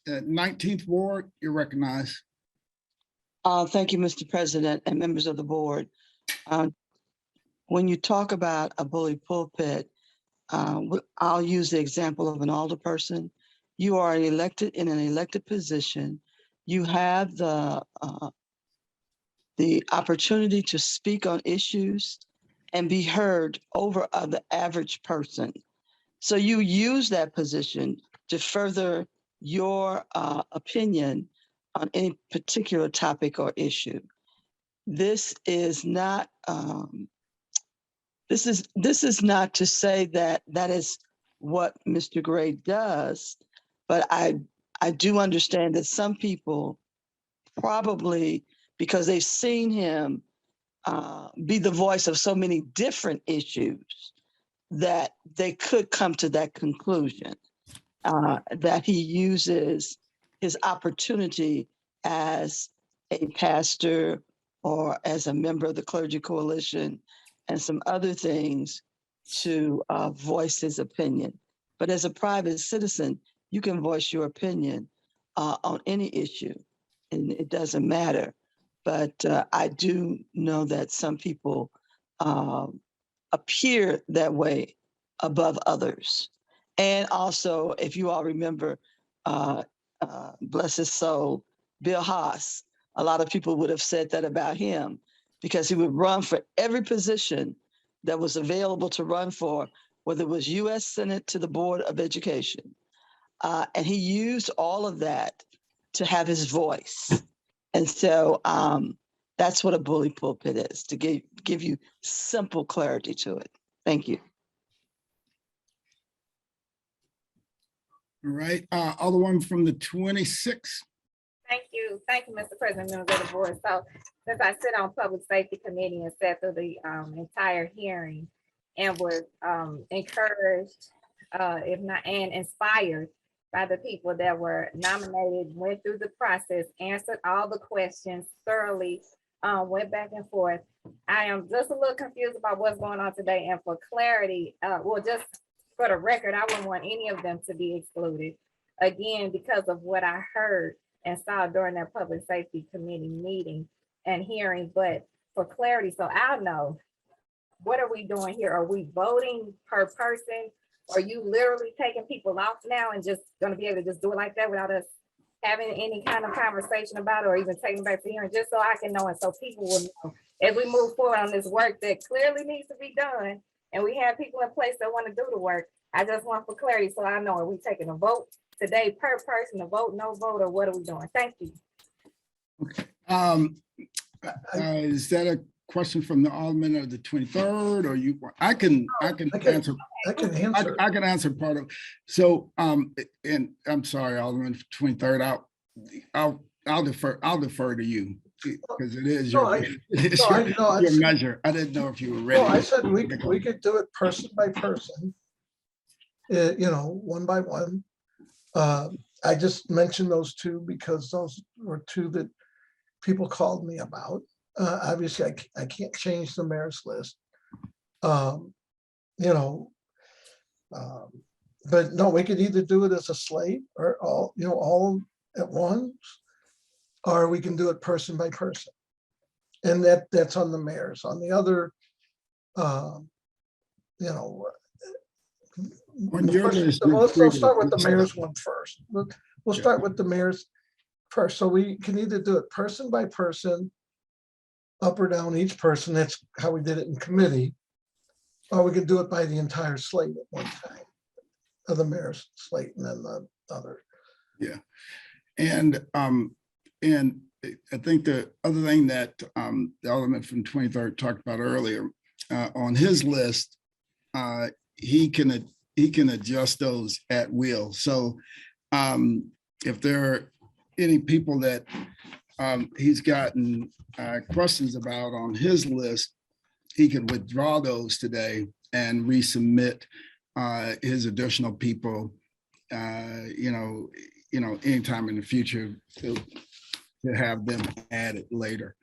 19th Ward, you're recognized. Thank you, Mr. President and members of the board. When you talk about a bully pulpit, I'll use the example of an alderperson. You are elected in an elected position. You have the opportunity to speak on issues and be heard over the average person. So you use that position to further your opinion on any particular topic or issue. This is not this is not to say that that is what Mr. Gray does, but I do understand that some people probably, because they've seen him be the voice of so many different issues, that they could come to that conclusion, that he uses his opportunity as a pastor or as a member of the Clergy Coalition and some other things to voice his opinion. But as a private citizen, you can voice your opinion on any issue, and it doesn't matter. But I do know that some people appear that way above others. And also, if you all remember, bless his soul, Bill Haas, a lot of people would have said that about him because he would run for every position that was available to run for, whether it was U.S. Senate to the Board of Education. And he used all of that to have his voice. And so that's what a bully pulpit is, to give you simple clarity to it. Thank you. All right, Alderwoman from the 26th. Thank you, Mr. President, members of the board. So since I sit on Public Safety Committee and sat through the entire hearing and was encouraged, if not, and inspired by the people that were nominated, went through the process, answered all the questions thoroughly, went back and forth. I am just a little confused about what's going on today. And for clarity, well, just for the record, I wouldn't want any of them to be excluded. Again, because of what I heard and saw during that Public Safety Committee meeting and hearing, but for clarity, so I'll know, what are we doing here? Are we voting per person? Are you literally taking people off now and just gonna be able to just do it like that without us having any kind of conversation about it, or even taking back to hearing, just so I can know and so people will know as we move forward on this work that clearly needs to be done, and we have people in place that want to do the work. I just want for clarity so I know, are we taking a vote today per person, a vote, no vote, or what are we doing? Thank you. Is that a question from the Alderman of the 23rd, or you? I can answer. I can answer part of. So and I'm sorry, Alderman 23rd. I'll defer to you because it is your measure. I didn't know if you were ready. No, I said we could do it person by person. One by one. I just mentioned those two because those were two that people called me about. Obviously, I can't change the mayor's list. But no, we could either do it as a slate or all, all at once, or we can do it person by person. And that's on the mayors. On the other, On your list, you're let's free to start with the do mayor's so. one first. We'll start with the mayor's first. So we can either do it person by person, up or down each person. That's how we did it in committee. Or we could do it by the entire slate at one time, of the mayor's slate and then the other. Yeah. And I think the other thing that the Alderman from 23rd talked about earlier, on his list, he can adjust those at will. So if there are any people that he's gotten questions about on his list, he could withdraw those today and resubmit his additional people, anytime in the future to have them added later.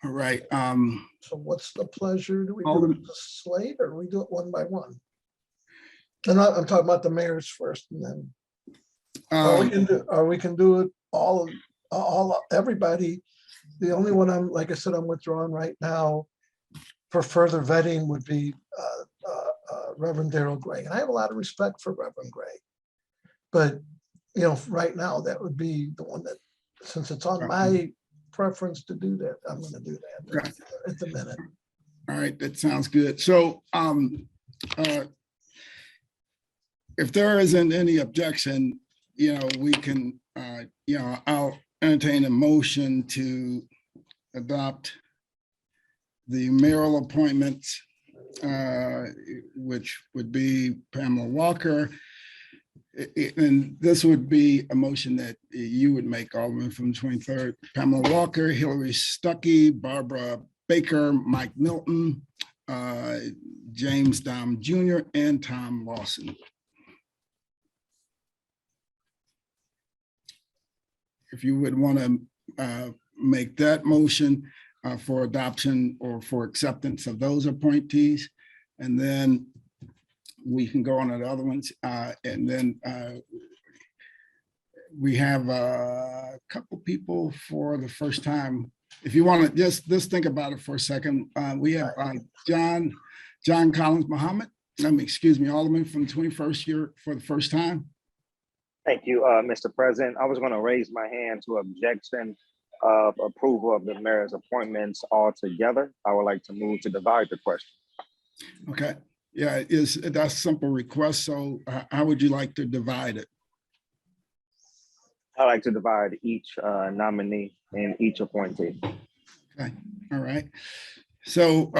All right. So what's the pleasure? Do we do Alderman- it the slate or we do it one by one? And I'm talking about the mayors first, and then or we can do it all everybody. The only one I'm withdrawing right now for further vetting would be Reverend Darrell Gray. And I have a lot of respect for Reverend Gray. But, right now that would be the one that, since it's on my preference to do that, I'm going to do that at the minute. All right, that sounds good. So if there isn't any objection, we can, I'll entertain a motion to adopt the mayoral appointments, which would be Pamela Walker. And this would be a motion that you would make, Alderman from 23rd. Pamela Walker, Hillary Stuckey, Barbara Baker, Mike Milton, James Dom Jr., and Tom Lawson. If you would want to make that motion for adoption or for acceptance of those appointees, and then we can go on to the other ones. And then we have a couple people for the first time. If you want to just think about it for a second, we have John Collins Muhammad, Alderman from 21st year for the first time. Thank you, Mr. President. I was going to raise my hand to objection of approval of the mayor's appointments altogether. I would like to move to divide the question. Okay. Yeah, that's a simple request. So how would you like to divide it? I like to divide each nominee and each appointee. Okay. All right. So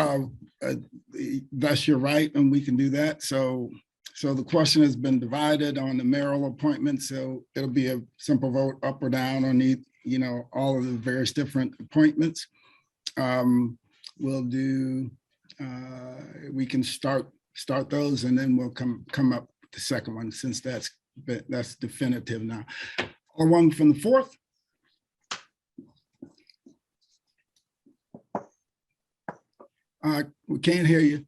that's your right, and we can do that. So the question has been divided on the mayoral appointment. So it'll be a simple vote up or down on all of the various different appointments. We'll do. We can start those, and then we'll come up with the second one, since that's definitive now. Or one from the 4th. We can't hear you.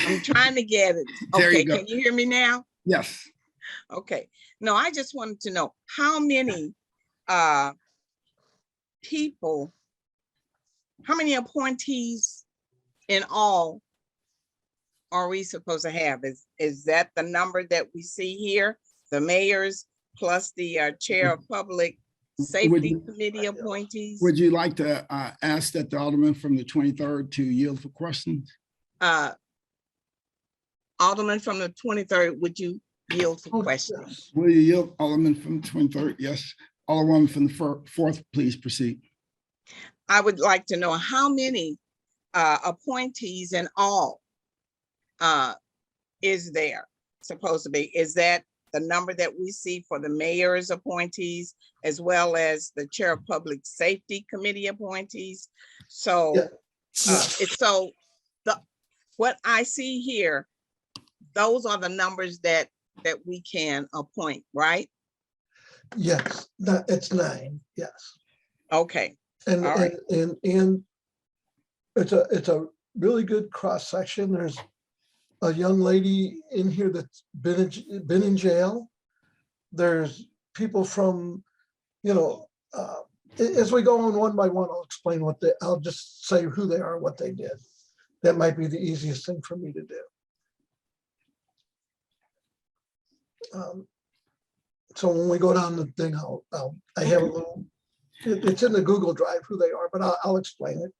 I'm trying to get it. There you Okay, go. can you hear me now? Yes. Okay. No, I just wanted to know how many people, how many appointees in all are we supposed to have? Is that the number that we see here? The mayors plus the chair of public safety committee appointees? Would you like to ask that the Alderman from the 23rd to yield for questions? Alderman from the 23rd, would you yield for questions? Will you yield, Alderman from the 23rd? Yes. Alderman from the 4th, please proceed. I would like to know how many appointees in all is there supposed to be? Is that the number that we see for the mayor's appointees, as well as the chair of public safety committee appointees? So what I see here, those are the numbers that we can appoint, right? Yes, it's 9. Yes. Okay. And all right. and it's a really good cross section. There's a young lady in here that's been in jail. There's people from, as we go on one by one, I'll explain I'll just say who they are, what they did. That might be the easiest thing for me to do. So when we go down the thing, I have a little, it's in the Google Drive who they are, but I'll explain it.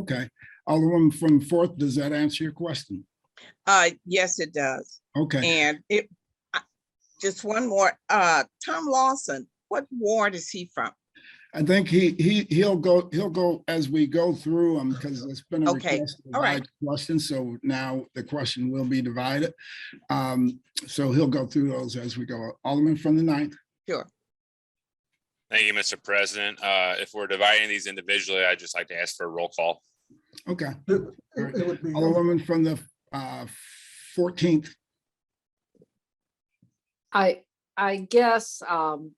Okay. Alderwoman from 4th, does that answer your question? Yes, it does. Okay. And just one more, Tom Lawson, what ward is he from? I think he'll go as we go through them, because it's been a Okay. request to All right. divide questions. So now the question will be divided. So he'll go through those as we go. Alderman from the 9th. Sure. Thank you, Mr. President. If we're dividing these individually, I'd just like to ask for a roll call. Okay. It would be Alderwoman from the 14th. I guess, Alderman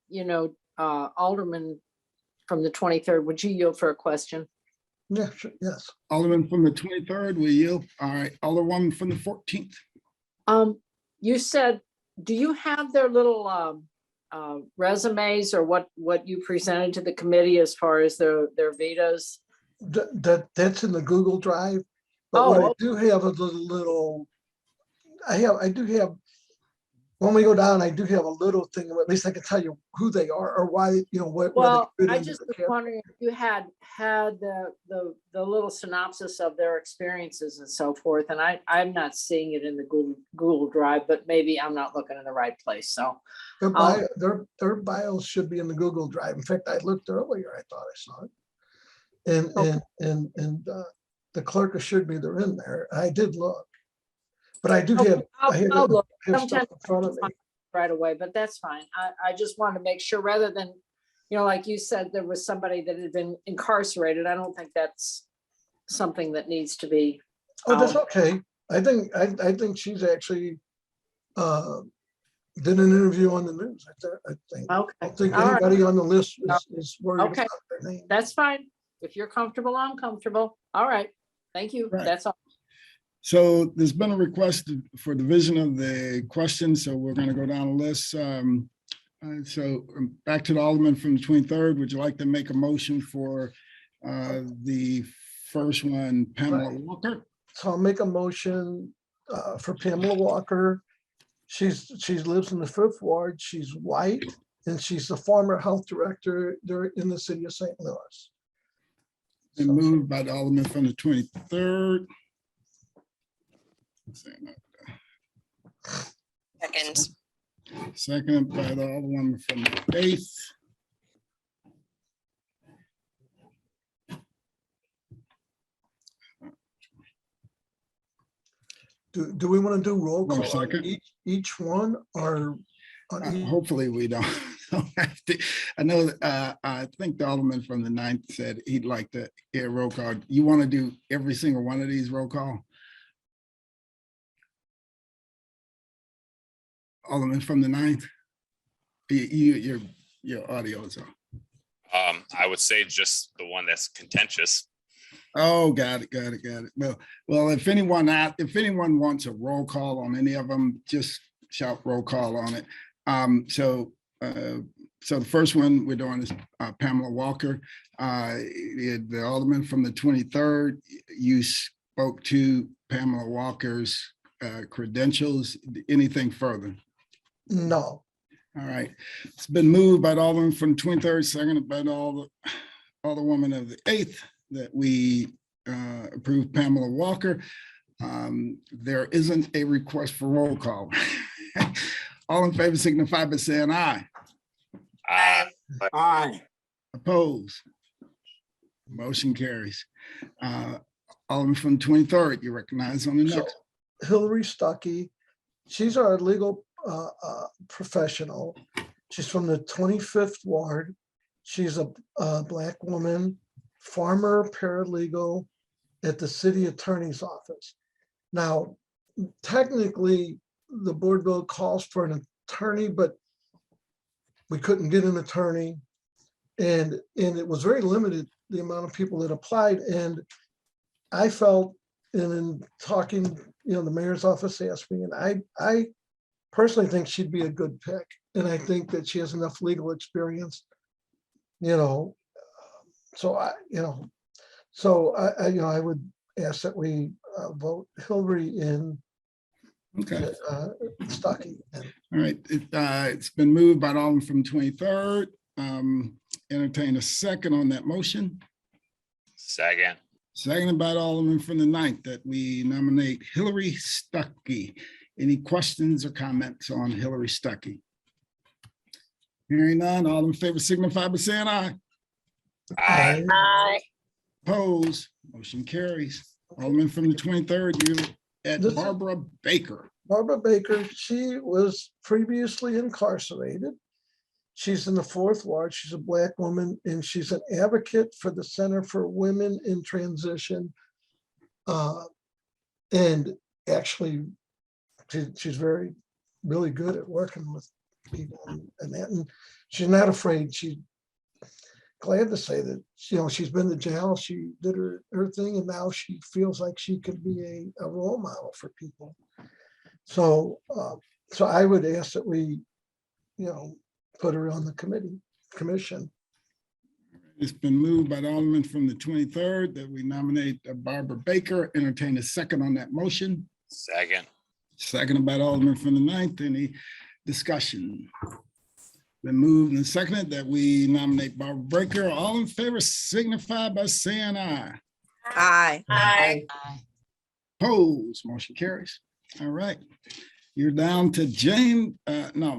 from the 23rd, would you yield for a question? Yeah, sure, yes. Alderman from the 23rd, will yield. All right. Alderwoman from the 14th. You said, do you have their little resumes or what you presented to the committee as far as their vitas? That's in the Google Drive. But what I do have a little, I do have, when we go down, I do have a little thing, at least I can tell you who they are or why, Well, I just was wondering if you had the little synopsis of their experiences and so forth, and I'm not seeing it in the Google Drive, but maybe I'm not looking in the right place, so. Their bios should be in the Google Drive. In fact, I looked earlier, I thought I saw it. And the clerk assured me they're in there. I did look. But I do have, I'll look. have stuff in front of me. Right away, but that's fine. I just wanted to make sure, rather than, like you said, there was somebody that had been incarcerated. I don't think that's something that needs to be. Oh, that's okay. I think she's actually did an interview on the news. I think. Okay. I don't think All anybody right. on the list is worried Okay. about their name. That's fine. If you're comfortable, I'm comfortable. All right. Thank you. Right. That's all. So there's been a request for division of the questions, so we're going to go down the list. So back to the Alderman from the 23rd. Would you like to make a motion for the first one, Pamela Walker? So I'll make a motion for Pamela Walker. She lives in the 5th Ward. She's white, and she's the former health director there in the city of St. Louis. And moved by the Alderman from the 23rd. Second. Second by the Alderman from the 8th. Do we want to do roll One call on second. each one or? on each? Hopefully we don't have to. I know, I think the Alderman from the 9th said he'd like to hear roll call. You want to do every single one of these roll call? Alderman from the 9th? Your audio is on. I would say just the one that's contentious. Oh, got it. Well, if anyone wants a roll call on any of them, just shout roll call on it. So the first one we're doing is Pamela Walker. The Alderman from the 23rd, you spoke to Pamela Walker's credentials. Anything further? No. All right. It's been moved by the Alderman from 23rd, seconded by the Alderwoman of the 8th that we approve Pamela Walker. There isn't a request for roll call. All in favor signify by saying aye. Aye. Aye. Opposed? Motion carries. Alderman from 23rd, you recognize on the next. Hillary Stuckey, she's our legal professional. She's from the 25th Ward. She's a Black woman, former paralegal at the city attorney's office. Now, technically, the board bill calls for an attorney, but we couldn't get an attorney. And it was very limited, the amount of people that applied. And I felt in talking, the mayor's office asked me, and I personally think she'd be a good pick. And I think that she has enough legal experience, so I would ask that we vote Hillary in Stuckey. All right, it's been moved by the Alderman from 23rd. Entertain a second on that motion. Second. Seconded by the Alderman from the 9th that we nominate Hillary Stuckey. Any questions or comments on Hillary Stuckey? Hearing none, all in favor signify by saying aye. Aye. Aye. Opposed, motion carries. Alderman from the 23rd, you're at Barbara Baker. Barbara Baker, she was previously incarcerated. She's in the 4th Ward. She's a Black woman, and she's an advocate for the Center for Women in Transition. And actually, she's really good at working with people and that. And she's not afraid. She's glad to say that, she's been to jail. She did her thing, and now she feels like she could be a role model for people. So I would ask that we, put her on the commission. It's been moved by the Alderman from the 23rd that we nominate Barbara Baker. Entertain a second on that motion. Second. Seconded by the Alderman from the 9th. Any discussion? Been moved and seconded that we nominate Barbara Baker. All in favor signify by saying aye. Aye. Aye. Opposed, motion carries. All right. You're down to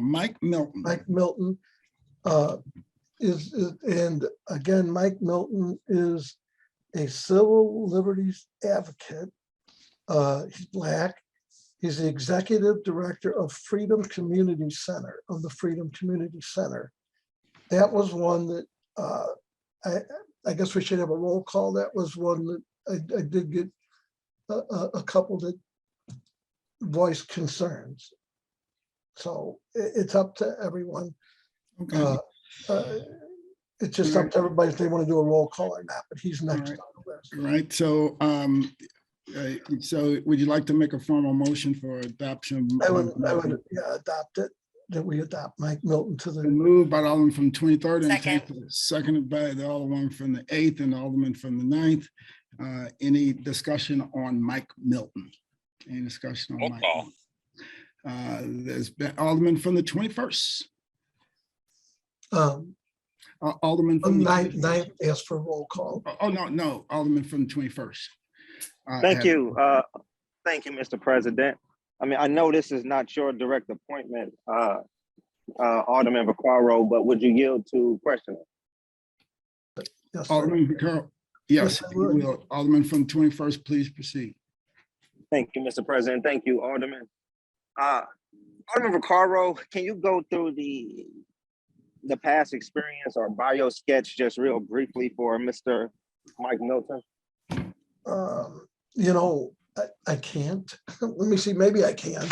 Mike Milton. Mike Milton and again, Mike Milton is a civil liberties advocate. He's Black. He's the executive director of Freedom Community Center, of the Freedom Community Center. That was one that I guess we should have a roll call. That was one that I did get a couple that voiced concerns. So it's up to everyone. Okay. It's just up to everybody if they want to do a roll call or not, but he's next on the list. Right. So so would you like to make a formal motion for adoption? I would adopt it, that we adopt Mike Milton to the. Moved by the Alderman from the 23rd. Second. And seconded by the Alderman from the 8th and the Alderman from the 9th. Any discussion on Mike Milton? Any discussion on Mike Milton? There's been Alderman from the 21st. Alderman from the 9th asked for a roll call. Oh, no, Alderman from the 21st. Thank you. Thank you, Mr. President. I mean, I know this is not your direct appointment, Alderman Vaccaro, but would you yield to questioning? Yes, Alderman Vaccaro. Yes, I would. will. Alderman from the 21st, please proceed. Thank you, Mr. President. Thank you, Alderman. Alderman Vaccaro, can you go through the past experience or bio sketch just real briefly for Mr. Mike Milton? I can't. Let me see, maybe I can.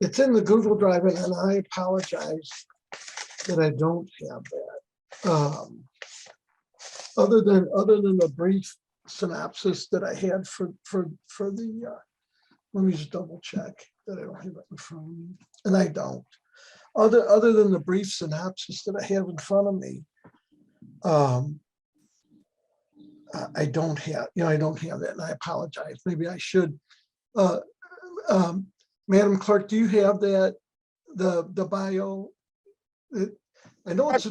It's in the Google Drive, and I apologize that I don't have that. Other than the brief synopsis that I had for the, let me just double check that I don't have it in front of me, and I don't. Other than the brief synopsis that I have in front of me, I don't have, I don't have that, and I apologize. Maybe I should. Madam Clerk, do you have that, the bio? I know it's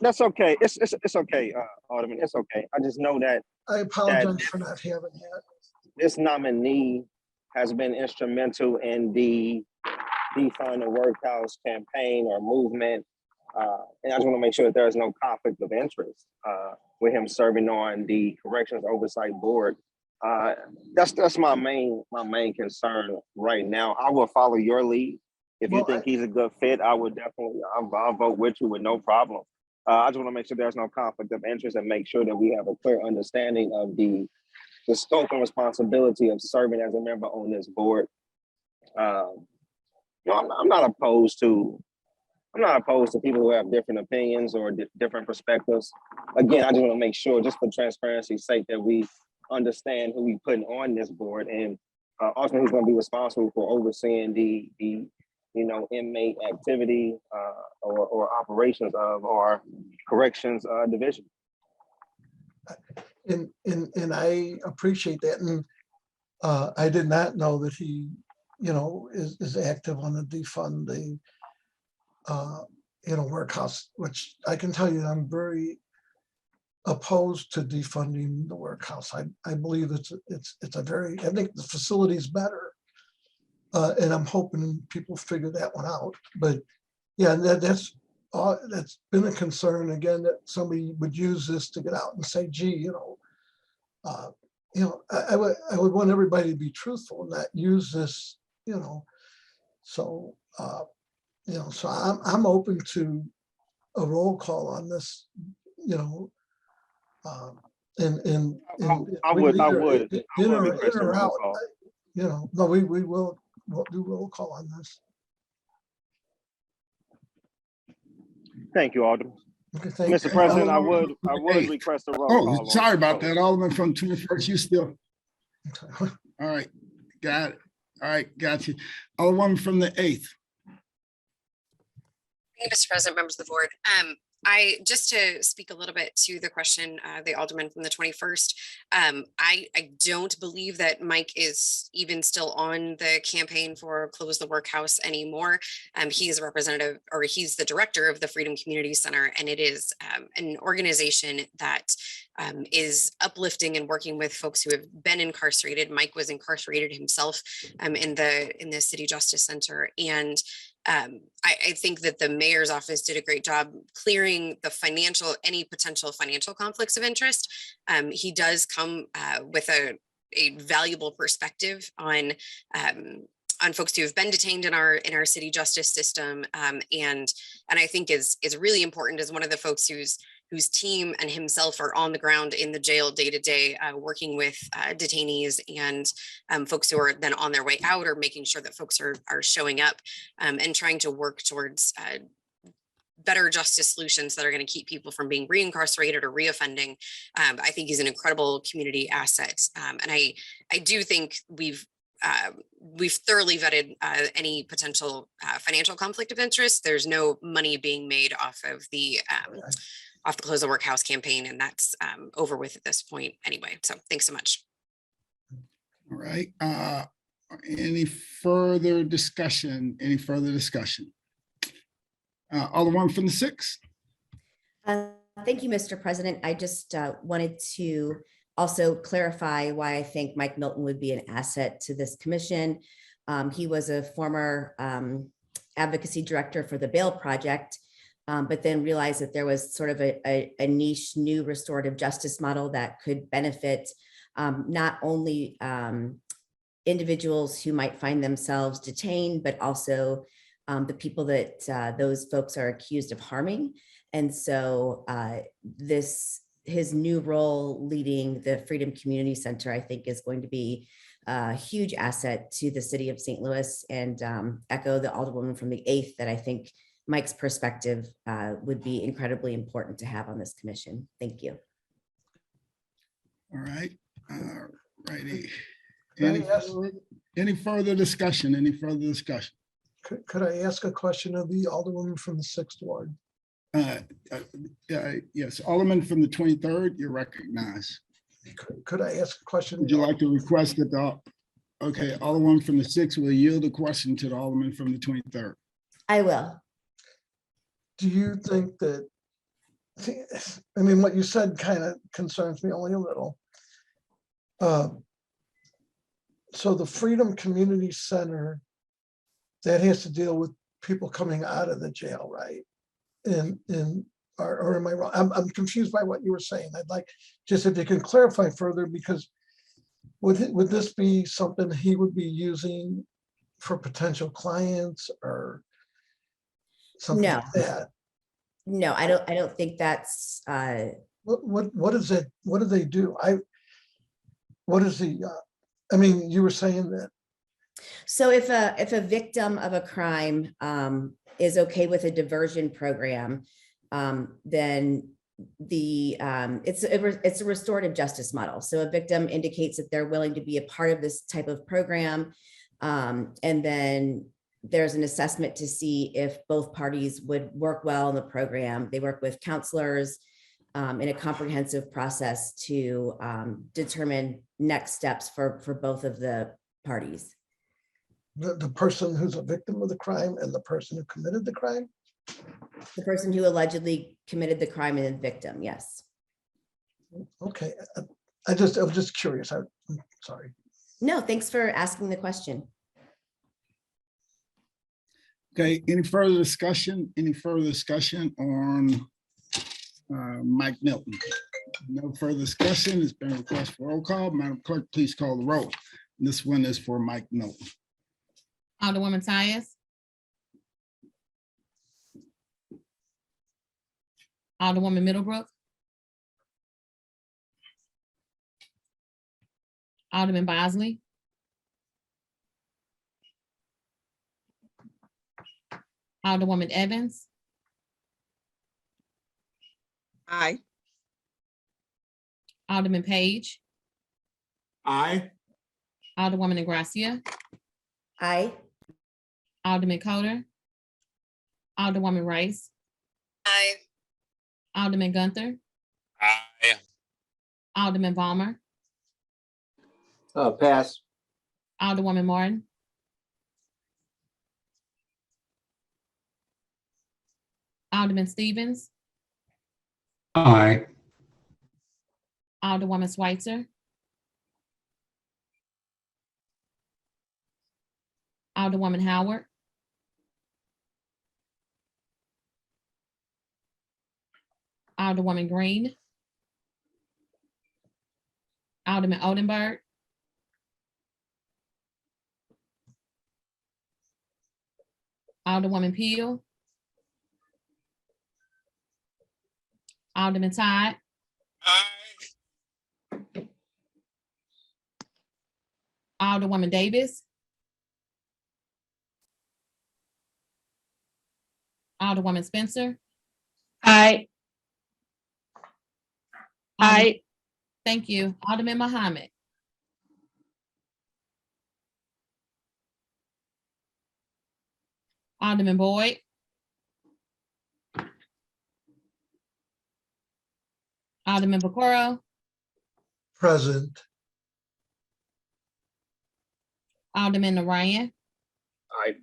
that's okay. It's okay, Alderman. It's okay. I just know that I apologize for not having that. This nominee has been instrumental in the Defund the Workhouse campaign or movement. And I just want to make sure that there is no conflict of interest with him serving on the Corrections Oversight Board. That's my main concern right now. I will follow your lead. If you think he's a good fit, I would definitely, I'll vote with you with no problem. I just want to make sure there's no conflict of interest and make sure that we have a clear understanding of the scope and responsibility of serving as a member on this board. I'm not opposed to people who have different opinions or different perspectives. Again, I just want to make sure, just for transparency's sake, that we understand who we putting on this board, and ultimately who's going to be responsible for overseeing the inmate activity or operations of our corrections division. And I appreciate that. And I did not know that he, is active on the defund the, workhouse, which I can tell you, I'm very opposed to defunding the workhouse. I believe it's a very, I think the facility is better. And I'm hoping people figure that one out. But yeah, that's been a concern again, that somebody would use this to get out and say, gee, I would want everybody to be truthful and not use this, so so I'm open to a roll call on this, and I would in or request a roll out, call. no, we'll do roll call on this. Thank you, Alderman. Okay, thank you. Mr. President, I would request a roll call. Oh, sorry about that. Alderman from 21st, you still. All right, got it. All right, got you. Alderman from the 8th. Thank you, Mr. President, members of the board. I just to speak a little bit to the question, the Alderman from the 21st. I don't believe that Mike is even still on the campaign for Close the Workhouse anymore. He is a representative, or he's the director of the Freedom Community Center, and it is an organization that is uplifting and working with folks who have been incarcerated. Mike was incarcerated himself in the City Justice Center, and I think that the mayor's office did a great job clearing the any potential financial conflicts of interest. He does come with a valuable perspective on folks who have been detained in our city justice system, and I think is really important as one of the folks whose team and himself are on the ground in the jail day to day, working with detainees and folks who are then on their way out, or making sure that folks are showing up and trying to work towards better justice solutions that are going to keep people from being reincarcerated or reoffending. I think he's an incredible community asset. And I do think we've thoroughly vetted any potential financial conflict of interest. There's no money being made off of the Close the Workhouse campaign, and that's over with at this point anyway. So thanks so much. All right. Any further discussion? Alderman from the 6th. Thank you, Mr. President. I just wanted to also clarify why I think Mike Milton would be an asset to this commission. He was a former advocacy director for the Bail Project, but then realized that there was sort of a niche new restorative justice model that could benefit not only individuals who might find themselves detained, but also the people that those folks are accused of harming. And so his new role leading the Freedom Community Center, I think, is going to be a huge asset to the city of St. Louis, and echo the Alderwoman from the 8th that I think Mike's perspective would be incredibly important to have on this commission. Thank you. All right. All righty. Can Any further discussion? Could I ask a question of the Alderwoman from the 6th Ward? Yes, Alderman from the 23rd, you're recognized. Could I ask a question? Would you like to request that okay, Alderman from the 6th will yield a question to the Alderman from the 23rd. I will. Do you think that, I mean, what you said kind of concerns me only a little. So the Freedom Community Center, that has to deal with people coming out of the jail, right? Or am I wrong? I'm confused by what you were saying. I'd like just if you can clarify further, because would this be something he would be using for potential clients or something like that? No, I don't think that's. What is it? What do they do? What is the? I mean, you were saying that. So if a victim of a crime is okay with a diversion program, then it's a restorative justice model. So a victim indicates that they're willing to be a part of this type of program. And then there's an assessment to see if both parties would work well in the program. They work with counselors in a comprehensive process to determine next steps for both of the parties. The person who's a victim of the crime and the person who committed the crime? The person who allegedly committed the crime and the victim, yes. Okay, I was just curious. I'm sorry. No, thanks for asking the question. Okay, any further discussion? Any further discussion on Mike Milton? No further discussion. It's been a request for roll call. Madam Clerk, please call the roll. This one is for Mike Milton. Alderwoman Tyus. Alderwoman Middlebrook. Alderman Bosley. Alderwoman Evans. Aye. Alderman Page. Aye. Alderwoman Gracia. Aye. Alderman Coder. Alderwoman Rice. Aye. Alderman Gunther. Aye. Alderman Balmer. Pass. Alderwoman Martin. Alderman Stevens. Aye. Alderwoman Schweitzer. Alderwoman Howard. Alderwoman Green. Alderman Oldenburg. Alderwoman Peel. Alderman Todd. Alderwoman Davis. Alderwoman Spencer. Aye. Aye. Thank you. Alderman Muhammad. Alderman Boyd. Alderman Bakoro. Present. Alderman Narayan. Aye.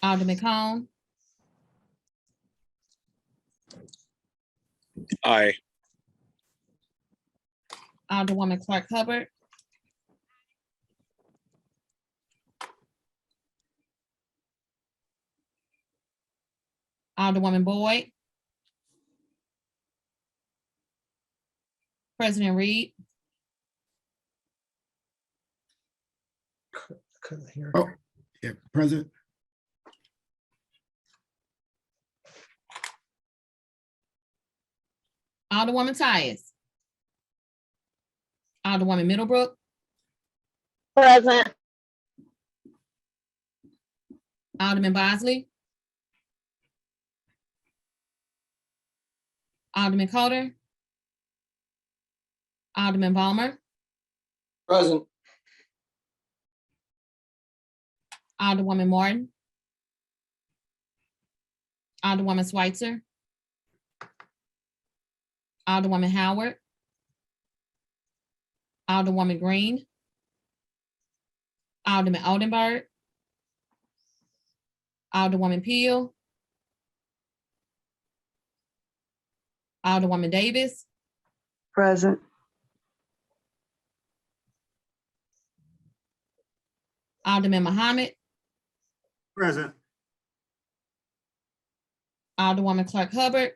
Alderman Cone. Aye. Alderwoman Clark Hubbard. Alderwoman Boyd. President Reed. Couldn't hear. Oh, yeah, President. Alderwoman Tyus. Alderwoman Middlebrook. Present. Alderman Bosley. Alderman Coder. Alderman Balmer. Present. Alderwoman Martin. Alderwoman Schweitzer. Alderwoman Howard. Alderwoman Green. Alderman Oldenburg. Alderwoman Peel. Alderwoman Davis. Present. Alderman Muhammad. Present. Alderwoman Clark Hubbard.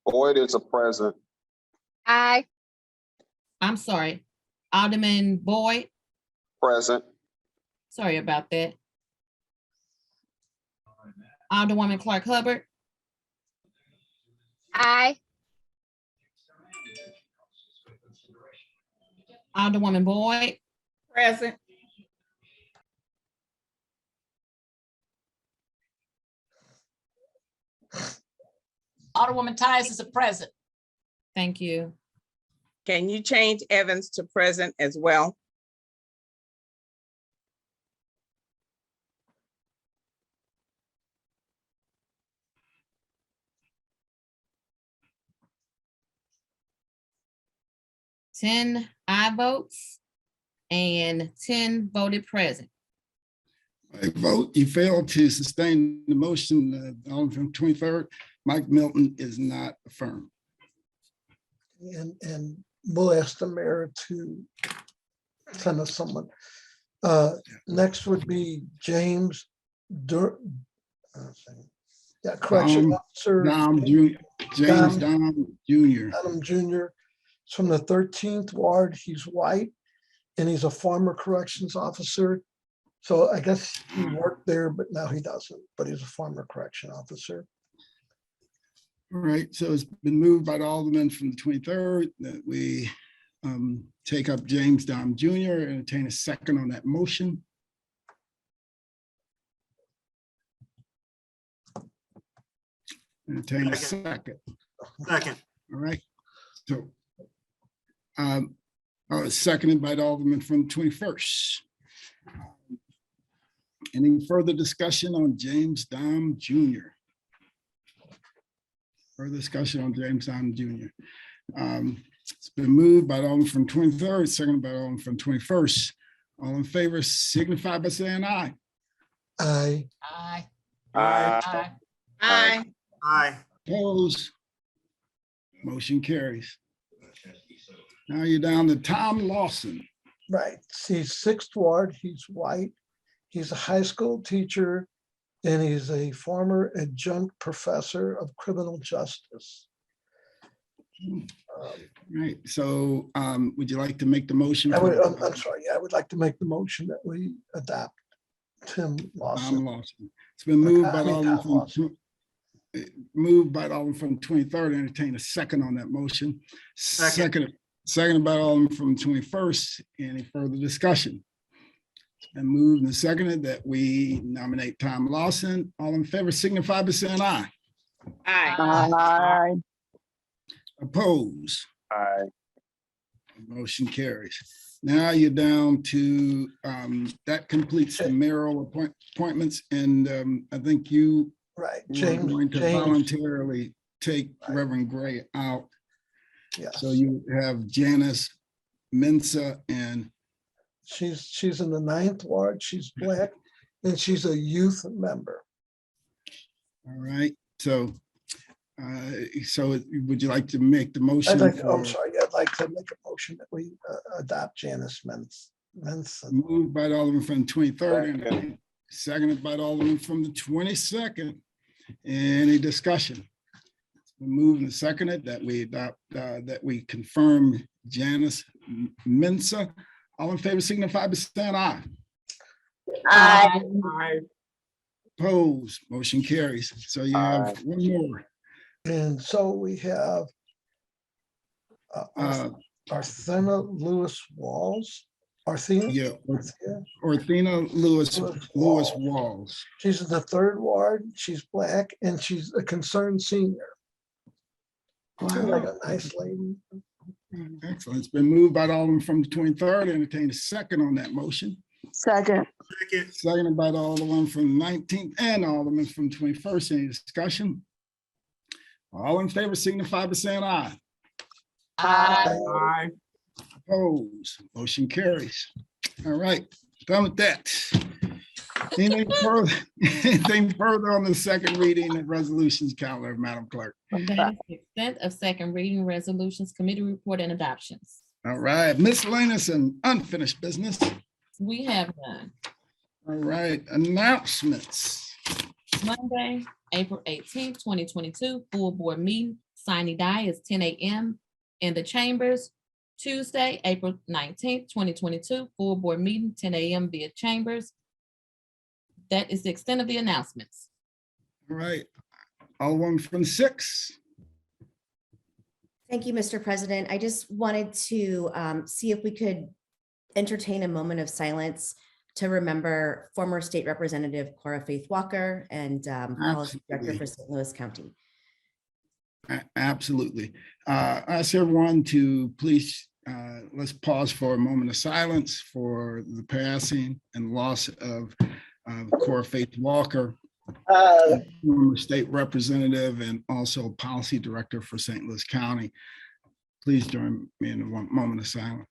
Boyd is a present. Aye. I'm sorry. Alderman Boyd. Present. Sorry about that. Alderwoman Clark Hubbard. Aye. Alderwoman Boyd. Present. Alderwoman Tyus is a present. Thank you. Can you change Evans to present as well? Ten aye votes and 10 voted present. I vote you failed to sustain the motion, Alderman from 23rd. Mike Milton is not affirmed. And we'll ask the mayor to send us someone. Next would be James correction officer. James Dom Jr. Adam Jr. He's from the 13th ward. He's white and he's a former corrections officer. So I guess he worked there, but now he doesn't, but he's a former correction officer. All right, so it's been moved by the Alderman from the 23rd that we take up James Dom Jr. and entertain a second on that motion. Entertain a second. Second. All right, so seconded by the Alderman from the 21st. Any further discussion on James Dom Jr.? Further discussion on James Dom Jr. It's been moved by the Alderman from 23rd, seconded by the Alderman from 21st. All in favor signify by saying aye. Aye. Aye. Aye. Aye. Opposed? Motion carries. Now you're down to Tom Lawson. Right. He's 6th ward. He's white. He's a high school teacher and he's a former adjunct professor of criminal justice. Right. So would you like to make the motion? I'm sorry. Yeah, I would like to make the motion that we adopt Tim Lawson. Tom Lawson. It's been moved by the Alderman from 23rd. Entertain a second on that motion. Seconded by the Alderman from 21st. Any further discussion? And moved and seconded that we nominate Tom Lawson. All in favor signify by saying aye. Aye. Opposed? Aye. Motion carries. Now you're down to, that completes the mayoral appointments, and I think you Right. were going to voluntarily take Reverend Gray out. Yes. So you have Janice Mensa, and she's in the 9th ward. She's black and she's a youth member. all right, so would you like to make the motion? I'm sorry. I'd like to make a motion that we adopt Janice Mensa. Moved by the Alderman from the 23rd and seconded by the Alderman from the 22nd. Any discussion? Moved and seconded that we adopt, that we confirm Janice Mensa. All in favor signify by saying aye. Aye. Opposed? Motion carries. So you have one more. And so we have Arthena Lewis Walls. Arthena? Yeah, Orthena Lewis Walls. She's in the 3rd ward. She's black and she's a concerned senior. Like a nice lady. Excellent. It's been moved by the Alderman from the 23rd. Entertain a second on that motion. Second. Seconded by the Alderman from the 19th and Alderman from 21st. Any discussion? All in favor signify by saying aye. Aye. Opposed? Motion carries. All right, done with that. Anything further on the second reading of resolutions calendar, Madam Clerk? That is the extent of second reading resolutions, committee report and adoptions. All right, miscellaneous and unfinished business. We have none. All right, announcements. Monday, April 18th, 2022, full board meeting, sine die is 10 a.m. in the chambers. Tuesday, April 19th, 2022, full board meeting, 10 a.m. via chambers. That is the extent of the announcements. All right, Alderman from 6. Thank you, Mr. President. I just wanted to see if we could entertain a moment of silence to remember former State Representative Cora Faith Walker and Policy Director for St. Louis County. Absolutely. I ask everyone to please, let's pause for a moment of silence for the passing and loss of Cora Faith Walker, former state representative and also policy director for St. Louis County. Please join me in a moment of silence.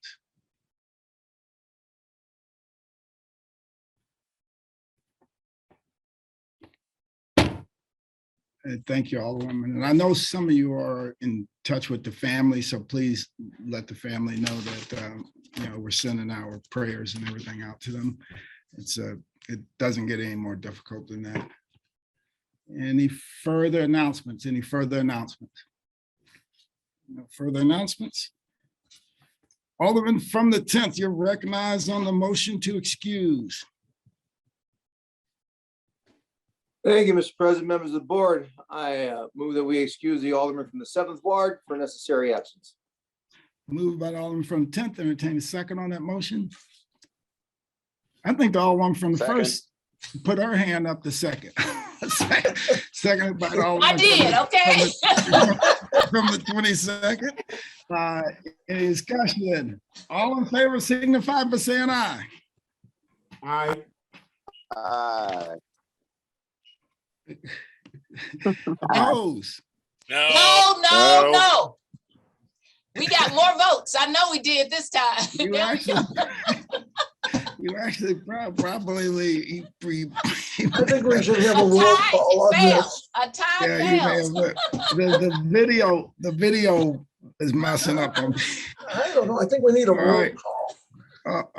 Thank you, Alderwoman. And I know some of you are in touch with the family, so please let the family know that we're sending our prayers and everything out to them. It doesn't get any more difficult than that. Any further announcements? Any further announcements? No further announcements? Alderman from the 10th, you're recognized on the motion to excuse. Thank you, Mr. President, members of the board. I move that we excuse the Alderman from the 7th Ward for necessary absence. Moved by the Alderman from 10th, entertain a second on that motion. I think the Alderman from the Second. first put her hand up the second. Second by the Alderman. I did, okay. From the 22nd. Any discussion? All in favor signify by saying aye. Aye. Aye. Opposed? No. We got more votes. I know we did this time. You actually probably. I think we should have a roll call on this. A tie Yeah, you may fails. have, the video is messing up on me. I don't know. I think we need a All roll right. call.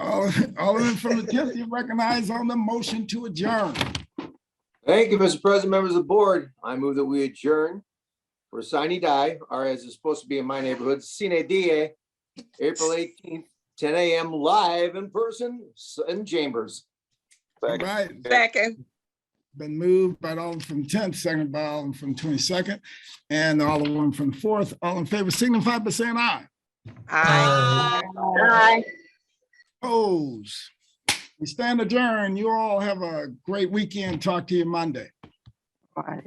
Alderman from the 10th, you recognize on the motion to adjourn. Thank you, Mr. President, members of the board. I move that we adjourn for sine die, or as is supposed to be in my neighborhood, sine die, April 18th, 10 a.m. live in person in Chambers. All right. Second. Been moved by the Alderman from 10th, seconded by Alderman from 22nd, and the Alderman from 4th. All in favor signify by saying aye. Aye. Opposed? We stand adjourned. You all have a great weekend. Talk to you Monday. Right.